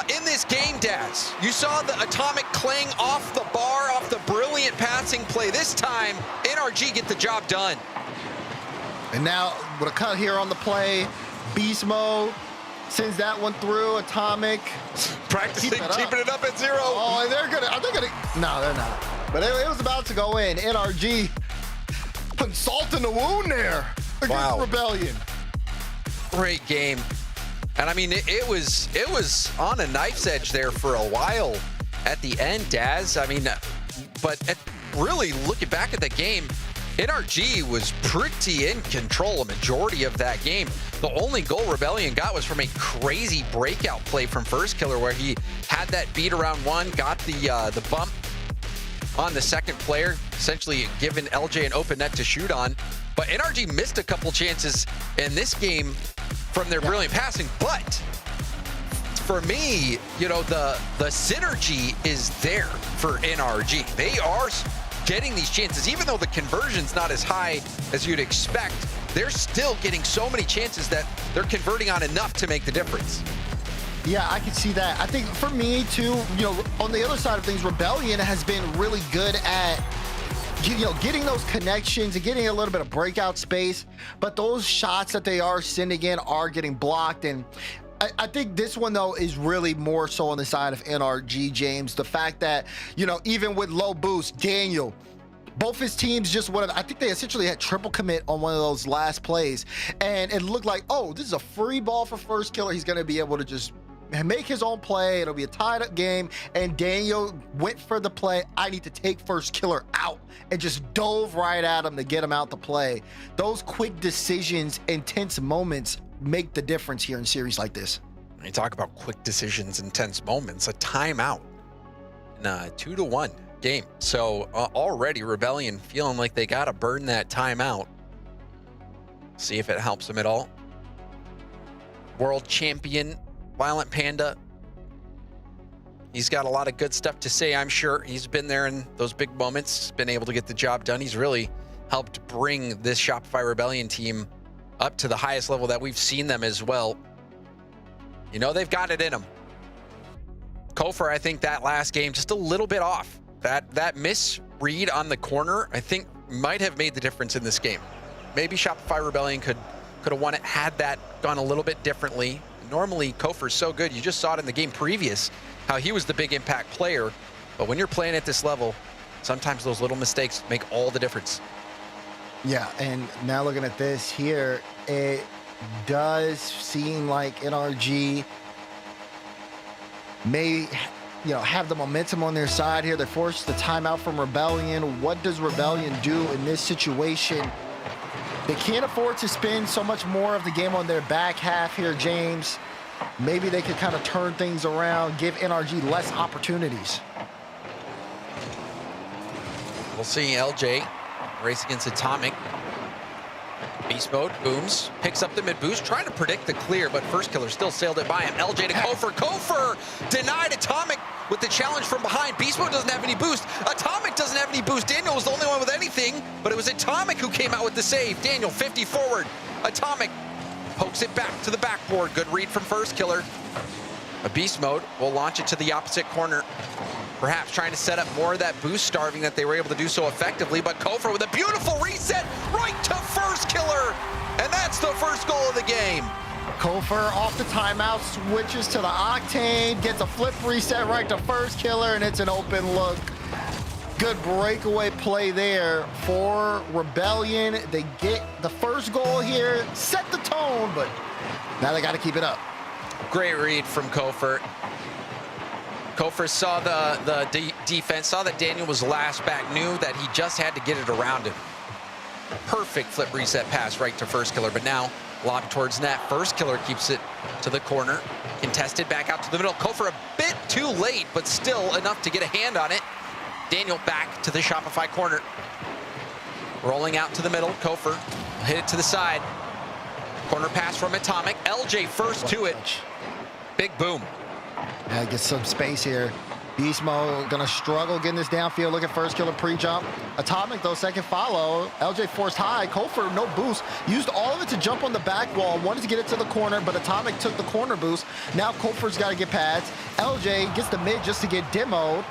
in this game, Daz. You saw the Atomic clang off the bar, off the brilliant passing play. This time, NRG get the job done. And now, with a cut here on the play, Beast Mode sends that one through. Atomic practicing, keeping it up at 0. Oh, and are they gonna? No, they're not. But it was about to go in. NRG putting salt in the wound there against Rebellion. Great game. And I mean, it was on a knife's edge there for a while at the end, Daz. I mean, but really looking back at the game, NRG was pretty in control a majority of that game. The only goal Rebellion got was from a crazy breakout play from First Killer where he had that beat around one, got the bump on the second player, essentially giving LJ an open net to shoot on. But NRG missed a couple chances in this game from their brilliant passing. But for me, you know, the synergy is there for NRG. They are getting these chances, even though the conversion's not as high as you'd expect. They're still getting so many chances that they're converting on enough to make the difference. Yeah, I can see that. I think for me too, you know, on the other side of things, Rebellion has been really good at, you know, getting those connections and getting a little bit of breakout space, but those shots that they are sending in are getting blocked. And I think this one though is really more so on the side of NRG, James. The fact that, you know, even with low boost, Daniel, both his teams just I think they essentially had triple commit on one of those last plays, and it looked like, oh, this is a free ball for First Killer. He's going to be able to just make his own play. It'll be a tied up game. And Daniel went for the play. I need to take First Killer out, and just dove right at him to get him out the play. Those quick decisions, intense moments make the difference here in series like this. You talk about quick decisions, intense moments, a timeout in a 2-1 game. So already Rebellion feeling like they got to burn that timeout. See if it helps them at all. World champion Violent Panda, he's got a lot of good stuff to say, I'm sure. He's been there in those big moments, been able to get the job done. He's really helped bring this Shopify Rebellion team up to the highest level that we've seen them as well. You know, they've got it in them. Kofor, I think that last game, just a little bit off. That misread on the corner, I think might have made the difference in this game. Maybe Shopify Rebellion could have won it had that gone a little bit differently. Normally, Kofor's so good. You just saw it in the game previous, how he was the big impact player. But when you're playing at this level, sometimes those little mistakes make all the difference. Yeah, and now looking at this here, it does seem like NRG may, you know, have the momentum on their side here. They forced the timeout from Rebellion. What does Rebellion do in this situation? They can't afford to spend so much more of the game on their back half here, James. Maybe they could kind of turn things around, give NRG less opportunities. We'll see. LJ race against Atomic. Beast mode, booms, picks up the mid boost, trying to predict the clear, but First Killer still sailed it by him. LJ to Kofor. Kofor denied Atomic with the challenge from behind. Beast mode doesn't have any boost. Atomic doesn't have any boost. Daniel was the only one with anything, but it was Atomic who came out with the save. Daniel 50 forward. Atomic pokes it back to the backboard. Good read from First Killer. A Beast mode will launch it to the opposite corner. Perhaps trying to set up more of that boost starving that they were able to do so effectively, but Kofor with a beautiful reset right to First Killer, and that's the first goal of the game. Kofor off the timeout, switches to the Octane, gets a flip reset right to First Killer, and it's an open look. Good breakaway play there for Rebellion. They get the first goal here, set the tone, but now they got to keep it up. Great read from Kofor. Kofor saw the defense, saw that Daniel was last back, knew that he just had to get it around him. Perfect flip reset pass right to First Killer, but now lobbed towards net. First Killer keeps it to the corner. Contested back out to the middle. Kofor a bit too late, but still enough to get a hand on it. Daniel back to the Shopify corner. Rolling out to the middle. Kofor hit it to the side. Corner pass from Atomic. LJ first to it. Big boom. Yeah, get some space here. Beast mode gonna struggle getting this downfield. Look at First Killer pre-jump. Atomic though, second follow. LJ forced high. Kofor no boost. Used all of it to jump on the back wall. Wanted to get it to the corner, but Atomic took the corner boost. Now Kofor's got to get pads. LJ gets the mid just to get demoed.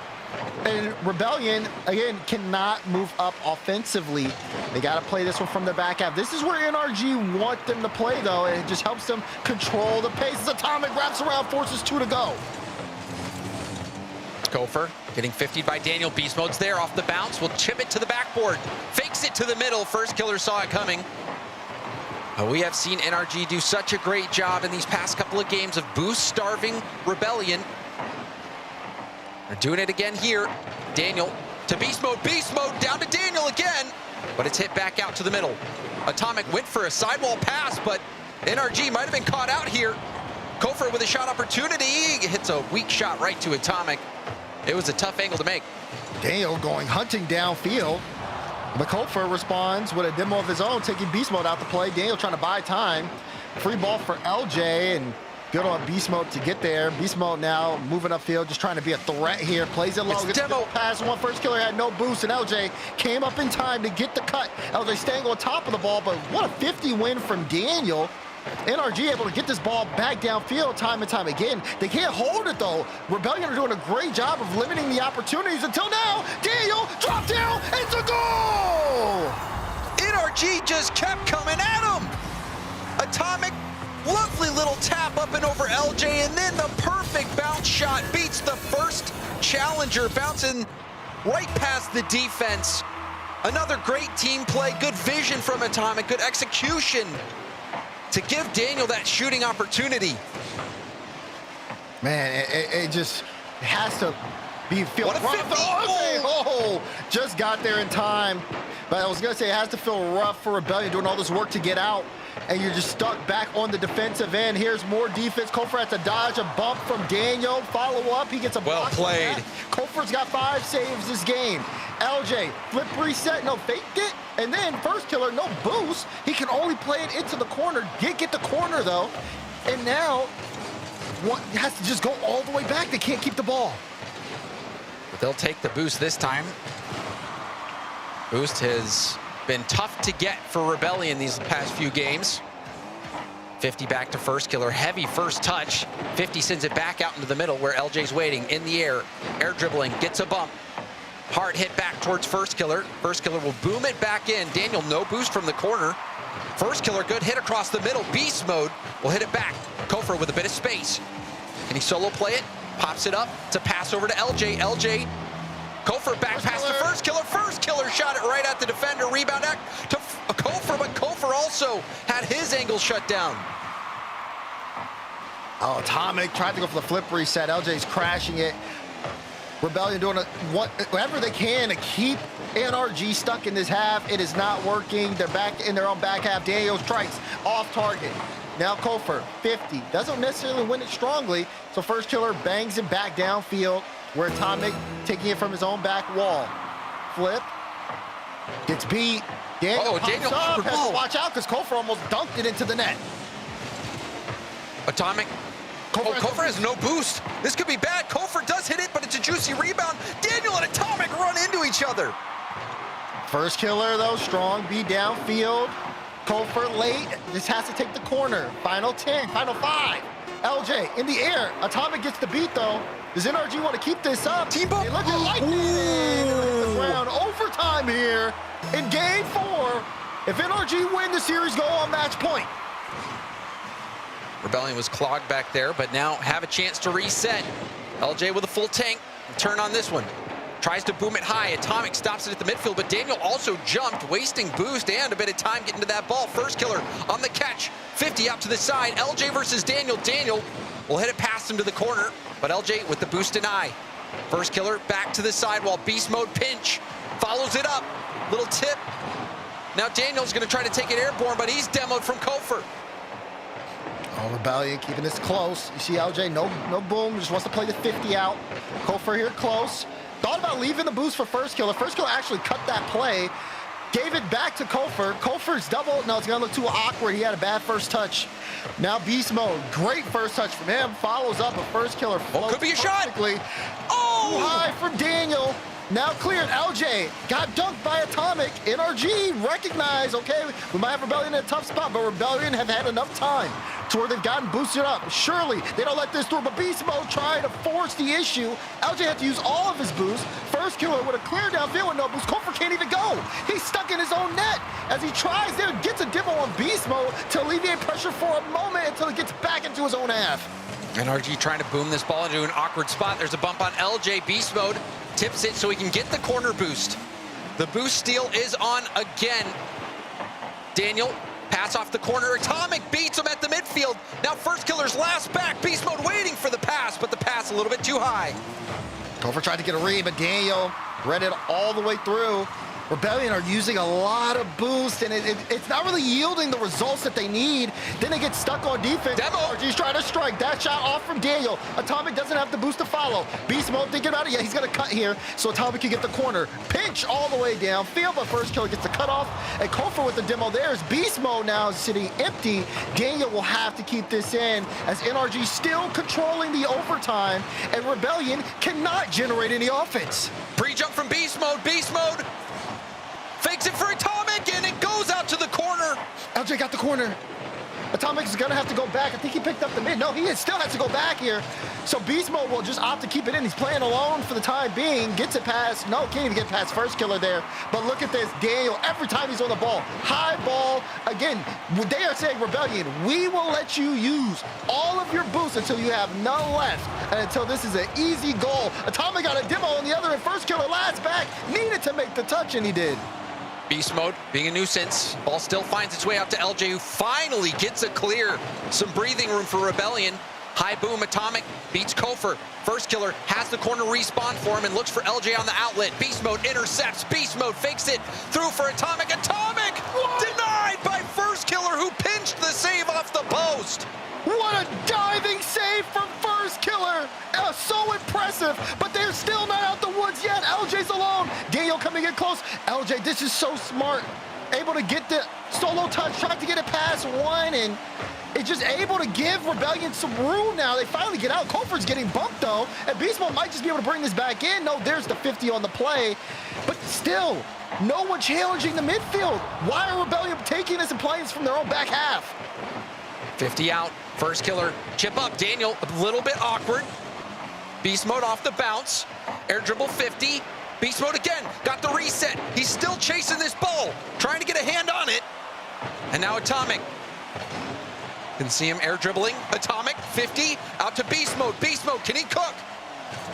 And Rebellion, again, cannot move up offensively. They got to play this one from the back half. This is where NRG want them to play, though. It just helps them control the pace. As Atomic wraps around, forces two to go. Kofor getting 50'd by Daniel. Beast mode's there off the bounce. Will chip it to the backboard. Fakes it to the middle. First Killer saw it coming. We have seen NRG do such a great job in these past couple of games of boost-starving Rebellion. They're doing it again here. Daniel to Beast mode, down to Daniel again. but it's hit back out to the middle. Atomic went for a sidewall pass, but NRG might have been caught out here. Kofor with a shot opportunity. Hits a weak shot right to Atomic. It was a tough angle to make. Daniel going hunting downfield. But Kofor responds with a demo of his own, taking beast mode out the play. Daniel trying to buy time. Free ball for LJ, and good on beast mode to get there. Beast mode now moving upfield, just trying to be a threat here. Plays it low, gets the demo pass. One first killer had no boost, and LJ came up in time to get the cut. LJ staying on top of the ball, but what a 50 win from Daniel. NRG able to get this ball back downfield time and time again. They can't hold it though. Rebellion are doing a great job of limiting the opportunities until now. Daniel drop down, it's a goal! NRG just kept coming at him. Atomic, lovely little tap up and over LJ, and then the perfect bounce shot beats the first challenger, bouncing right past the defense. Another great team play, good vision from Atomic, good execution to give Daniel that shooting opportunity. Man, it just has to feel rough. Oh, just got there in time. But I was gonna say it has to feel rough for Rebellion doing all this work to get out, and you're just stuck back on the defensive end. Here's more defense. Kofor has to dodge a bump from Daniel. Follow up, he gets a well played. Kofor's got 5 saves this game. LJ, flip reset, no, faked it. And then first killer, no boost. He can only play it into the corner. Get the corner though. And now, has to just go all the way back. They can't keep the ball. But they'll take the boost this time. Boost has been tough to get for Rebellion these past few games. 50 back to first killer, heavy first touch. 50 sends it back out into the middle where LJ's waiting in the air dribbling, gets a bump. Hard hit back towards first killer. First killer will boom it back in. Daniel, no boost from the corner. First killer, good hit across the middle. Beast mode will hit it back. Kofor with a bit of space. Can he solo play it? Pops it up to pass over to LJ. LJ, Kofor back pass to first killer. First killer shot it right at the defender. Rebound back to Kofor, but Kofor also had his angle shut down. Oh, Atomic tried to go for the flip reset. LJ's crashing it. Rebellion doing whatever they can to keep NRG stuck in this half. It is not working. They're back in their own back half. Daniel strikes off target. Now Kofor, 50. Doesn't necessarily win it strongly. So first killer bangs it back downfield where Atomic taking it from his own back wall. Flip. Gets beat. Daniel Daniel up. Has to watch out because Kofor almost dunked it into the net. Atomic. Kofor has no boost. This could be bad. Kofor does hit it, but it's a juicy rebound. Daniel and Atomic run into each other. First killer, though, strong beat downfield. Kofor late, just has to take the corner. Final 10, final 5. LJ in the air. Atomic gets the beat, though. Does NRG want to keep this up? Team bump. They look at lightning. They hit the ground. Overtime here in game 4. If NRG win, the series go on match point. Rebellion was clogged back there, but now have a chance to reset. LJ with a full tank. Turn on this one. Tries to boom it high. Atomic stops it at the midfield, but Daniel also jumped, wasting boost and a bit of time getting to that ball. First killer on the catch. 50 out to the side. LJ versus Daniel. Daniel will hit it past him to the corner, but LJ with the boost and eye. First killer back to the sidewall. Beast mode pinch. Follows it up. Little tip. Now Daniel's going to try to take it airborne, but he's demoed from Kofor. Oh, Rebellion keeping this close. You see LJ, no boom, just wants to play the 50 out. Kofor here close. Thought about leaving the boost for first killer. First killer actually cut that play. Gave it back to Kofor. Kofor's double. No, it's gonna look too awkward. He had a bad first touch. Now beast mode. Great first touch from him. Follows up a first killer. Could be a shot. Oh! Too high from Daniel. Now cleared. LJ got dunked by Atomic. NRG recognized, okay, we might have Rebellion in a tough spot, but Rebellion have had enough time to where they've gotten boosted up. Surely they don't let this through, but beast mode trying to force the issue. LJ had to use all of his boost. First killer with a clear downfield with no boost. Kofor can't even go. He's stuck in his own net as he tries there, gets a demo on beast mode to alleviate pressure for a moment until he gets back into his own half. NRG trying to boom this ball into an awkward spot. There's a bump on LJ. Beast mode tips it so he can get the corner boost. The boost steal is on again. Daniel, pass off the corner. Atomic beats him at the midfield. Now first killer's last back. Beast mode waiting for the pass, but the pass a little bit too high. Kofor tried to get a read, but Daniel read it all the way through. Rebellion are using a lot of boost, and it's not really yielding the results that they need. Then they get stuck on defense. RG's trying to strike. That shot off from Daniel. Atomic doesn't have the boost to follow. Beast Mode thinking about it. Yeah, he's going to cut here, so Atomic can get the corner. Pinch all the way downfield, but First Killer gets the cutoff. And Kofor with the demo there is Beast Mode now sitting empty. Daniel will have to keep this in as NRG still controlling the overtime, and Rebellion cannot generate any offense. Pre-jump from Beast Mode. Beast Mode fakes it for Atomic, and it goes out to the corner. LJ got the corner. Atomic is gonna have to go back. I think he picked up the mid. No, he still has to go back here. So Beast Mode will just opt to keep it in. He's playing alone for the time being. Gets it past. No, can't even get past First Killer there. But look at this. Daniel, every time he's on the ball, high ball. Again, they are saying, Rebellion, we will let you use all of your boosts until you have none left. And until this is an easy goal. Atomic got a demo on the other, and First Killer last back. Needed to make the touch, and he did. Beast Mode being a nuisance. Ball still finds its way out to LJ, who finally gets a clear. Some breathing room for Rebellion. High boom, Atomic beats Kofor. First Killer has the corner respawn for him and looks for LJ on the outlet. Beast Mode intercepts. Beast Mode fakes it through for Atomic. Atomic denied by First Killer, who pinched the save off the post. What a diving save from First Killer. So impressive, but they're still not out the woods yet. LJ's alone. Daniel coming in close. LJ, this is so smart. Able to get the solo touch, trying to get it past one, and it's just able to give Rebellion some room now. They finally get out. Kofor's getting bumped, though, and Beast Mode might just be able to bring this back in. No, there's the 50 on the play, but still, no one challenging the midfield. Why are Rebellion taking this and playing this from their own back half? 50 out. First Killer, chip up. Daniel, a little bit awkward. Beast Mode off the bounce. Air dribble 50. Beast Mode again, got the reset. He's still chasing this ball, trying to get a hand on it. And now Atomic. Can see him air dribbling. Atomic, 50, out to Beast Mode. Beast Mode, can he cook?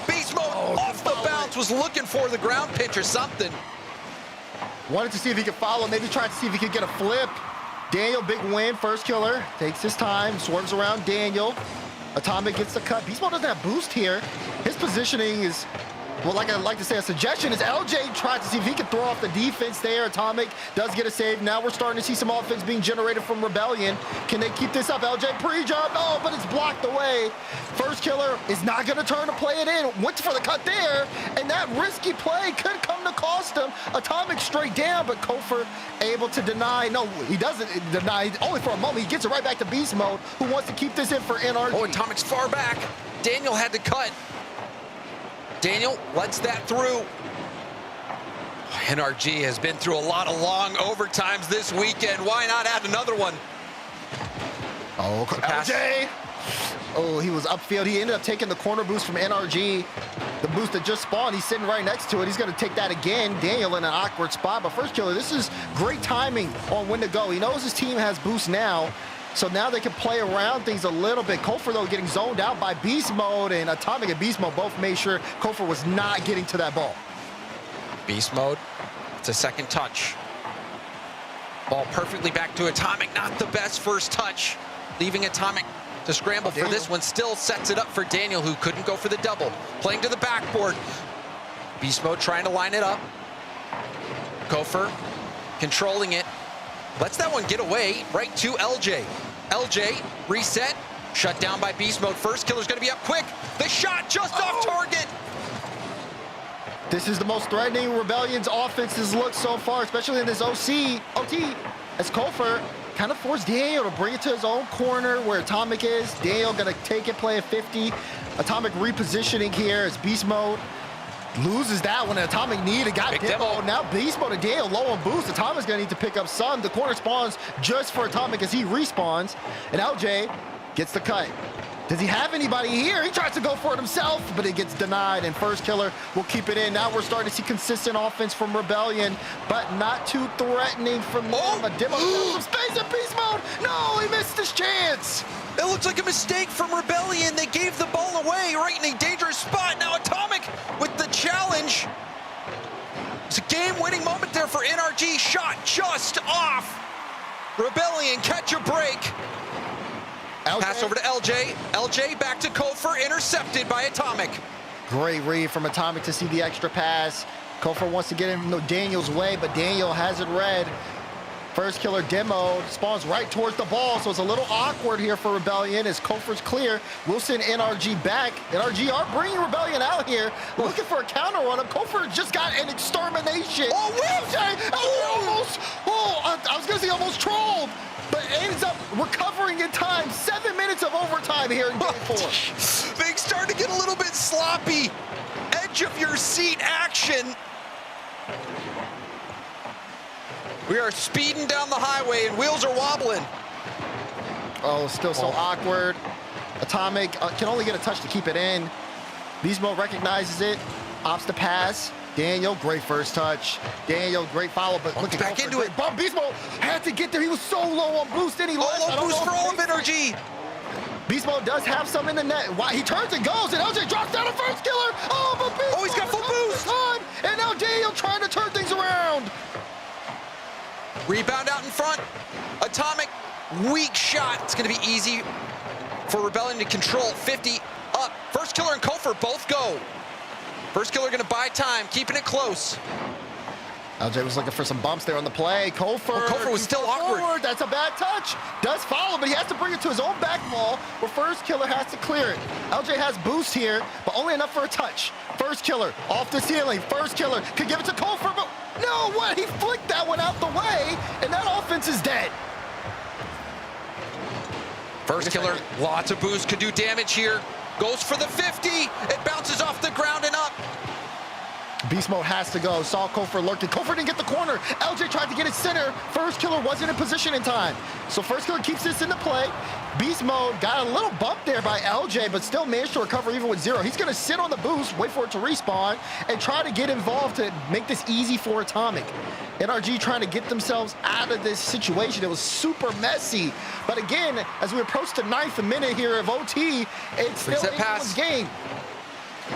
Beast Mode off the bounce, was looking for the ground pitch or something. Wanted to see if he could follow, maybe tried to see if he could get a flip. Daniel, big win. First Killer takes his time, swerves around Daniel. Atomic gets the cut. Beast Mode doesn't have boost here. His positioning is, well, like I like to say, a suggestion is LJ tried to see if he could throw off the defense there. Atomic does get a save. Now we're starting to see some offense being generated from Rebellion. Can they keep this up? LJ pre-jump. Oh, but it's blocked away. First Killer is not going to turn to play it in. Went for the cut there, and that risky play could come to cost him. Atomic straight down, but Kofor able to deny. No, he doesn't deny. Only for a moment. He gets it right back to Beast Mode, who wants to keep this in for NRG. Oh, Atomic's far back. Daniel had to cut. Daniel lets that through. NRG has been through a lot of long overtimes this weekend. Why not add another one? Oh, LJ! Oh, he was upfield. He ended up taking the corner boost from NRG. The boost that just spawned, he's sitting right next to it. He's going to take that again. Daniel in an awkward spot, but First Killer, this is great timing on when to go. He knows his team has boost now. So now they can play around things a little bit. Kofor, though, getting zoned out by Beast Mode, and Atomic and Beast Mode both made sure Kofor was not getting to that ball. Beast Mode, it's a second touch. Ball perfectly back to Atomic. Not the best first touch. Leaving Atomic to scramble for this one. Still sets it up for Daniel, who couldn't go for the double. Playing to the backboard. Beast Mode trying to line it up. Kofor controlling it. Lets that one get away right to LJ. LJ, reset, shut down by Beast Mode. First Killer's gonna be up quick. The shot just off target. This is the most threatening Rebellion's offense has looked so far, especially in this OT, as Kofor kind of forced Daniel to bring it to his own corner where Atomic is. Daniel gonna take it, play at 50. Atomic repositioning here as Beast Mode loses that one. Atomic needed, got demo. Now Beast Mode and Daniel low on boost. Atomic's gonna need to pick up some. The corner spawns just for Atomic as he respawns. And LJ gets the cut. Does he have anybody here? He tries to go for it himself, but it gets denied, and First Killer will keep it in. Now we're starting to see consistent offense from Rebellion, but not too threatening from them. A demo from space and Beast Mode. No, he missed his chance. It looks like a mistake from Rebellion. They gave the ball away right in a dangerous spot. Now Atomic with the challenge. It's a game-winning moment there for NRG. Shot just off. Rebellion catch a break. Pass over to LJ. LJ back to Kofor, intercepted by Atomic. Great read from Atomic to see the extra pass. Kofor wants to get in Daniel's way, but Daniel has it read. First killer demo spawns right towards the ball, so it's a little awkward here for Rebellion as Kofor's clear. Wilson, NRG back. NRG are bringing Rebellion out here, looking for a counter on him. Kofor just got an extermination. Oh, almost, I was gonna say almost trolled, but ends up recovering in time. 7 minutes of overtime here in game 4. Things start to get a little bit sloppy. Edge of your seat action. We are speeding down the highway and wheels are wobbling. Oh, still so awkward. Atomic can only get a touch to keep it in. Beast Mode recognizes it, opts to pass. Daniel, great first touch. Daniel, great follow, but look at back into it. Bump. Beast Mode had to get there. He was so low on boost, and he left. Low boost for all of energy. Beast Mode does have some in the net. Why he turns and goes, and LJ drops down a first killer. Oh, but Beast he's got full boost. Time, and now Daniel trying to turn things around. Rebound out in front. Atomic, weak shot. It's going to be easy for Rebellion to control. 50 up. First killer and Kofor both go. First killer going to buy time, keeping it close. LJ was looking for some bumps there on the play. Kofor was still awkward. That's a bad touch. Does follow, but he has to bring it to his own back wall where first killer has to clear it. LJ has boost here, but only enough for a touch. First killer off the ceiling. First killer could give it to Kofor, but no, what? He flicked that one out the way, and that offense is dead. First killer, lots of boost, could do damage here. Goes for the 50. It bounces off the ground and up. Beast Mode has to go. Saw Kofor lurking. Kofor didn't get the corner. LJ tried to get it center. First killer wasn't in position in time. So first killer keeps this into play. Beast Mode got a little bump there by LJ, but still managed to recover even with 0. He's going to sit on the boost, wait for it to respawn, and try to get involved to make this easy for Atomic. NRG trying to get themselves out of this situation. It was super messy. But again, as we approach the 9th minute here of OT, it's still anyone's game.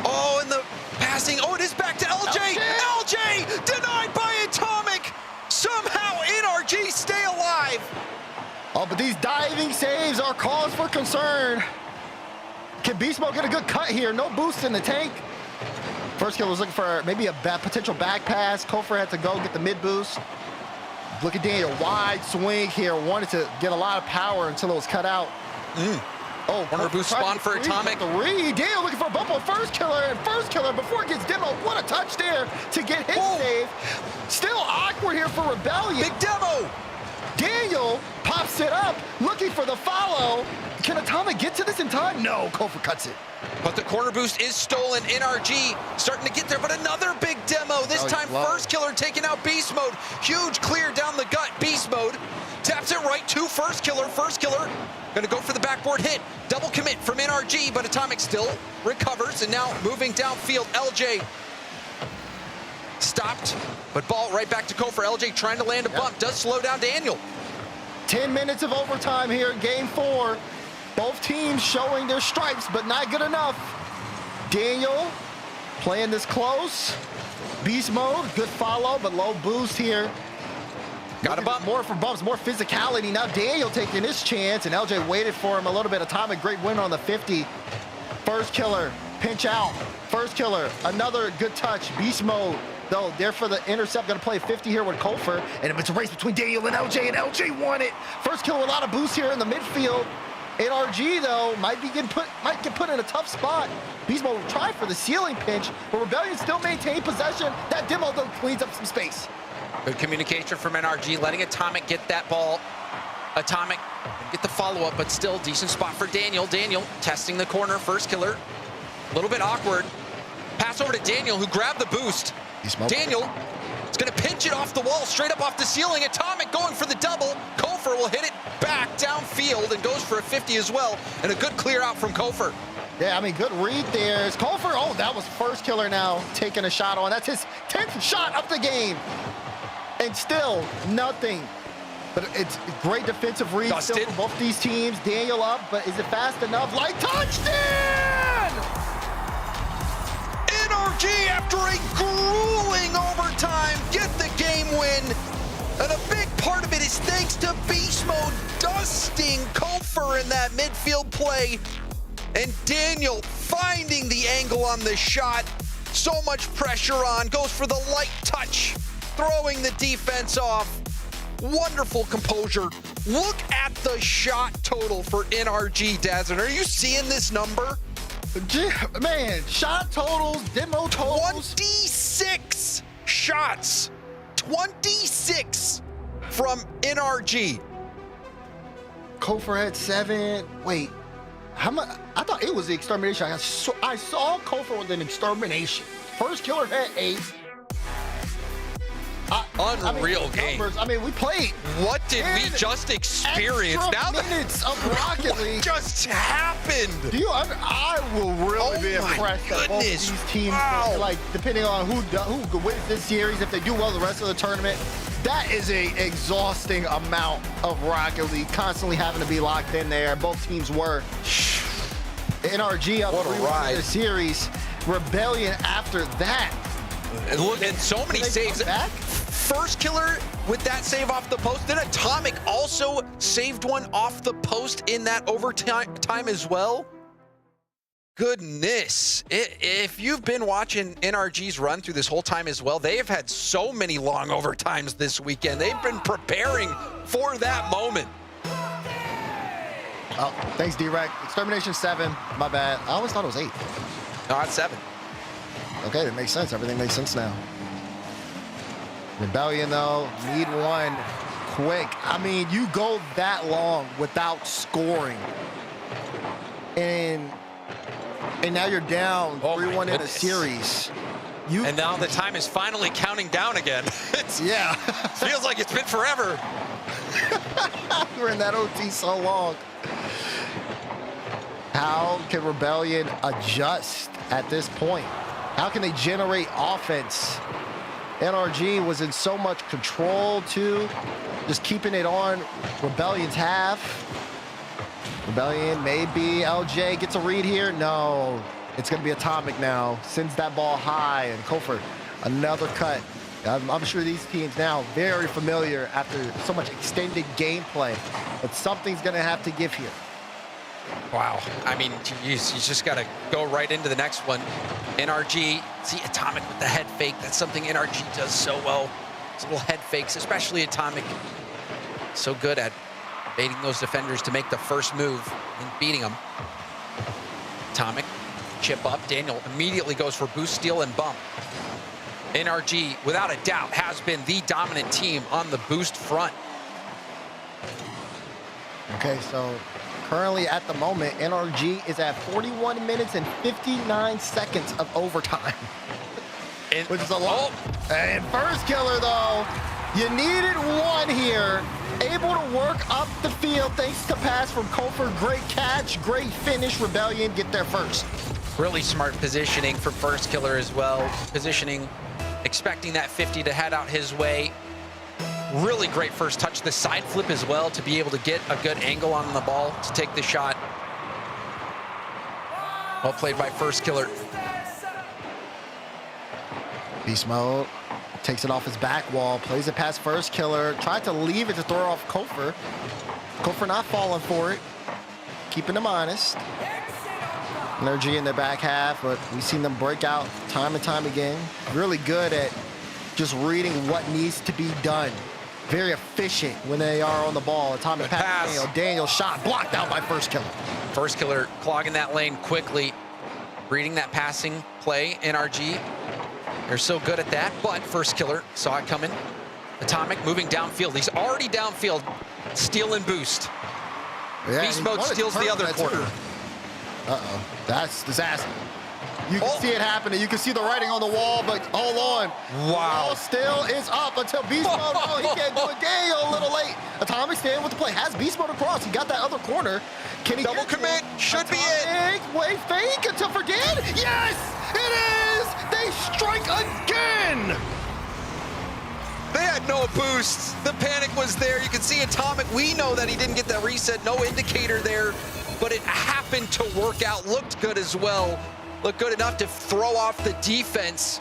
Oh, and the passing. Oh, it is back to LJ. LJ denied by Atomic. Somehow NRG stay alive. Oh, but these diving saves are cause for concern. Can Beast Mode get a good cut here? No boost in the tank. First kill was looking for maybe a potential back pass. Kofor had to go get the mid boost. Look at Daniel, wide swing here. Wanted to get a lot of power until it was cut out. Oh, corner boost spawn for Atomic. Daniel looking for a bump on first killer, and first killer before it gets demo. What a touch there to get his save. Still awkward here for Rebellion. Big demo. Daniel pops it up, looking for the follow. Can Atomic get to this in time? No, Kofor cuts it. But the corner boost is stolen. NRG starting to get there, but another big demo. This time, first killer taking out Beast Mode. Huge clear down the gut. Beast Mode taps it right to first killer. First killer gonna go for the backboard hit. Double commit from NRG, but Atomic still recovers, and now moving downfield. LJ stopped, but ball right back to Kofor. LJ trying to land a bump, does slow down Daniel. 10 minutes of overtime here in game 4. Both teams showing their stripes, but not good enough. Daniel playing this close. Beast Mode, good follow, but low boost here. Got a bump. More for bumps, more physicality. Now Daniel taking his chance, and LJ waited for him a little bit. Atomic, great win on the 50. First killer, pinch out. First killer, another good touch. Beast Mode, though, there for the intercept. Going to play 50 here with Kofor, and it's a race between Daniel and LJ won it. First killer, a lot of boost here in the midfield. NRG, though, might get put in a tough spot. Beast Mode will try for the ceiling pinch, but Rebellion still maintain possession. That demo, though, cleans up some space. Good communication from NRG, letting Atomic get that ball. Atomic get the follow-up, but still decent spot for Daniel. Daniel testing the corner, first killer. A little bit awkward. Pass over to Daniel, who grabbed the boost. Daniel is going to pinch it off the wall, straight up off the ceiling. Atomic going for the double. Kofor will hit it back downfield and goes for a 50 as well. And a good clear out from Kofor. Yeah, I mean, good read there. It's Kofor. Oh, that was first killer now taking a shot on. That's his 10th shot of the game. And still nothing. But it's great defensive read still for both these teams. Daniel up, but is it fast enough? Like touchdown! NRG after a grueling overtime get the game win. And a big part of it is thanks to Beast Mode dusting Kofor in that midfield play. And Daniel finding the angle on the shot. So much pressure on, goes for the light touch, throwing the defense off. Wonderful composure. Look at the shot total for NRG, Dazzin. Are you seeing this number? Man, shot totals, demo totals. 26 shots. 26 from NRG. Kofor had 7. Wait, how much? I thought it was the extermination. I saw Kofor with an extermination. First killer had 8. Unreal game. Numbers, I mean, we played. What did we just experience? Now minutes of Rocket League. What just happened? I will really be impressed that both of these teams, like, depending on who wins this series, if they do well the rest of the tournament, that is a exhausting amount of Rocket League, constantly having to be locked in there. Both teams were. NRG on the series. Rebellion after that. Look at so many saves. First killer with that save off the post. Then Atomic also saved one off the post in that overtime as well. Goodness. If you've been watching NRG's run through this whole time as well, they have had so many long overtimes this weekend. They've been preparing for that moment. Oh, thanks, D-Rec. Extermination 7. My bad. I always thought it was 8. No, it's 7. Okay, that makes sense. Everything makes sense now. Rebellion, though, need one quick. I mean, you go that long without scoring. And now you're down 3-1 in a series. And now the time is finally counting down again. Yeah. Feels like it's been forever. We're in that OT so long. How can Rebellion adjust at this point? How can they generate offense? NRG was in so much control too, just keeping it on Rebellion's half. Rebellion, maybe LJ gets a read here. No, it's gonna be Atomic now. Sends that ball high, and Kofor, another cut. I'm sure these teams now very familiar after so much extended gameplay, but something's gonna have to give here. Wow. I mean, you just got to go right into the next one. NRG, see Atomic with the head fake. That's something NRG does so well. Those little head fakes, especially Atomic. So good at baiting those defenders to make the first move and beating them. Atomic, chip up. Daniel immediately goes for boost, steal, and bump. NRG, without a doubt, has been the dominant team on the boost front. Okay, so currently at the moment, NRG is at 41 minutes and 59 seconds of overtime, which is a lot. And first killer, though, you needed one here. Able to work up the field thanks to pass from Kofor. Great catch, great finish. Rebellion get there first. Really smart positioning from first killer as well. Positioning, expecting that 50 to head out his way. Really great first touch. The side flip as well to be able to get a good angle on the ball to take the shot. Well played by first killer. Beast mode. Takes it off his back wall. Plays it past first killer. Tried to leave it to throw off Kofor. Kofor not falling for it. Keeping them honest. NRG in their back half, but we've seen them break out time and time again. Really good at just reading what needs to be done. Very efficient when they are on the ball. Atomic pass. Daniel shot blocked out by first killer. First killer clogging that lane quickly. Reading that passing play. NRG, they're so good at that, but first killer saw it coming. Atomic moving downfield. He's already downfield. Steal and boost. Yeah, Beast mode steals the other corner. Uh-oh, that's disaster. You can see it happening. You can see the writing on the wall, but hold on. Wow. The wall still is up until Beast Mode. Oh, he can't do it. Daniel a little late. Atomic staying with the play. Has Beast Mode across. He got that other corner. Can he double commit? Should be it. Wait, fake until forget. Yes, it is. They strike again. They had no boost. The panic was there. You can see Atomic. We know that he didn't get that reset. No indicator there, but it happened to work out. Looked good as well. Looked good enough to throw off the defense.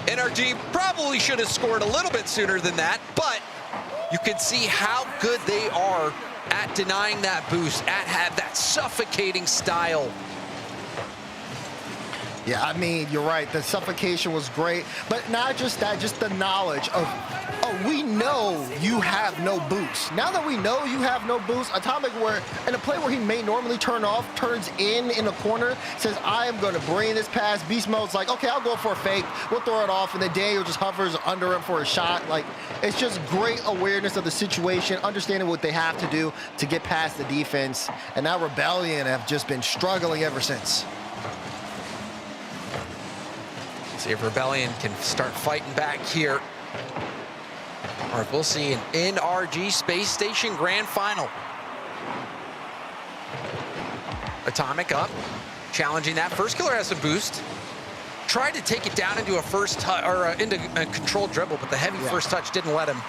NRG probably should have scored a little bit sooner than that, but you can see how good they are at denying that boost, at that suffocating style. Yeah, I mean, you're right. The suffocation was great. But not just that, just the knowledge of, oh, we know you have no boost. Now that we know you have no boost, Atomic, where in a play where he may normally turn off, turns in the corner, says, I am going to bring this pass. Beast Mode's like, okay, I'll go for a fake. We'll throw it off. And then Daniel just hovers under him for a shot. Like, it's just great awareness of the situation, understanding what they have to do to get past the defense. And now Rebellion have just been struggling ever since. See if Rebellion can start fighting back here. Or if we'll see an NRG Space Station Grand Final. Atomic up, challenging that. First Killer has some boost. Tried to take it down into a first touch, or into a controlled dribble, but the heavy first touch didn't let him.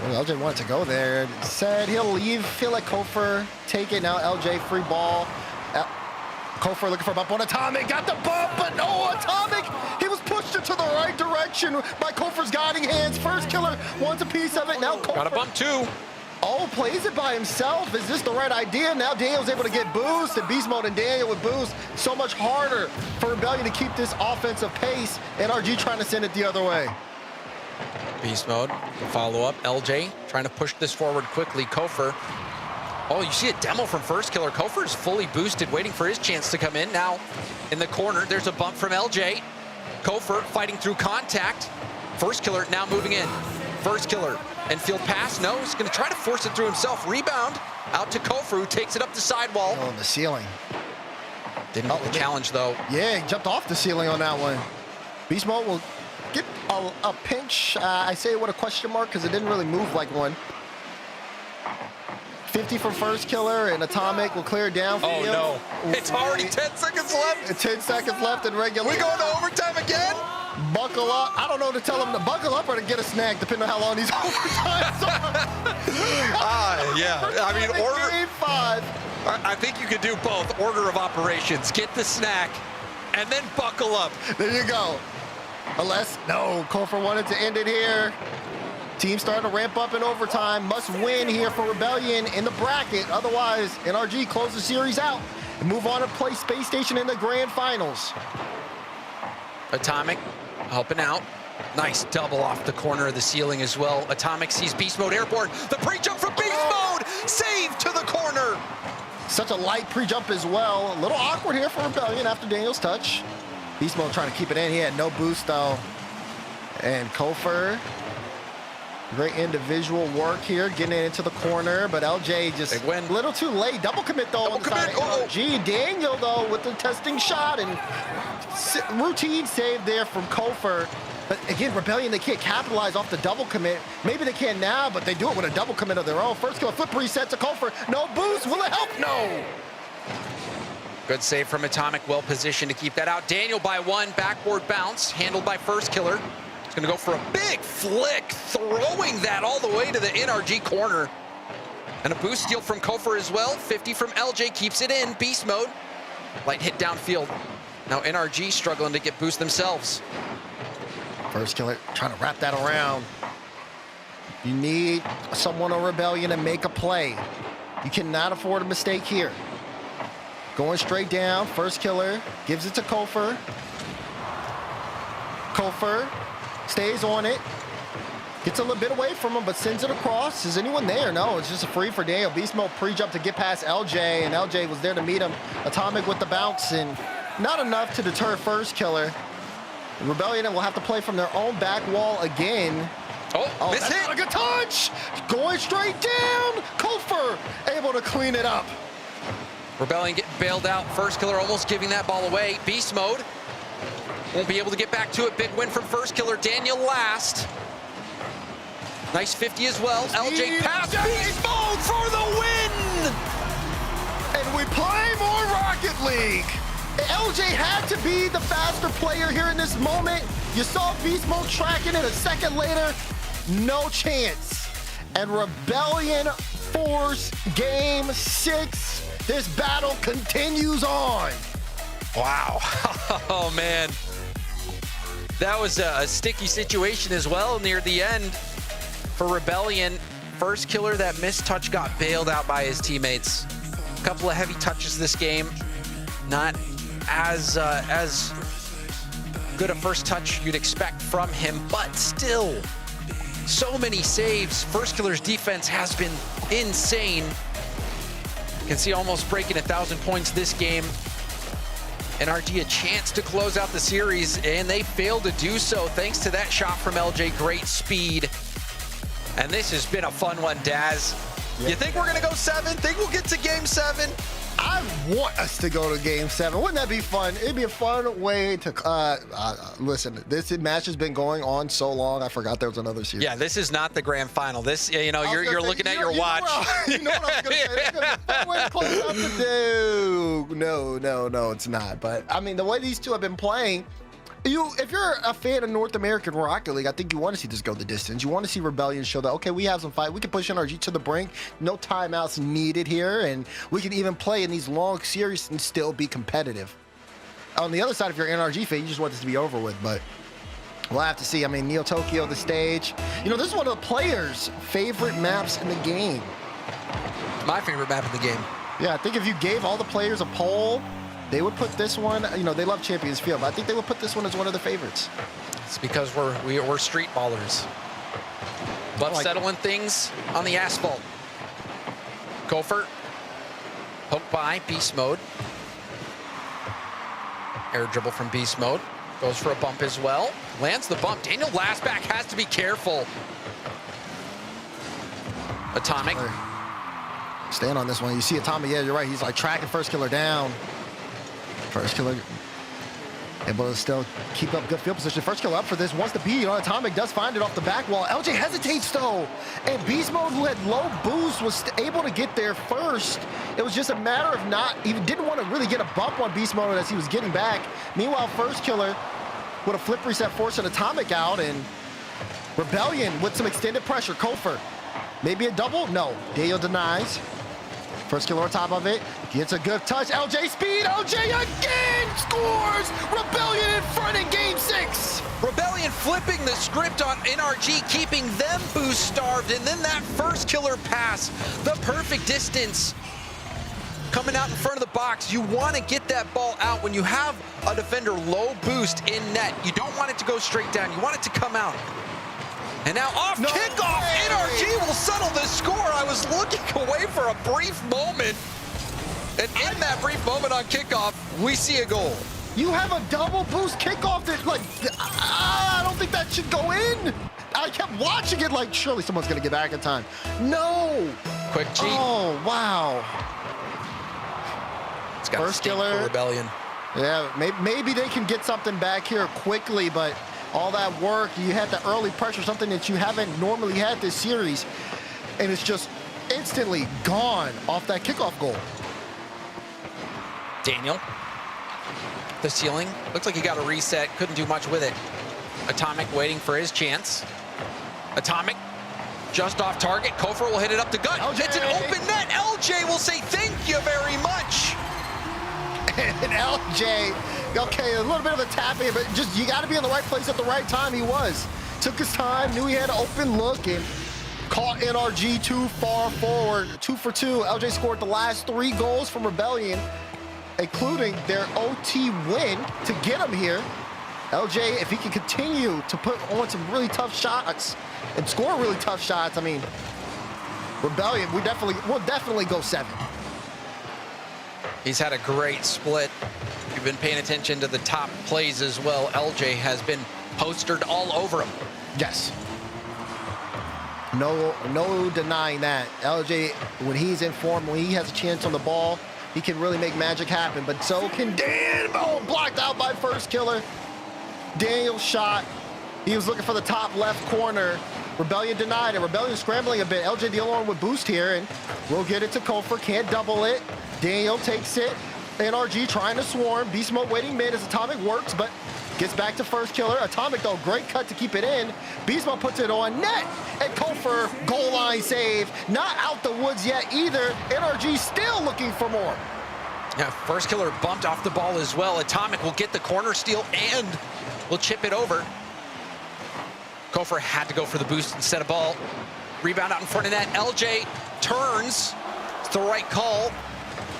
Well, LJ wanted to go there. Said he'll leave. Feel like Kofor take it now. LJ free ball. Kofor looking for a bump on Atomic. Got the bump, but no, Atomic. He was pushed into the right direction by Kofor's guiding hands. First Killer wants a piece of it. Now Kofor got a bump too. Oh, plays it by himself. Is this the right idea? Now Daniel's able to get boost, and Beast Mode and Daniel with boost. So much harder for Rebellion to keep this offensive pace. NRG trying to send it the other way. Beast Mode, follow up. LJ trying to push this forward quickly. Kofor. Oh, you see a demo from First Killer. Kofor is fully boosted, waiting for his chance to come in. Now, in the corner, there's a bump from LJ. Kofor fighting through contact. First Killer now moving in. First Killer, infield pass. No, he's going to try to force it through himself. Rebound out to Kofor, who takes it up the sidewall. Oh, the ceiling. Didn't get the challenge, though. Yeah, he jumped off the ceiling on that one. Beast Mode will get a pinch. I say it with a question mark because it didn't really move like one. 50 for First Killer, and Atomic will clear it down for him. Oh, no. It's already 10 seconds left. 10 seconds left in regular. We going to overtime again? Buckle up. I don't know to tell him to buckle up or to get a snag, depending on how long these overtimes are. Yeah. I mean, Game 5. I think you could do both. Order of operations. Get the snack, and then buckle up. There you go. Unless, no, Kofor wanted to end it here. Team starting to ramp up in overtime. Must win here for Rebellion in the bracket. Otherwise, NRG close the series out and move on to play Space Station in the grand finals. Atomic helping out. Nice double off the corner of the ceiling as well. Atomic sees Beast Mode airborne. The pre-jump from Beast Mode. Save to the corner. Such a light pre-jump as well. A little awkward here for Rebellion after Daniel's touch. Beast Mode trying to keep it in. He had no boost though. And Kofor. Great individual work here, getting it into the corner, but LJ just a little too late. Double commit though on the side of NRG. Daniel though with the testing shot and routine save there from Kofor. But again, Rebellion, they can't capitalize off the double commit. Maybe they can now, but they do it with a double commit of their own. First Killer flip reset to Kofor. No boost, will it help? No. Good save from Atomic, well positioned to keep that out. Daniel by one, backboard bounce, handled by First Killer. He's going to go for a big flick, throwing that all the way to the NRG corner. And a boost steal from Kofor as well. 50 from LJ, keeps it in. Beast Mode. Light hit downfield. Now NRG struggling to get boost themselves. First Killer trying to wrap that around. You need someone on Rebellion to make a play. You cannot afford a mistake here. Going straight down. First Killer gives it to Kofor. Kofor stays on it. Gets a little bit away from him, but sends it across. Is anyone there? No, it's just a free for Daniel. Beast Mode pre-jump to get past LJ, and LJ was there to meet him. Atomic with the bounce, and not enough to deter First Killer. Rebellion will have to play from their own back wall again. Oh, that's not a good touch! Going straight down! Kofor able to clean it up. Rebellion getting bailed out. First Killer almost giving that ball away. Beast Mode won't be able to get back to it. Big win from First Killer. Daniel last. Nice 50 as well. LJ pass. Beast Mode for the win! And we play more Rocket League. LJ had to be the faster player here in this moment. You saw Beast Mode tracking it a second later. No chance. And Rebellion force game 6. This battle continues on. Wow. Oh, man. That was a sticky situation as well near the end for Rebellion. First Killer, that missed touch, got bailed out by his teammates. A couple of heavy touches this game. Not as good a first touch you'd expect from him, but still, so many saves. First Killer's defense has been insane. You can see almost breaking 1,000 points this game. NRG a chance to close out the series, and they failed to do so thanks to that shot from LJ. Great speed. And this has been a fun one, Daz. You think we're gonna go 7? Think we'll get to game 7? I want us to go to game 7. Wouldn't that be fun? It'd be a fun way to listen. This match has been going on so long. I forgot there was another series. Yeah, this is not the grand final. This, you know, you're looking at your watch. You know what I was gonna say? It's gonna be a fun way to close out the No, it's not. But I mean, the way these two have been playing. If you're a fan of North American Rocket League, I think you want to see this go the distance. You want to see Rebellion show that, okay, we have some fight. We can push NRG to the brink. No timeouts needed here. And we can even play in these long series and still be competitive. On the other side, if you're an NRG fan, you just want this to be over with. But we'll have to see. I mean, Neo Tokyo, the stage. You know, this is one of the players' favorite maps in the game. My favorite map in the game. Yeah, I think if you gave all the players a poll, they would put this one, you know, they love Champions Field, but I think they would put this one as one of their favorites. It's because we're street ballers. Love settling things on the asphalt. Gopher, poke by, beast mode. Air dribble from beast mode. Goes for a bump as well. Lands the bump. Daniel Lastback has to be careful. Atomic. Stand on this one. You see Atomic, yeah, you're right. He's like tracking First Killer down. First Killer able to still keep up good field position. First Killer up for this, wants the beat on Atomic, does find it off the back wall. LJ hesitates though, and Beast Mode, who had low boost, was able to get there first. It was just a matter of not, even didn't want to really get a bump on Beast Mode as he was getting back. Meanwhile, First Killer with a flip reset forcing Atomic out, and Rebellion with some extended pressure. Kofer, maybe a double? No, Daniel denies. First Killer on top of it, gets a good touch. LJ speed, LJ again scores! Rebellion in front in game 6. Rebellion flipping the script on NRG, keeping them boost starved, and then that First Killer pass, the perfect distance. Coming out in front of the box, you want to get that ball out. When you have a defender low boost in net, you don't want it to go straight down, you want it to come out. And now off kickoff, NRG will settle the score. I was looking away for a brief moment. And in that brief moment on kickoff, we see a goal. You have a double boost kickoff that, like, I don't think that should go in. I kept watching it like, surely someone's going to get back in time. No. Quick cheat. Oh, wow. It's got First Killer. For Rebellion. Yeah, maybe they can get something back here quickly, but all that work, you had the early pressure, something that you haven't normally had this series, and it's just instantly gone off that kickoff goal. Daniel, the ceiling, looks like he got a reset, couldn't do much with it. Atomic waiting for his chance. Atomic just off target. Kofer will hit it up the gut. LJ. It's an open net. LJ will say thank you very much. And LJ, okay, a little bit of a tap in, but just you got to be in the right place at the right time. He was. Took his time, knew he had an open look, and caught NRG too far forward. 2 for 2. LJ scored the last 3 goals from Rebellion, including their OT win to get him here. LJ, if he can continue to put on some really tough shots and score really tough shots, I mean, Rebellion, we'll definitely go 7. He's had a great split. You've been paying attention to the top plays as well. LJ has been postered all over him. Yes. No denying that. LJ, when he's in form, when he has a chance on the ball, he can really make magic happen, but so can Dan. Oh, blocked out by First Killer. Daniel's shot. He was looking for the top left corner. Rebellion denied it. Rebellion scrambling a bit. LJ the only one with boost here, and we'll get it to Kofer. Can't double it. Daniel takes it. NRG trying to swarm. Beast Mode waiting mid as Atomic works, but gets back to First Killer. Atomic, though, great cut to keep it in. Beast Mode puts it on net. And Kofer, goal line save. Not out the woods yet either. NRG still looking for more. Yeah, First Killer bumped off the ball as well. Atomic will get the corner steal and will chip it over. Kofer had to go for the boost instead of ball. Rebound out in front of net. LJ turns. It's the right call.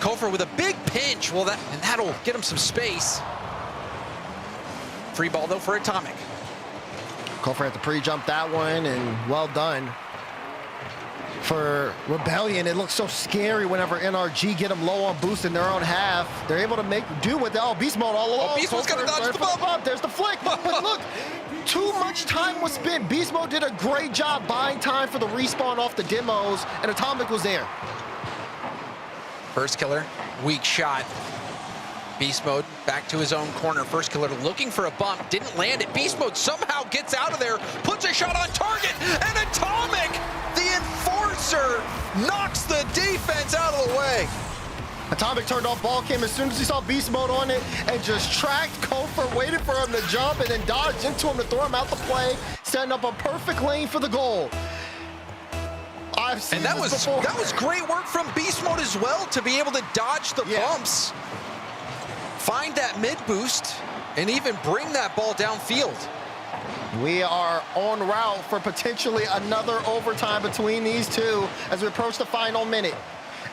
Kofor with a big pinch. Well, that'll get him some space. Free ball, though, for Atomic. Kofor had to pre-jump that one, and well done. For Rebellion, it looks so scary whenever NRG get them low on boost in their own half. They're able to make do with it. Oh, Beast Mode all along. Beast Mode's gonna dodge the bump. There's the flick. But look, too much time was spent. Beast Mode did a great job buying time for the respawn off the demos, and Atomic was there. First killer, weak shot. Beast Mode back to his own corner. First killer looking for a bump, didn't land it. Beast Mode somehow gets out of there, puts a shot on target, and Atomic, the enforcer, knocks the defense out of the way. Atomic turned off ball cam as soon as he saw Beast Mode on it and just tracked Kofor, waited for him to jump, and then dodged into him to throw him out the play, setting up a perfect lane for the goal. I've seen that this before. That was great work from Beast Mode as well to be able to dodge the bumps, find that mid boost, and even bring that ball downfield. We are en route for potentially another overtime between these two as we approach the final minute.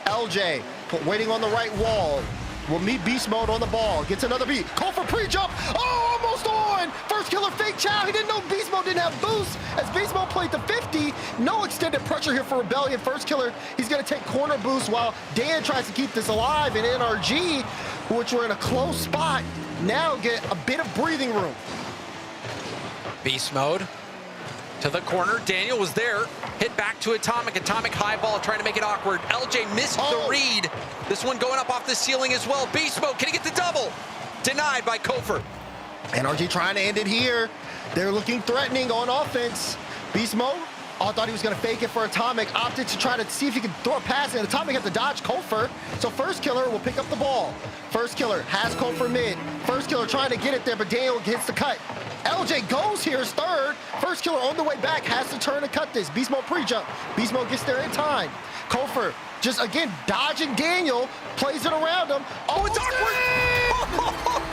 LJ waiting on the right wall. Will meet Beast Mode on the ball. Gets another beat. Call for pre-jump. Oh, almost on. First killer fake chow. He didn't know Beast Mode didn't have boost. As Beast Mode played to 50. No extended pressure here for Rebellion. First killer, he's going to take corner boost while Dan tries to keep this alive. And NRG, which were in a close spot, now get a bit of breathing room. Beast Mode to the corner. Daniel was there. Hit back to Atomic. Atomic high ball trying to make it awkward. LJ missed the read. This one going up off the ceiling as well. Beast Mode, can he get the double? Denied by Kofor. NRG trying to end it here. They're looking threatening on offense. Beast Mode, I thought he was going to fake it for Atomic. Opted to try to see if he could throw a pass, and Atomic had to dodge Kofor. So first killer will pick up the ball. First killer has Kofor mid. First killer trying to get it there, but Daniel hits the cut. LJ goes here as third. First killer on the way back has to turn to cut this. Beast Mode pre-jump. Beast Mode gets there in time. Kofor just again dodging Daniel, plays it around him. Oh, it's awkward.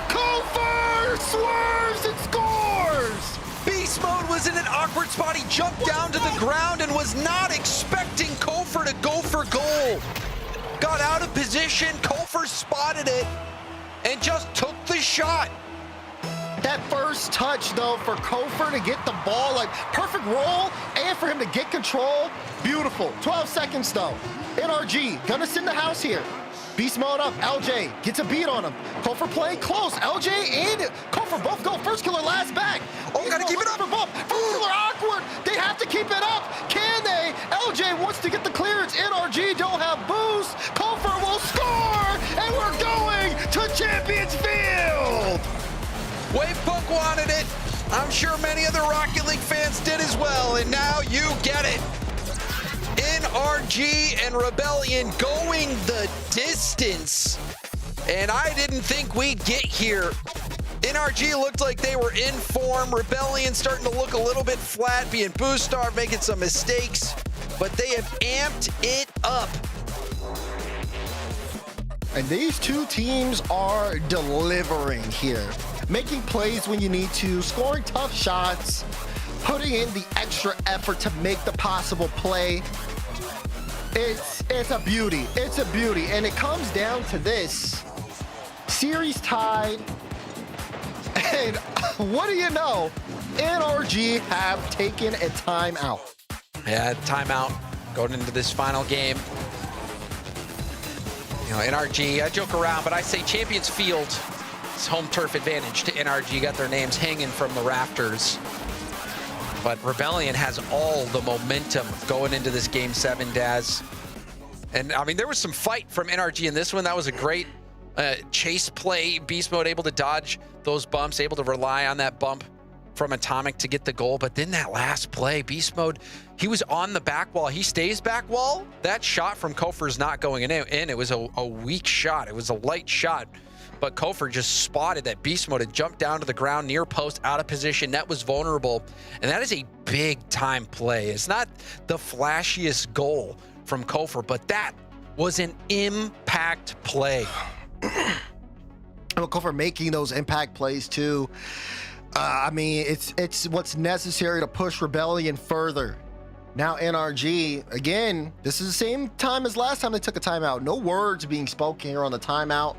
Kofor swerves and scores. Beast Mode was in an awkward spot. He jumped down to the ground and was not expecting Kofor to go for goal. Got out of position. Kofor spotted it and just took the shot. That first touch, though, for Kofor to get the ball, like perfect roll, and for him to get control, beautiful. 12 seconds, though. NRG gonna send the house here. Beast Mode up. LJ gets a beat on him. Kofor playing close. LJ and Kofor both go. First killer, last back. Oh, gotta keep it up. First killer awkward. They have to keep it up. Can they? LJ wants to get the clearance. NRG don't have boost. Kofor will score, and we're going to Champions Field. Wavepunk wanted it. I'm sure many other Rocket League fans did as well, and now you get it. NRG and Rebellion going the distance, and I didn't think we'd get here. NRG looked like they were in form. Rebellion starting to look a little bit flat, being boost starved, making some mistakes, but they have amped it up. And these two teams are delivering here. Making plays when you need to, scoring tough shots, putting in the extra effort to make the possible play. It's a beauty. It's a beauty. And it comes down to this. Series tied. And what do you know? NRG have taken a timeout. Yeah, timeout going into this final game. You know, NRG, I joke around, but I say Champions Field is home turf advantage to NRG. Got their names hanging from the rafters. But Rebellion has all the momentum going into this Game 7, Daz. And, I mean, there was some fight from NRG in this one. That was a great chase play. Beast Mode able to dodge those bumps, able to rely on that bump from Atomic to get the goal. But then that last play, Beast Mode, he was on the back wall. He stays back wall. That shot from Kofor is not going in. It was a weak shot. It was a light shot. But Kofor just spotted that Beast Mode had jumped down to the ground, near post, out of position. That was vulnerable. And that is a big-time play. It's not the flashiest goal from Kofor, but that was an impact play. Kofor making those impact plays, too. I mean, it's what's necessary to push Rebellion further. Now NRG, again, this is the same time as last time they took a timeout. No words being spoken here on the timeout.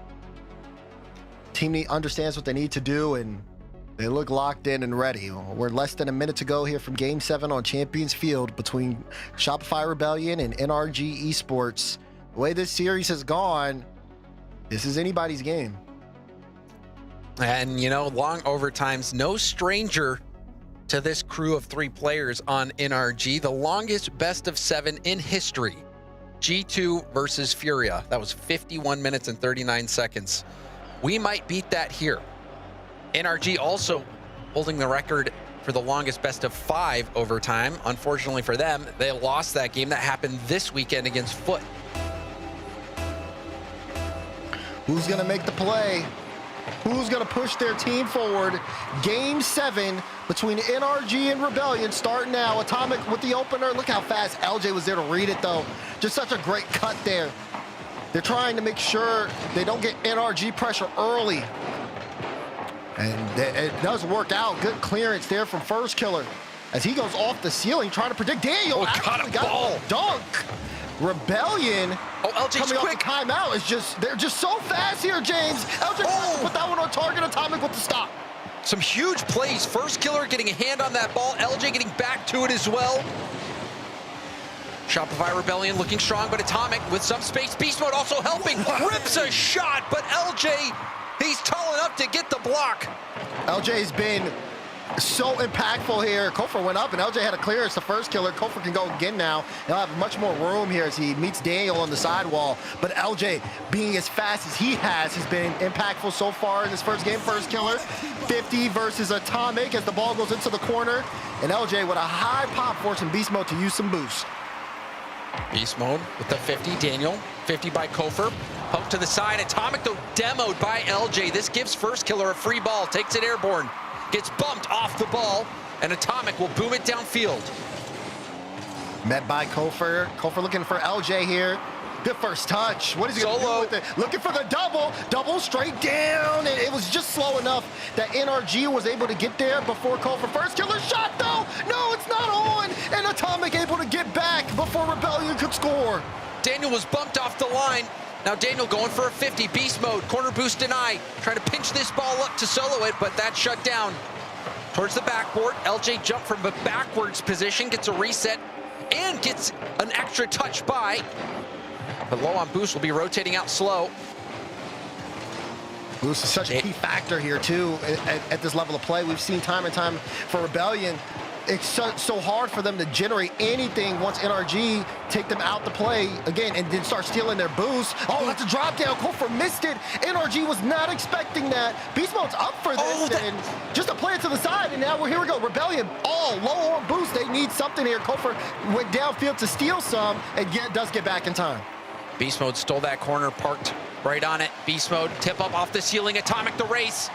Team understands what they need to do, and they look locked in and ready. We're less than a minute to go here from Game 7 on Champions Field between Shopify Rebellion and NRG Esports. The way this series has gone, this is anybody's game. And, you know, long overtimes, no stranger to this crew of 3 players on NRG. The longest best of 7 in history. G2 versus Furia. That was 51 minutes and 39 seconds. We might beat that here. NRG also holding the record for the longest best of 5 overtime. Unfortunately for them, they lost that game. That happened this weekend against Foot. Who's going to make the play? Who's going to push their team forward? Game 7 between NRG and Rebellion starting now. Atomic with the opener. Look how fast LJ was there to read it, though. Just such a great cut there. They're trying to make sure they don't get NRG pressure early. And it does work out. Good clearance there from First Killer as he goes off the ceiling trying to predict. Daniel got a ball. Dunk. Rebellion LJ's coming quick. off the timeout is just, they're just so fast here, James. LJ put that one on target. Atomic with the stop. Some huge plays. First Killer getting a hand on that ball. LJ getting back to it as well. Shopify Rebellion looking strong, but Atomic with some space. Beast Mode also helping. Rips a shot, but LJ, he's tall enough to get the block. LJ's been so impactful here. Kofor went up and LJ had a clearance. The First Killer. Kofor can go again now. He'll have much more room here as he meets Daniel on the sidewall. But LJ, being as fast as he has been impactful so far in this first game. First Killer, 50 versus Atomic as the ball goes into the corner. And LJ with a high pop forcing Beast Mode to use some boost. Beast Mode with the 50. Daniel, 50 by Kofor. Poke to the side. Atomic, though, demoed by LJ. This gives First Killer a free ball. Takes it airborne. Gets bumped off the ball, and Atomic will boom it downfield. Met by Kofor. Kofor looking for LJ here. Good first touch. What is he going to do with it? Looking for the double. Double straight down. And it was just slow enough that NRG was able to get there before Kofor. First Killer shot, though. No, it's not on. And Atomic able to get back before Rebellion could score. Daniel was bumped off the line. Now Daniel going for a 50. Beast Mode. Corner boost deny. Trying to pinch this ball up to solo it, but that's shut down. Towards the backboard. LJ jump from a backwards position. Gets a reset. And gets an extra touch by. But low on boost will be rotating out slow. Boost is such a key factor here, too, at this level of play. We've seen time and time for Rebellion. It's so hard for them to generate anything once NRG take them out to play again and then start stealing their boost. Oh, that's a drop down. Kofor missed it. NRG was not expecting that. Beast Mode's up for this and just a play it to the side. And now here we go. Rebellion all low on boost. They need something here. Kofor went downfield to steal some and does get back in time. Beast Mode stole that corner, parked right on it. Beast Mode tip up off the ceiling. Atomic the race.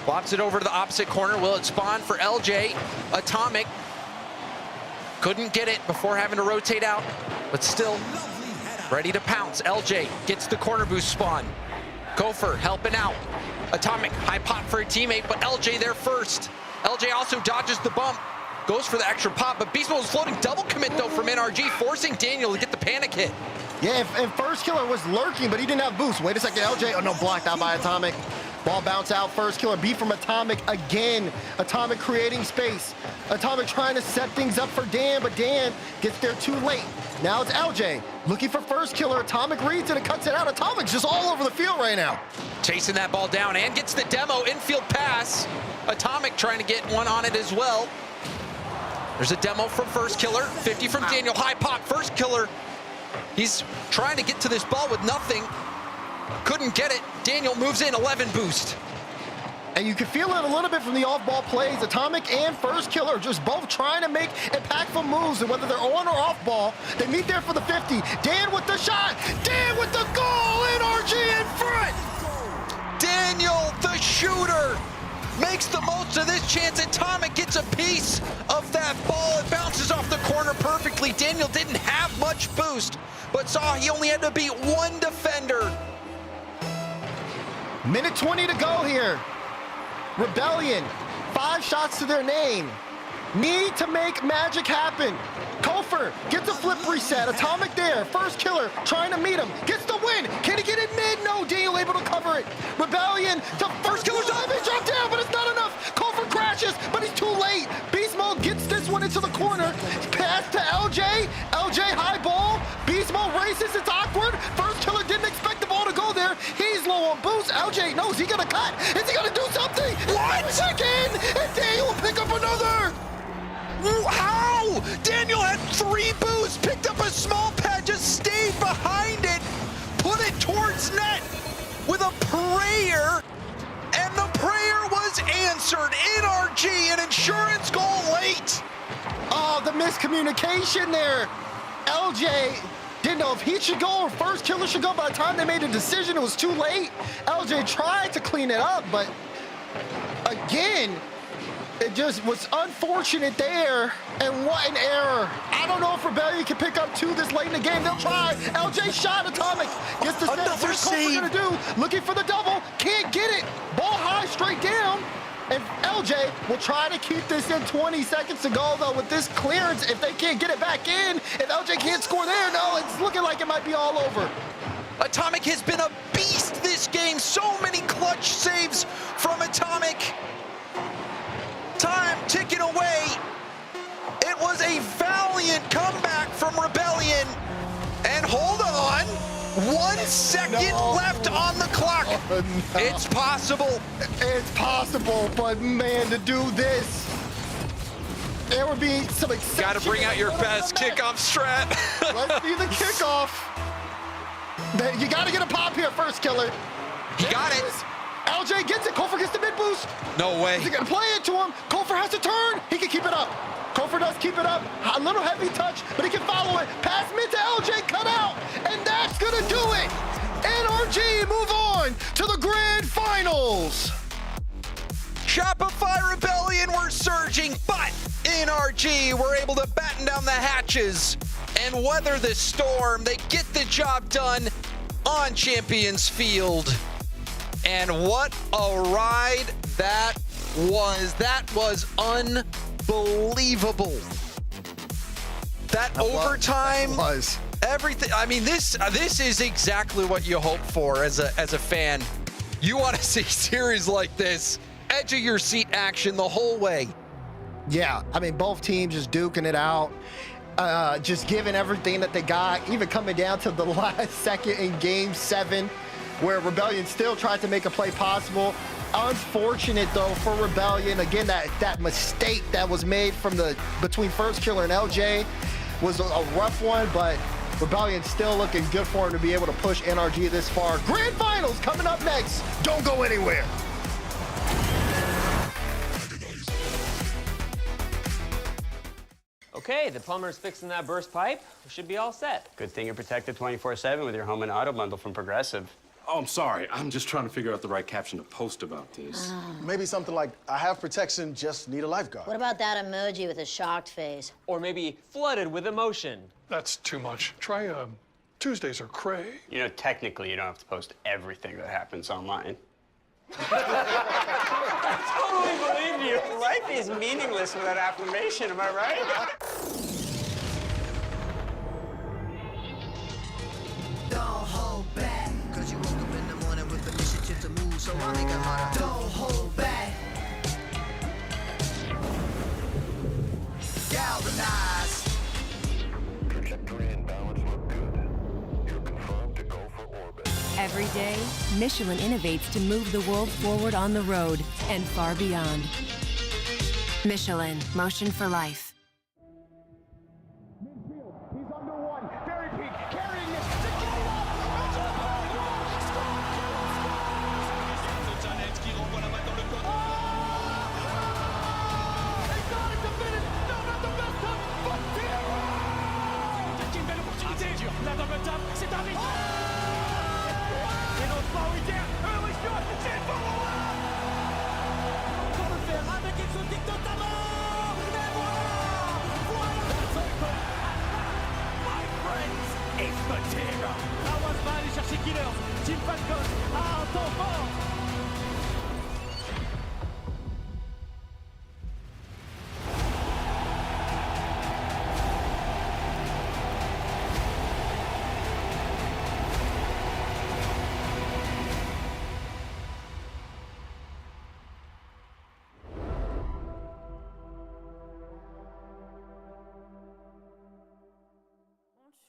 Lobs it over to the opposite corner. Will it spawn for LJ? Atomic couldn't get it before having to rotate out, but still ready to pounce. LJ gets the corner boost spawn. Kofor helping out. Atomic high pop for a teammate, but LJ there first. LJ also dodges the bump, goes for the extra pop, but Beast Mode was floating double commit though from NRG, forcing Daniel to get the panic hit. Yeah, and First Killer was lurking, but he didn't have boost. Wait a second, LJ, oh no, blocked out by Atomic. Ball bounce out, First Killer beat from Atomic again. Atomic creating space. Atomic trying to set things up for Dan, but Dan gets there too late. Now it's LJ looking for First Killer. Atomic reads it and cuts it out. Atomic's just all over the field right now. Chasing that ball down and gets the demo infield pass. Atomic trying to get one on it as well. There's a demo from First Killer. 50 from Daniel. High pop. First Killer. He's trying to get to this ball with nothing. Couldn't get it. Daniel moves in, 11 boost. And you can feel it a little bit from the off-ball plays. Atomic and First Killer just both trying to make impactful moves, and whether they're on or off ball, they meet there for the 50. Dan with the shot. Dan with the goal. NRG in front. Daniel, the shooter, makes the most of this chance. Atomic gets a piece of that ball. It bounces off the corner perfectly. Daniel didn't have much boost, but saw he only had to beat one defender. Minute 20 to go here. Rebellion, 5 shots to their name. Need to make magic happen. Kofor Kofor gets a flip reset. Atomic there. First killer trying to meet him. Gets the win. Can he get it mid? No. Daniel able to cover it. Rebellion. The first killer's off. He dropped down, but it's not enough. Kofor crashes, but he's too late. Beast Mode gets this one into the corner. Pass to LJ. LJ high ball. Beast Mode races. It's awkward. First killer didn't expect the ball to go there. He's low on boost. LJ knows he gonna cut. Is he gonna do something? What? Again, and Daniel will pick up another. How? Daniel had 3 boosts, picked up a small pad, just stayed behind it, put it towards net with a prayer, and the prayer was answered. NRG, an insurance goal late. Oh, the miscommunication there. LJ didn't know if he should go or first killer should go. By the time they made a decision, it was too late. LJ tried to clean it up, but again, it just was unfortunate there, and what an error. I don't know if Rebellion can pick up 2 this late in the game. They'll try. LJ shot Atomic. Gets the set. Another What's Kofor gonna do? Looking for the double. Can't get it. Ball high, straight down. And LJ will try to keep this in. 20 seconds to go, though, with this clearance. If they can't get it back in, if LJ can't score there, no, it's looking like it might be all over. Atomic has been a beast this game. So many clutch saves from Atomic. Time ticking away. It was a valiant comeback from Rebellion. And hold on, 1 second left on the clock. No. It's possible. It's possible, but man, to do this, there would be some exception. Got to bring out your best kickoff strat. Let's see the kickoff. You got to get a pop here, first killer. He got it. LJ gets it. Kofor gets the mid boost. No way. Is he gonna play it to him? Kofor has to turn. He can keep it up. Kofor does keep it up. A little heavy touch, but he can follow it. Pass mid to LJ, cut out, and that's gonna do it. NRG move on to the grand finals. Shopify Rebellion were surging, but NRG were able to batten down the hatches and weather the storm. They get the job done on Champions Field. And what a ride that was. That was unbelievable. That overtime was everything. I mean, this is exactly what you hope for as a fan. You want to see series like this, edge of your seat action the whole way. Yeah, I mean, both teams just duking it out, just giving everything that they got, even coming down to the last second in Game 7, where Rebellion still tried to make a play possible. Unfortunate, though, for Rebellion. Again, that mistake that was made from between first killer and LJ was a rough one, but Rebellion still looking good for him to be able to push NRG this far. Grand Finals coming up next. Don't go anywhere. Okay, the plumber's fixing that burst pipe. We should be all set. Good thing you're protected 24/7 with your home and auto bundle from Progressive. Oh, I'm sorry. I'm just trying to figure out the right caption to post about this. Maybe something like, I have protection, just need a lifeguard. What about that emoji with a shocked face? Or maybe flooded with emotion. That's too much. Try Tuesdays are cray. You know, technically, you don't have to post everything that happens online. I totally believe you. Life is meaningless without affirmation, am I right? Don't hold back, cause you woke up in the morning with the initiative to move, so I make it harder. Don't hold back. Galvanize. Trajectory and balance look good. You're confirmed to go for orbit. Every day, Michelin innovates to move the world forward on the road and far beyond. Michelin, motion for life. He's under one. Very peak. Carrying it. C'est une belle opportunité. La double tap, c'est un risque. Et notre prioritaire, oui, c'est pour moi. Pour le faire avec exotique notamment. Et voilà. My friends, it's Matera. Awas va aller chercher Killers. Team Falcon a un temps fort.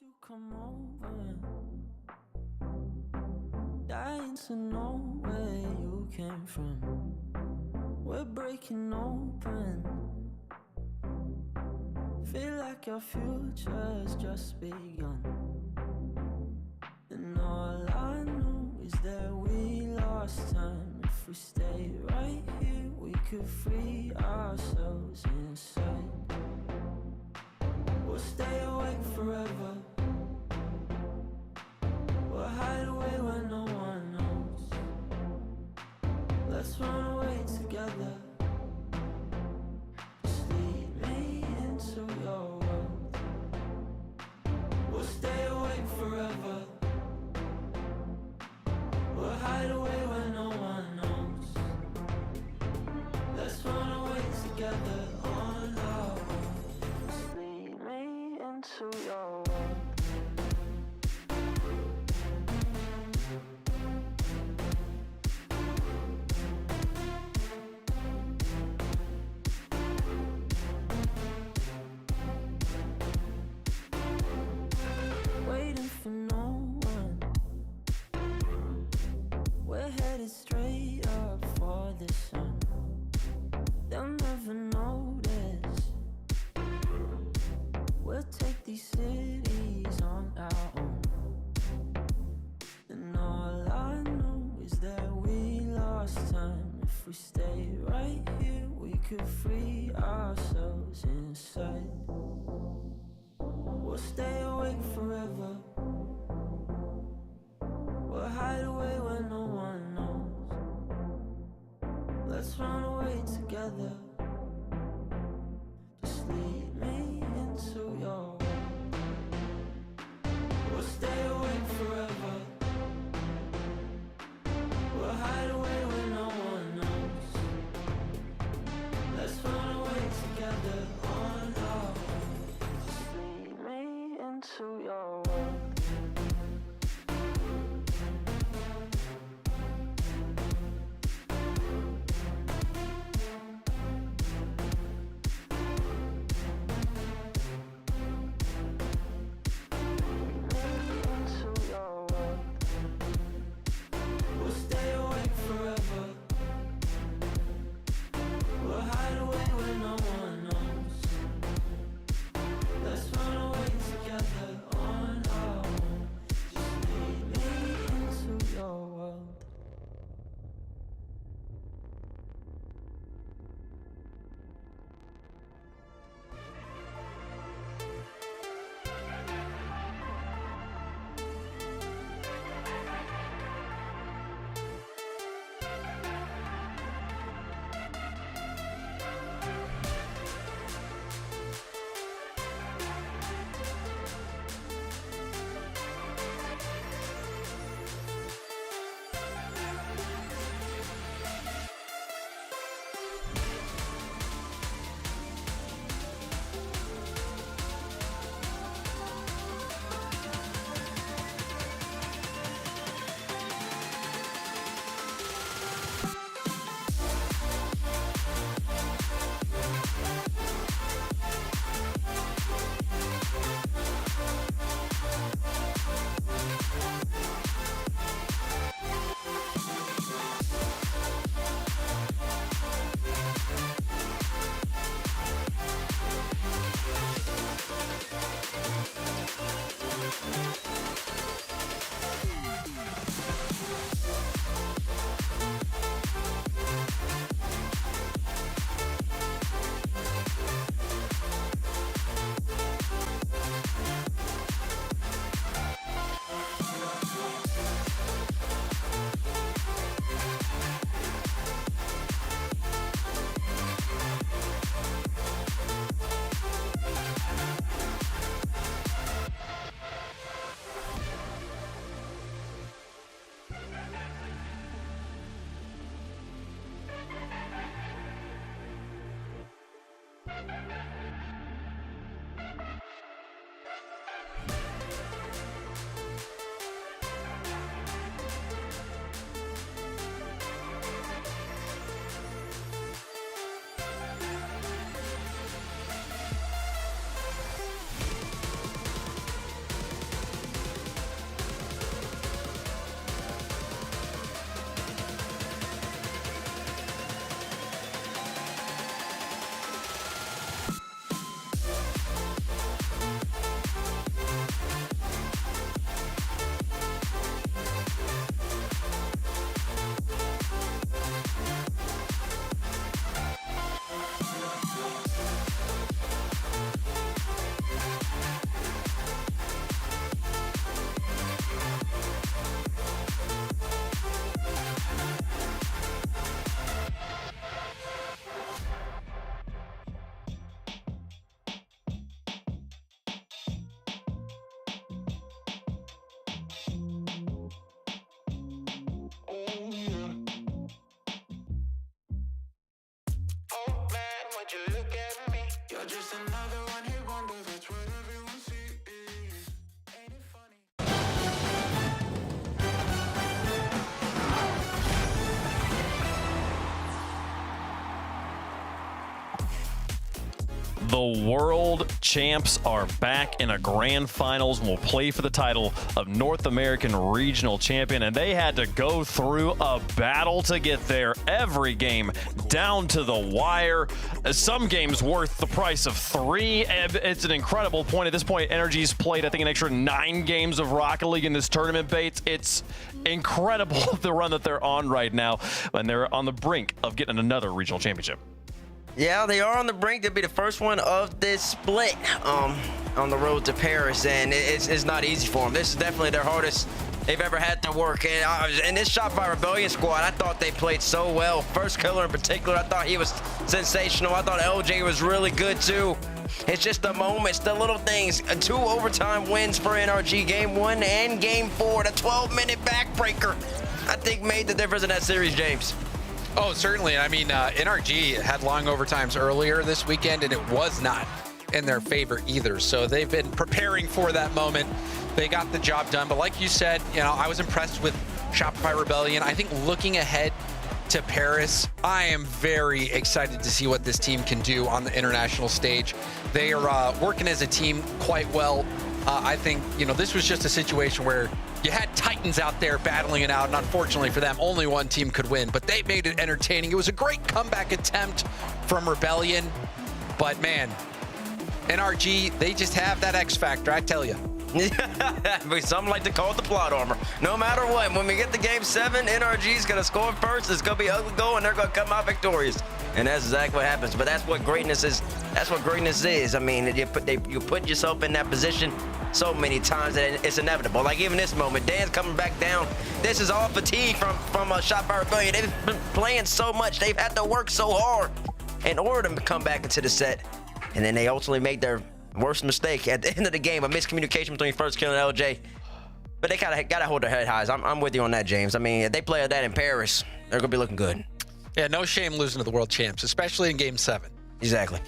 you come over? Dying to know where you came from. We're breaking open. Feel like our future's just begun. And all I know is that we lost time. If we stay right here, we could free ourselves inside. We'll stay awake forever. We'll hide away where no one knows. Let's run away together. Just lead me into your world. We'll stay awake forever. We'll hide away where no one knows. Let's run away together on our own. Just lead me into your world. Waiting for no one. We're headed straight up for the sun. They'll never notice. We'll take these cities on our own. And all I know is that we lost time. If we stay right here, we could free ourselves inside. We'll stay awake forever. We'll hide away where no one knows. Let's run away together. Just lead me into your world. We'll stay awake forever. We'll hide away where no one knows. Let's run away together on our own. Just lead me into your world. We'll stay awake forever. We'll hide away where no one knows. Let's run away together on The world champs are back in a grand finals and will play for the title of North American Regional Champion, and they had to go through a battle to get there. Every game down to the wire. Some games worth the price of 3. It's an incredible point. At this point, NRG's played, I think, an extra 9 games of Rocket League in this tournament, Bates. It's incredible the run that they're on right now, and they're on the brink of getting another regional championship. Yeah, they are on the brink. They'll be the first one of this split on the road to Paris, and it's not easy for them. This is definitely their hardest they've ever had to work. And this Shopify Rebellion squad, I thought they played so well. First Killer in particular, I thought he was sensational. I thought LJ was really good too. It's just the moments, the little things. 2 overtime wins for NRG, game 1 and game 4. The 12-minute backbreaker, I think, made the difference in that series, James. Oh, certainly. I mean, NRG had long overtimes earlier this weekend, and it was not in their favor either. So they've been preparing for that moment. They got the job done. But like you said, I was impressed with Shopify Rebellion. I think looking ahead to Paris, I am very excited to see what this team can do on the international stage. They are working as a team quite well. I think, this was just a situation where you had Titans out there battling it out, and unfortunately for them, only one team could win, but they made it entertaining. It was a great comeback attempt from Rebellion, but man, NRG, they just have that X factor, I tell you. Some like to call it the plot armor. No matter what, when we get to game 7, NRG is going to score first. It's going to be ugly goal, and they're going to come out victorious. And that's exactly what happens. But that's what greatness is. That's what greatness is. I mean, you put yourself in that position so many times that it's inevitable. Like even this moment, Dan's coming back down. This is all fatigue from Shopify Rebellion. They've been playing so much. They've had to work so hard in order to come back into the set. And then they ultimately made their worst mistake at the end of the game, a miscommunication between First Kill and LJ. But they gotta hold their head high. I'm with you on that, James. I mean, if they play that in Paris, they're gonna be looking good. Yeah, no shame losing to the world champs, especially in game 7. Exactly.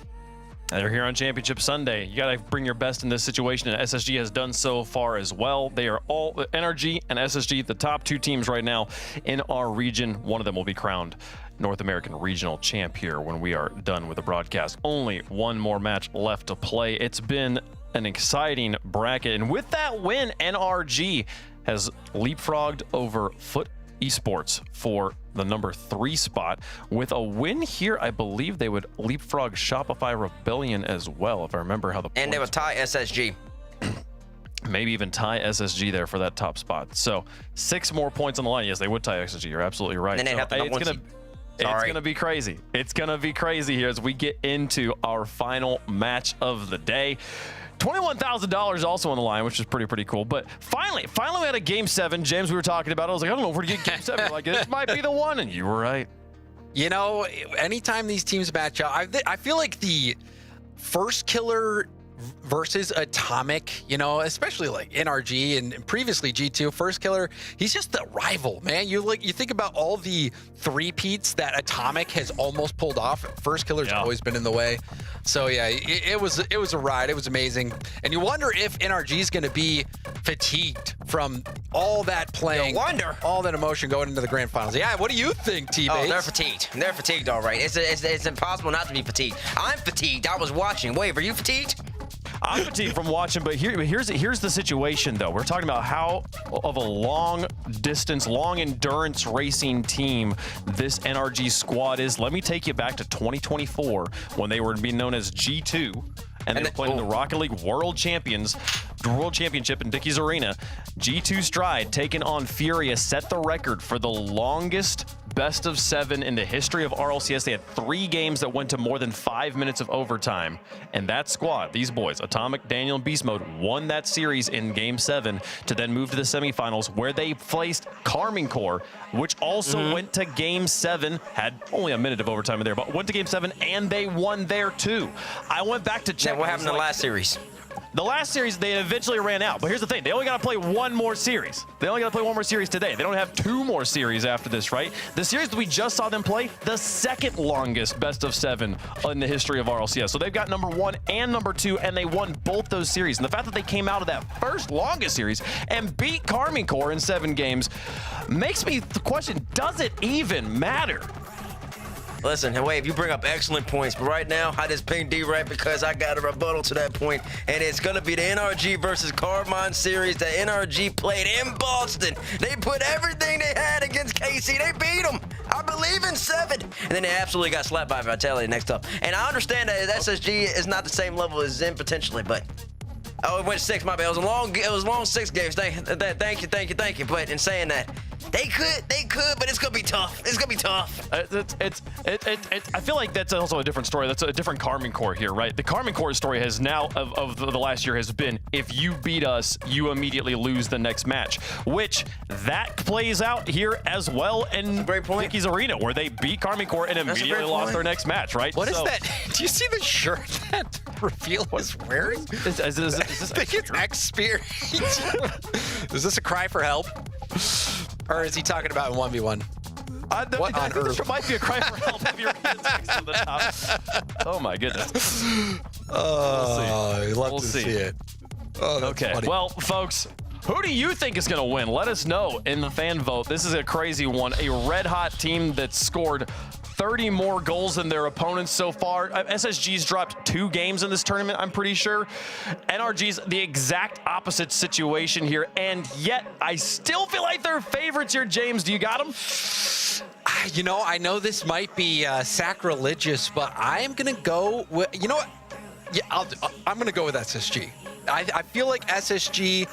They're here on Championship Sunday. You got to bring your best in this situation, and SSG has done so far as well. They are all NRG and SSG, the top 2 teams right now in our region. One of them will be crowned North American Regional Champ here when we are done with the broadcast. Only one more match left to play. It's been an exciting bracket, and with that win, NRG has leapfrogged over Foot Esports for the number 3 spot. With a win here, I believe they would leapfrog Shopify Rebellion as well, if I remember how the and they would tie SSG. Maybe even tie SSG there for that top spot. So 6 more points on the line. Yes, they would tie SSG. You're absolutely right. And they'd have to it's gonna be crazy. It's gonna be crazy here as we get into our final match of the day. $21,000 also on the line, which is pretty cool. But finally we had a game 7. James, we were talking about it. I was like, I don't know if we're gonna get game 7. Like, this might be the one, and you were right. Anytime these teams match up, I feel like the First Killer versus Atomic, especially like NRG and previously G2, First Killer, he's just the rival, man. You think about all the 3-peats that Atomic has almost pulled off. First Killer's always been in the way. So yeah, it was a ride. It was amazing. And you wonder if NRG is going to be fatigued from all that playing, all that emotion going into the grand finals. Yeah, what do you think, T-Bates? Oh, they're fatigued. They're fatigued, all right. It's impossible not to be fatigued. I'm fatigued. I was watching. Wait, were you fatigued? I'm fatigued from watching, but here's the situation, though. We're talking about how of a long distance, long endurance racing team this NRG squad is. Let me take you back to 2024 when they were being known as G2. And they were playing the Rocket League World Championship in Dickies Arena. G2 Stride taking on Furia set the record for the longest best of 7 in the history of RLCS. They had 3 games that went to more than 5 minutes of overtime. And that squad, these boys, Atomic, Daniel, and Beast Mode, won that series in game 7 to then move to the semifinals where they faced Carmine Corps, which also went to game 7, had only a minute of overtime in there, but went to game 7 and they won there too. I went back to check. What happened in the last series? The last series, they eventually ran out. But here's the thing. They only got to play one more series. They only got to play one more series today. They don't have 2 more series after this, right? The series that we just saw them play, the second longest best of 7 in the history of RLCS. So they've got number 1 and number 2, and they won both those series. And the fact that they came out of that first longest series and beat Carmine Corps in 7 games makes me question, does it even matter? Listen, Wave, you bring up excellent points, but right now, I just pinged D-Right because I got a rebuttal to that point, and it's going to be the NRG versus Carmine series that NRG played in Boston. They put everything they had against KC. They beat them. I believe in 7. And then they absolutely got slapped by Vitality next up. And I understand that SSG is not the same level as Zen potentially, but it went 6. My bad. It was long 6 games. Thank you. But in saying that, they could, but it's gonna be tough. It's gonna be tough. I feel like that's also a different story. That's a different Carmine Core here, right? The Carmine Core story has now of the last year has been, if you beat us, you immediately lose the next match, which that plays out here as well in Vicky's Arena, where they beat Carmine Core and immediately lost their next match, right? What is that? Do you see the shirt that Reveal is wearing? Is this I think it's X-Spears. Is this a cry for help? Or is he talking about 1v1? What on earth? This might be a cry for help if you're reading text to the top. Oh my goodness. Oh, we'll see it. Oh, that's okay. funny. Well, folks, who do you think is going to win? Let us know in the fan vote. This is a crazy one. A red-hot team that scored 30 more goals than their opponents so far. SSG's dropped 2 games in this tournament, I'm pretty sure. NRG's the exact opposite situation here, and yet I still feel like they're favorites here. James, do you got them? You know, I know this might be sacrilegious, but I am going to go with, you know what? Yeah, I'm going to go with SSG. I feel like SSG,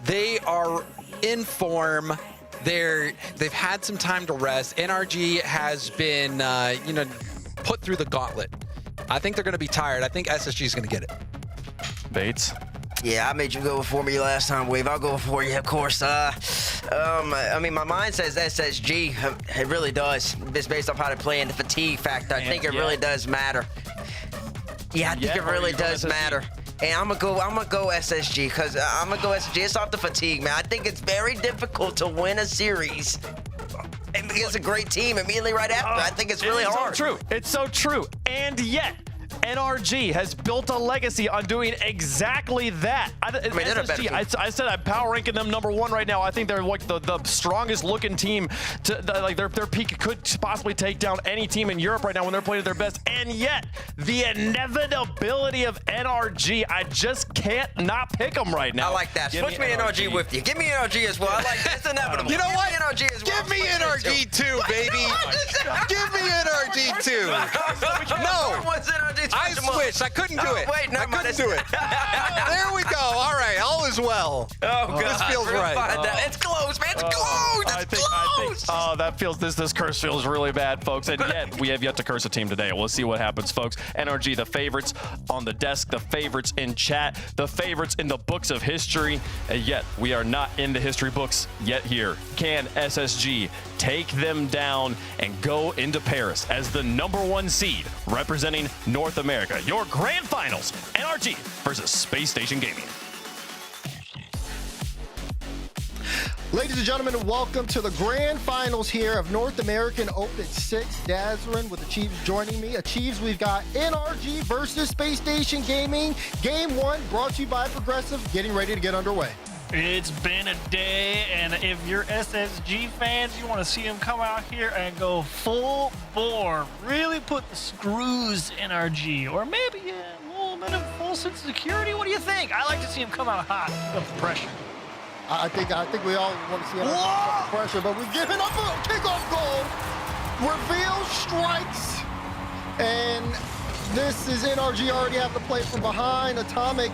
they are in form. They've had some time to rest. NRG has been, put through the gauntlet. I think they're going to be tired. I think SSG is going to get it. Bates? Yeah, I made you go before me last time, Wave. I'll go before you, of course. I mean, my mind says SSG. It really does. It's based off how they play and the fatigue factor. I think it really does matter. Yeah, I think it really does matter. And I'm gonna go SSG because I'm gonna go SSG. It's off the fatigue, man. I think it's very difficult to win a series against a great team immediately right after. I think it's really hard. It's so true. It's so true. And yet, NRG has built a legacy on doing exactly that. SSG, I said I'm power ranking them #1 right now. I think they're like the strongest looking team. Their peak could possibly take down any team in Europe right now when they're playing at their best. And yet, the inevitability of NRG, I just can't not pick them right now. I like that. Switch me NRG with you. Give me NRG as well. I like that. It's inevitable. You know what? NRG as well. Give me NRG too, baby. Give me NRG too. No. I switched. I couldn't do it. Wait, no, I couldn't do it. There we go. All right. All is well. Oh, God. This feels right. It's close, man. It's close. It's close. Oh, that feels, this curse feels really bad, folks. And yet, we have yet to curse a team today. We'll see what happens, folks. NRG, the favorites on the desk, the favorites in chat, the favorites in the books of history. And yet, we are not in the history books yet here. Can SSG take them down and go into Paris as the #1 seed representing North America? Your grand finals, NRG versus Space Station Gaming. Ladies and gentlemen, welcome to the grand finals here of North American Open 6. Dazzlin with the Chiefs joining me. Chiefs, we've got NRG versus Space Station Gaming. Game 1 brought to you by Progressive, getting ready to get underway. It's been a day, and if you're SSG fans, you want to see them come out here and go full bore, really put the screws in NRG, or maybe a little bit of full sense of security. What do you think? I like to see them come out hot with the pressure. I think we all want to see him under pressure, but we've given up a kickoff goal. Reveal strikes, and this is NRG already having to play from behind. Atomic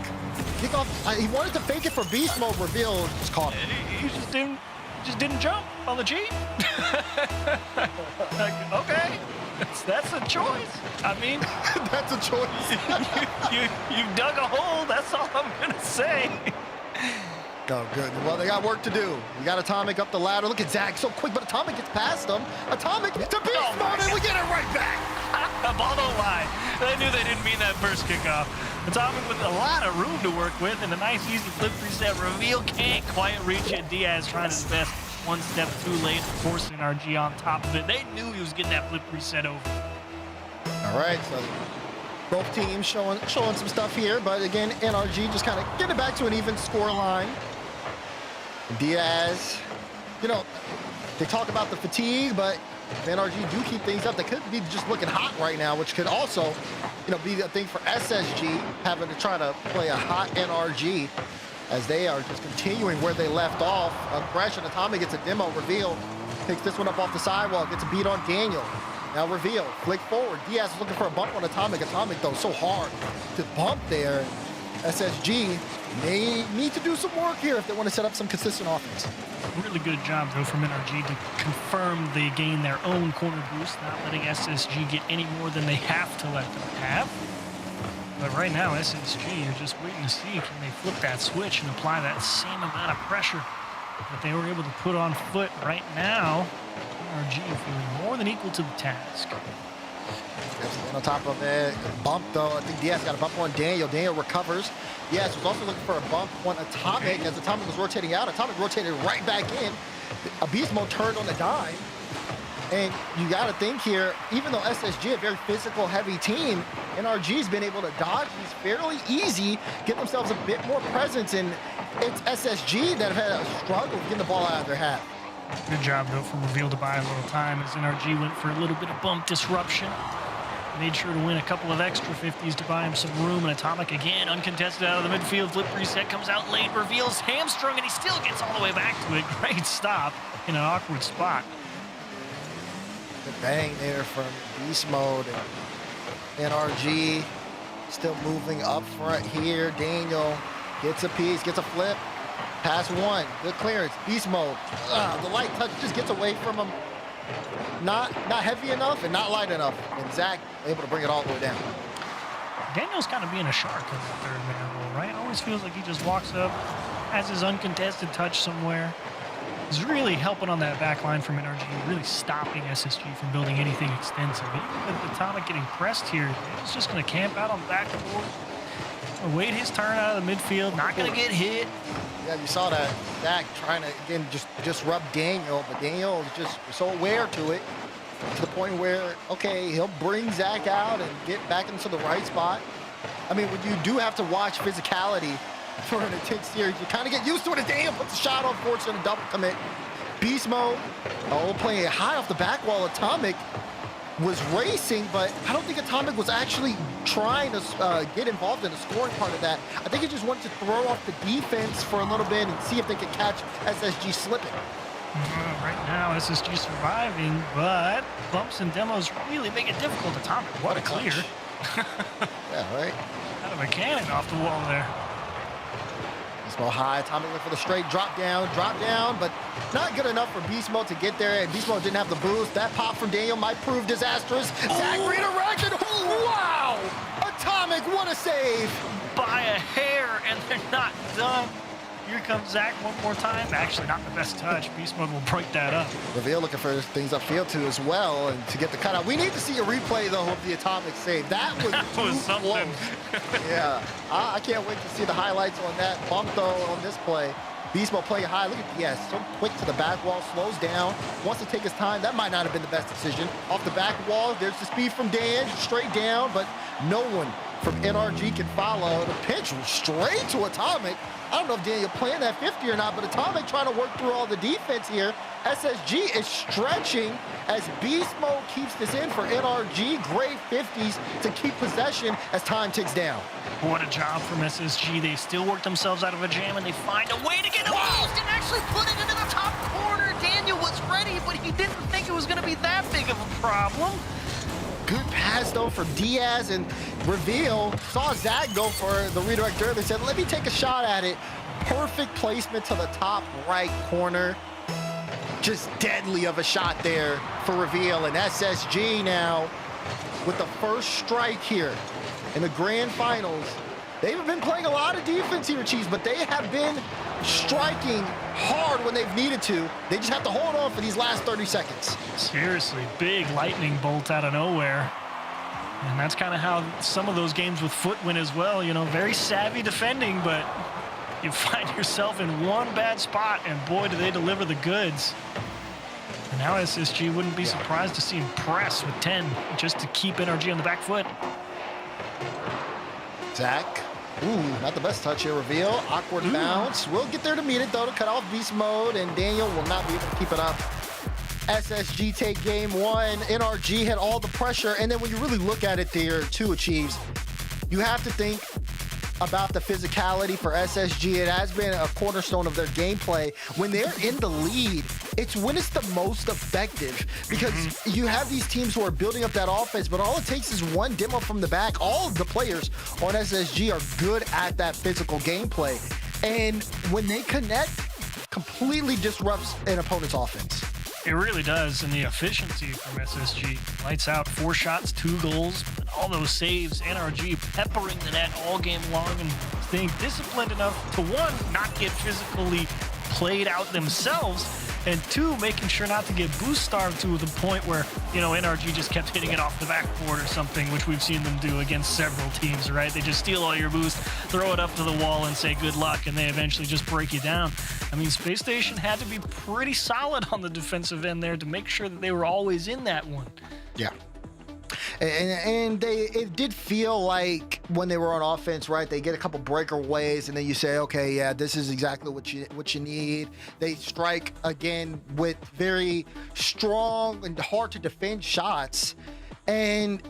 kickoff. He wanted to fake it for beast mode. Reveal just caught him. He just didn't jump on the G. Like, okay, that's a choice. I mean, that's a choice. you dug a hole. That's all I'm gonna say. Oh, good. Well, they got work to do. We got Atomic up the ladder. Look at Zach so quick, but Atomic gets past him. Atomic to beast mode, and we get it right back. Ball don't lie. They knew they didn't mean that first kickoff. Atomic with a lot of room to work with and a nice easy flip reset. Reveal can't quite reach it. Diaz trying his best. One step too late, forcing NRG on top of it. They knew he was getting that flip reset over. All right, so both teams showing some stuff here, but again, NRG just kind of getting back to an even score line. Diaz, they talk about the fatigue, but If NRG do keep things up, they could be just looking hot right now, which could also, be a thing for SSG, having to try to play a hot NRG as they are just continuing where they left off. Aggression, Atomic gets a demo, Reveal, picks this one up off the sidewalk, gets a beat on Daniel. Now Reveal, flick forward. Diaz is looking for a bump on Atomic. Atomic, though, so hard to bump there. SSG may need to do some work here if they want to set up some consistent offense. Really good job, though, from NRG to confirm they gain their own corner boost, not letting SSG get any more than they have to let them have. But right now, SSG, you're just waiting to see can they flip that switch and apply that same amount of pressure that they were able to put on foot right now. NRG feeling more than equal to the task. And on top of it, bump though. I think Diaz got a bump on Daniel. Daniel recovers. Diaz was also looking for a bump on Atomic as Atomic was rotating out. Atomic rotated right back in. Abismo turned on the dime. And you got to think here, even though SSG, a very physical, heavy team, NRG's been able to dodge these fairly easy, get themselves a bit more presence, and it's SSG that have had a struggle getting the ball out of their hat. Good job, though, from Reveal to buy a little time as NRG went for a little bit of bump disruption. Made sure to win a couple of extra 50s to buy him some room. And Atomic again, uncontested out of the midfield. Flip reset comes out late. Reveals hamstrung, and he still gets all the way back to it. Great stop in an awkward spot. The bang there from Beast Mode. And NRG still moving up front here. Daniel gets a piece, gets a flip. Pass one, good clearance. Beast Mode. The light touch just gets away from him. Not heavy enough and not light enough. And Zach able to bring it all the way down. Daniel's kind of being a shark in the third man role, right? Always feels like he just walks up, has his uncontested touch somewhere. He's really helping on that back line from NRG, really stopping SSG from building anything extensive. Even with Atomic getting pressed here, he's just going to camp out on the backboard. Wait his turn out of the midfield, not going to get hit. Yeah, you saw that. Zach trying to, again, just rub Daniel, but Daniel is just so aware to it, to the point where, okay, he'll bring Zach out and get back into the right spot. I mean, when you do have to watch physicality for an intense series, you kind of get used to it as Daniel puts a shot on, forcing a double commit. Beast Mode, playing it high off the back wall. Atomic was racing, but I don't think Atomic was actually trying to get involved in the scoring part of that. I think he just wanted to throw off the defense for a little bit and see if they could catch SSG slipping. Right now, SSG surviving, but bumps and demos really make it difficult. Atomic, what a clear. Yeah, right? Kind of a cannon off the wall there. Beast Mode high, Atomic went for the straight drop down, but not good enough for Beast Mode to get there. And Beast Mode didn't have the boost. That pop from Daniel might prove disastrous. Zach redirected. Wow! Atomic, what a save! By a hair, and they're not done. Here comes Zach one more time. Actually, not the best touch. Beast Mode will break that up. Reveal looking for things upfield too as well, and to get the cutout. We need to see a replay though of the Atomic save. That was something. Yeah, I can't wait to see the highlights on that bump though on this play. Beast Mode playing high. Look at so quick to the back wall, slows down, wants to take his time. That might not have been the best decision. Off the back wall, there's the speed from Dan, straight down, but no one from NRG can follow. The pitch was straight to Atomic. I don't know if Daniel playing that 50 or not, but Atomic trying to work through all the defense here. SSG is stretching as Beast Mode keeps this in for NRG. Great 50s to keep possession as time ticks down. What a job from SSG. They still work themselves out of a jam, and they find a way to get a boost and actually put it into the top corner. Daniel was ready, but he didn't think it was going to be that big of a problem. Good pass, though, from Diaz, and Reveal saw Zach go for the redirect early. They said, let me take a shot at it. Perfect placement to the top right corner. Just deadly of a shot there for Reveal. And SSG now with the first strike here in the grand finals. They've been playing a lot of defense here, Cheese, but they have been striking hard when they've needed to. They just have to hold on for these last 30 seconds. Seriously, big lightning bolt out of nowhere. And that's kind of how some of those games with Foot win as well. You know, very savvy defending, but you find yourself in one bad spot, and boy, do they deliver the goods. And now SSG wouldn't be surprised to see him press with 10 just to keep NRG on the back foot. Zach. Ooh, not the best touch here. Reveal, awkward bounce. We'll get there to meet it, though, to cut off Beast Mode, and Daniel will not be able to keep it up. SSG take game one. NRG had all the pressure. And then when you really look at it there, too, Achieves, you have to think about the physicality for SSG. It has been a cornerstone of their gameplay. When they're in the lead, it's when it's the most effective, because you have these teams who are building up that offense, but all it takes is one demo from the back. All of the players on SSG are good at that physical gameplay. And when they connect, completely disrupts an opponent's offense. It really does, and the efficiency from SSG. Lights out, 4 shots, 2 goals, all those saves, NRG peppering the net all game long and staying disciplined enough to, 1, not get physically played out themselves, and 2, making sure not to get boost starved to the point where, you know, NRG just kept hitting it off the backboard or something, which we've seen them do against several teams, right? They just steal all your boost, throw it up to the wall and say good luck, and they eventually just break you down. I mean, Space Station had to be pretty solid on the defensive end there to make sure that they were always in that one. Yeah. And it did feel like when they were on offense, right, they get a couple breakaways and then you say, okay, yeah, this is exactly what you need. They strike again with very strong and hard to defend shots. And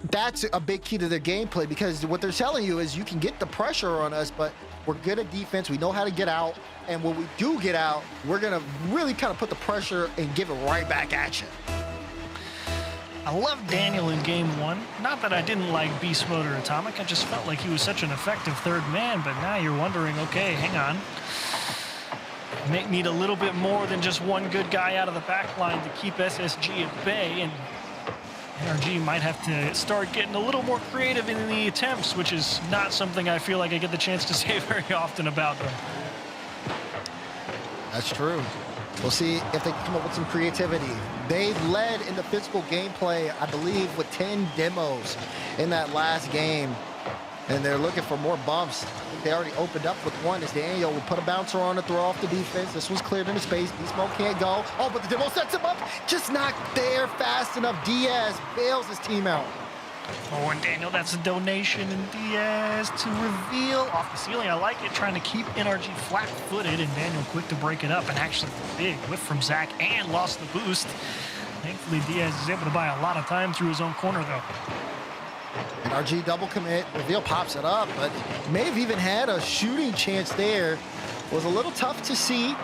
that's a big key to their gameplay, because what they're telling you is you can get the pressure on us, but we're good at defense. We know how to get out. And when we do get out, we're going to really kind of put the pressure and give it right back at you. I love Daniel in game 1. Not that I didn't like Beast Mode or Atomic. I just felt like he was such an effective third man. But now you're wondering, okay, hang on. Need a little bit more than just one good guy out of the back line to keep SSG at bay. And NRG might have to start getting a little more creative in the attempts, which is not something I feel like I get the chance to say very often about them. That's true. We'll see if they can come up with some creativity. They led in the physical gameplay, I believe, with 10 demos in that last game. And they're looking for more bumps. I think they already opened up with one as Daniel will put a bouncer on to throw off the defense. This was cleared into space. Beast Mode can't go. Oh, but the demo sets him up. Just not there fast enough. Diaz bails his team out. Oh, and Daniel, that's a donation, and Diaz to reveal off the ceiling. I like it, trying to keep NRG flat-footed, and Daniel quick to break it up, and actually big whiff from Zach and lost the boost. Thankfully, Diaz is able to buy a lot of time through his own corner, though. NRG double commit. Reveal pops it up, but may have even had a shooting chance there. Was a little tough to see.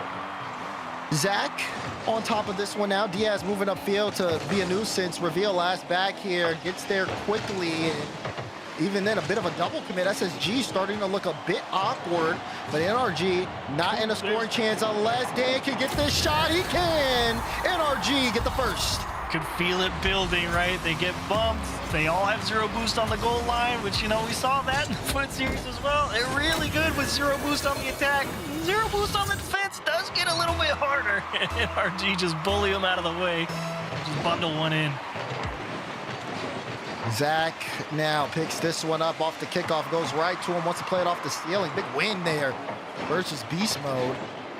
Zach on top of this one now. Diaz moving upfield to be a nuisance. Reveal last back here. Gets there quickly. And even then, a bit of a double commit. SSG starting to look a bit awkward. But NRG not in a scoring chance unless Dan can get this shot. He can. NRG get the first. Could feel it building, right? They get bumped. They all have 0 boost on the goal line, which, you know, we saw that in the FUT series as well. They're really good with 0 boost on the attack. 0 boost on the defense does get a little bit harder. And NRG just bully them out of the way. Just bundle one in. Zach now picks this one up off the kickoff, goes right to him, wants to play it off the ceiling. Big win there versus Beast Mode.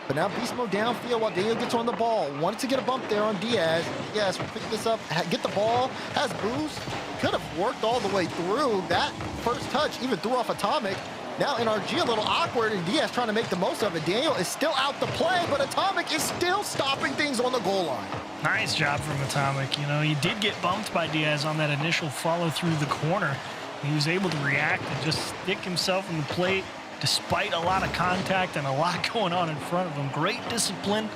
But now Beast Mode downfield while Daniel gets on the ball. Wanted to get a bump there on Diaz. Diaz will pick this up, get the ball, has boost. Could have worked all the way through. That first touch even threw off Atomic. Now NRG a little awkward, and Diaz trying to make the most of it. Daniel is still out to play, but Atomic is still stopping things on the goal line. Nice job from Atomic. You know, he did get bumped by Diaz on that initial follow through the corner. He was able to react and just stick himself in the plate despite a lot of contact and a lot going on in front of him. Great discipline.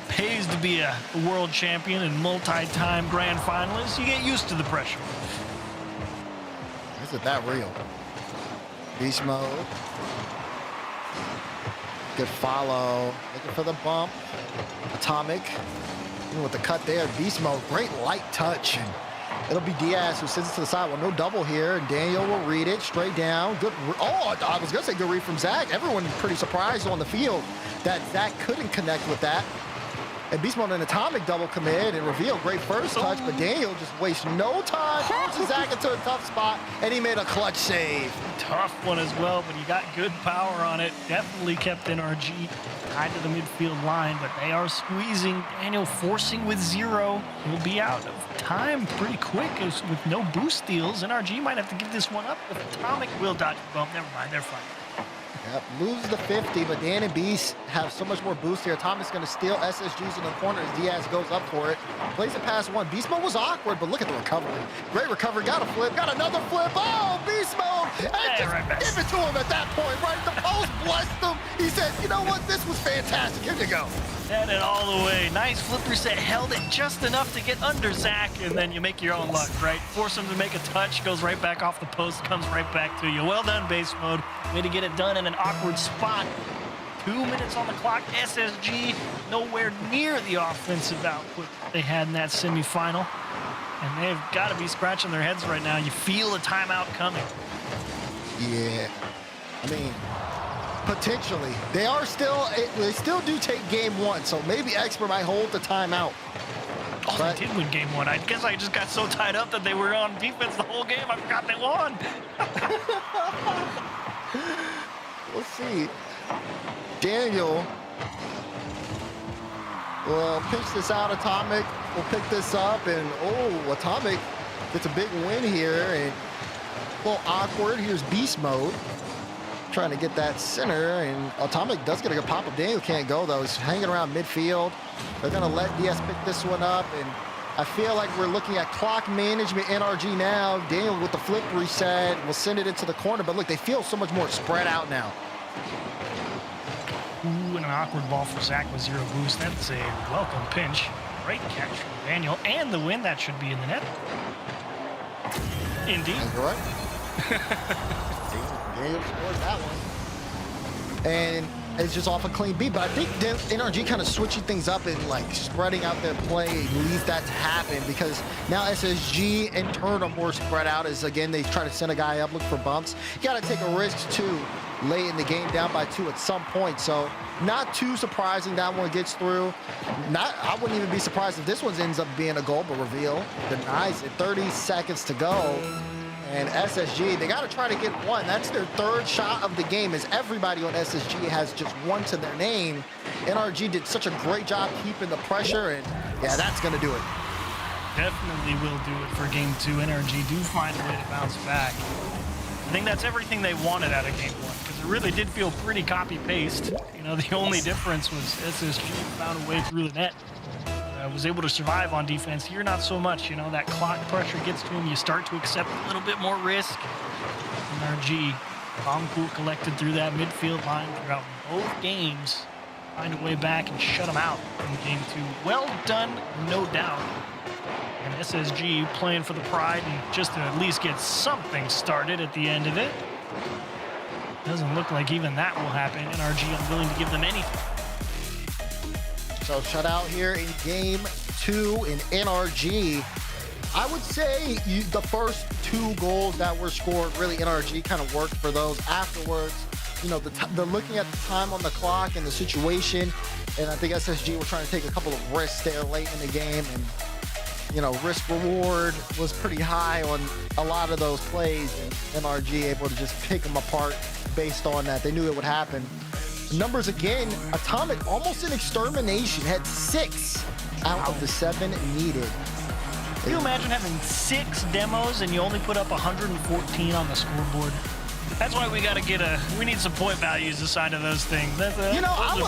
Pays to be a world champion and multi-time grand finalist. You get used to the pressure. Is it that real? Beast Mode. Good follow. Looking for the bump. Atomic. Even with the cut there. Beast Mode. Great light touch. And it'll be Diaz who sends it to the side. Well, no double here. And Daniel will read it straight down. Good. Oh, I was going to say good read from Zach. Everyone pretty surprised on the field that Zach couldn't connect with that. And Beast Mode and Atomic double commit and reveal. Great first touch, but Daniel just wastes no time. Forces Zach into a tough spot, and he made a clutch save. Tough one as well, but he got good power on it. Definitely kept NRG tied to the midfield line, but they are squeezing. Daniel forcing with 0. He'll be out of time pretty quick with no boost steals. NRG might have to give this one up, but Atomic will dodge the bump. Never mind, they're fine. Yep, loses the 50, but Dan and Beast have so much more boost here. Thomas going to steal SSG's in the corner as Diaz goes up for it. Plays it past one. Beast Mode was awkward, but look at the recovery. Great recovery, got a flip, got another flip. Oh, Beast Mode! And just give it to him at that point, right? The post blessed him. He said, you know what, this was fantastic. Here you go. Had it all the way. Nice flip reset, held it just enough to get under Zach, and then you make your own luck, right? Force him to make a touch, goes right back off the post, comes right back to you. Well done, Base Mode. Way to get it done in an awkward spot. 2 minutes on the clock. SSG nowhere near the offensive output they had in that semifinal. And they've got to be scratching their heads right now. You feel a timeout coming. Yeah. I mean, potentially. They still do take game one, so maybe Expert might hold the timeout. Oh, but they did win game one. I guess I just got so tied up that they were on defense the whole game. I forgot they won. We'll see. Daniel will pitch this out. Atomic will pick this up, and Atomic gets a big win here, and a little awkward. Here's Beast Mode trying to get that center, and Atomic does get a good pop-up. Daniel can't go, though. He's hanging around midfield. They're going to let DS pick this one up, and I feel like we're looking at clock management NRG now. Daniel with the flip reset will send it into the corner, but look, they feel so much more spread out now. Ooh, and an awkward ball for Zach with 0 boost. That's a welcome pinch. Great catch from Daniel, and the win that should be in the net. Indeed. You're right. Daniel scored that one. And it's just off a clean beat, but I think NRG kind of switching things up and like spreading out their play leads that to happen, because now SSG in turn are more spread out as, again, they try to send a guy up, look for bumps. You got to take a risk too late in the game, down by 2 at some point. So not too surprising that one gets through. I wouldn't even be surprised if this one ends up being a goal, but Reveal denies it. 30 seconds to go. And SSG, they got to try to get one. That's their 3rd shot of the game, as everybody on SSG has just one to their name. NRG did such a great job keeping the pressure, and yeah, that's going to do it. Definitely will do it for game 2. NRG do find a way to bounce back. I think that's everything they wanted out of game 1, because it really did feel pretty copy-paste. You know, the only difference was SSG found a way through the net. Was able to survive on defense. Here, not so much. You know, that clock pressure gets to him. You start to accept a little bit more risk. NRG, calm, cool, collected through that midfield line throughout both games. Find a way back and shut them out in game 2. Well done, no doubt. And SSG playing for the pride and just to at least get something started at the end of it. Doesn't look like even that will happen. NRG unwilling to give them anything. So shutout here in game 2 in NRG. I would say the first 2 goals that were scored, really NRG kind of worked for those. Afterwards, you know, the looking at the time on the clock and the situation, and I think SSG were trying to take a couple of risks there late in the game, and you know, risk reward was pretty high on a lot of those plays, and NRG able to just pick them apart based on that. They knew it would happen. Numbers again, Atomic almost an extermination, had 6 out of the 7 needed. Can you imagine having 6 demos and you only put up 114 on the scoreboard? That's why we got to we need some point values assigned to those things. You know, I would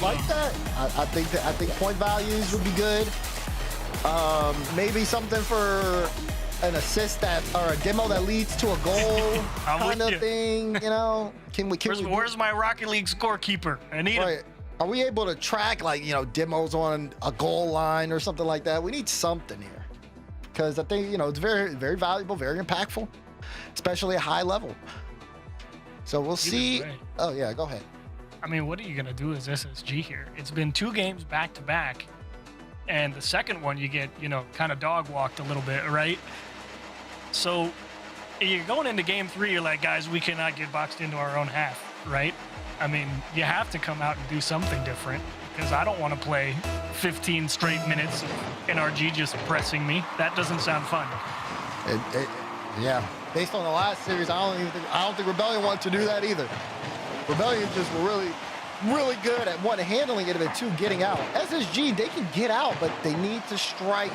like that. I think point values would be good. Maybe something for an assist or a demo that leads to a goal kind of thing, you know? Where's my Rocket League scorekeeper? I need him. Are we able to track, like, you know, demos on a goal line or something like that? We need something here, because I think, you know, it's very, very valuable, very impactful, especially at high level. So we'll see. Oh yeah, go ahead. I mean, what are you gonna do as SSG here? It's been 2 games back to back, and the second one you get, you know, kind of dog walked a little bit, right? So you're going into game 3, you're like, guys, we cannot get boxed into our own half, right? I mean, you have to come out and do something different, because I don't want to play 15 straight minutes of NRG just pressing me. That doesn't sound fun. Yeah, based on the last series, I don't think Rebellion wanted to do that either. Rebellion just were really good at, 1, handling it, and 2, getting out. SSG, they can get out, but they need to strike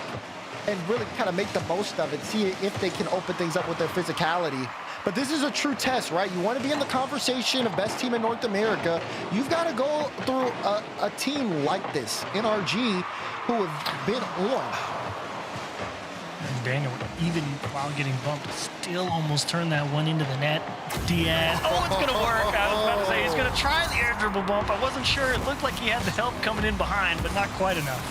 and really kind of make the most of it, see if they can open things up with their physicality. But this is a true test, right? You want to be in the conversation of best team in North America. You've got to go through a team like this, NRG, who have been on. And Daniel, even while getting bumped, still almost turned that one into the net. Diaz. Oh, it's going to work. I was about to say he's going to try the air dribble bump. I wasn't sure. It looked like he had the help coming in behind, but not quite enough.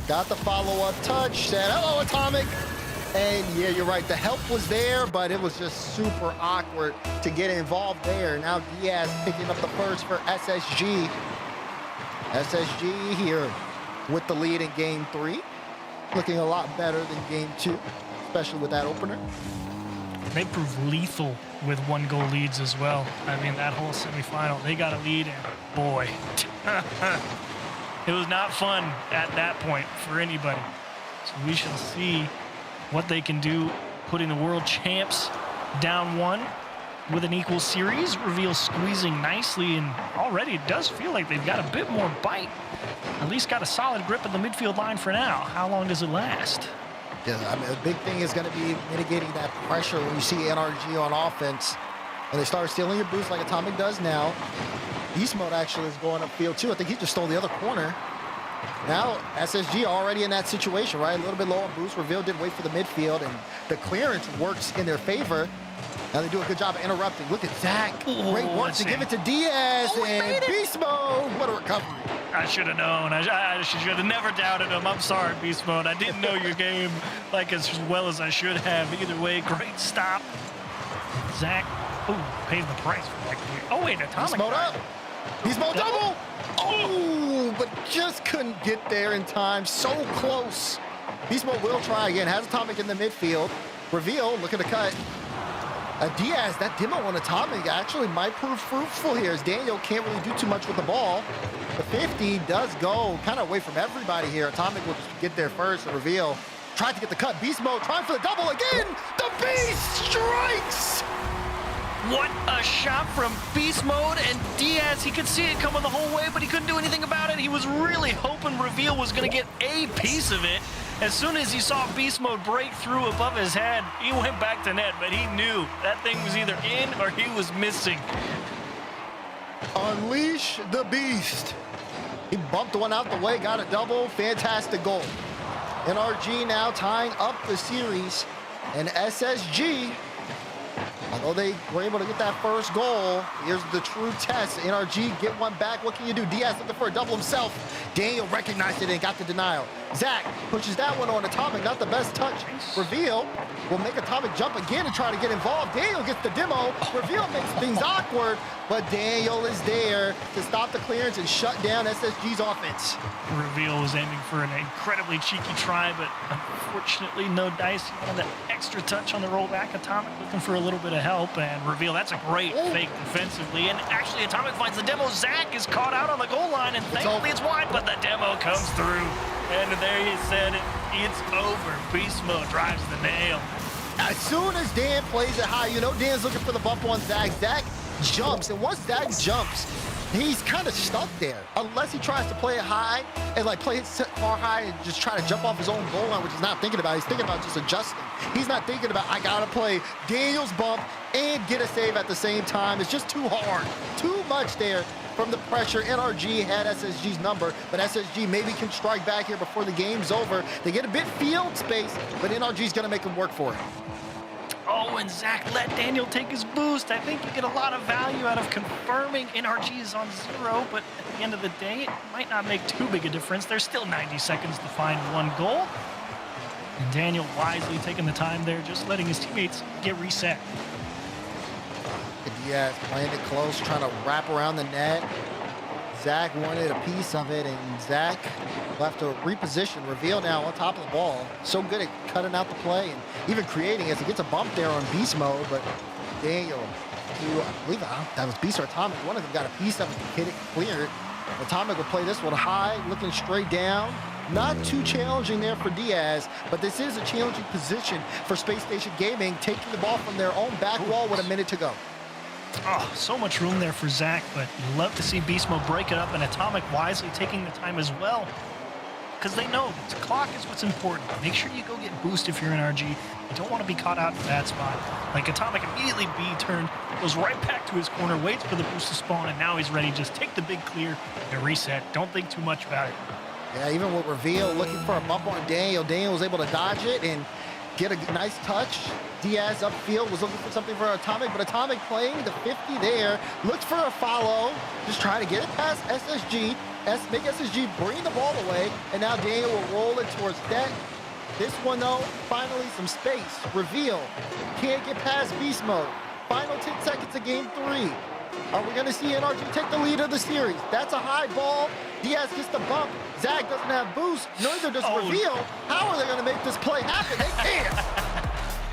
Got the follow-up touch. Said, hello, Atomic. And yeah, you're right. The help was there, but it was just super awkward to get involved there. Now Diaz picking up the first for SSG. SSG here with the lead in game 3. Looking a lot better than game 2, especially with that opener. They proved lethal with 1-goal leads as well. I mean, that whole semifinal, they got a lead, and boy, it was not fun at that point for anybody. So we shall see what they can do, putting the world champs down 1 with an equal series. Reveal squeezing nicely, and already it does feel like they've got a bit more bite. At least got a solid grip of the midfield line for now. How long does it last? Yeah, I mean, the big thing is going to be mitigating that pressure when you see NRG on offense. When they start stealing your boost like Atomic does now. Beast Mode actually is going upfield too. I think he just stole the other corner. Now, SSG already in that situation, right? A little bit low on boost. Reveal didn't wait for the midfield, and the clearance works in their favor. Now they do a good job of interrupting. Look at Zach. Great work to give it to Diaz, and Beast Mode. What a recovery. I should have known. I should have never doubted him. I'm sorry, Beast Mode. I didn't know your game like as well as I should have. Either way, great stop. Zach, pays the price for that clear. Oh, wait, Atomic. Beast Mode up. Beast Mode double. Oh, but just couldn't get there in time. So close. Beast Mode will try again. Has Atomic in the midfield. Reveal, look at the cut. Diaz, that demo on Atomic actually might prove fruitful here, as Daniel can't really do too much with the ball. The 50 does go kind of away from everybody here. Atomic will just get there first and Reveal. Tried to get the cut. Beast Mode trying for the double again. The Beast strikes! What a shot from Beast Mode, and Diaz, he could see it coming the whole way, but he couldn't do anything about it. He was really hoping Reveal was going to get a piece of it. As soon as he saw Beast Mode break through above his head, he went back to net, but he knew that thing was either in or he was missing. Unleash the Beast. He bumped one out the way, got a double. Fantastic goal. NRG now tying up the series, and SSG, although they were able to get that first goal, here's the true test. NRG get one back. What can you do? Diaz looking for a double himself. Daniel recognized it and got the denial. Zach pushes that one on Atomic. Not the best touch. Reveal will make Atomic jump again and try to get involved. Daniel gets the demo. Reveal makes things awkward, but Daniel is there to stop the clearance and shut down SSG's offense. Reveal was aiming for an incredibly cheeky try, but unfortunately no dice. He wanted that extra touch on the rollback. Atomic looking for a little bit of help, and Reveal, that's a great fake defensively. And actually Atomic finds the demo. Zach is caught out on the goal line, and thankfully it's wide, but the demo comes through. And there he said it. It's over. Beast Mode drives the nail. As soon as Dan plays it high, you know Dan's looking for the bump on Zach. Zach jumps, and once Zach jumps, he's kind of stuck there. Unless he tries to play it high and like play it far high and just try to jump off his own goal line, which he's not thinking about. He's thinking about just adjusting. He's not thinking about, I gotta play Daniel's bump and get a save at the same time. It's just too hard. Too much there from the pressure. NRG had SSG's number, but SSG maybe can strike back here before the game's over. They get a bit field space, but NRG's gonna make them work for it. Oh, and Zach let Daniel take his boost. I think you get a lot of value out of confirming NRG is on 0, but at the end of the day, it might not make too big a difference. There's still 90 seconds to find one goal. And Daniel wisely taking the time there, just letting his teammates get reset. Diaz playing it close, trying to wrap around the net. Zach wanted a piece of it, and Zach will have to reposition. Reveal now on top of the ball. So good at cutting out the play and even creating as he gets a bump there on Beast Mode, but Daniel, who I believe that was Beast or Atomic, one of them got a piece of it to get it cleared. Atomic will play this one high, looking straight down. Not too challenging there for Diaz, but this is a challenging position for Space Station Gaming, taking the ball from their own back wall with a minute to go. Oh, so much room there for Zach, but you love to see Beast Mode break it up, and Atomic wisely taking the time as well. because they know the clock is what's important. Make sure you go get boost if you're in RG. You don't want to be caught out in that spot. Like Atomic immediately B turn, goes right back to his corner, waits for the boost to spawn, and now he's ready. Just take the big clear and reset. Don't think too much about it. Yeah, even with Reveal looking for a bump on Daniel, Daniel was able to dodge it and get a nice touch. Diaz upfield was looking for something for Atomic, but Atomic playing the 50 there. Looks for a follow, just trying to get it past SSG. Make SSG bring the ball away, and now Daniel will roll it towards that. This one though, finally some space. Reveal, can't get past beast mode. Final 10 seconds of game 3. Are we gonna see NRG take the lead of the series? That's a high ball. Diaz gets the bump. Zach doesn't have boost, neither does Reveal. How are they gonna make this play happen? They can't.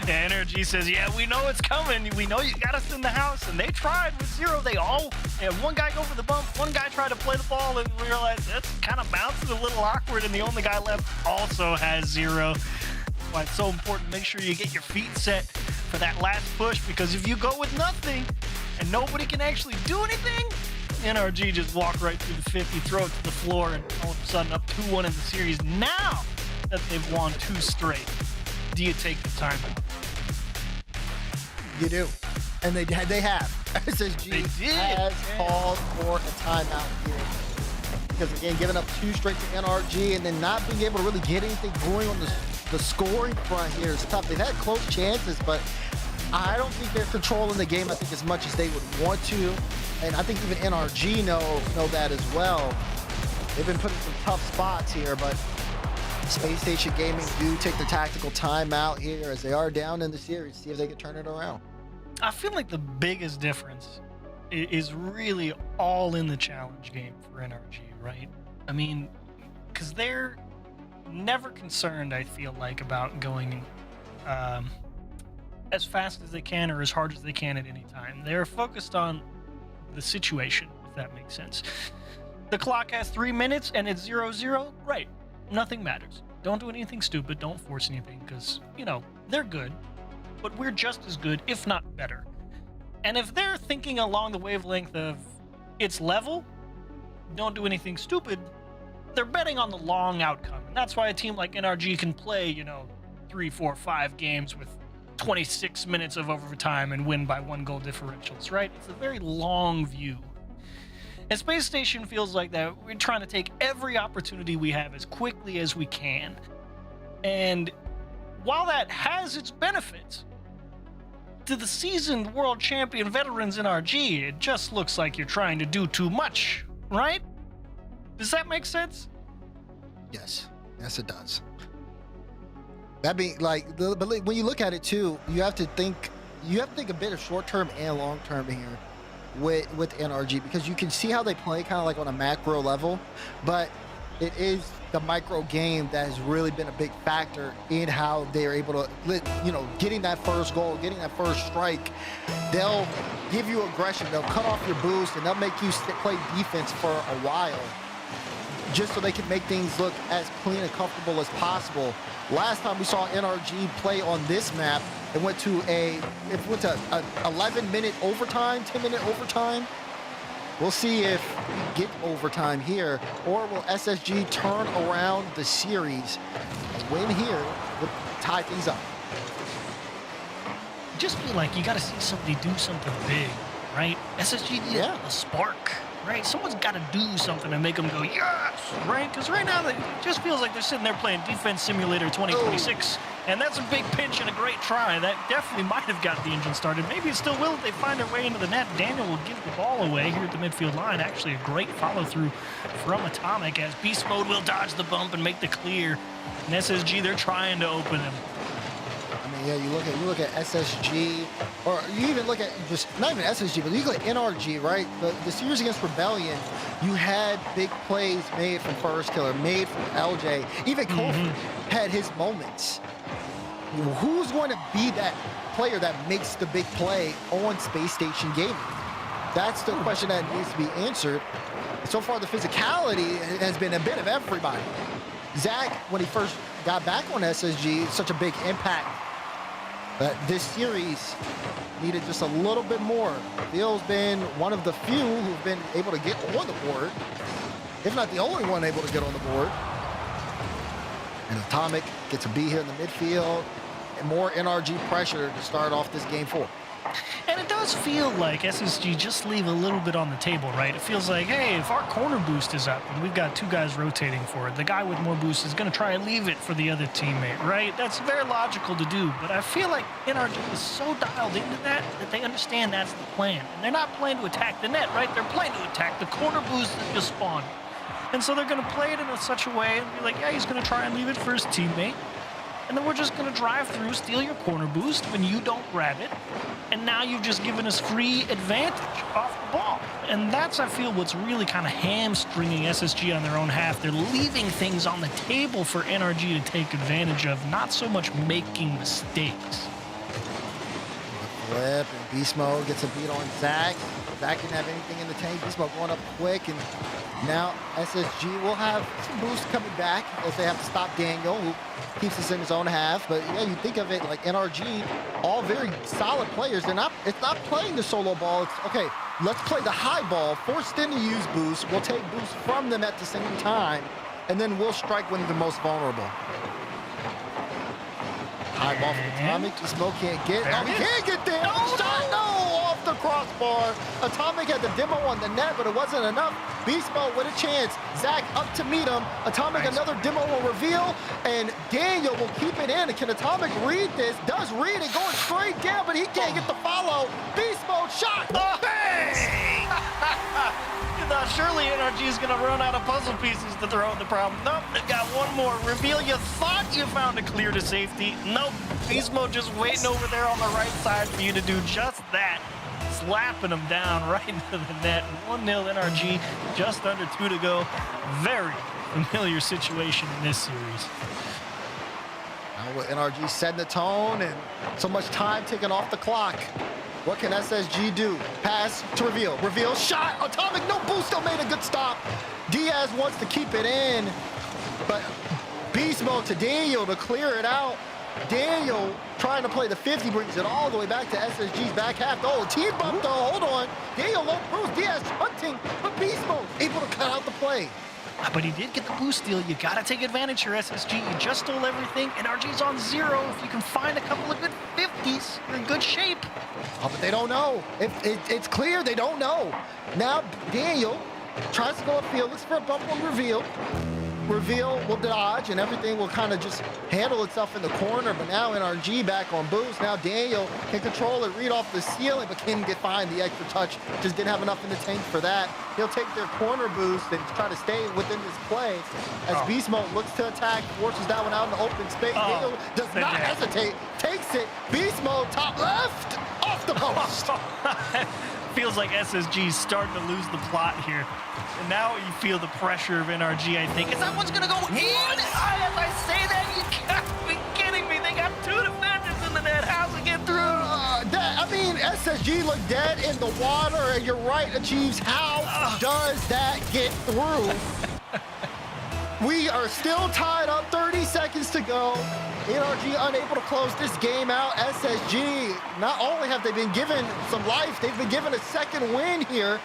Energy says, yeah, we know it's coming. We know you got us in the house. And they tried with Zero. They had one guy go for the bump, one guy tried to play the ball, and we realized that's kind of bouncing a little awkward, and the only guy left also has Zero. That's why it's so important to make sure you get your feet set for that last push, because if you go with nothing and nobody can actually do anything, NRG just walk right through the 50, throw it to the floor, and all of a sudden up 2-1 in the series. Now that they've won 2 straight, do you take the timeout? You do. And they have. SSG has called for a timeout here. Because again, giving up 2 straight to NRG and then not being able to really get anything going on the scoring front here is tough. They've had close chances, but I don't think they're controlling the game, I think, as much as they would want to. And I think even NRG know that as well. They've been put in some tough spots here, but Space Station Gaming do take the tactical timeout here as they are down in the series. See if they can turn it around. I feel like the biggest difference is really all in the challenge game for NRG, right? I mean, because they're never concerned, I feel like, about going as fast as they can or as hard as they can at any time. They're focused on the situation, if that makes sense. The clock has 3 minutes and it's 0-0, right? Nothing matters. Don't do anything stupid. Don't force anything because, you know, they're good, but we're just as good, if not better. And if they're thinking along the wavelength of it's level, don't do anything stupid, they're betting on the long outcome. And that's why a team like NRG can play, you know, 3, 4, 5 games with 26 minutes of overtime and win by 1 goal differentials, right? It's a very long view. And Space Station feels like that. We're trying to take every opportunity we have as quickly as we can. And while that has its benefits, to the seasoned world champion veterans in RG, it just looks like you're trying to do too much, right? Does that make sense? Yes. Yes, it does. That being like, but when you look at it too, you have to think a bit of short-term and long-term here with NRG, because you can see how they play kind of like on a macro level, but it is the micro game that has really been a big factor in how they're able to, you know, getting that first goal, getting that first strike. They'll give you aggression, they'll cut off your boost, and they'll make you play defense for a while, just so they can make things look as clean and comfortable as possible. Last time we saw NRG play on this map, it went to a 11-minute overtime, 10-minute overtime. We'll see if we get overtime here, or will SSG turn around the series and win here to tie things up. Just feel like you got to see somebody do something big, right? SSG needs a spark, right? Someone's got to do something and make them go, yes, right? Because right now, it just feels like they're sitting there playing Defense Simulator 2026, and that's a big pinch and a great try. That definitely might have got the engine started. Maybe it still will if they find their way into the net. Daniel will give the ball away here at the midfield line. Actually, a great follow-through from Atomic as Beast Mode will dodge the bump and make the clear. And SSG, they're trying to open him. I mean, yeah, you look at SSG, or you even look at just, not even SSG, but you look at NRG, right? The series against Rebellion, you had big plays made from First Killer, made from LJ. Even Kofi had his moments. Who's going to be that player that makes the big play on Space Station Gaming? That's the question that needs to be answered. So far, the physicality has been a bit of everybody. Zach, when he first got back on SSG, such a big impact. But this series needed just a little bit more. Phil's been one of the few who've been able to get on the board, if not the only one able to get on the board. And Atomic gets a B here in the midfield. And more NRG pressure to start off this game 4. And it does feel like SSG just leave a little bit on the table, right? It feels like, hey, if our corner boost is up and we've got 2 guys rotating for it, the guy with more boost is going to try and leave it for the other teammate, right? That's very logical to do, but I feel like NRG is so dialed into that they understand that's the plan. And they're not playing to attack the net, right? They're playing to attack the corner boost that just spawned. And so they're going to play it in such a way and be like, yeah, he's going to try and leave it for his teammate. And then we're just going to drive through, steal your corner boost when you don't grab it. And now you've just given us free advantage off the ball. And that's, I feel, what's really kind of hamstringing SSG on their own half. They're leaving things on the table for NRG to take advantage of, not so much making mistakes. Flip, and Beast Mode gets a beat on Zach. Zach didn't have anything in the tank. Beast Mode going up quick, and now SSG will have some boost coming back as they have to stop Daniel, who keeps us in his own half. But yeah, you think of it like NRG, all very solid players. It's not playing the solo ball. It's okay, let's play the high ball, force them to use boost. We'll take boost from them at the same time, and then we'll strike when they're most vulnerable. High ball for Atomic. Smoke can't get. Oh, he can't get there. Shot, no, off the crossbar. Atomic had the demo on the net, but it wasn't enough. Beast Mode with a chance. Zach up to meet him. Atomic, another demo will reveal, and Daniel will keep it in. Can Atomic read this? Does read it, going straight down, but he can't get the follow. Beast Mode shot. Bang! You thought surely NRG is going to run out of puzzle pieces to throw at the problem. Nope, they've got one more. Reveal, you thought you found a clear to safety. Nope, Beast Mode just waiting over there on the right side for you to do just that. Slapping them down right into the net. 1-0 NRG, just under 2 to go. Very familiar situation in this series. Now with NRG setting the tone and so much time taken off the clock. What can SSG do? Pass to Reveal. Reveal, shot, Atomic, no boost, still made a good stop. Diaz wants to keep it in, but Beast Mode to Daniel to clear it out. Daniel trying to play the 50, brings it all the way back to SSG's back half. Oh, team bump though, hold on. Daniel low boost, Diaz hunting, but Beast Mode able to cut out the play. But he did get the boost steal. You got to take advantage here, SSG. You just stole everything. NRG's on 0. If you can find a couple of good 50s, you're in good shape. Oh, but they don't know. It's clear they don't know. Now Daniel tries to go upfield, looks for a bump on Reveal. Reveal will dodge, and everything will kind of just handle itself in the corner. But now NRG back on boost. Now Daniel can control it, read off the ceiling, but can't get find the extra touch. Just didn't have enough in the tank for that. He'll take their corner boost and try to stay within this play. As Beast Mode looks to attack, forces that one out in the open space. Daniel does not hesitate, takes it. Beast Mode top left, off the post. Feels like SSG's starting to lose the plot here. And now you feel the pressure of NRG, I think. Is that one's going to go in? As I say that, you can't be kidding me. They got 2 defenders in the net. How's it get through? I mean, SSG looked dead in the water, and you're right, Achieves. How does that get through? We are still tied up, 30 seconds to go. NRG unable to close this game out. SSG, not only have they been given some life, they've been given a second win here.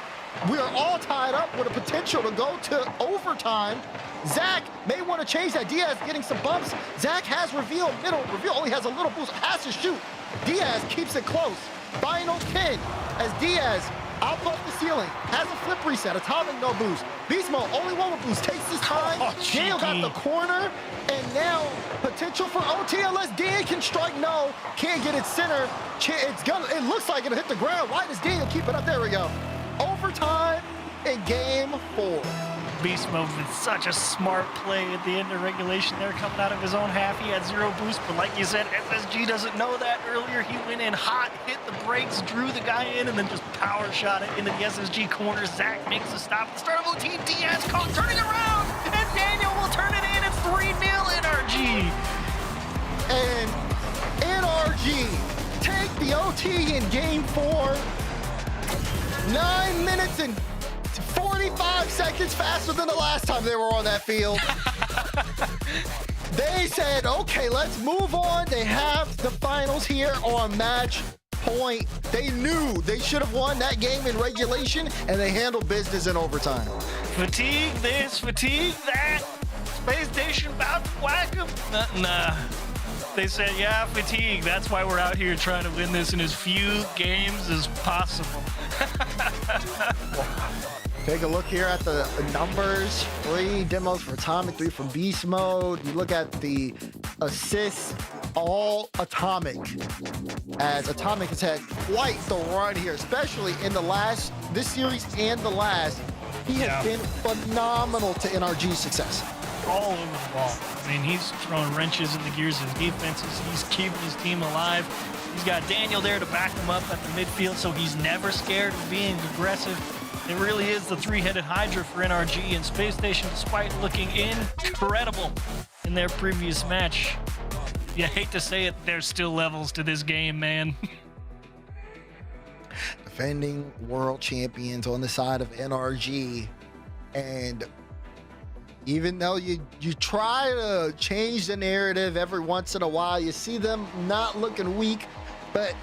We are all tied up with a potential to go to overtime. Zach may want to change that. Diaz getting some bumps. Zach has Reveal middle. Reveal only has a little boost, has to shoot. Diaz keeps it close. Final 10 as Diaz outbuffed the ceiling, has a flip reset, Atomic no boost. Beast Mode, only one with boost, takes his time. Daniel got the corner, and now potential for OT unless Dan can strike. No, can't get it center. It looks like it'll hit the ground. Why does Daniel keep it up? There we go. Overtime in game 4. Beast Mode with such a smart play at the end of regulation there, coming out of his own half. He had 0 boost, but like you said, SSG doesn't know that. Earlier he went in hot, hit the brakes, drew the guy in, and then just power shot it into the SSG corner. Zach makes a stop at the start of OT. Diaz caught, turning around, and Daniel will turn it in. It's 3-0 NRG. And NRG take the OT in game 4. 9 minutes and 45 seconds faster than the last time they were on that field. They said, okay, let's move on. They have the finals here on match point. They knew they should have won that game in regulation, and they handled business in overtime. Fatigue this, fatigue that. Space Station about to whack him? Nah. They said, yeah, fatigue. That's why we're out here trying to win this in as few games as possible. Take a look here at the numbers. 3 demos for Atomic, 3 from Beast Mode. You look at the assists, all Atomic. As Atomic has had quite the run here, especially in this series and the last. He has been phenomenal to NRG's success. All over the ball. I mean, he's throwing wrenches in the gears of his defenses. He's keeping his team alive. He's got Daniel there to back him up at the midfield, so he's never scared of being aggressive. It really is the three-headed Hydra for NRG, and Space Station, despite looking incredible in their previous match, you hate to say it, there's still levels to this game, man. Defending world champions on the side of NRG, and even though you try to change the narrative every once in a while, you see them not looking weak, but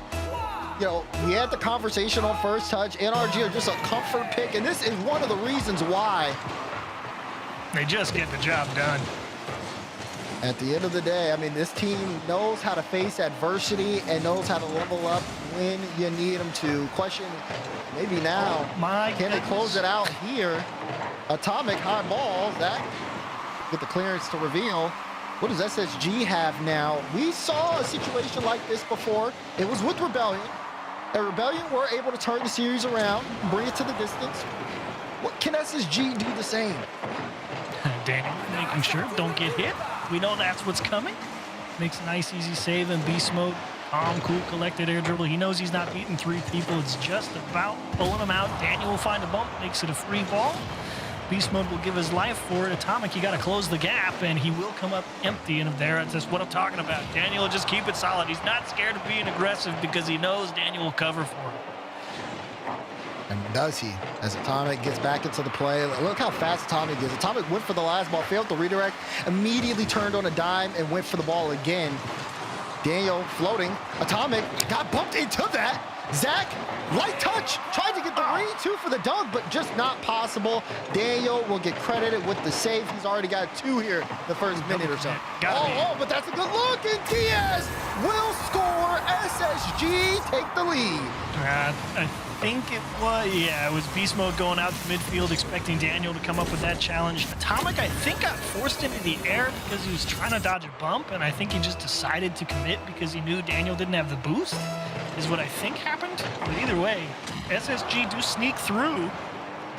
you know, we had the conversation on First Touch. NRG are just a comfort pick, and this is one of the reasons why. They just get the job done. At the end of the day, I mean, this team knows how to face adversity and knows how to level up when you need them to. Question, maybe now, can they close it out here? Atomic high ball, Zach, get the clearance to reveal. What does SSG have now? We saw a situation like this before. It was with Rebellion. And Rebellion were able to turn the series around, bring it to the distance. What can SSG do the same? Daniel making sure don't get hit. We know that's what's coming. Makes a nice, easy save in beast mode. Calm, cool, collected air dribble. He knows he's not beating 3 people. It's just about pulling him out. Daniel will find a bump, makes it a free ball. Beast mode will give his life for it. Atomic, you got to close the gap, and he will come up empty. And there, that's what I'm talking about. Daniel will just keep it solid. He's not scared of being aggressive because he knows Daniel will cover for him. And does he? As Atomic gets back into the play. Look how fast Atomic is. Atomic went for the last ball, failed to redirect, immediately turned on a dime and went for the ball again. Daniel floating. Atomic got bumped into that. Zach, light touch, tried to get the read too for the dunk, but just not possible. Daniel will get credited with the save. He's already got 2 here the first minute or so. But that's a good look, and Diaz will score. SSG take the lead. I think it was beast mode going out to midfield, expecting Daniel to come up with that challenge. Atomic, I think, got forced into the air because he was trying to dodge a bump, and I think he just decided to commit because he knew Daniel didn't have the boost, is what I think happened. But either way, SSG do sneak through.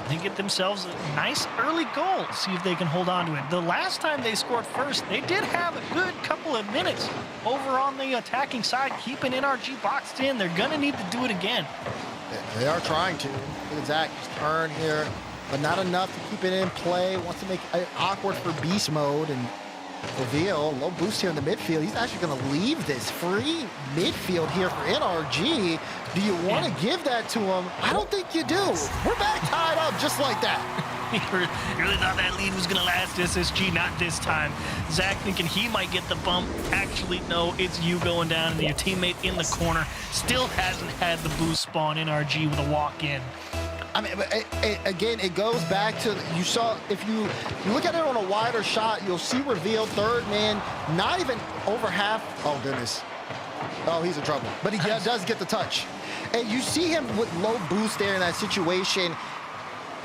They get themselves a nice early goal. See if they can hold on to it. The last time they scored first, they did have a good couple of minutes over on the attacking side, keeping NRG boxed in. They're going to need to do it again. They are trying to. Look at Zach just turn here, but not enough to keep it in play. Wants to make it awkward for beast mode and reveal. Low boost here in the midfield. He's actually going to leave this free midfield here for NRG. Do you want to give that to him? I don't think you do. We're back tied up just like that. You really thought that lead was going to last. SSG, not this time. Zach thinking he might get the bump. Actually, no, it's you going down, and your teammate in the corner still hasn't had the boost spawn. NRG with a walk-in. I mean, again, it goes back to, you saw, if you look at it on a wider shot, you'll see revealed third man, not even over half. Oh, goodness. Oh, he's in trouble. But he does get the touch. And you see him with low boost there in that situation.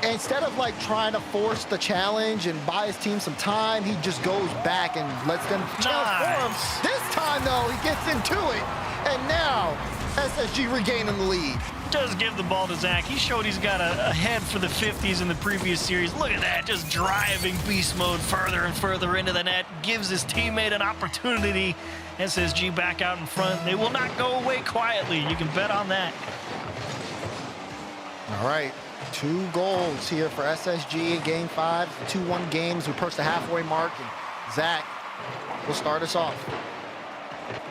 Instead of like trying to force the challenge and buy his team some time, he just goes back and lets them challenge for him. This time, though, he gets into it. And now, SSG regaining the lead. Does give the ball to Zach. He showed he's got a head for the 50s in the previous series. Look at that, just driving beast mode further and further into the net. Gives his teammate an opportunity. SSG back out in front. They will not go away quietly. You can bet on that. All right, 2 goals here for SSG in Game 5. 2-1 games. We approach the halfway mark, and Zach will start us off.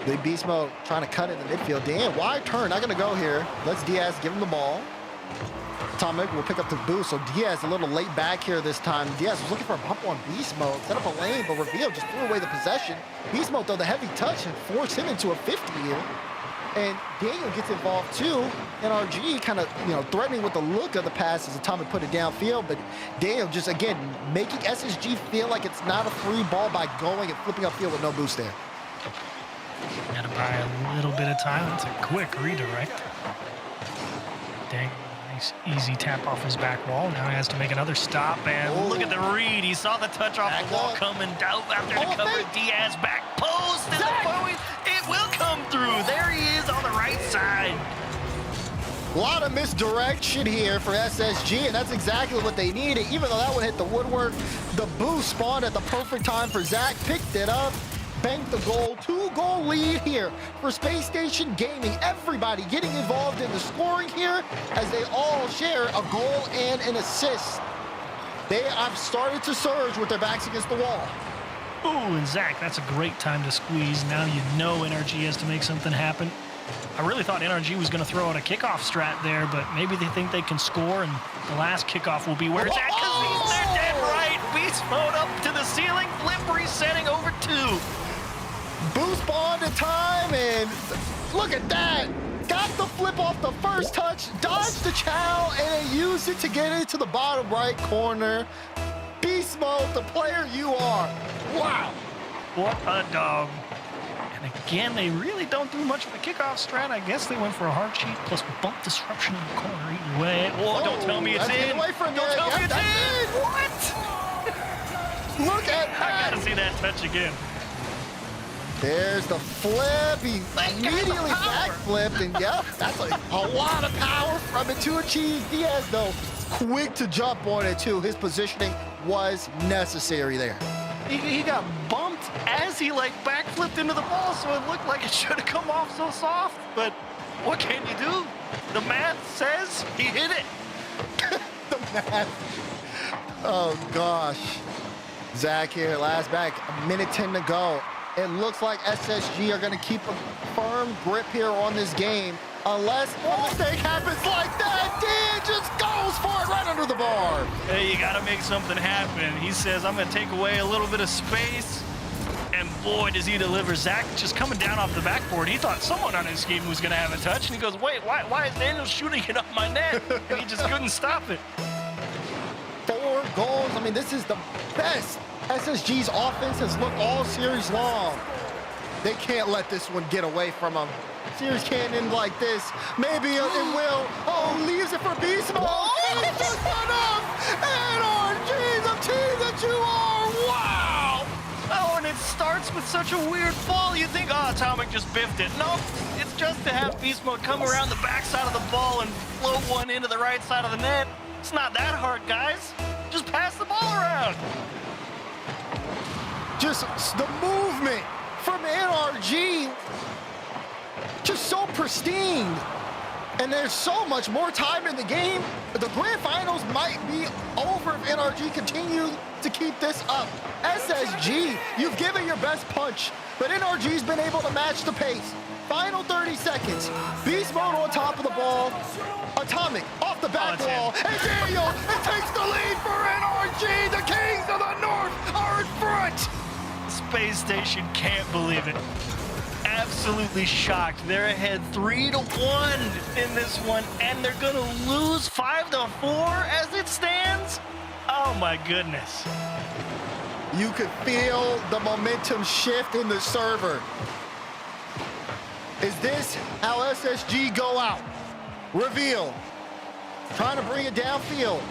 Big beast mode trying to cut in the midfield. Damn, wide turn, not gonna go here. Let's Diaz give him the ball. Atomic will pick up the boost, so Diaz a little late back here this time. Diaz was looking for a bump on beast mode, set up a lane, but Reveal just threw away the possession. Beast mode, though, the heavy touch and forced him into a 50 here. And Daniel gets involved too. NRG kind of, threatening with the look of the pass as Atomic put it downfield. But Daniel just, again, making SSG feel like it's not a free ball by going and flipping upfield with no boost there. Got to buy a little bit of time. That's a quick redirect. Dang, nice easy tap off his back wall. Now he has to make another stop, and look at the read. He saw the touch off the wall coming down out there to cover Diaz back post. And the point, it will come through. There he is on the right side. A lot of misdirection here for SSG, and that's exactly what they needed. Even though that one hit the woodwork, the boost spawned at the perfect time for Zach, picked it up, banked the goal. 2-goal lead here for Space Station Gaming. Everybody getting involved in the scoring here as they all share a goal and an assist. They have started to surge with their backs against the wall. Ooh, and Zach, that's a great time to squeeze. Now you know NRG has to make something happen. I really thought NRG was going to throw out a kickoff strat there, but maybe they think they can score, and the last kickoff will be where it's at, because they're dead right. Beast mode up to the ceiling, flip resetting over 2. Boost bond in time, and look at that. Got the flip off the first touch, dodged the chow, and used it to get into the bottom right corner. Beast mode, the player you are. Wow. What a dog. And again, they really don't do much of a kickoff strat. I guess they went for a hard cheat plus bump disruption in the corner either way. Whoa, don't tell me it's in. Away from don't tell me it's in. What? Look at that. I gotta see that touch again. There's the flip. He immediately backflipped, and yep, that's like a lot of power from it to achieve. Diaz, though, quick to jump on it, too. His positioning was necessary there. He got bumped as he backflipped into the ball, so it looked like it should have come off so soft. But what can you do? The math says he hit it. The math. Oh, gosh. Zach here, last back, a minute 10 to go. It looks like SSG are going to keep a firm grip here on this game. Unless a mistake happens like that, Dan just goes for it right under the bar. Hey, you got to make something happen. He says, I'm going to take away a little bit of space. And boy, does he deliver. Zach just coming down off the backboard. He thought someone on his team was going to have a touch. And he goes, wait, why is Daniel shooting it up my net? And he just couldn't stop it. 4 goals. I mean, this is the best SSG's offense has looked all series long. They can't let this one get away from them. Series can't end like this. Maybe it will. Oh, leaves it for Beast Mode. It's just enough. NRG, the team that you are. Wow. Oh, and it starts with such a weird ball. You think, oh, Atomic just biffed it. Nope. It's just to have Beast Mode come around the backside of the ball and float one into the right side of the net. It's not that hard, guys. Just pass the ball around. Just the movement from NRG, just so pristine. And there's so much more time in the game. The grand finals might be over if NRG continue to keep this up. SSG, you've given your best punch, but NRG's been able to match the pace. Final 30 seconds. Beast Mode on top of the ball. Atomic off the back wall. And Daniel, it takes the lead for NRG. The Kings of the North are in front. Space Station can't believe it. Absolutely shocked. They're ahead 3-1 in this one, and they're gonna lose 5-4 as it stands. Oh my goodness. You could feel the momentum shift in the server. Is this how SSG go out? Reveal. Trying to bring it downfield.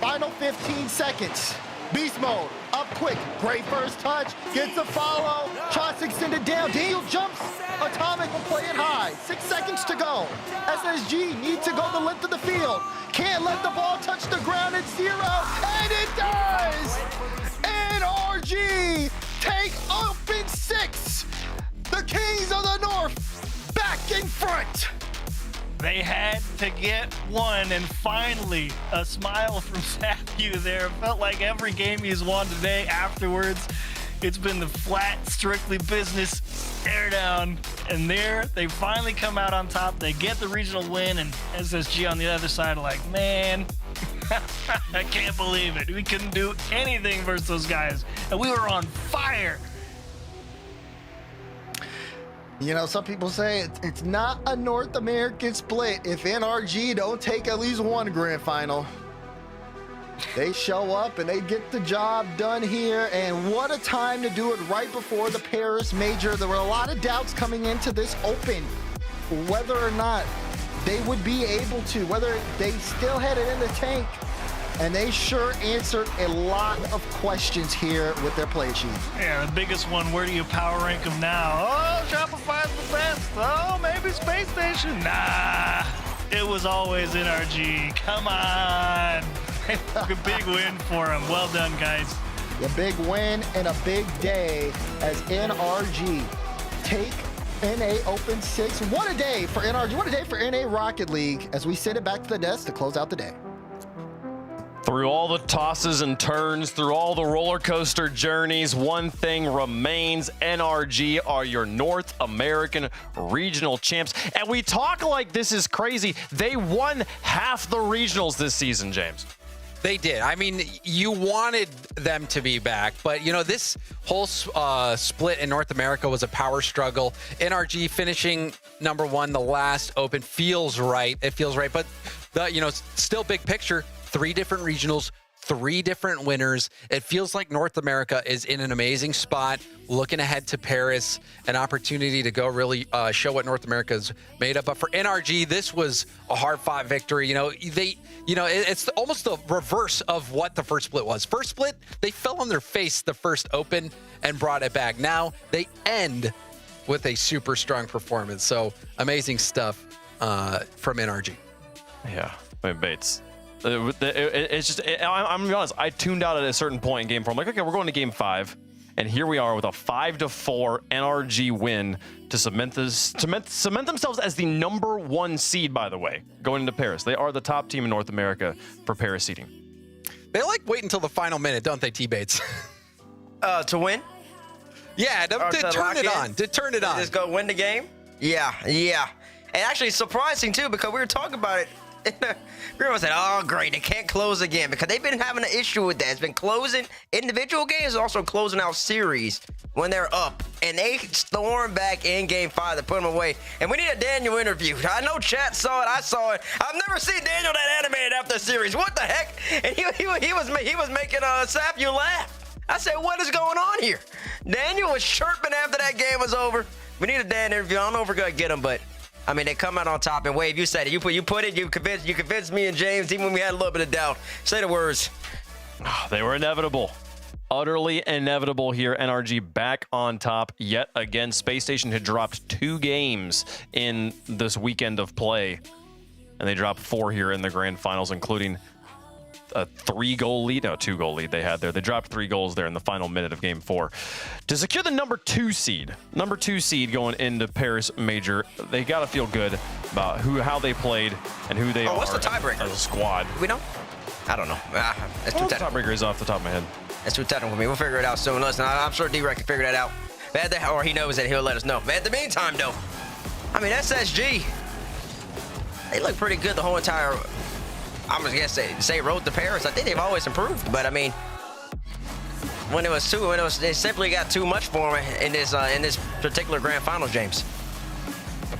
Final 15 seconds. Beast Mode, up quick. Great first touch. Gets the follow. Tries to extend it down. Daniel jumps. Atomic will play it high. 6 seconds to go. SSG needs to go the length of the field. Can't let the ball touch the ground at 0. And it does! NRG take open 6. The Kings of the North back in front. They had to get one, and finally, a smile from Sapu there. Felt like every game he's won today afterwards, it's been the flat, strictly business stare down. And there, they finally come out on top. They get the regional win, and SSG on the other side are like, man, I can't believe it. We couldn't do anything versus those guys, and we were on fire. You know, some people say it's not a North American split if NRG don't take at least one grand final. They show up and they get the job done here, and what a time to do it right before the Paris Major. There were a lot of doubts coming into this Open, whether or not they would be able to, whether they still had it in the tank, and they sure answered a lot of questions here with their play sheet. Yeah, the biggest one, where do you power rank them now? Oh, Shopify's the best. Oh, maybe Space Station. Nah, it was always NRG. Come on. A big win for them. Well done, guys. A big win and a big day as NRG take NA Open 6. What a day for NRG. What a day for NA Rocket League as we send it back to the desk to close out the day. Through all the tosses and turns, through all the roller coaster journeys, one thing remains. NRG are your North American regional champs. And we talk like this is crazy. They won half the regionals this season, James. They did. I mean, you wanted them to be back, but you know, this whole split in North America was a power struggle. NRG finishing number 1, the last Open, feels right. It feels right, but still big picture. 3 different regionals, 3 different winners. It feels like North America is in an amazing spot, looking ahead to Paris, an opportunity to go really show what North America is made of. But for NRG, this was a hard-fought victory. It's almost the reverse of what the first split was. First split, they fell on their face the first Open and brought it back. Now they end with a super strong performance. So amazing stuff from NRG. Yeah, I mean, Bates. It's just, I'm gonna be honest, I tuned out at a certain point in game 4. I'm like, okay, we're going to game 5. And here we are with a 5-4 NRG win to cement themselves as the number 1 seed, by the way, going into Paris. They are the top team in North America for Paris seeding. They wait until the final minute, don't they, T-Bates? To win? Yeah, to turn it on. To turn it on. Just go win the game? Yeah. And actually, it's surprising, too, because we were talking about it. Everyone said, oh, great, they can't close again because they've been having an issue with that. It's been closing individual games, also closing out series when they're up. And they stormed back in game 5 to put them away. And we need a Daniel interview. I know chat saw it. I saw it. I've never seen Daniel that animated after a series. What the heck? And he was making Sap you laugh. I said, what is going on here? Daniel was chirping after that game was over. We need a Dan interview. I don't know if we're going to get him, but I mean, they come out on top. And Wave, you said it. You convinced me and James, even when we had a little bit of doubt. Say the words. Oh, they were inevitable. Utterly inevitable here. NRG back on top yet again. Space Station had dropped 2 games in this weekend of play. And they dropped 4 here in the grand finals, including a 2-goal lead they had there. They dropped 3 goals there in the final minute of game 4 to secure the number 2 seed going into Paris Major. They got to feel good about how they played and who they are. What's the tiebreaker? As a squad. We know? I don't know. That's too technical. Tiebreaker is off the top of my head. That's too technical for me. We'll figure it out soon. Listen, I'm sure D-Rec can figure that out. Or he knows that he'll let us know. But at the meantime, though, I mean, SSG, they look pretty good the whole entire, I'm just gonna say road to Paris. I think they've always improved, but I mean, they simply got too much for them in this particular grand final, James.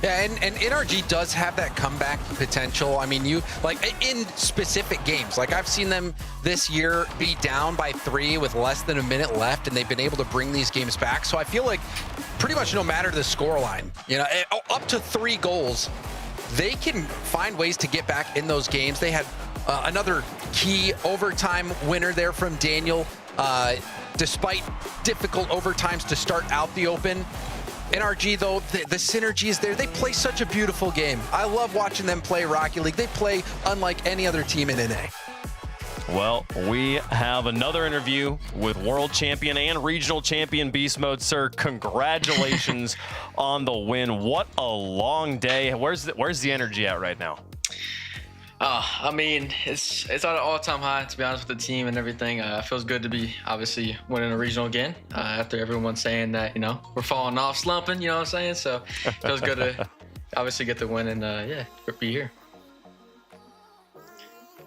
Yeah, and NRG does have that comeback potential. I mean, in specific games, like I've seen them this year be down by 3 with less than a minute left, and they've been able to bring these games back. So I feel like pretty much no matter the scoreline, up to 3 goals, they can find ways to get back in those games. They had another key overtime winner there from Daniel, despite difficult overtimes to start out the Open. NRG, though, the synergy is there. They play such a beautiful game. I love watching them play Rocket League. They play unlike any other team in NA. Well, we have another interview with world champion and regional champion Beast Mode. Sir, congratulations on the win. What a long day. Where's the energy at right now? I mean, it's at an all-time high, to be honest, with the team and everything. It feels good to be, obviously, winning a regional again after everyone saying that, we're falling off, slumping, you know what I'm saying? So it feels good to obviously get the win and, be here.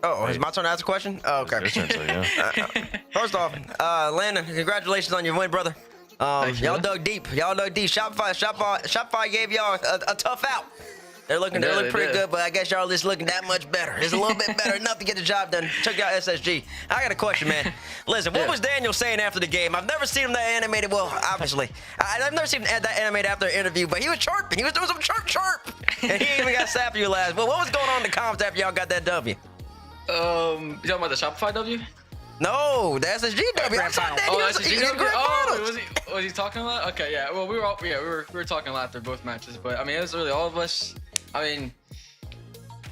Oh, it's my turn to ask a question? Oh, okay. It's your turn, so, yeah. First off, Landon, congratulations on your win, brother. Y'all dug deep. Shopify gave y'all a tough out. They're looking pretty good, but I guess y'all just looking that much better. It's a little bit better, enough to get the job done. Check out SSG. I got a question, man. Listen, what was Daniel saying after the game? I've never seen him that animated. Well, obviously, I've never seen him that animated after an interview, but he was chirping. He was doing some chirp, and he even got sapped you last. Well, what was going on in the comms after y'all got that W? You talking about the Shopify W? No, the SSG W. Grand final. Was he talking a lot? Okay, yeah. Well, we were talking a lot through both matches, but I mean, it was really all of us. I mean,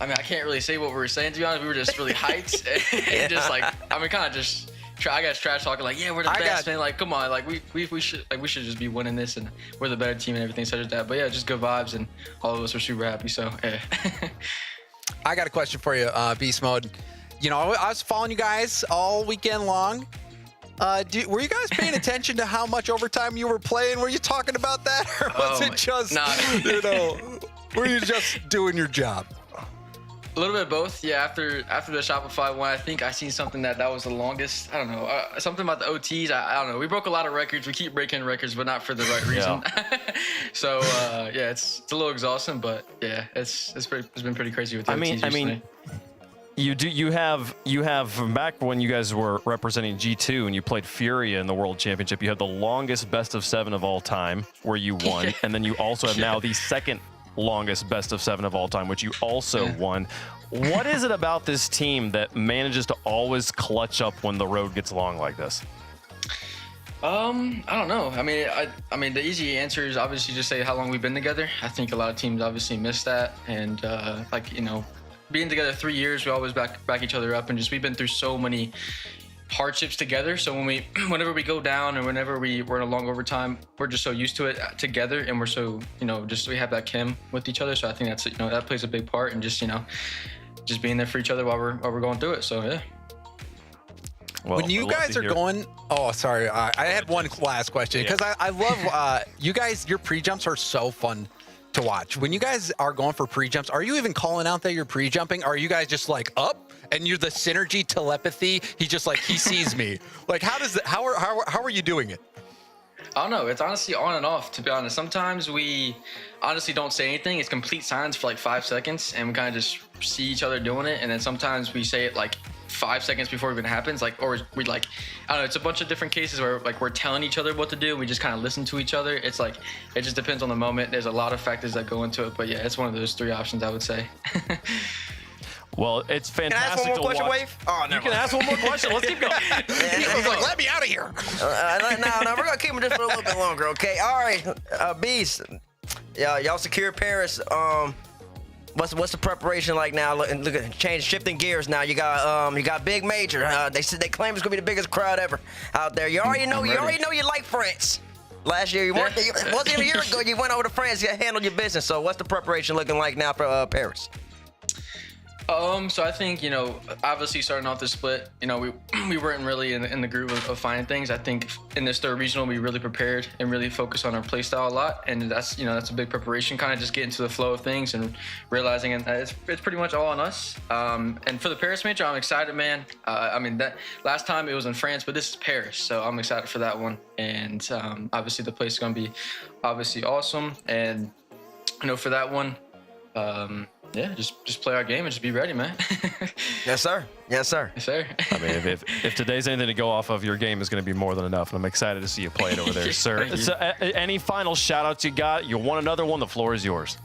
I can't really say what we were saying, to be honest. We were just really hyped and just like, kind of just, I guess, trash talking like, yeah, we're the best, man. Like, come on, like we should just be winning this, and we're the better team and everything such as that. But yeah, just good vibes, and all of us were super happy. So yeah. I got a question for you, Beast Mode. You know, I was following you guys all weekend long. Were you guys paying attention to how much overtime you were playing? Were you talking about that, or was it just, were you just doing your job? A little bit of both. Yeah, after the Shopify one, I think I seen something that was the longest. I don't know. Something about the OTs. I don't know. We broke a lot of records. We keep breaking records, but not for the right reason. So yeah, it's a little exhausting, but yeah, it's been pretty crazy with the OTs recently. You have back when you guys were representing G2 and you played Furia in the World Championship, you had the longest best of 7 of all time where you won, and then you also have now the second longest best of 7 of all time, which you also won. What is it about this team that manages to always clutch up when the road gets long like this? I don't know. I mean, the easy answer is obviously just say how long we've been together. I think a lot of teams obviously miss that, and being together 3 years, we always back each other up, and we've been through so many hardships together. So whenever we go down, or whenever we're in a long overtime, we're just so used to it together, and we're so we have that chem with each other. So I think that's that plays a big part, and just being there for each other while we're going through it. So yeah. Well, when you guys are going, sorry, I had one last question because I love you guys. Your pre-jumps are so fun to watch. When you guys are going for pre-jumps, are you even calling out that you're pre-jumping? Are you guys just like up and you're the synergy telepathy? He sees me. Like, how are you doing it? I don't know. It's honestly on and off, to be honest. Sometimes we honestly don't say anything. It's complete silence for like 5 seconds, and we kind of just see each other doing it. And then sometimes we say it like 5 seconds before it even happens, or we I don't know, it's a bunch of different cases where we're telling each other what to do. We just kind of listen to each other. It's like, it just depends on the moment. There's a lot of factors that go into it, but yeah, it's one of those 3 options, I would say. Well, it's fantastic. Can I ask one more question, Wave? Oh, no. You can ask one more question. Let's keep going. He's like, let me out of here. No, we're gonna keep him just for a little bit longer, okay? All right, Beast. Y'all secure Paris. What's the preparation like now? Look at shifting gears now. You got Big Major. They claim it's gonna be the biggest crowd ever out there. You already know you like France. Last year it wasn't even a year ago. You went over to France. You handled your business. So what's the preparation looking like now for Paris? So I think, obviously starting off the split, we weren't really in the groove of finding things. I think in this third regional, we really prepared and really focused on our play style a lot. And that's a big preparation, kind of just getting to the flow of things and realizing it's pretty much all on us. And for the Paris major, I'm excited, man. That last time it was in France, but this is Paris. So I'm excited for that one. And obviously the place is going to be obviously awesome. And, for that one, just play our game and just be ready, man. Yes, sir. Yes, sir. Yes, sir. If today's anything to go off of, your game is going to be more than enough, and I'm excited to see you play it over there, sir. So, any final shout-outs you got? You won another one. The floor is yours.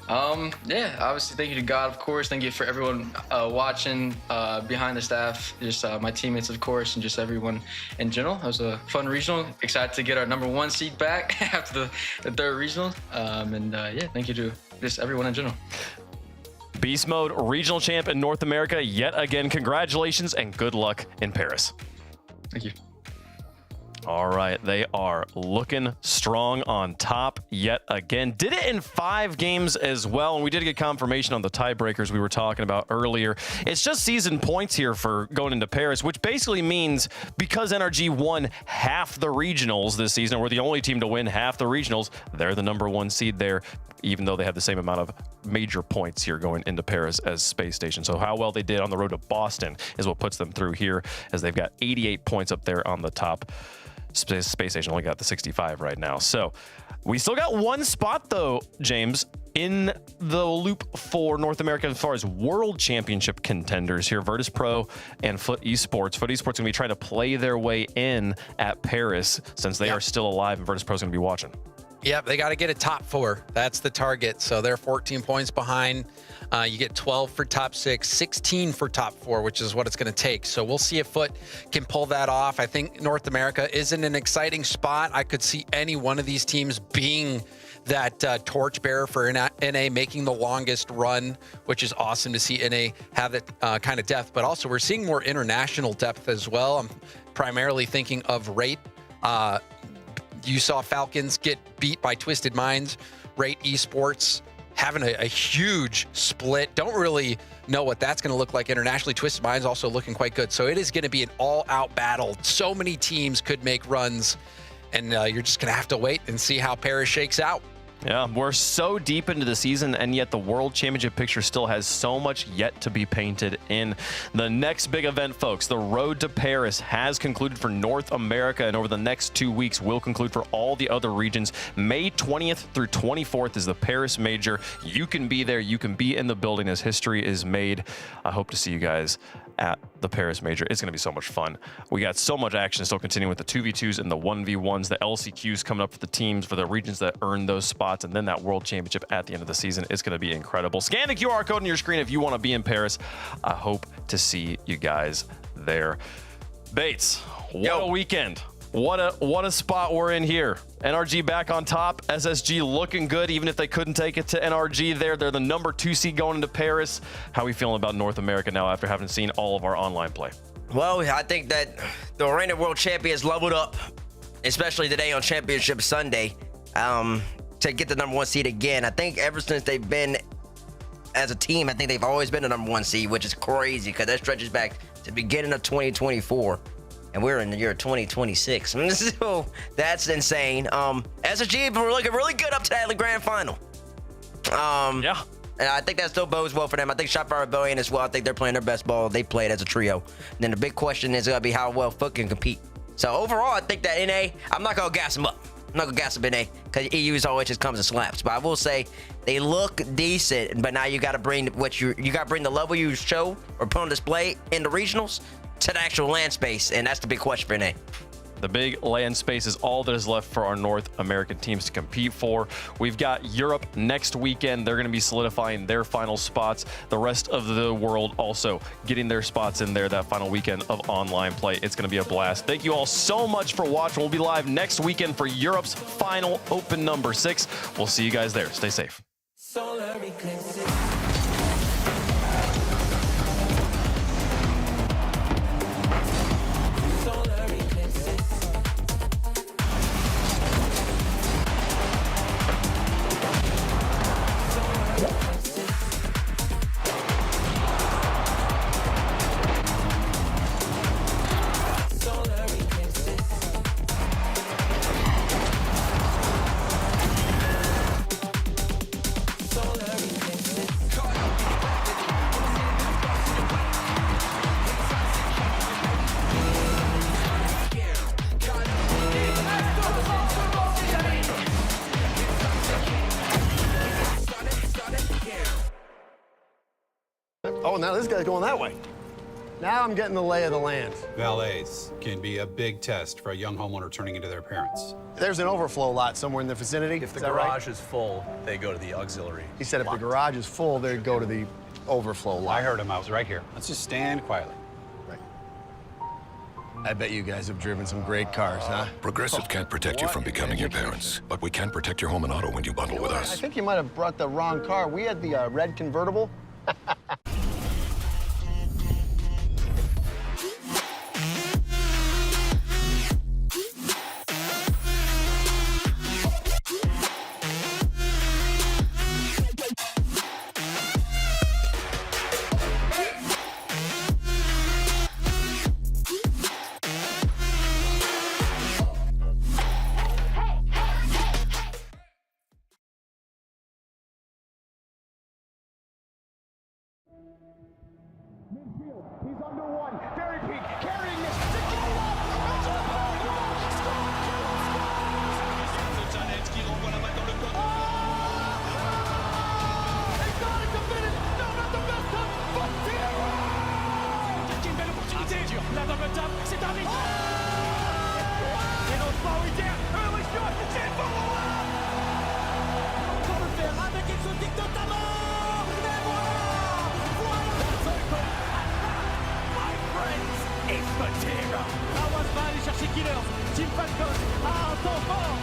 Obviously, thank you to God, of course. Thank you for everyone watching, behind the staff, just my teammates, of course, and just everyone in general. It was a fun regional. Excited to get our #1 seed back after the third regional. Thank you to just everyone in general. Beast Mode, regional champ in North America. Yet again, congratulations and good luck in Paris. Thank you. All right, they are looking strong on top yet again. Did it in 5 games as well, and we did get confirmation on the tiebreakers we were talking about earlier. It's just season points here for going into Paris, which basically means because NRG won half the regionals this season, or we're the only team to win half the regionals, they're the #1 seed there, even though they have the same amount of major points here going into Paris as Space Station. So how well they did on the road to Boston is what puts them through here, as they've got 88 points up there on the top. Space Station only got the 65 right now. So we still got one spot though, James, in the loop for North America as far as world championship contenders here. Vertice Pro and Foot Esports. Foot Esports going to be trying to play their way in at Paris since they are still alive, and Vertice Pro is going to be watching. Yep, they got to get a top 4. That's the target. So they're 14 points behind. You get 12 for top 6, 16 for top 4, which is what it's going to take. So we'll see if Foot can pull that off. I think North America is in an exciting spot. I could see any one of these teams being that torchbearer for NA, making the longest run, which is awesome to see NA have that kind of depth. But also we're seeing more international depth as well. I'm primarily thinking of Rate. You saw Falcons get beat by Twisted Minds. Rate Esports having a huge split. Don't really know what that's going to look like internationally. Twisted Minds also looking quite good. So it is going to be an all-out battle. So many teams could make runs, and you're just going to have to wait and see how Paris shakes out. Yeah, we're so deep into the season, and yet the World Championship picture still has so much yet to be painted in. The next big event, folks, the Road to Paris has concluded for North America, and over the next 2 weeks will conclude for all the other regions. May 20th through 24th is the Paris Major. You can be there. You can be in the building as history is made. I hope to see you guys at the Paris Major. It's going to be so much fun. We got so much action still continuing with the 2v2s and the 1v1s, the LCQs coming up for the teams, for the regions that earn those spots, and then that World Championship at the end of the season. It's going to be incredible. Scan the QR code on your screen if you want to be in Paris. I hope to see you guys there. Bates, what a weekend. What a spot we're in here. NRG back on top. SSG looking good, even if they couldn't take it to NRG there. They're the number 2 seed going into Paris. How are we feeling about North America now after having seen all of our online play? Well, I think that the reigning world champions leveled up, especially today on Championship Sunday, to get the number 1 seed again. I think ever since they've been as a team, I think they've always been the number 1 seed, which is crazy because that stretches back to the beginning of 2024. And we're in the year 2026. So that's insane. SSG, we're looking really good up to that grand final. Yeah. And I think that still bodes well for them. I think Shopify Rebellion as well. I think they're playing their best ball they played as a trio. And then the big question is going to be how well Foot can compete. So overall, I think that NA, I'm not going to gas them up. I'm not going to gas up NA because EU's always just comes and slaps. But I will say they look decent, but now you got to bring what you got to bring the level you show or put on display in the regionals to the actual land space, and that's the big question for NA. The big land space is all that is left for our North American teams to compete for. We've got Europe next weekend. They're going to be solidifying their final spots. The rest of the world also getting their spots in there that final weekend of online play. It's going to be a blast. Thank you all so much for watching. We'll be live next weekend for Europe's final Open number 6. We'll see you guys there. Stay safe. Solar eclipses. Oh, now this guy's going that way. Now I'm getting the lay of the land. Valets can be a big test for a young homeowner turning into their parents. There's an overflow lot somewhere in the vicinity. If the Is that right? garage is full, they go to the auxiliary. He said if the garage is full, they'd go to the overflow lot. I heard him. I was right here. Let's just stand quietly. I bet you guys have driven some great cars, huh? Progressive can't protect you from becoming your parents, but we can protect your home and auto when you bundle with I us. think you might have brought the wrong car. We had the red convertible. se dicte notamment. Et voilà, voilà. That's open. My friends, it's Matera. Awas va aller chercher Killers. Team Falcon a un temps fort.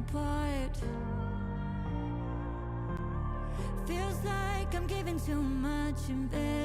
Apart. Feels like I'm giving too much in bed.